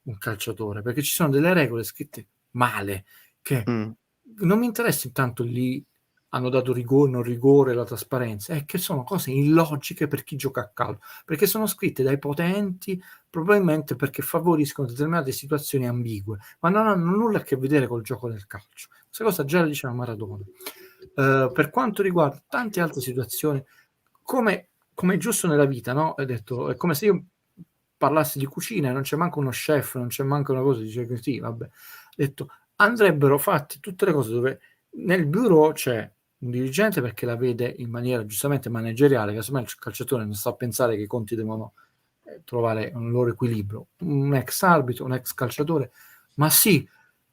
un calciatore, perché ci sono delle regole scritte male, che non mi interessa intanto lì hanno dato rigore, non rigore, la trasparenza, è che sono cose illogiche per chi gioca a calcio, perché sono scritte dai potenti, probabilmente perché favoriscono determinate situazioni ambigue, ma non hanno nulla a che vedere col gioco del calcio. Questa cosa già la diceva Maradona. Per quanto riguarda tante altre situazioni, come è giusto nella vita, no? Hai detto, è come se io parlassi di cucina e non c'è manco uno chef, non c'è manco una cosa, dice che sì, vabbè. Ho detto, andrebbero fatte tutte le cose dove nel bureau c'è un dirigente perché la vede in maniera giustamente manageriale, che insomma il calciatore non sta a pensare che i conti devono trovare un loro equilibrio, un ex arbitro, un ex calciatore, ma sì,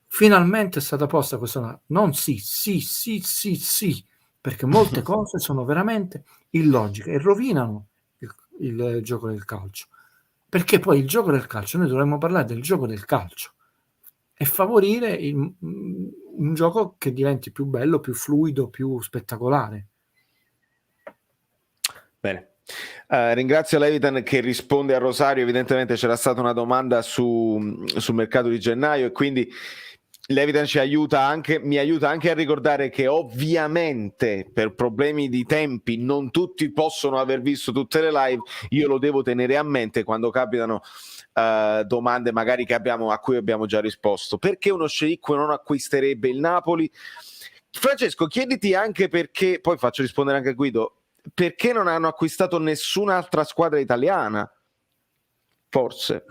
finalmente è stata posta questa, non sì, perché molte cose sono veramente illogiche e rovinano il gioco del calcio, perché poi il gioco del calcio, noi dovremmo parlare del gioco del calcio e favorire un gioco che diventi più bello, più fluido, più spettacolare. Bene. Ringrazio Levitan che risponde a Rosario. Evidentemente c'era stata una domanda sul mercato di gennaio e quindi Levitan mi aiuta anche a ricordare che ovviamente per problemi di tempi non tutti possono aver visto tutte le live. Io lo devo tenere a mente quando capitano domande magari a cui abbiamo già risposto. Perché uno sceicco non acquisterebbe il Napoli? Francesco, chiediti anche perché, poi faccio rispondere anche a Guido, perché non hanno acquistato nessun'altra squadra italiana? Forse.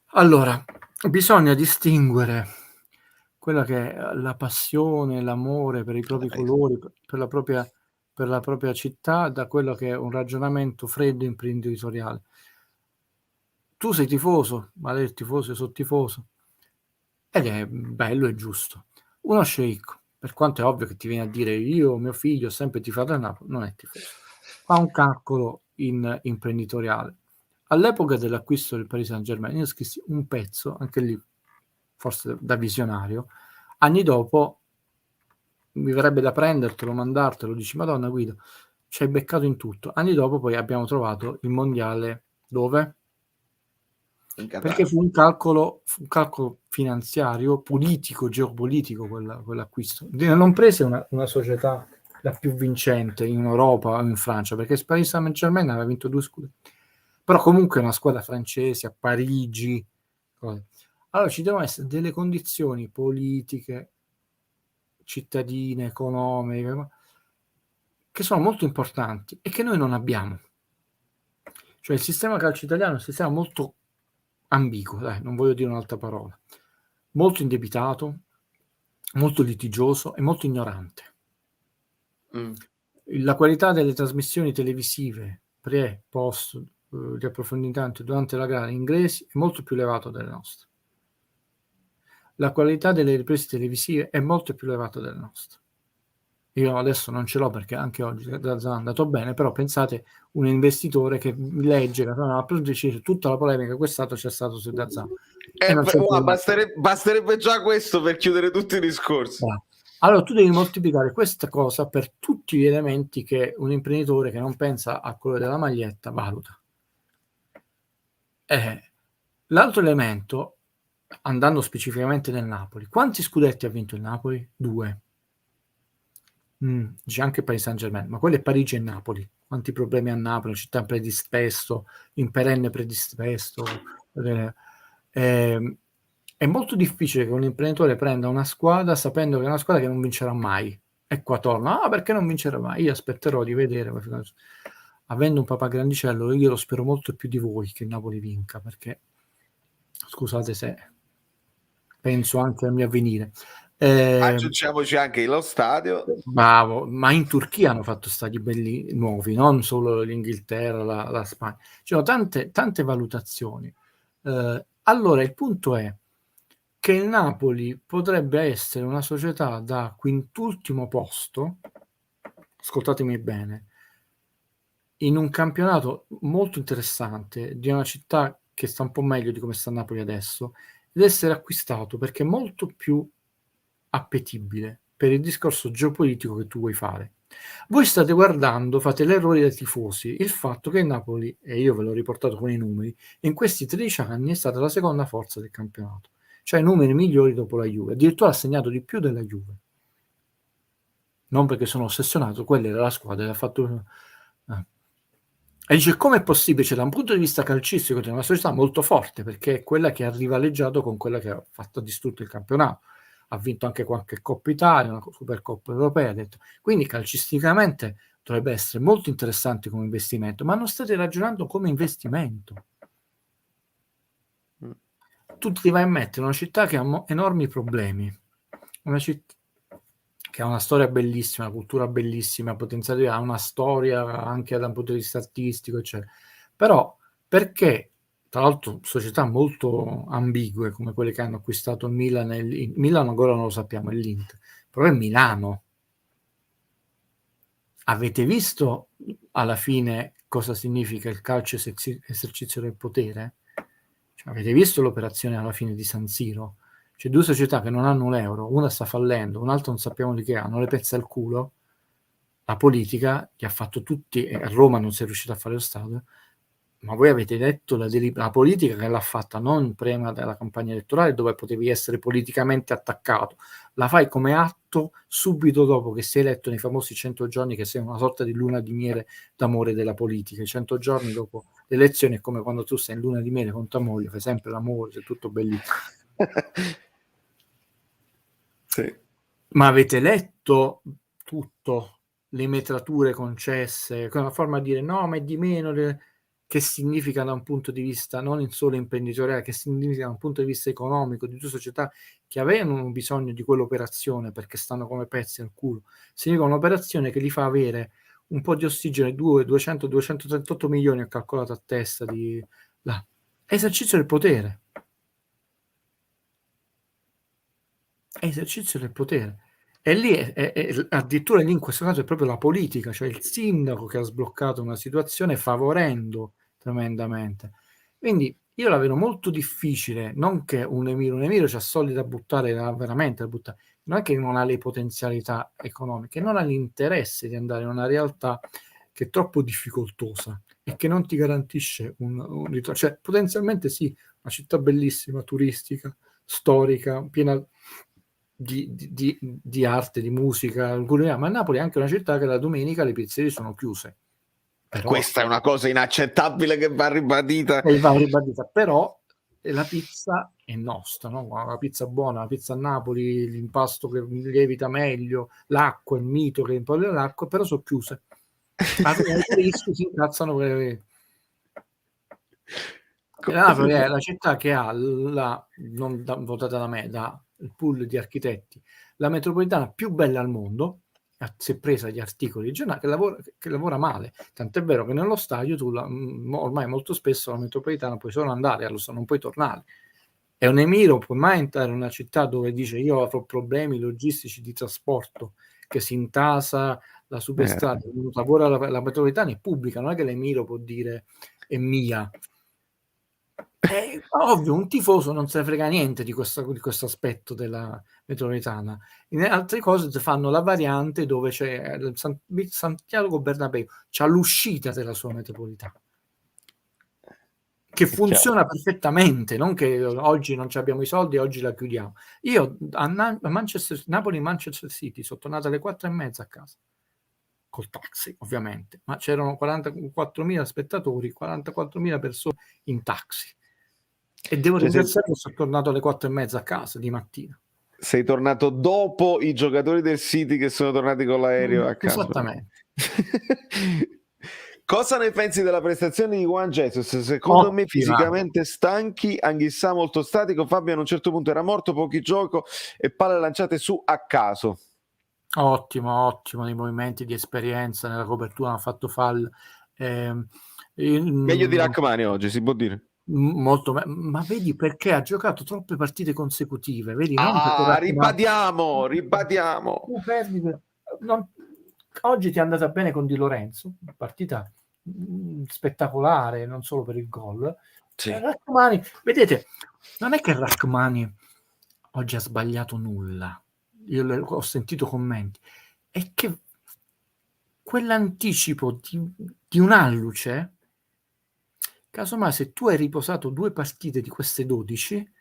Allora, bisogna distinguere quella che è la passione, l'amore per i propri colori, per la propria città, da quello che è un ragionamento freddo imprenditoriale. Tu sei tifoso, ma lei è tifoso, io sono tifoso, ed è bello e giusto. Uno sceicco, per quanto è ovvio che ti viene a dire io, mio figlio, ho sempre tifato a Napoli, non è tifoso. Fa un calcolo imprenditoriale. All'epoca dell'acquisto del Paris Saint-Germain, io scrissi un pezzo, anche lì forse da visionario, anni dopo mi verrebbe da prendertelo, mandartelo, dici Madonna Guido, ci hai beccato in tutto. Anni dopo poi abbiamo trovato il mondiale dove? Perché fu un calcolo finanziario, politico, geopolitico quell'acquisto. Non prese una società la più vincente in Europa o in Francia, perché il Paris Saint-Germain aveva vinto 2 scudetti, però comunque è una squadra francese a Parigi. Allora ci devono essere delle condizioni politiche, cittadine, economiche, che sono molto importanti e che noi non abbiamo. Cioè il sistema calcio italiano è un sistema molto ambiguo, dai, non voglio dire un'altra parola, molto indebitato, molto litigioso e molto ignorante. La qualità delle trasmissioni televisive pre, post, di approfondimento durante la gara inglesi è molto più elevato delle nostre. La qualità delle riprese televisive è molto più elevata delle nostre. Io adesso non ce l'ho perché anche oggi è andato bene, però pensate un investitore che legge tutta la polemica che quest'anno c'è stato su DAZN. Basterebbe già questo per chiudere tutti i discorsi. Allora tu devi moltiplicare questa cosa per tutti gli elementi che un imprenditore che non pensa a quello della maglietta valuta. L'altro elemento, andando specificamente nel Napoli, quanti scudetti ha vinto il Napoli? 2. C'è anche Paris Saint-Germain, ma quello è Parigi e Napoli. Quanti problemi a Napoli, una città predispesto, in perenne predispesto. È molto difficile che un imprenditore prenda una squadra sapendo che è una squadra che non vincerà mai. E qua torna, perché non vincerà mai? Io aspetterò di vedere. Avendo un papà grandicello, io lo spero molto più di voi che Napoli vinca, perché scusate se penso anche al mio avvenire. Aggiungiamoci anche lo stadio. Bravo, ma in Turchia hanno fatto stadi belli nuovi, non solo l'Inghilterra, la Spagna. Ci sono tante valutazioni. Allora il punto è che il Napoli potrebbe essere una società da quintultimo posto, ascoltatemi bene, in un campionato molto interessante di una città che sta un po' meglio di come sta Napoli adesso, ed essere acquistato perché è molto più appetibile per il discorso geopolitico che tu vuoi fare. Voi state guardando, fate l'errore dei tifosi, il fatto che il Napoli, e io ve l'ho riportato con i numeri, in questi 13 anni è stata la seconda forza del campionato, cioè i numeri migliori dopo la Juve, addirittura ha segnato di più della Juve. Non perché sono ossessionato, quella era la squadra che ha fatto... E dice, come è possibile? Cioè, da un punto di vista calcistico c'è una società molto forte, perché è quella che ha rivaleggiato con quella che ha fatto distrutto il campionato. Ha vinto anche qualche Coppa Italia, una Supercoppa Europea, ha detto. Quindi calcisticamente dovrebbe essere molto interessante come investimento, ma non state ragionando come investimento. Tu ti vai a mettere in una città che ha enormi problemi, una città che ha una storia bellissima, una cultura bellissima, potenziale, ha una storia anche da un punto di vista artistico, eccetera. Però perché, tra l'altro, società molto ambigue come quelle che hanno acquistato il Milan e Milan ancora non lo sappiamo, è l'Inter, però è Milano. Avete visto alla fine cosa significa il calcio esercizio del potere? Cioè, avete visto l'operazione alla fine di San Siro? C'è 2 società che non hanno un euro, una sta fallendo, un'altra non sappiamo di che hanno le pezze al culo. La politica che ha fatto tutti, e a Roma non si è riuscito a fare lo stadio, ma voi avete letto la politica che l'ha fatta non prima della campagna elettorale dove potevi essere politicamente attaccato, la fai come atto subito dopo che sei eletto nei famosi 100 giorni, che sei una sorta di luna di miele d'amore della politica. I 100 giorni dopo le elezioni è come quando tu sei in luna di miele con tua moglie, fai sempre l'amore, sei tutto bellissimo. Sì. Ma avete letto tutto, le metrature concesse, con una forma di dire no, ma è di meno, che significa da un punto di vista non solo imprenditoriale, che significa da un punto di vista economico, di 2 società che avevano bisogno di quell'operazione perché stanno come pezzi al culo. Significa un'operazione che li fa avere un po' di ossigeno, 238 milioni ho calcolato a testa di là. Esercizio del potere. Esercizio del potere. E lì addirittura lì in questo caso è proprio la politica, cioè il sindaco che ha sbloccato una situazione favorendo tremendamente. Quindi io la vedo molto difficile, non che un Emiro c'ha soldi da buttare, veramente da buttare, non è che non ha le potenzialità economiche, non ha l'interesse di andare in una realtà che è troppo difficoltosa e che non ti garantisce un ritorno. Cioè potenzialmente sì, una città bellissima, turistica, storica, piena di arte, di musica, ma Napoli è anche una città che la domenica le pizzerie sono chiuse. Però, questa è una cosa inaccettabile che va ribadita. Però la pizza è nostra, no? La pizza buona, la pizza a Napoli, l'impasto che lievita meglio, l'acqua, il mito che impone l'acqua, però sono chiuse. I turisti si incazzano per... La Napoli è la città che ha votata da me, da il pool di architetti, la metropolitana più bella al mondo. Si è presa gli articoli di giornale che lavora male, tant'è vero che nello stadio tu ormai molto spesso la metropolitana puoi solo andare, non puoi tornare. È un emiro, puoi mai entrare in una città dove dice io avrò problemi logistici di trasporto, che si intasa la superstrada, lavora la metropolitana è pubblica, non è che l'emiro può dire è mia. È ovvio, un tifoso non se ne frega niente di questo aspetto della metropolitana. In altre cose fanno la variante dove c'è Santiago Bernabéu, c'ha l'uscita della sua metropolitana che funziona perfettamente, non che oggi non abbiamo i soldi e oggi la chiudiamo. Io a Napoli-Manchester City sono tornato alle 4:30 a casa col taxi ovviamente, ma c'erano 44.000 spettatori, 44.000 persone in taxi. E devo ringraziare che sono tornato alle 4:30 a casa di mattina. Sei tornato dopo i giocatori del City che sono tornati con l'aereo a casa. Esattamente. Cosa ne pensi della prestazione di Juan Jesus? Secondo me fisicamente stanchi, Anghissà molto statico, Fabian a un certo punto era morto, pochi gioco e palle lanciate su a caso. Ottimo nei movimenti di esperienza, nella copertura hanno fatto fall. Meglio di Rachmani oggi, si può dire. Molto, ma vedi perché ha giocato troppe partite consecutive, vedi? Ribadiamo. Tu perdi, oggi ti è andata bene con Di Lorenzo, partita spettacolare, non solo per il gol. Sì. Rachmani, vedete, non è che Rachmani oggi ha sbagliato nulla. Io ho sentito commenti, è che quell'anticipo di un alluce, casomai se tu hai riposato 2 partite di queste 12,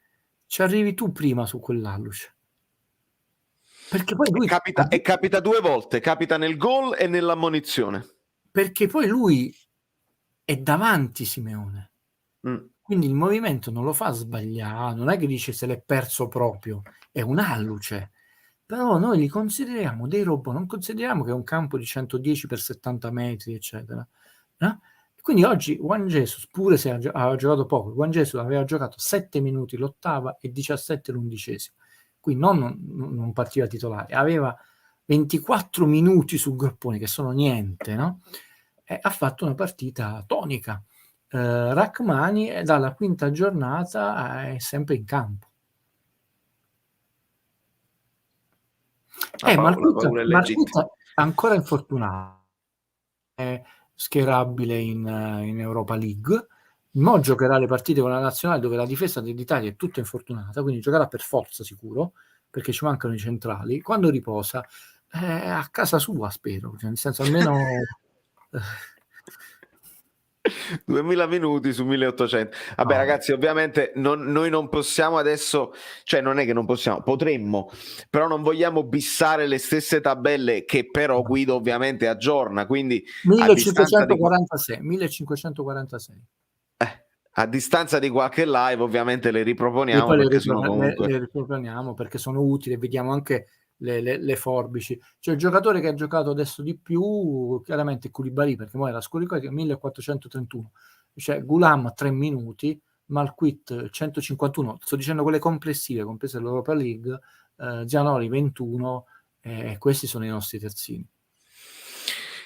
ci arrivi tu prima su quell'alluce. Perché poi lui capita 2 volte, capita nel gol e nell'ammonizione. Perché poi lui è davanti Simeone. Quindi il movimento non lo fa sbagliare, non è che dice se l'è perso proprio, è un alluce. Però noi li consideriamo dei robot, non consideriamo che è un campo di 110 per 70 metri, eccetera. No? Quindi oggi Juan Jesus, pure se aveva giocato poco, Juan Jesus aveva giocato 7 minuti l'ottava e 17 l'undicesimo. Quindi non partiva titolare, aveva 24 minuti sul groppone, che sono niente, no? E ha fatto una partita tonica. Rachmani dalla quinta giornata è sempre in campo. Marquita ancora infortunato, è schierabile in Europa League. Mo giocherà le partite con la nazionale dove la difesa dell'Italia è tutta infortunata, quindi giocherà per forza sicuro, perché ci mancano i centrali. Quando riposa a casa sua, spero, cioè, nel senso almeno 2000 minuti su 1800. Vabbè, ragazzi, ovviamente noi non possiamo adesso, cioè non è che non possiamo, potremmo, però non vogliamo bissare le stesse tabelle che però Guido ovviamente aggiorna, quindi 1546 a distanza di qualche live ovviamente le riproponiamo, e poi perché le riproponiamo perché sono utili, vediamo anche le forbici. Cioè il giocatore che ha giocato adesso di più chiaramente Koulibaly, perché poi era scoricato 1431, cioè Goulam 3 minuti, Malquit 151, sto dicendo quelle complessive, comprese l'Europa League, Gianoli 21, questi sono i nostri terzini.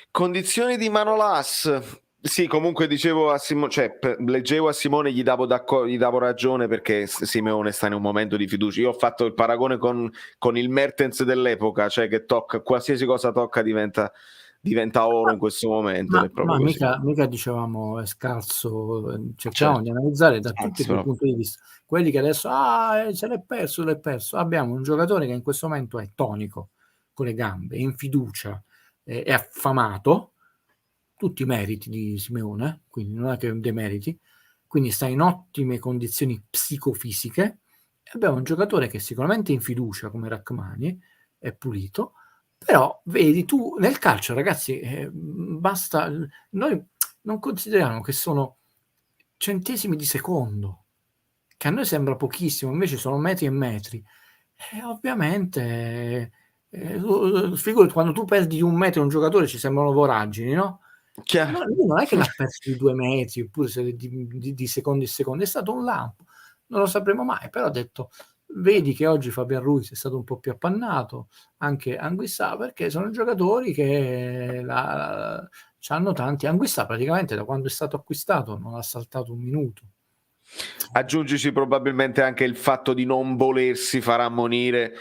Condizioni di Manolas. Sì, comunque dicevo a Simone, cioè leggevo a Simone, gli davo ragione, perché Simeone sta in un momento di fiducia. Io ho fatto il paragone con il Mertens dell'epoca, cioè che tocca, qualsiasi cosa tocca diventa oro in questo momento. Ma mica dicevamo è scarso, cerchiamo di analizzare da tutti i punti di vista. Quelli che adesso se l'è perso. Abbiamo un giocatore che in questo momento è tonico, con le gambe, è in fiducia, è affamato, tutti i meriti di Simeone, quindi non è che dei meriti, quindi sta in ottime condizioni psicofisiche. E abbiamo un giocatore che sicuramente è in fiducia come Rachmani, è pulito, però vedi tu nel calcio, ragazzi, basta, noi non consideriamo che sono centesimi di secondo, che a noi sembra pochissimo, invece sono metri e metri. Ovviamente figurati, quando tu perdi di 1 metro un giocatore ci sembrano voragini, no? Chiaro. Lui non è che l'ha perso di 2 metri, oppure di secondi e secondi, è stato un lampo, non lo sapremo mai, però ho detto, vedi che oggi Fabian Ruiz è stato un po' più appannato, anche Anguissa, perché sono giocatori che hanno tanti. Anguissa praticamente da quando è stato acquistato non ha saltato un minuto. Aggiungici probabilmente anche il fatto di non volersi far ammonire,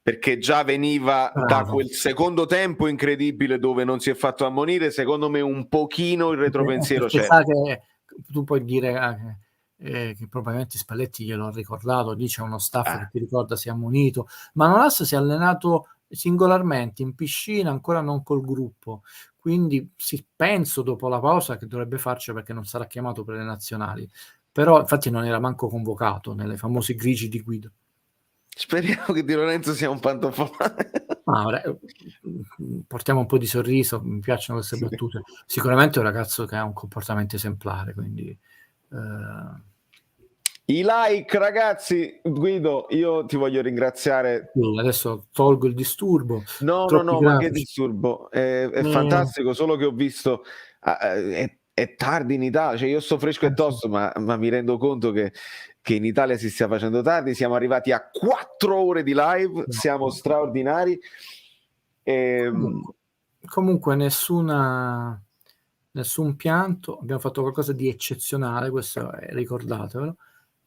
perché già veniva da quel secondo tempo incredibile dove non si è fatto ammonire. Secondo me un pochino il retropensiero c'è. Sa che tu puoi dire che probabilmente Spalletti glielo ha ricordato, lì c'è uno staff che ti ricorda si è ammonito, ma Manolas si è allenato singolarmente in piscina, ancora non col gruppo, quindi penso dopo la pausa che dovrebbe farci, perché non sarà chiamato per le nazionali, però infatti non era manco convocato nelle famosi grigi di Guido. Speriamo che Di Lorenzo sia un pantofone. Portiamo un po' di sorriso, mi piacciono queste battute. Sicuramente è un ragazzo che ha un comportamento esemplare, quindi I like, ragazzi. Guido, io ti voglio ringraziare. adesso tolgo il disturbo. No, ma che disturbo, è fantastico, solo che ho visto è tardi in Italia, cioè io sto fresco e tosto, ma mi rendo conto che in Italia si stia facendo tardi. Siamo arrivati a 4 ore di live, siamo straordinari. Comunque nessun pianto, abbiamo fatto qualcosa di eccezionale, questo ricordatevelo,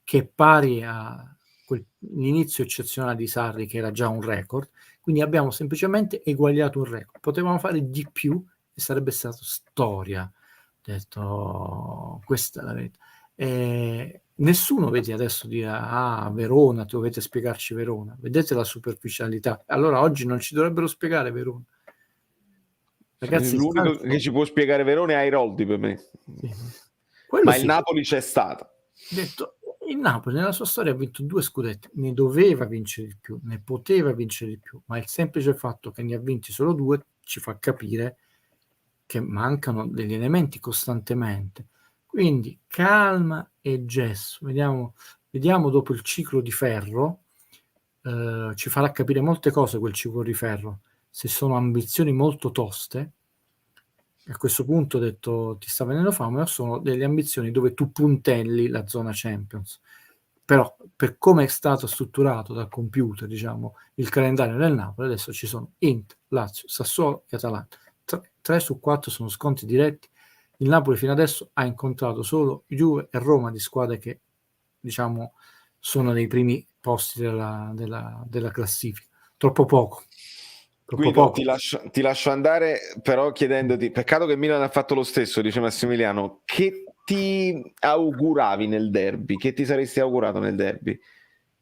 che è pari all'inizio eccezionale di Sarri, che era già un record, quindi abbiamo semplicemente eguagliato un record. Potevamo fare di più e sarebbe stato storia. Ho detto, questa è la verità. Nessuno, vedi, adesso dirà Verona, dovete spiegarci Verona, vedete la superficialità. Allora oggi non ci dovrebbero spiegare Verona. Ragazzi, l'unico che ci può spiegare Verona è Airoldi per me, sì. Ma il Napoli c'è stato. Detto, il Napoli nella sua storia ha vinto 2 scudetti, ne doveva vincere di più, ne poteva vincere di più, ma il semplice fatto che ne ha vinti solo 2 ci fa capire che mancano degli elementi costantemente. Quindi calma e gesso, vediamo dopo il ciclo di Ferro, ci farà capire molte cose quel ciclo di Ferro, se sono ambizioni molto toste. A questo punto ho detto ti sta venendo fame, o sono delle ambizioni dove tu puntelli la zona Champions. Però per come è stato strutturato dal computer, diciamo, il calendario del Napoli, adesso ci sono Inter, Lazio, Sassuolo e Atalanta. 3 su 4 sono scontri diretti. Il Napoli fino adesso ha incontrato solo Juve e Roma, di squadre che, diciamo, sono nei primi posti della classifica. Troppo poco. Guido, ti lascio andare, però chiedendoti, peccato che Milan ha fatto lo stesso, dice Massimiliano, che ti auguravi nel derby? Che ti saresti augurato nel derby?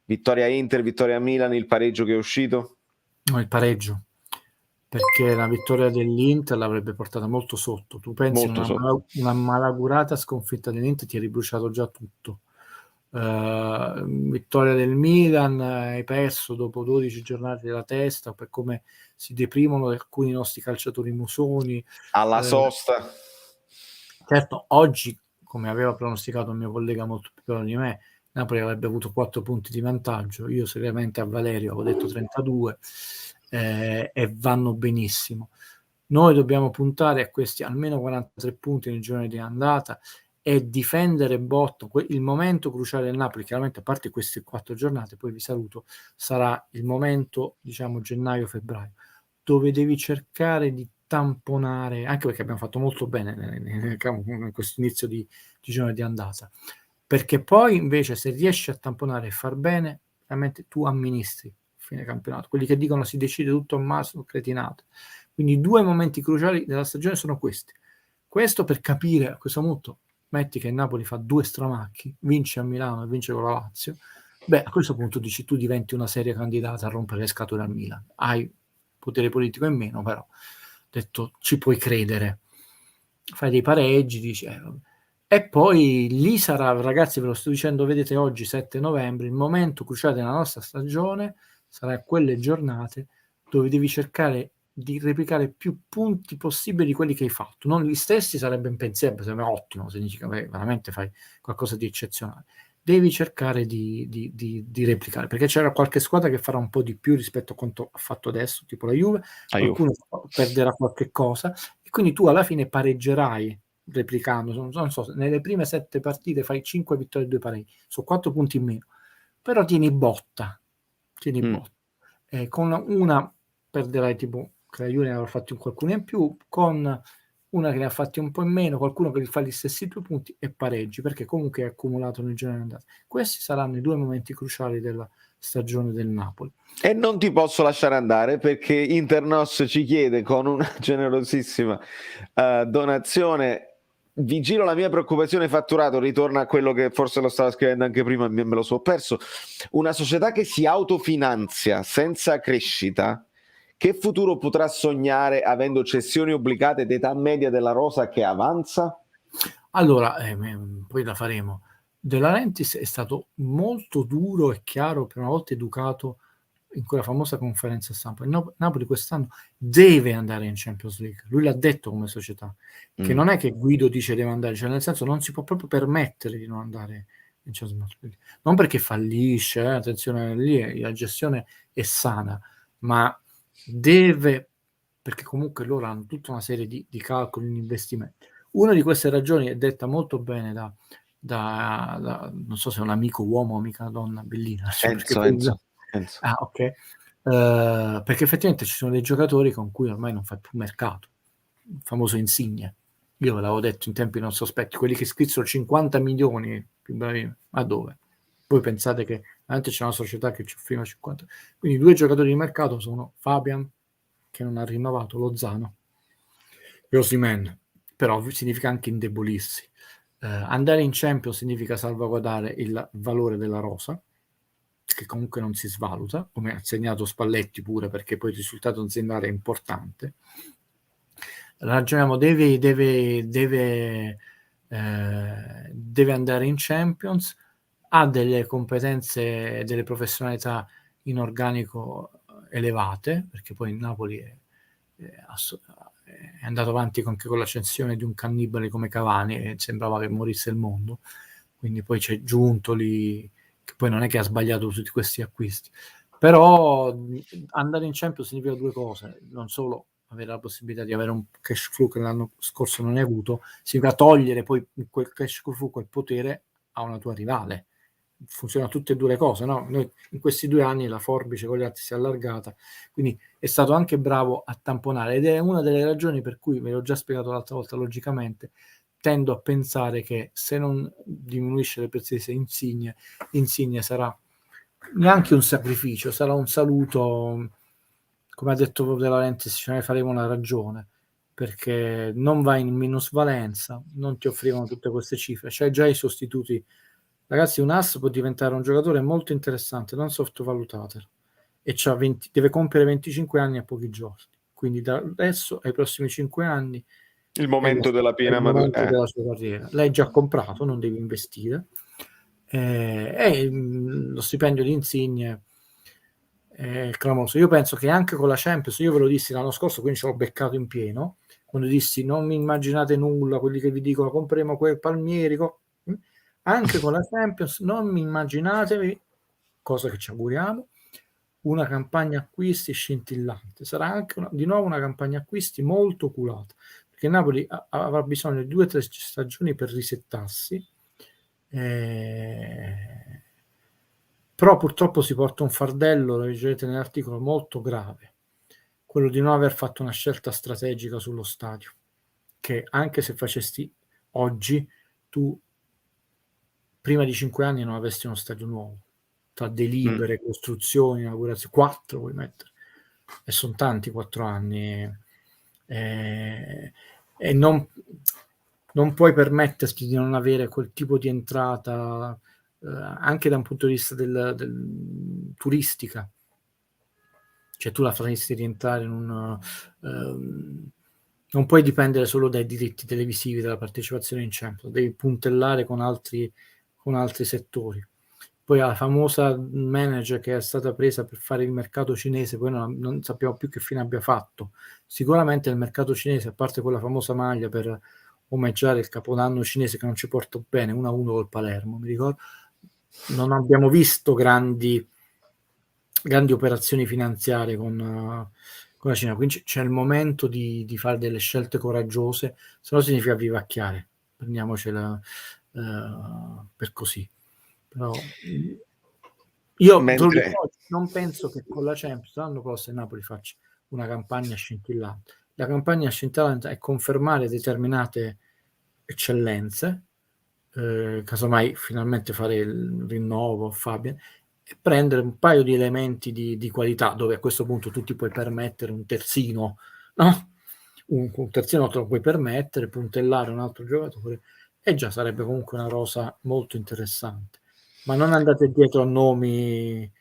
Vittoria Inter, vittoria Milan, il pareggio che è uscito? No, il pareggio, perché la vittoria dell'Inter l'avrebbe portata molto sotto. Tu pensi una malaugurata sconfitta dell'Inter ti hai ribruciato già tutto. Vittoria del Milan, hai perso dopo 12 giornate della testa per come si deprimono alcuni nostri calciatori musoni alla sosta. Certo, oggi, come aveva pronosticato il mio collega molto più piccolo di me, Napoli avrebbe avuto 4 punti di vantaggio. Io seriamente a Valerio avevo detto 32 e vanno benissimo. Noi dobbiamo puntare a questi almeno 43 punti nel giorno di andata e difendere botto. Il momento cruciale del Napoli, chiaramente a parte queste 4 giornate, poi vi saluto, sarà il momento, diciamo, gennaio-febbraio, dove devi cercare di tamponare, anche perché abbiamo fatto molto bene in questo inizio di giorno di andata, perché poi invece se riesci a tamponare e far bene, veramente tu amministri fine campionato. Quelli che dicono si decide tutto a marzo, cretinato. Quindi 2 momenti cruciali della stagione sono questi. Questo per capire a questo punto, metti che il Napoli fa 2 stramacchi, vince a Milano e vince con la Lazio, beh, a questo punto dici tu diventi una seria candidata a rompere le scatole al Milan. Hai potere politico in meno, però detto ci puoi credere. Fai dei pareggi, dici e poi lì sarà, ragazzi, ve lo sto dicendo, vedete oggi 7 novembre, il momento cruciale della nostra stagione sarà quelle giornate dove devi cercare di replicare più punti possibili di quelli che hai fatto. Non gli stessi sarebbe impensabile, sarebbe ottimo, significa che veramente fai qualcosa di eccezionale. Devi cercare di replicare, perché c'era qualche squadra che farà un po' di più rispetto a quanto ha fatto adesso, tipo la Juve, qualcuno perderà qualche cosa, e quindi tu alla fine pareggerai replicando, non so, nelle prime 7 partite fai 5 vittorie e 2 pareggi, sono 4 punti in meno, però tieni botta. Con una perderai tipo che la Juve ne avrà fatti qualcuno in più, con una che ne ha fatti un po' in meno, qualcuno che gli fa gli stessi 2 punti e pareggi, perché comunque è accumulato nel girone andata. Questi saranno i 2 momenti cruciali della stagione del Napoli. E non ti posso lasciare andare perché Internos ci chiede con una generosissima donazione: vi giro la mia preoccupazione fatturato, ritorna a quello che forse lo stava scrivendo anche prima, me lo so perso. Una società che si autofinanzia senza crescita, che futuro potrà sognare avendo cessioni obbligate ed età media della rosa che avanza? Allora, poi la faremo. De Laurentiis è stato molto duro e chiaro, per una volta educato in quella famosa conferenza stampa. Il Napoli quest'anno deve andare in Champions League. Lui l'ha detto come società, che non è che Guido dice deve andare, cioè nel senso non si può proprio permettere di non andare in Champions League. Non perché fallisce, attenzione, lì la gestione è sana, ma deve, perché comunque loro hanno tutta una serie di calcoli, di investimenti. Una di queste ragioni è detta molto bene da non so se è un amico uomo o amica donna, Bellina. Enzo. Ah, ok. Perché effettivamente ci sono dei giocatori con cui ormai non fai più mercato. Il famoso Insigne. Io ve l'avevo detto in tempi non sospetti, quelli che scrissero 50 milioni più bravi, ma dove? Voi pensate che veramente c'è una società che ci offriva 50? Quindi 2 giocatori di mercato sono Fabian, che non ha rinnovato, Lozano, e Osimhen. Però significa anche indebolirsi. Andare in Champions significa salvaguardare il valore della rosa, che comunque non si svaluta, come ha segnato Spalletti pure, perché poi il risultato aziendale è importante. Ragioniamo, deve andare in Champions, ha delle competenze, delle professionalità in organico elevate, perché poi il Napoli è andato avanti anche con l'ascensione di un cannibale come Cavani e sembrava che morisse il mondo, quindi poi c'è Giuntoli, che poi non è che ha sbagliato tutti questi acquisti, però andare in Champions significa 2 cose: non solo avere la possibilità di avere un cash flow che l'anno scorso non hai avuto, significa togliere poi quel cash flow, quel potere a una tua rivale. Funzionano tutte e 2 le cose, no? Noi in questi 2 anni la forbice con gli altri si è allargata, quindi è stato anche bravo a tamponare, ed è una delle ragioni per cui, ve l'ho già spiegato l'altra volta, logicamente tendo a pensare che se non diminuisce le pretese Insigne sarà neanche un sacrificio, sarà un saluto, come ha detto De Laurentiis, ce ne faremo una ragione, perché non vai in minusvalenza, non ti offrivano tutte queste cifre, c'hai già i sostituti. Ragazzi, un ass può diventare un giocatore molto interessante, non sottovalutatelo, e deve compiere 25 anni a pochi giorni, quindi da adesso ai prossimi 5 anni il momento della piena maturità della sua carriera. L'hai già comprato, non devi investire, e lo stipendio di Insigne è clamoroso. Io penso che anche con la Champions, io ve lo dissi l'anno scorso, quindi ce l'ho beccato in pieno, quando dissi non mi immaginate nulla, quelli che vi dicono compreremo quei Palmieri, anche con la Champions non mi immaginatevi, cosa che ci auguriamo, una campagna acquisti scintillante. Sarà anche di nuovo una campagna acquisti molto oculata, perché Napoli avrà bisogno di 2 o 3 stagioni per risettarsi, però purtroppo si porta un fardello, lo leggerete nell'articolo, molto grave, quello di non aver fatto una scelta strategica sullo stadio, che anche se facesti oggi, tu prima di 5 anni non avresti uno stadio nuovo, tra delibere, costruzioni, inaugurazioni, 4 vuoi mettere, e sono tanti 4 anni, e non puoi permetterti di non avere quel tipo di entrata, anche da un punto di vista del turistica, cioè tu la faresti rientrare in un non puoi dipendere solo dai diritti televisivi della partecipazione in Champions, devi puntellare con altri settori. Poi la famosa manager che è stata presa per fare il mercato cinese, poi non sappiamo più che fine abbia fatto. Sicuramente il mercato cinese, a parte quella famosa maglia per omaggiare il capodanno cinese che non ci porta bene, 1-1 col Palermo, mi ricordo, non abbiamo visto grandi operazioni finanziarie con con la Cina, quindi c'è il momento di fare delle scelte coraggiose, se no significa vivacchiare, prendiamocela per così. Però io te lo dico, non penso che con la Champions l'anno prossimo il Napoli faccia una campagna scintillante. La campagna scintillante è confermare determinate eccellenze, casomai finalmente fare il rinnovo Fabian, e prendere un paio di elementi di qualità, dove a questo punto tu ti puoi permettere un terzino, no? Un terzino te lo puoi permettere, puntellare un altro giocatore, e già sarebbe comunque una rosa molto interessante. Ma non andate dietro a nomi...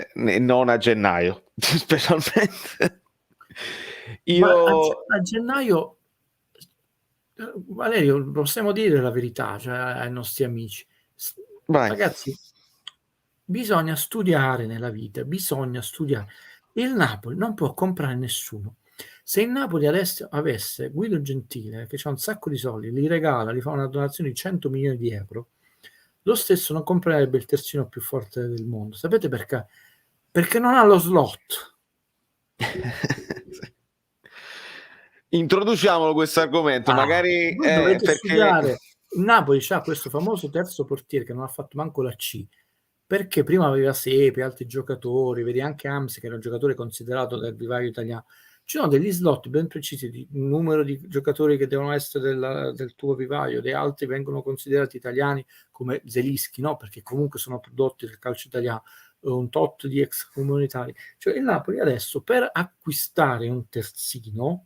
non a gennaio, specialmente. A gennaio, Valerio, possiamo dire la verità, cioè, ai nostri amici. Vai. Ragazzi, bisogna studiare nella vita, bisogna studiare. Il Napoli non può comprare nessuno. Se il Napoli adesso avesse Guido Gentile, che ha un sacco di soldi, li regala, gli fa una donazione di 100 milioni di euro, lo stesso non comprerebbe il terzino più forte del mondo. Sapete perché? Perché non ha lo slot. Introduciamolo questo argomento, magari dovete studiare. Il Napoli c'ha questo famoso terzo portiere che non ha fatto manco la C, perché prima aveva Sepe, altri giocatori, vedi anche Amsi che era un giocatore considerato dal vivaio italiano. Ci sono degli slot ben precisi di numero di giocatori che devono essere del tuo vivaio, dei altri vengono considerati italiani come Zelischi, no? Perché comunque sono prodotti del calcio italiano, un tot di extracomunitari. Cioè il Napoli adesso per acquistare un terzino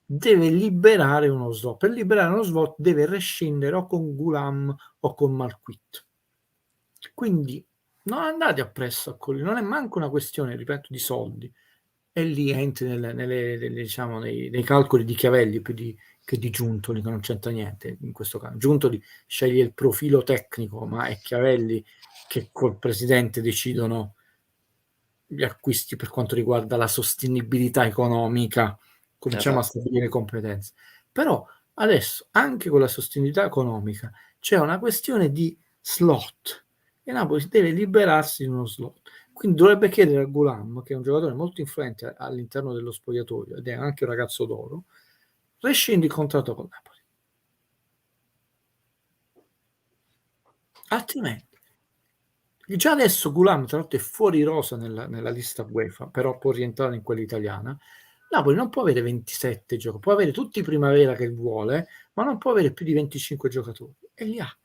deve liberare uno slot. Per liberare uno slot deve rescindere o con Gulam o con Malquit. Quindi non andate appresso a quelli, non è manco una questione, ripeto, di soldi. E lì entri diciamo, nei calcoli di Chiavelli più che di Giuntoli, che non c'entra niente in questo caso. Giuntoli sceglie il profilo tecnico, ma è Chiavelli che col presidente decidono gli acquisti per quanto riguarda la sostenibilità economica. Cominciamo a stabilire competenze. Però adesso, anche con la sostenibilità economica, c'è una questione di slot. E Napoli deve liberarsi di uno slot. Quindi dovrebbe chiedere a Gulam, che è un giocatore molto influente all'interno dello spogliatoio ed è anche un ragazzo d'oro, rescindi il contratto con Napoli. Altrimenti, già adesso Gulam tra l'altro è fuori rosa nella lista UEFA, però può rientrare in quella italiana. Napoli non può avere 27 giocatori, può avere tutti i primavera che vuole, ma non può avere più di 25 giocatori, e li ha.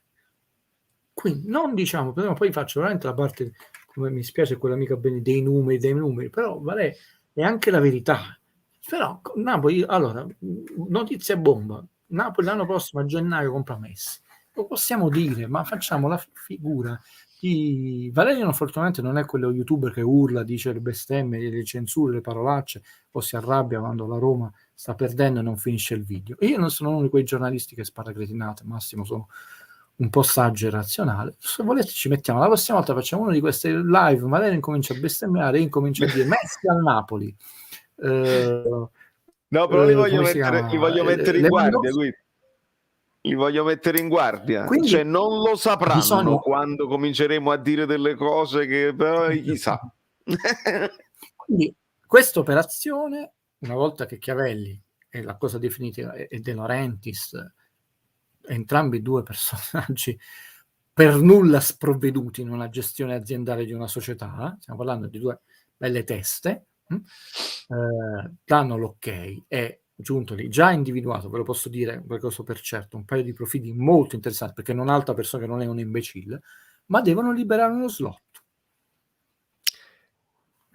Quindi non diciamo, però poi faccio veramente la parte, come mi spiace quell'amica bene, dei numeri, però vale, è anche la verità. Però Napoli, allora, notizia bomba, Napoli l'anno prossimo a gennaio compra Messi. Lo possiamo dire, ma facciamo la figura di Valerio. Fortunatamente non è quello youtuber che urla, dice le bestemmie, le censure, le parolacce, o si arrabbia quando la Roma sta perdendo e non finisce il video. E io non sono uno di quei giornalisti che spara cretinate, Massimo, sono un po' saggio e razionale. Se volete ci mettiamo, la prossima volta facciamo una di queste live, magari incomincia a bestemmiare e incomincia a dire Messi al Napoli. No, però li voglio mettere in guardia, li voglio mettere in guardia. Quindi, cioè non lo sapranno quando cominceremo a dire delle cose che però chissà. Quindi questa operazione, una volta che Chiavelli è la cosa definitiva e De Laurentiis, entrambi due personaggi per nulla sprovveduti in una gestione aziendale di una società, stiamo parlando di due belle teste, danno l'ok e Giuntoli già individuato, ve lo posso dire perché so per certo, un paio di profili molto interessanti, perché non altra persona che non è un imbecille, ma devono liberare uno slot.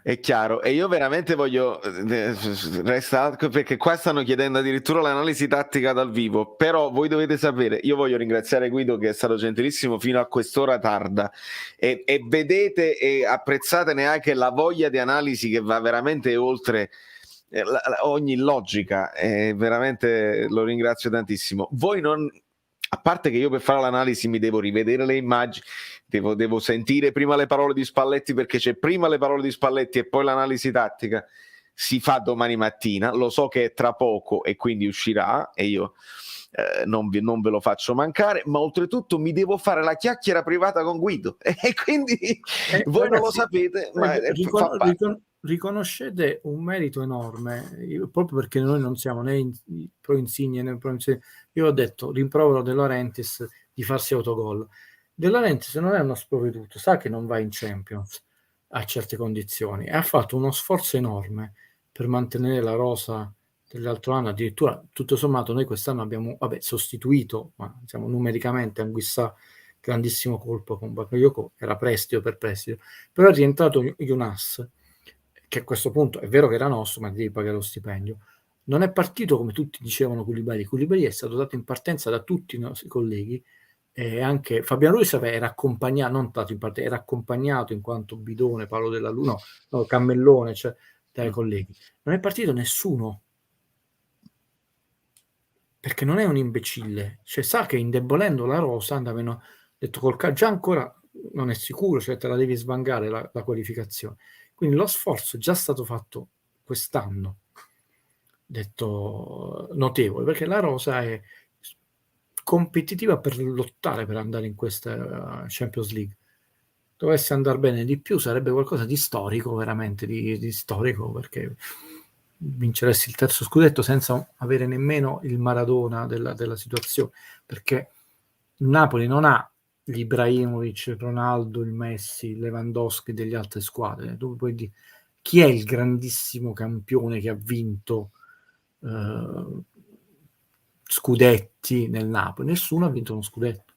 È chiaro, e io veramente voglio perché qua stanno chiedendo addirittura l'analisi tattica dal vivo, però voi dovete sapere, io voglio ringraziare Guido che è stato gentilissimo fino a quest'ora tarda e vedete e apprezzate neanche la voglia di analisi che va veramente oltre ogni logica, veramente lo ringrazio tantissimo. Voi non, a parte che io per fare l'analisi mi devo rivedere le immagini, devo sentire prima le parole di Spalletti, perché c'è prima le parole di Spalletti e poi l'analisi tattica, si fa domani mattina, lo so che è tra poco e quindi uscirà e io non ve lo faccio mancare, ma oltretutto mi devo fare la chiacchiera privata con Guido e quindi voi ragazzi, non lo sapete, ma riconoscete un merito enorme, proprio perché noi non siamo né pro Insigne né pro Insigne. Io ho detto, rimprovero De Laurentiis di farsi autogol. De Laurentiis non è uno sprovveduto, sa che non va in Champions a certe condizioni e ha fatto uno sforzo enorme per mantenere la rosa dell'altro anno. Addirittura, tutto sommato, noi quest'anno abbiamo sostituito, ma diciamo numericamente, Anguissà, grandissimo colpo con Bakayoko, era prestito per prestito, però è rientrato Younas, che a questo punto è vero che era nostro, ma devi pagare lo stipendio. Non è partito come tutti dicevano Koulibaly è stato dato in partenza da tutti i nostri colleghi, e anche Fabian Ruiz era accompagnato, non dato in parte, era accompagnato in quanto bidone, Paolo della Luna, no, Cammellone, cioè dai colleghi. Non è partito nessuno, perché non è un imbecille, cioè sa che indebolendo la rosa andavano, detto già ancora non è sicuro, cioè te la devi svangare la qualificazione. Quindi lo sforzo è già stato fatto quest'anno, detto notevole, perché la rosa è competitiva per lottare per andare in questa Champions League. Dovesse andare bene di più sarebbe qualcosa di storico, veramente di storico, perché vinceresti il terzo scudetto senza avere nemmeno il Maradona della situazione, perché il Napoli non ha l'Ibrahimovic, Ronaldo, il Messi, il Lewandowski delle altre squadre. Tu puoi dire chi è il grandissimo campione che ha vinto scudetti nel Napoli? Nessuno ha vinto uno scudetto.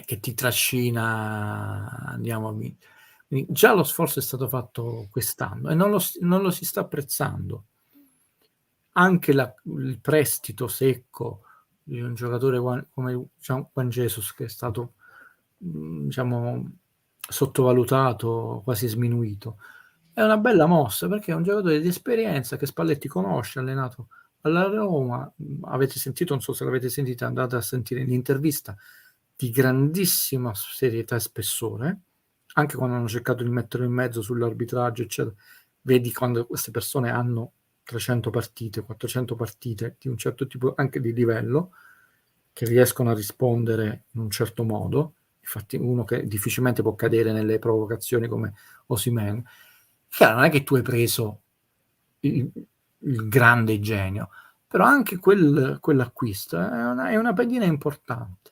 Che ti trascina, andiamo a vincere. Quindi già lo sforzo è stato fatto quest'anno e non lo si sta apprezzando. Anche il prestito secco di un giocatore come Juan Jesus, che è stato diciamo sottovalutato, quasi sminuito, è una bella mossa, perché è un giocatore di esperienza che Spalletti conosce, allenato alla Roma. Avete sentito, non so se l'avete sentita, andate a sentire l'intervista, di grandissima serietà e spessore, anche quando hanno cercato di metterlo in mezzo sull'arbitraggio, eccetera. Vedi quando queste persone hanno 300 partite, 400 partite di un certo tipo, anche di livello, che riescono a rispondere in un certo modo. Infatti uno che difficilmente può cadere nelle provocazioni come Osimhen. Chiaro, non è che tu hai preso il grande genio, però anche quell'acquisto è una pedina importante.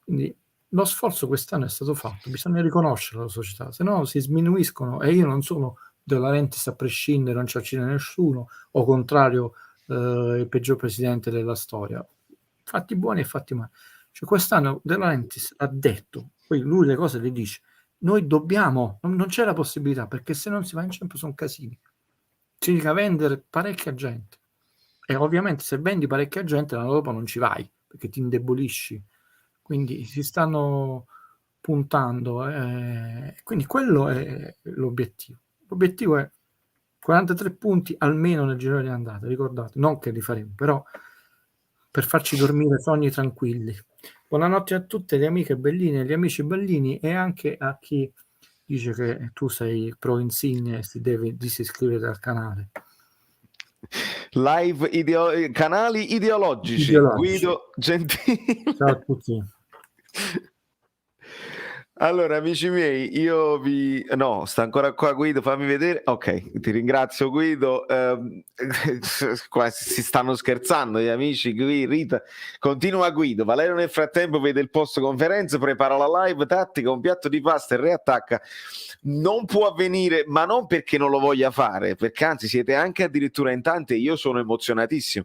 Quindi lo sforzo quest'anno è stato fatto, bisogna riconoscerlo alla società, se no si sminuiscono, e io non sono De Laurentiis a prescindere, non ci accide nessuno, o contrario il peggior presidente della storia. Fatti buoni e fatti male. Cioè, quest'anno De Laurentiis ha detto, poi lui le cose le dice, noi dobbiamo, non c'è la possibilità, perché se non si va in Champions sono casini, si riesce a vendere parecchia gente, e ovviamente se vendi parecchia gente l'anno dopo non ci vai, perché ti indebolisci. Quindi si stanno puntando, quindi quello è l'obiettivo. L'obiettivo è 43 punti almeno nel girone di andata, ricordate, non che li faremo, però per farci dormire sogni tranquilli. Buonanotte a tutte le amiche belline e gli amici bellini, e anche a chi dice che tu sei pro Insigne e si deve disiscrivere al canale. Live canali ideologici. Guido Gentili. Ciao a tutti. Allora, amici miei, io vi... No, sta ancora qua Guido, fammi vedere. Ok, ti ringrazio Guido. Qua si stanno scherzando gli amici qui, Rita. Continua Guido. Valerio nel frattempo vede il post conferenza, prepara la live tattica, un piatto di pasta e reattacca. Non può avvenire, ma non perché non lo voglia fare, perché anzi siete anche addirittura in tanti e io sono emozionatissimo.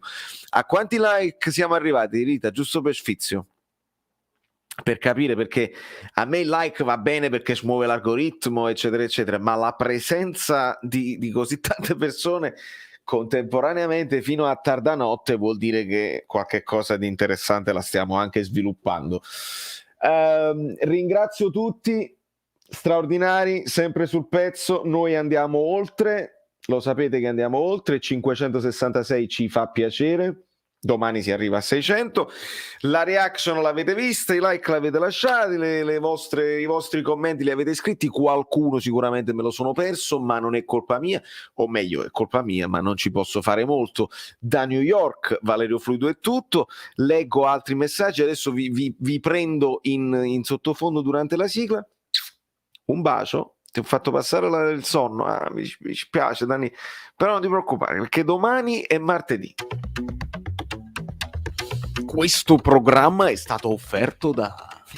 A quanti like siamo arrivati, Rita? Giusto per sfizio, per capire, perché a me il like va bene perché smuove l'algoritmo eccetera eccetera, ma la presenza di così tante persone contemporaneamente fino a tarda notte vuol dire che qualche cosa di interessante la stiamo anche sviluppando. Ringrazio tutti, straordinari, sempre sul pezzo. Noi andiamo oltre, lo sapete che andiamo oltre 566, ci fa piacere. Domani si arriva a 600. La reaction l'avete vista, i like l'avete lasciati, i vostri commenti li avete scritti. Qualcuno sicuramente me lo sono perso, ma non è colpa mia, o meglio è colpa mia, ma non ci posso fare molto. Da New York, Valerio Fluido è tutto. Leggo altri messaggi, adesso vi prendo in sottofondo durante la sigla. Un bacio Ti ho fatto passare il sonno, mi spiace Dani, però non ti preoccupare perché domani è martedì. Questo programma è stato offerto da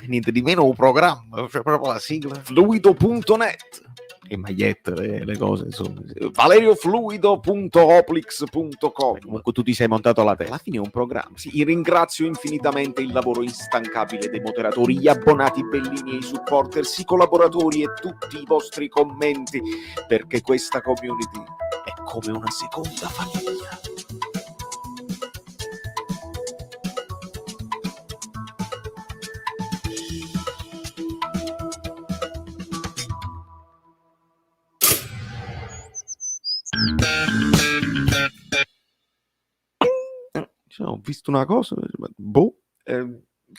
niente di meno un programma, cioè proprio la sigla fluido.net, le magliette, le cose, insomma. valeriofluido.oplix.com. Comunque tu ti sei montato la testa, alla fine è un programma. Sì, ringrazio infinitamente il lavoro instancabile dei moderatori, gli abbonati bellini e i supporters, i collaboratori e tutti i vostri commenti, perché questa community è come una seconda famiglia. Ho visto una cosa,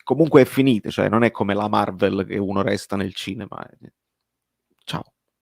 comunque è finita, cioè non è come la Marvel che uno resta nel cinema.